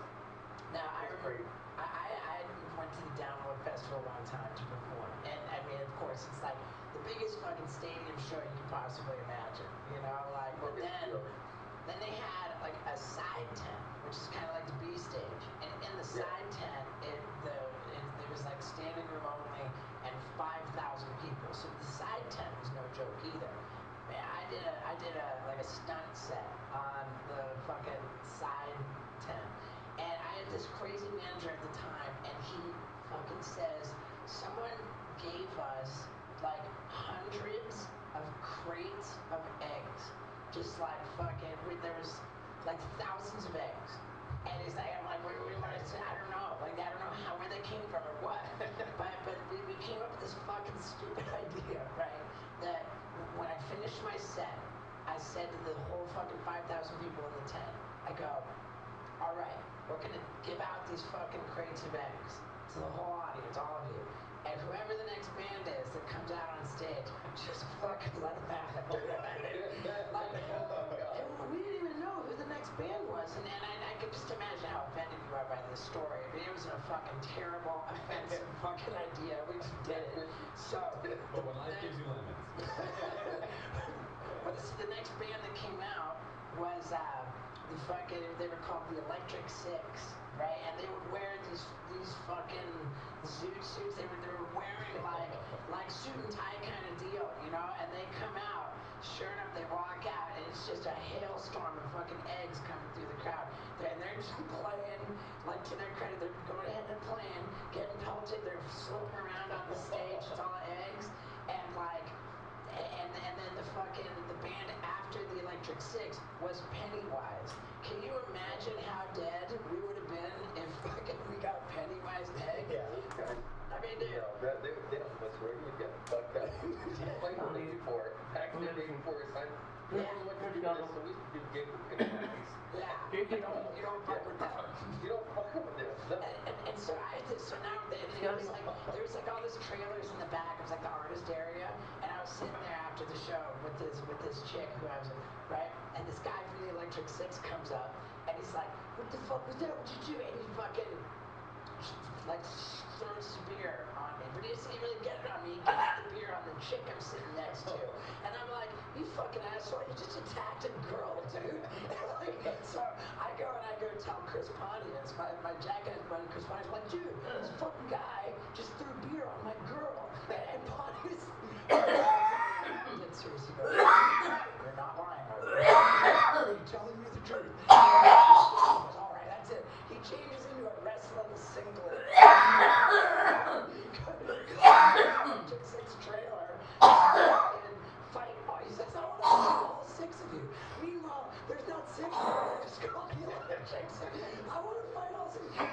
Now, I remember I went to the Download Festival one time to perform. And I mean, of course, it's like the biggest fucking stadium show you can possibly imagine. You know, like, but then they had like a side tent, which is kind of like the B stage. And in the side tent, there was like standing room only and 5,000 people. So the side tent was no joke either. Man, I did a like a stunt set on the fucking side tent, and I had this crazy manager at the time, and he fucking says someone gave us like hundreds of crates of eggs, just like fucking. There was like thousands of eggs, and he's like, I'm like, where I said, I don't know, like I don't know where they came from or what, but we came up with this fucking stupid idea, right? That when I finished my set, I said to the whole fucking 5,000 people in the tent, I go, all right, we're gonna give out these fucking crates of eggs to the whole audience, all of you. And whoever the next band is that comes out on stage, just fucking let them have it. And we didn't even know who the next band was. And I could just imagine how offended you are by this story. I mean, it was a fucking terrible, offensive fucking idea. We just did it. So, But when life gives you lemons. But the next band that came out was they were called the Electric Six, right? And they would wear these fucking zoot suits. They were wearing like suit and tie kind of deal, you know? And they come out, sure enough, they walk out, and it's just a hailstorm of fucking eggs coming through the crowd. And they're just playing, like to their credit, they're going ahead and playing, getting pelted, they're slipping around on the stage, it's all eggs, and like. And then the band after the Electric Six was Pennywise. Can you imagine how dead we would have been if fucking we got Pennywise egg? Yeah. I mean, dude. They don't mess around. You get fucked up. Like the day before, back in the day before his son. Yeah. What you do this, so we used to do gigs with Pennywise. Yeah. You don't fuck with them. You don't fuck with them. No. And so now there was like all this trailers in the back. It was like the artist area, and I was sitting there after the show with this chick who I was with, right? And this guy from the Electric Six comes up, and he's like, "What the fuck was that? What'd you do?" And he fucking like throws his beer on me, but he doesn't really get it on me. He gets the beer on the chick I'm sitting next to, and I'm like, "You fucking asshole! You just attacked a girl, dude." So I go tell Chris Pontius, my jackass buddy Chris Pontius, like, "Dude, this fucking guy just threw beer on my girl," and Pontius. Seriously, go, you're not lying, are you? You're telling me the truth. All right, that's it. He changes into a wrestling singlet. Took 6 trailer and fight. He says, "I want to fight all 6 of you." Meanwhile, there's not 6 of them. They're just called the Electric Six. I want to fight all 6 of you.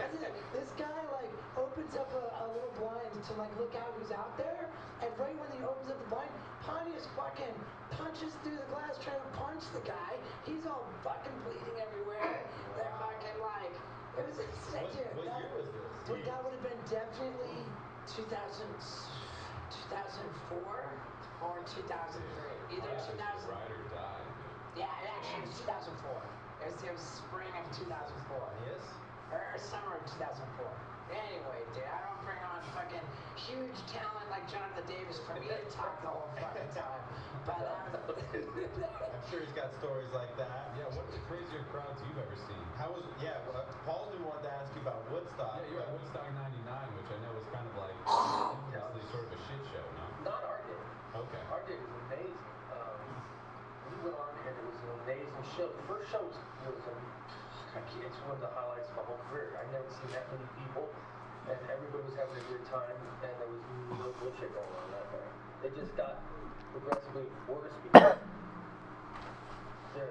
And this guy like opens up a little blind to like look out who's out there. And right when he opens up the blind, Pontius fucking punches through the glass trying to punch the guy. He's all fucking bleeding everywhere. They're fucking like, it was insane. What year was this? Dude, that would have been definitely 2004 or 2003. Either 2000. Ride or die. Yeah, actually it was 2004. It was spring of 2004. Yes. Or summer of 2004. Anyway, dude, I don't bring on fucking huge talent like Jonathan Davis for me to talk the whole fucking time. But I'm sure he's got stories like that. Yeah, what's the crazier crowds you've ever seen? How was? Yeah, Paul's been wanting to ask you about Woodstock. Yeah, you're at Woodstock '99, which I know was kind of like infamously sort of a shit show, no? Not our day. Okay. Our day was amazing. We went on and it was an amazing show. The first show was it's one of the highlights of my whole career. I'd never seen that many people, and everybody was having a good time, and there was no bullshit going on that night. It just got progressively worse because the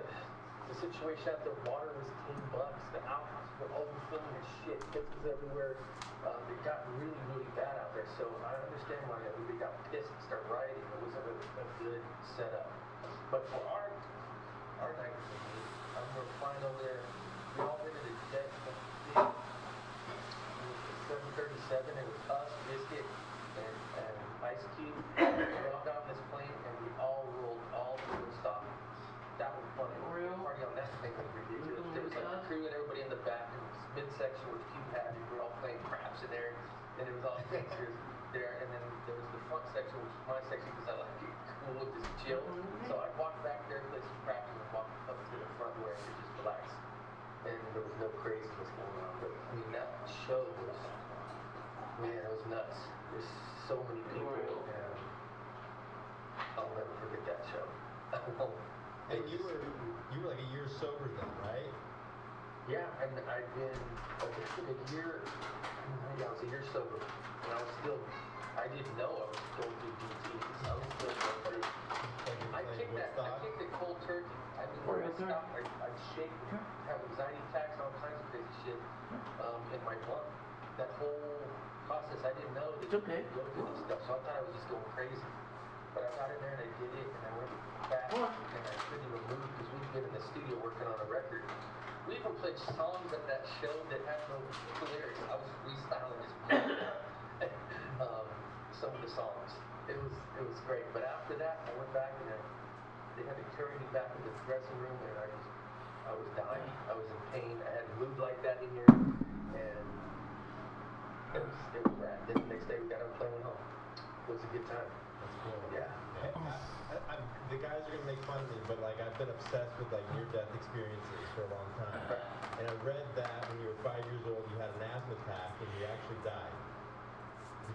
situation out there, water was $10. The outhouses were overfilling with shit. Kids was everywhere. It got really, really bad out there. So I understand why everybody got pissed and started rioting. It wasn't a good setup. But for our night, I remember flying over there. We all rented a jet. It was a 737. It was us, Biscuit, and Ice Cube. We all got on this plane and we all rolled all the Woodstock. That was funny. The party on that thing was ridiculous. There was like a crew and everybody in the back. And midsection was Cube Patty. We were all playing craps in there. And it was all gangsters there. And then there was the front section, which was my section because I like it cool, just chill. So I walked back there, played some craps, and then walked up to the front where I could just relax. And there was no craziness going on. But I mean, that show was, man, it was nuts. There's so many people. And I'll never forget that show. And you were like a year sober then, right? Yeah, and I've been a year. Yeah, I was a year sober, and I was still. I didn't know I was going through DTs. I was still going through. I kicked the cold turkey. I mean, when I stopped, I'd shake, have anxiety attacks, all kinds of crazy shit in my blunt. That whole process, I didn't know that you could go through this stuff, so I thought I was just going crazy. But I got in there and I did it, and I went back, and I couldn't even move because we'd been in the studio working on a record. We even played songs at that show that had no lyrics. I was freestyling just some of the songs. It was great. But after that, I went back and they had to carry me back into the dressing room, and I was dying. I was in pain. I hadn't moved like that in here, and it was bad. Then the next day we got up playing home. It was a good time. That's cool. Yeah. The guys are gonna make fun of me, but like I've been obsessed with like near-death experiences for a long time. And I read that when you were 5 years old, you had an asthma attack and you actually died.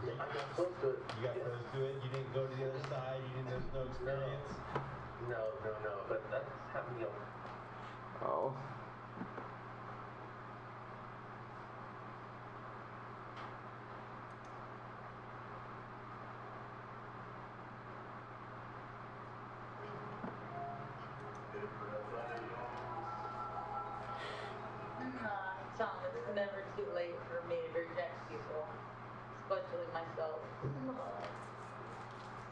I got close to it. You got close to it. You didn't go to the other side. You didn't. There's no experience. No. But that's happened. Oh. Tom, it's never too late for me to reject people, especially myself.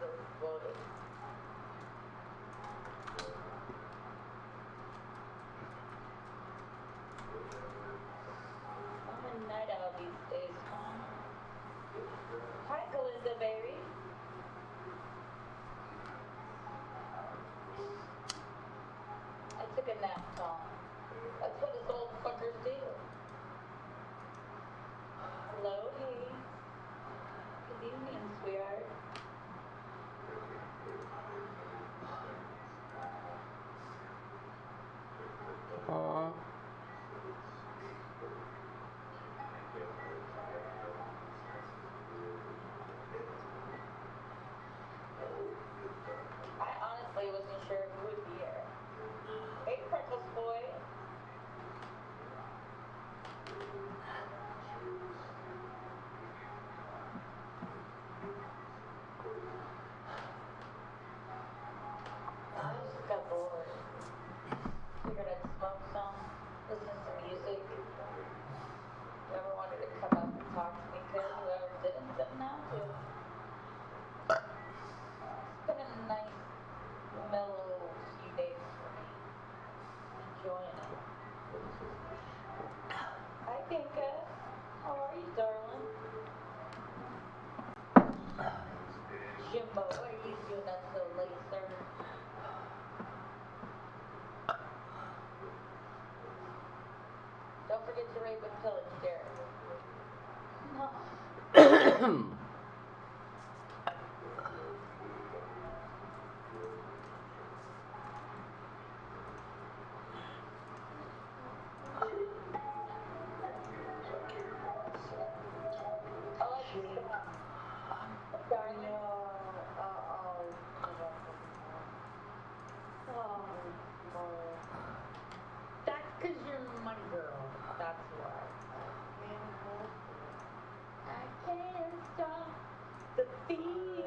So funny. I'm a night owl these days, Tom. Hi, Galinda Berry. I took a nap, Tom. That's what us old fuckers do. Hello, hey. Good evening, sweetheart. Aww. I honestly wasn't sure who would be here. Hey, Freckles boy. I just got bored. Figured I'd smoke some, listen to music. Whoever wanted to come up and talk to me could, whoever didn't have to. It's been a nice, mellow few days for me. Enjoying it. Hi, Pinka. How are you, darling? Jimbo, why are you doing that so late, sir? Don't forget to rape and pillage, Derek. No. That's because you're my girl. That's why. I can't stop the feeling.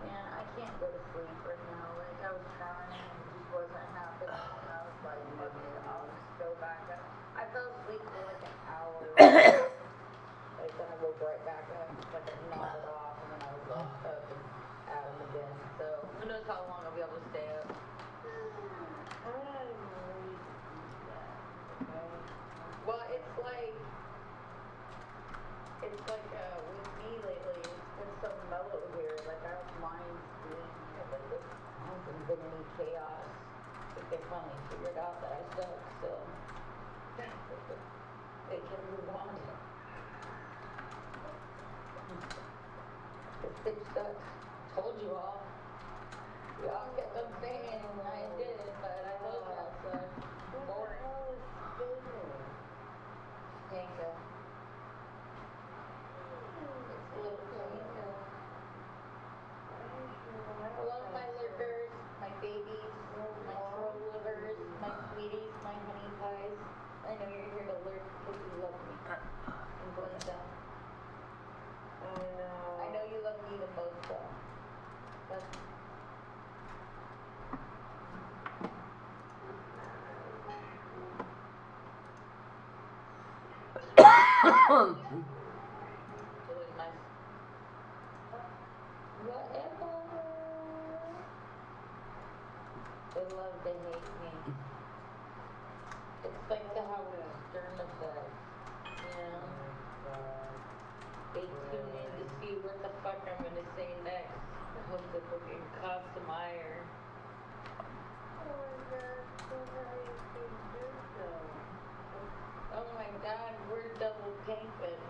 Man, I can't go to sleep right now. Like, I was trying and it just wasn't happening. And I was like, fuck it, I'll just go back up. I fell asleep for like an hour. Like, then I woke right back up. Like, I nodded off and then I was like up and at him again. So, who knows how long I'll be able to stay up. Well, it's like with me lately, it's been so mellow here. Like, our minds being, like, there hasn't been any chaos. Like, they finally figured out that I suck, so they can move on. This bitch sucks. Told you all. Y'all kept on saying I did it, but I told y'all suck. Boring. Pinka. It's a little Pinka. was nice. Whatever. They love to hate me. It's like the Howard Stern effect, you know? They tune in to see what the fuck I'm gonna say next. I hope the fucking cops some ire. Oh my god, we're double pimping.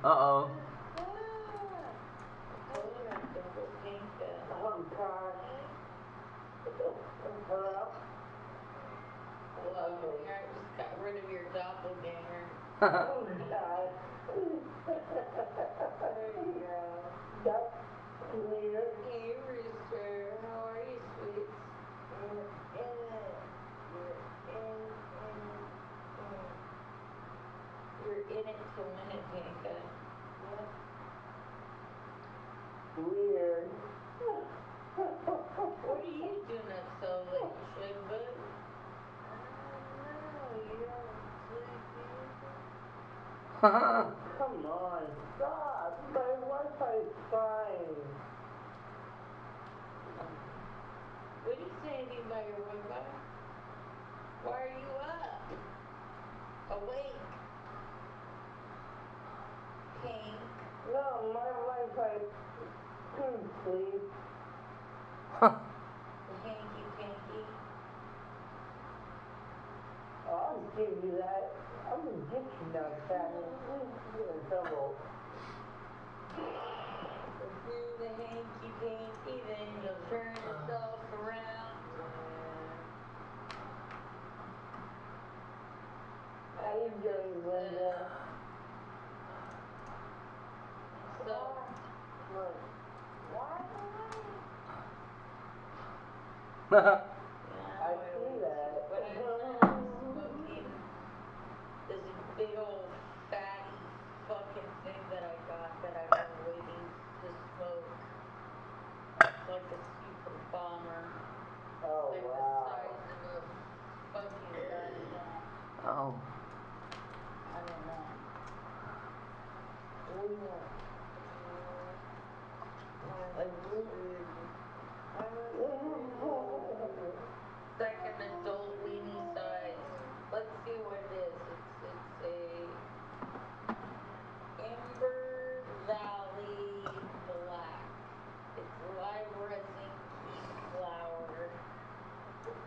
Uh-oh. Double pimping. Oh gosh. Hello? Hello, I just got rid of your doppelganger. Oh god. There you go. That's clear. Hey, Rooster, how are you, sweets? You're in it to win it, Pinka. Weird. What are you doing up so late, Sugar Bud? Come on, stop. My Wi-Fi is fine. What are you saying about your Wi-Fi? Why are you up? Awake? Pink? No, my Wi-Fi couldn't sleep. Hanky Pinky? I'll give you that. I'm gonna get you now, Chapman. Please get in trouble. If you're the hanky panky, then you'll turn yourself around. How you doing, Linda? So, Look. I see that. But I'm smoking this big old fatty fucking thing that I got that I've been waiting to smoke. It's like a super bomber. Oh, It's like wow. the size of a fucking gun. Oh. I don't know. Second adult weenie size. Let's see what it is. It's a Amber Valley Black. It's live resin key flower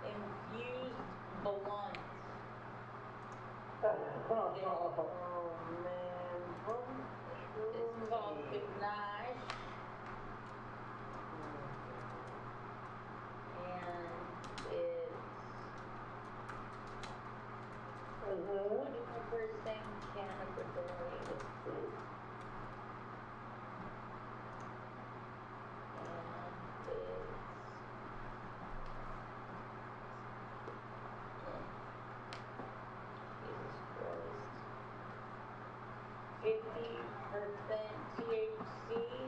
infused blunt. Oh, man. It's called Ganache. And it's 20% cannabinoid. And it's 50% THC.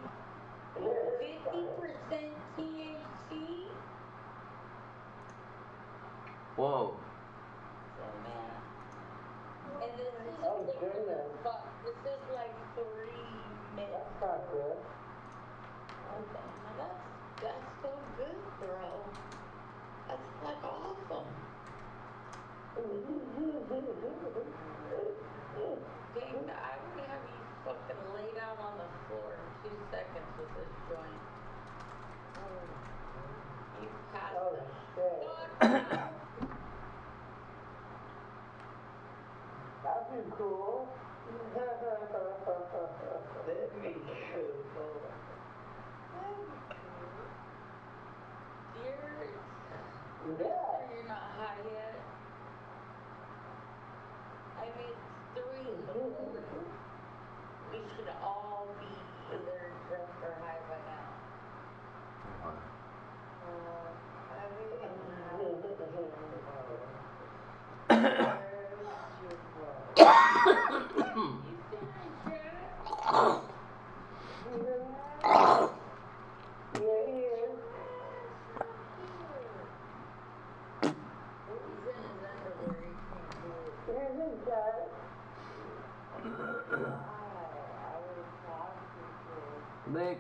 Link.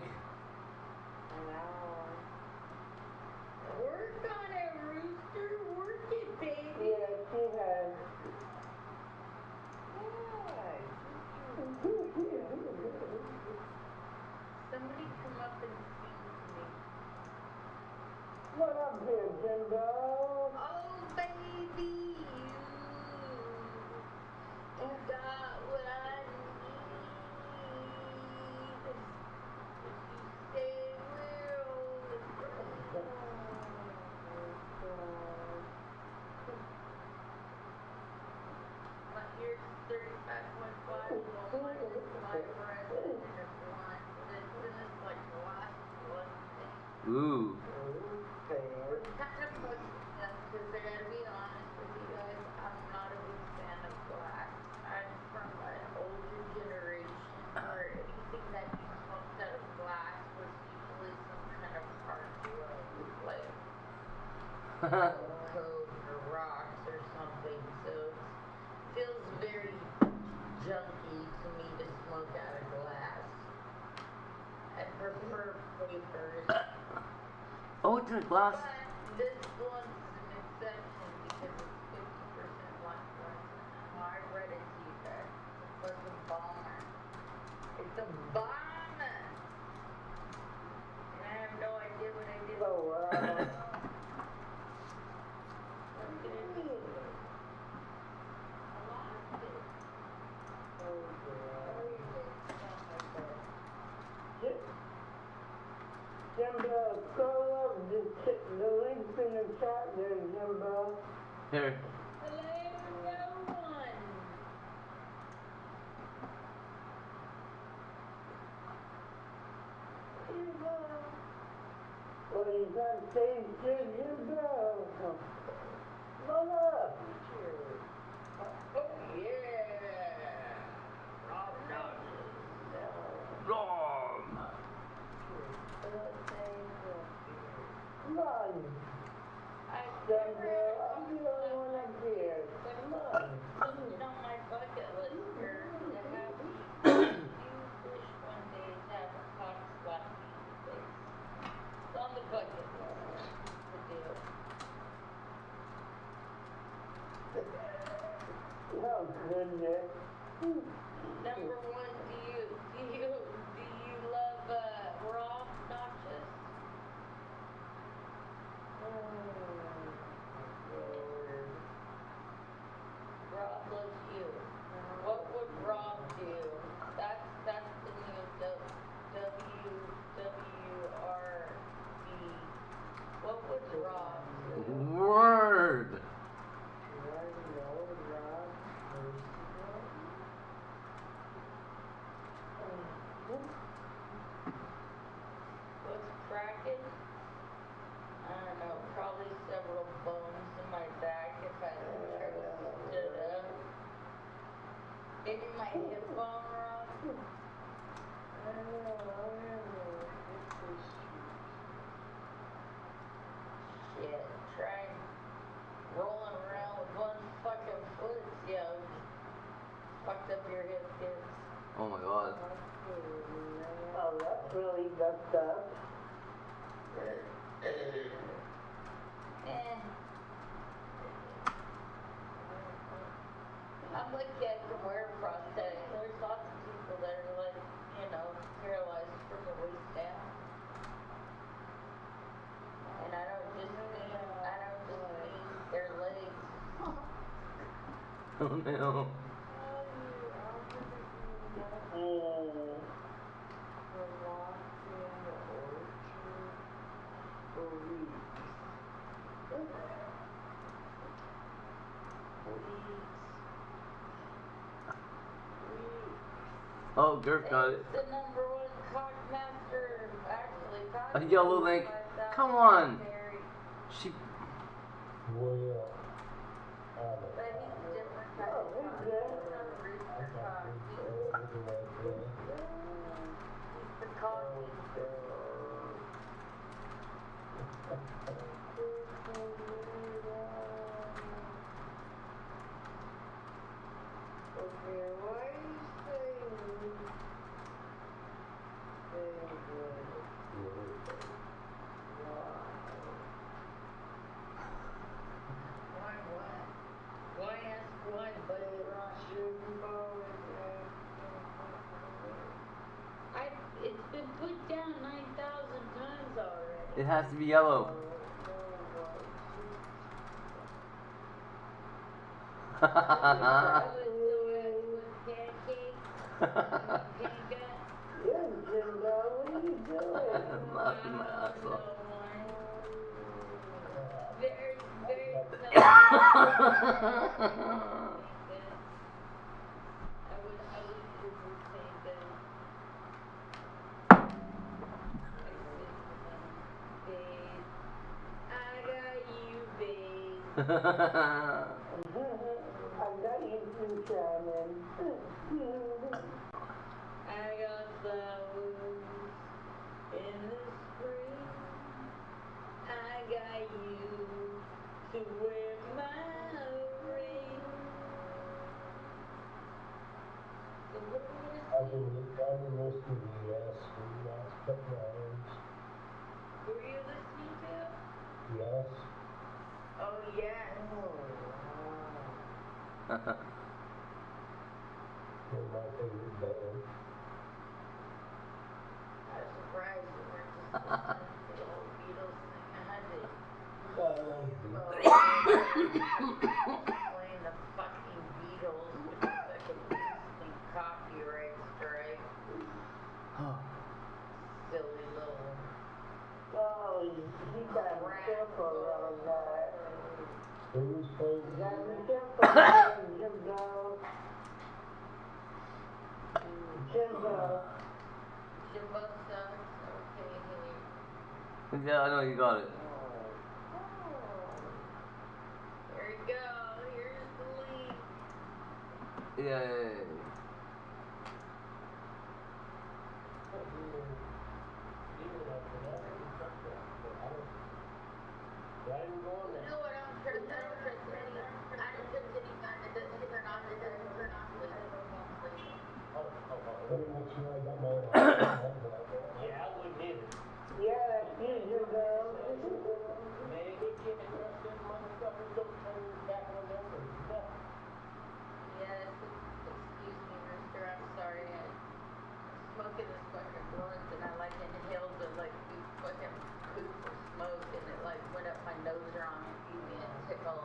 Work on it, Rooster. Work it, baby. Yeah, she has. Somebody come up and speak to me. What up here, Jimbo? Oh, baby, you got what I need. If you stay, we'll my ears 35.5 is on my breath and a blunt. This is like the last one thing. Ooh. It's kind of fucking up because I gotta be honest with you guys, I'm not a big fan of black. I'm from an older generation where anything that you smoked out of glass was usually some kind of hard drug, like coke or rocks or something. So it feels very junky to me to smoke out of glass. I prefer papers. Oh, it's in a glass. But this one's an exception because it's 50% black glass. I read it to you guys. It's a fucking bomber. It's a bomber! And I have no idea what I did. Oh, wow. What am I gonna do? I lost it. Oh, Where is it? Jimbo, scroll up the links in the chat there, Jimbo. Here. Hello, no one. Jimbo. Well, he's on stage too, Jimbo. Come up. Oh, yeah. Rob Dodgers. Rom. Come on. Jimbo, I'm the only one up here. Come on. It's on my bucket list here to have you wish one day to have a cock slap me in the face. It's on the bucket list to do. Oh, goodness. Number one, do you love raw nachos? Rob loves you. What would Rob do? That's the new WWRB. What would Rob do? Word. What's cracking? I don't know, probably several bones in my back if I try to stood up. Maybe my hip bone, Rob? I don't know. Shit, try rolling around with one fucking foot, see how fucked up your hip gets. Oh my god. Oh, that's really messed up. I'm lucky I can wear a prosthetic. There's lots of people that are like, paralyzed from the waist down. And I don't just mean their legs. Oh no. Oh, Gert got it. The number one cockmaster, actually, A yellow link. Come on. She. Well, But he's different kind of cock. He's not a rooster cock. He's the cock. Okay, why are you saying It has to be yellow. Yes, Jimbo, what are you doing? I'm laughing my ass off. Very, very I got you too, Shannon. I got flowers in the spring. I got you to wear my ring. So what are we gonna I've been listening to yes for the last couple hours. Who are you listening to? Yes. Oh, yes. They're my favorite band. I'm surprised you weren't just listening to the old Beatles thing. I had to playing the fucking Beatles with the fucking fucking copyright strike. Silly little. Oh, you gotta be careful around that. Who's playing? You gotta be careful around Jimbo. Jimbo. Jimbo sucks. Okay, hey. Yeah, I know you got it. There you go. Here's the link. Yay. I didn't go on You there. know what? I don't trust any. I don't trust any gun that doesn't turn on. That doesn't turn on. Please. Let me make sure I got my own. Yeah, I wouldn't either. Yeah, excuse you, girl. Man, they get interested motherfuckers don't turn their back on them or nothing. Yes. Excuse me, mister. I'm sorry. I'm smoking this fucking blunt and I like inhaled the like big fucking poop of smoke and it like went up my nose wrong and gave me a tickle.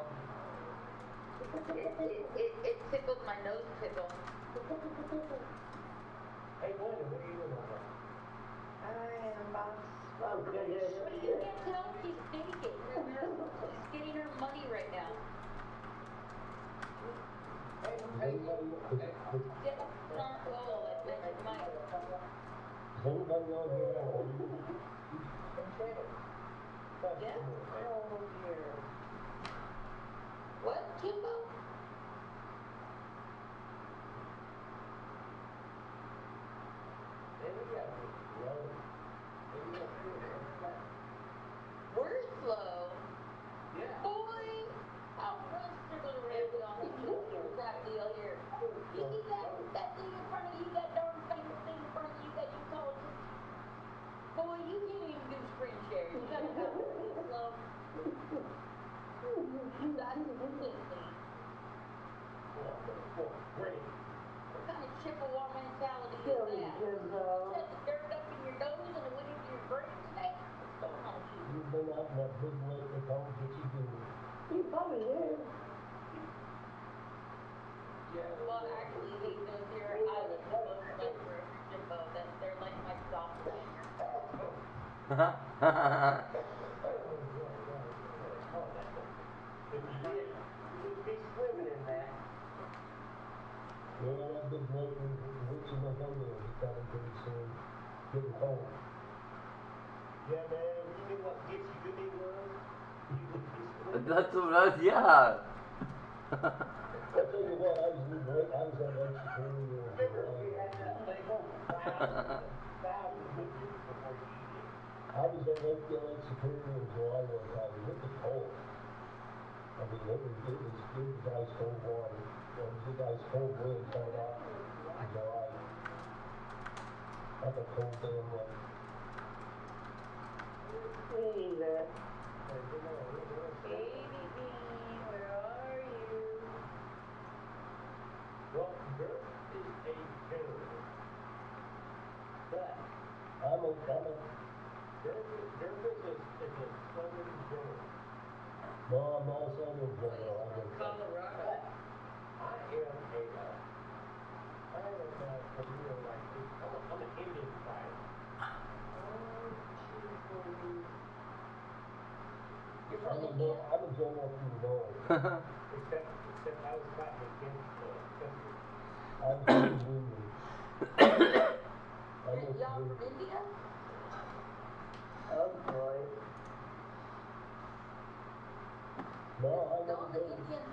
It tickled my nose tickle. Hey, Wanda, what are you doing over there? I am about Oh, goodness. But you can't tell she's faking. She's getting her money right now. Get not well like Magic Mike. Does anybody on here have a Yeah? Oh, dear. What, Jimbo? We're slow. Yeah. Boy, how comfortable really on the here's that deal here. You see that thing in front of you, that darn famous thing in front of you that you call it? Boy, you can't even do screen share. You gotta have it really slow. That's the thing. Great. What kind of Chippewa mentality is Silly that? Jimbo. Set the dirt up in your nose and it went into your brain today? What's going on with you? You've been out in that big lake that don't get you doing. You probably did. Well, actually, these those here islands are both like for Jimbo, that they're like my doppelganger. If you did, you'd be swimming in that. Yeah, that big lake, which you don't go there, it's coming pretty soon. Getting cold. Yeah, man, you knew what gets you good it was? You would be swimming. That's what I was, yeah. I tell you what, I was at Lake Superior. Remember, we had that lake thousands of years before you did. I was at Lake Superior in July one time, and it was cold. I mean, it was ice cold water. It was ice cold wind coming out in July. That's a cold damn lake. Hey there. Baby Bean, where are you? Well, Dirk is a general. But I'm a Jervis is a Southern general. No, I'm not a Southern general. I'm a Colorado. I am a career like this. I'm an Indian fighter. You're from India? I'm a general from the north. Except I was fighting against Chester. I'm from Indian. Y'all from India? I'm sorry. No, I The never only been. Indian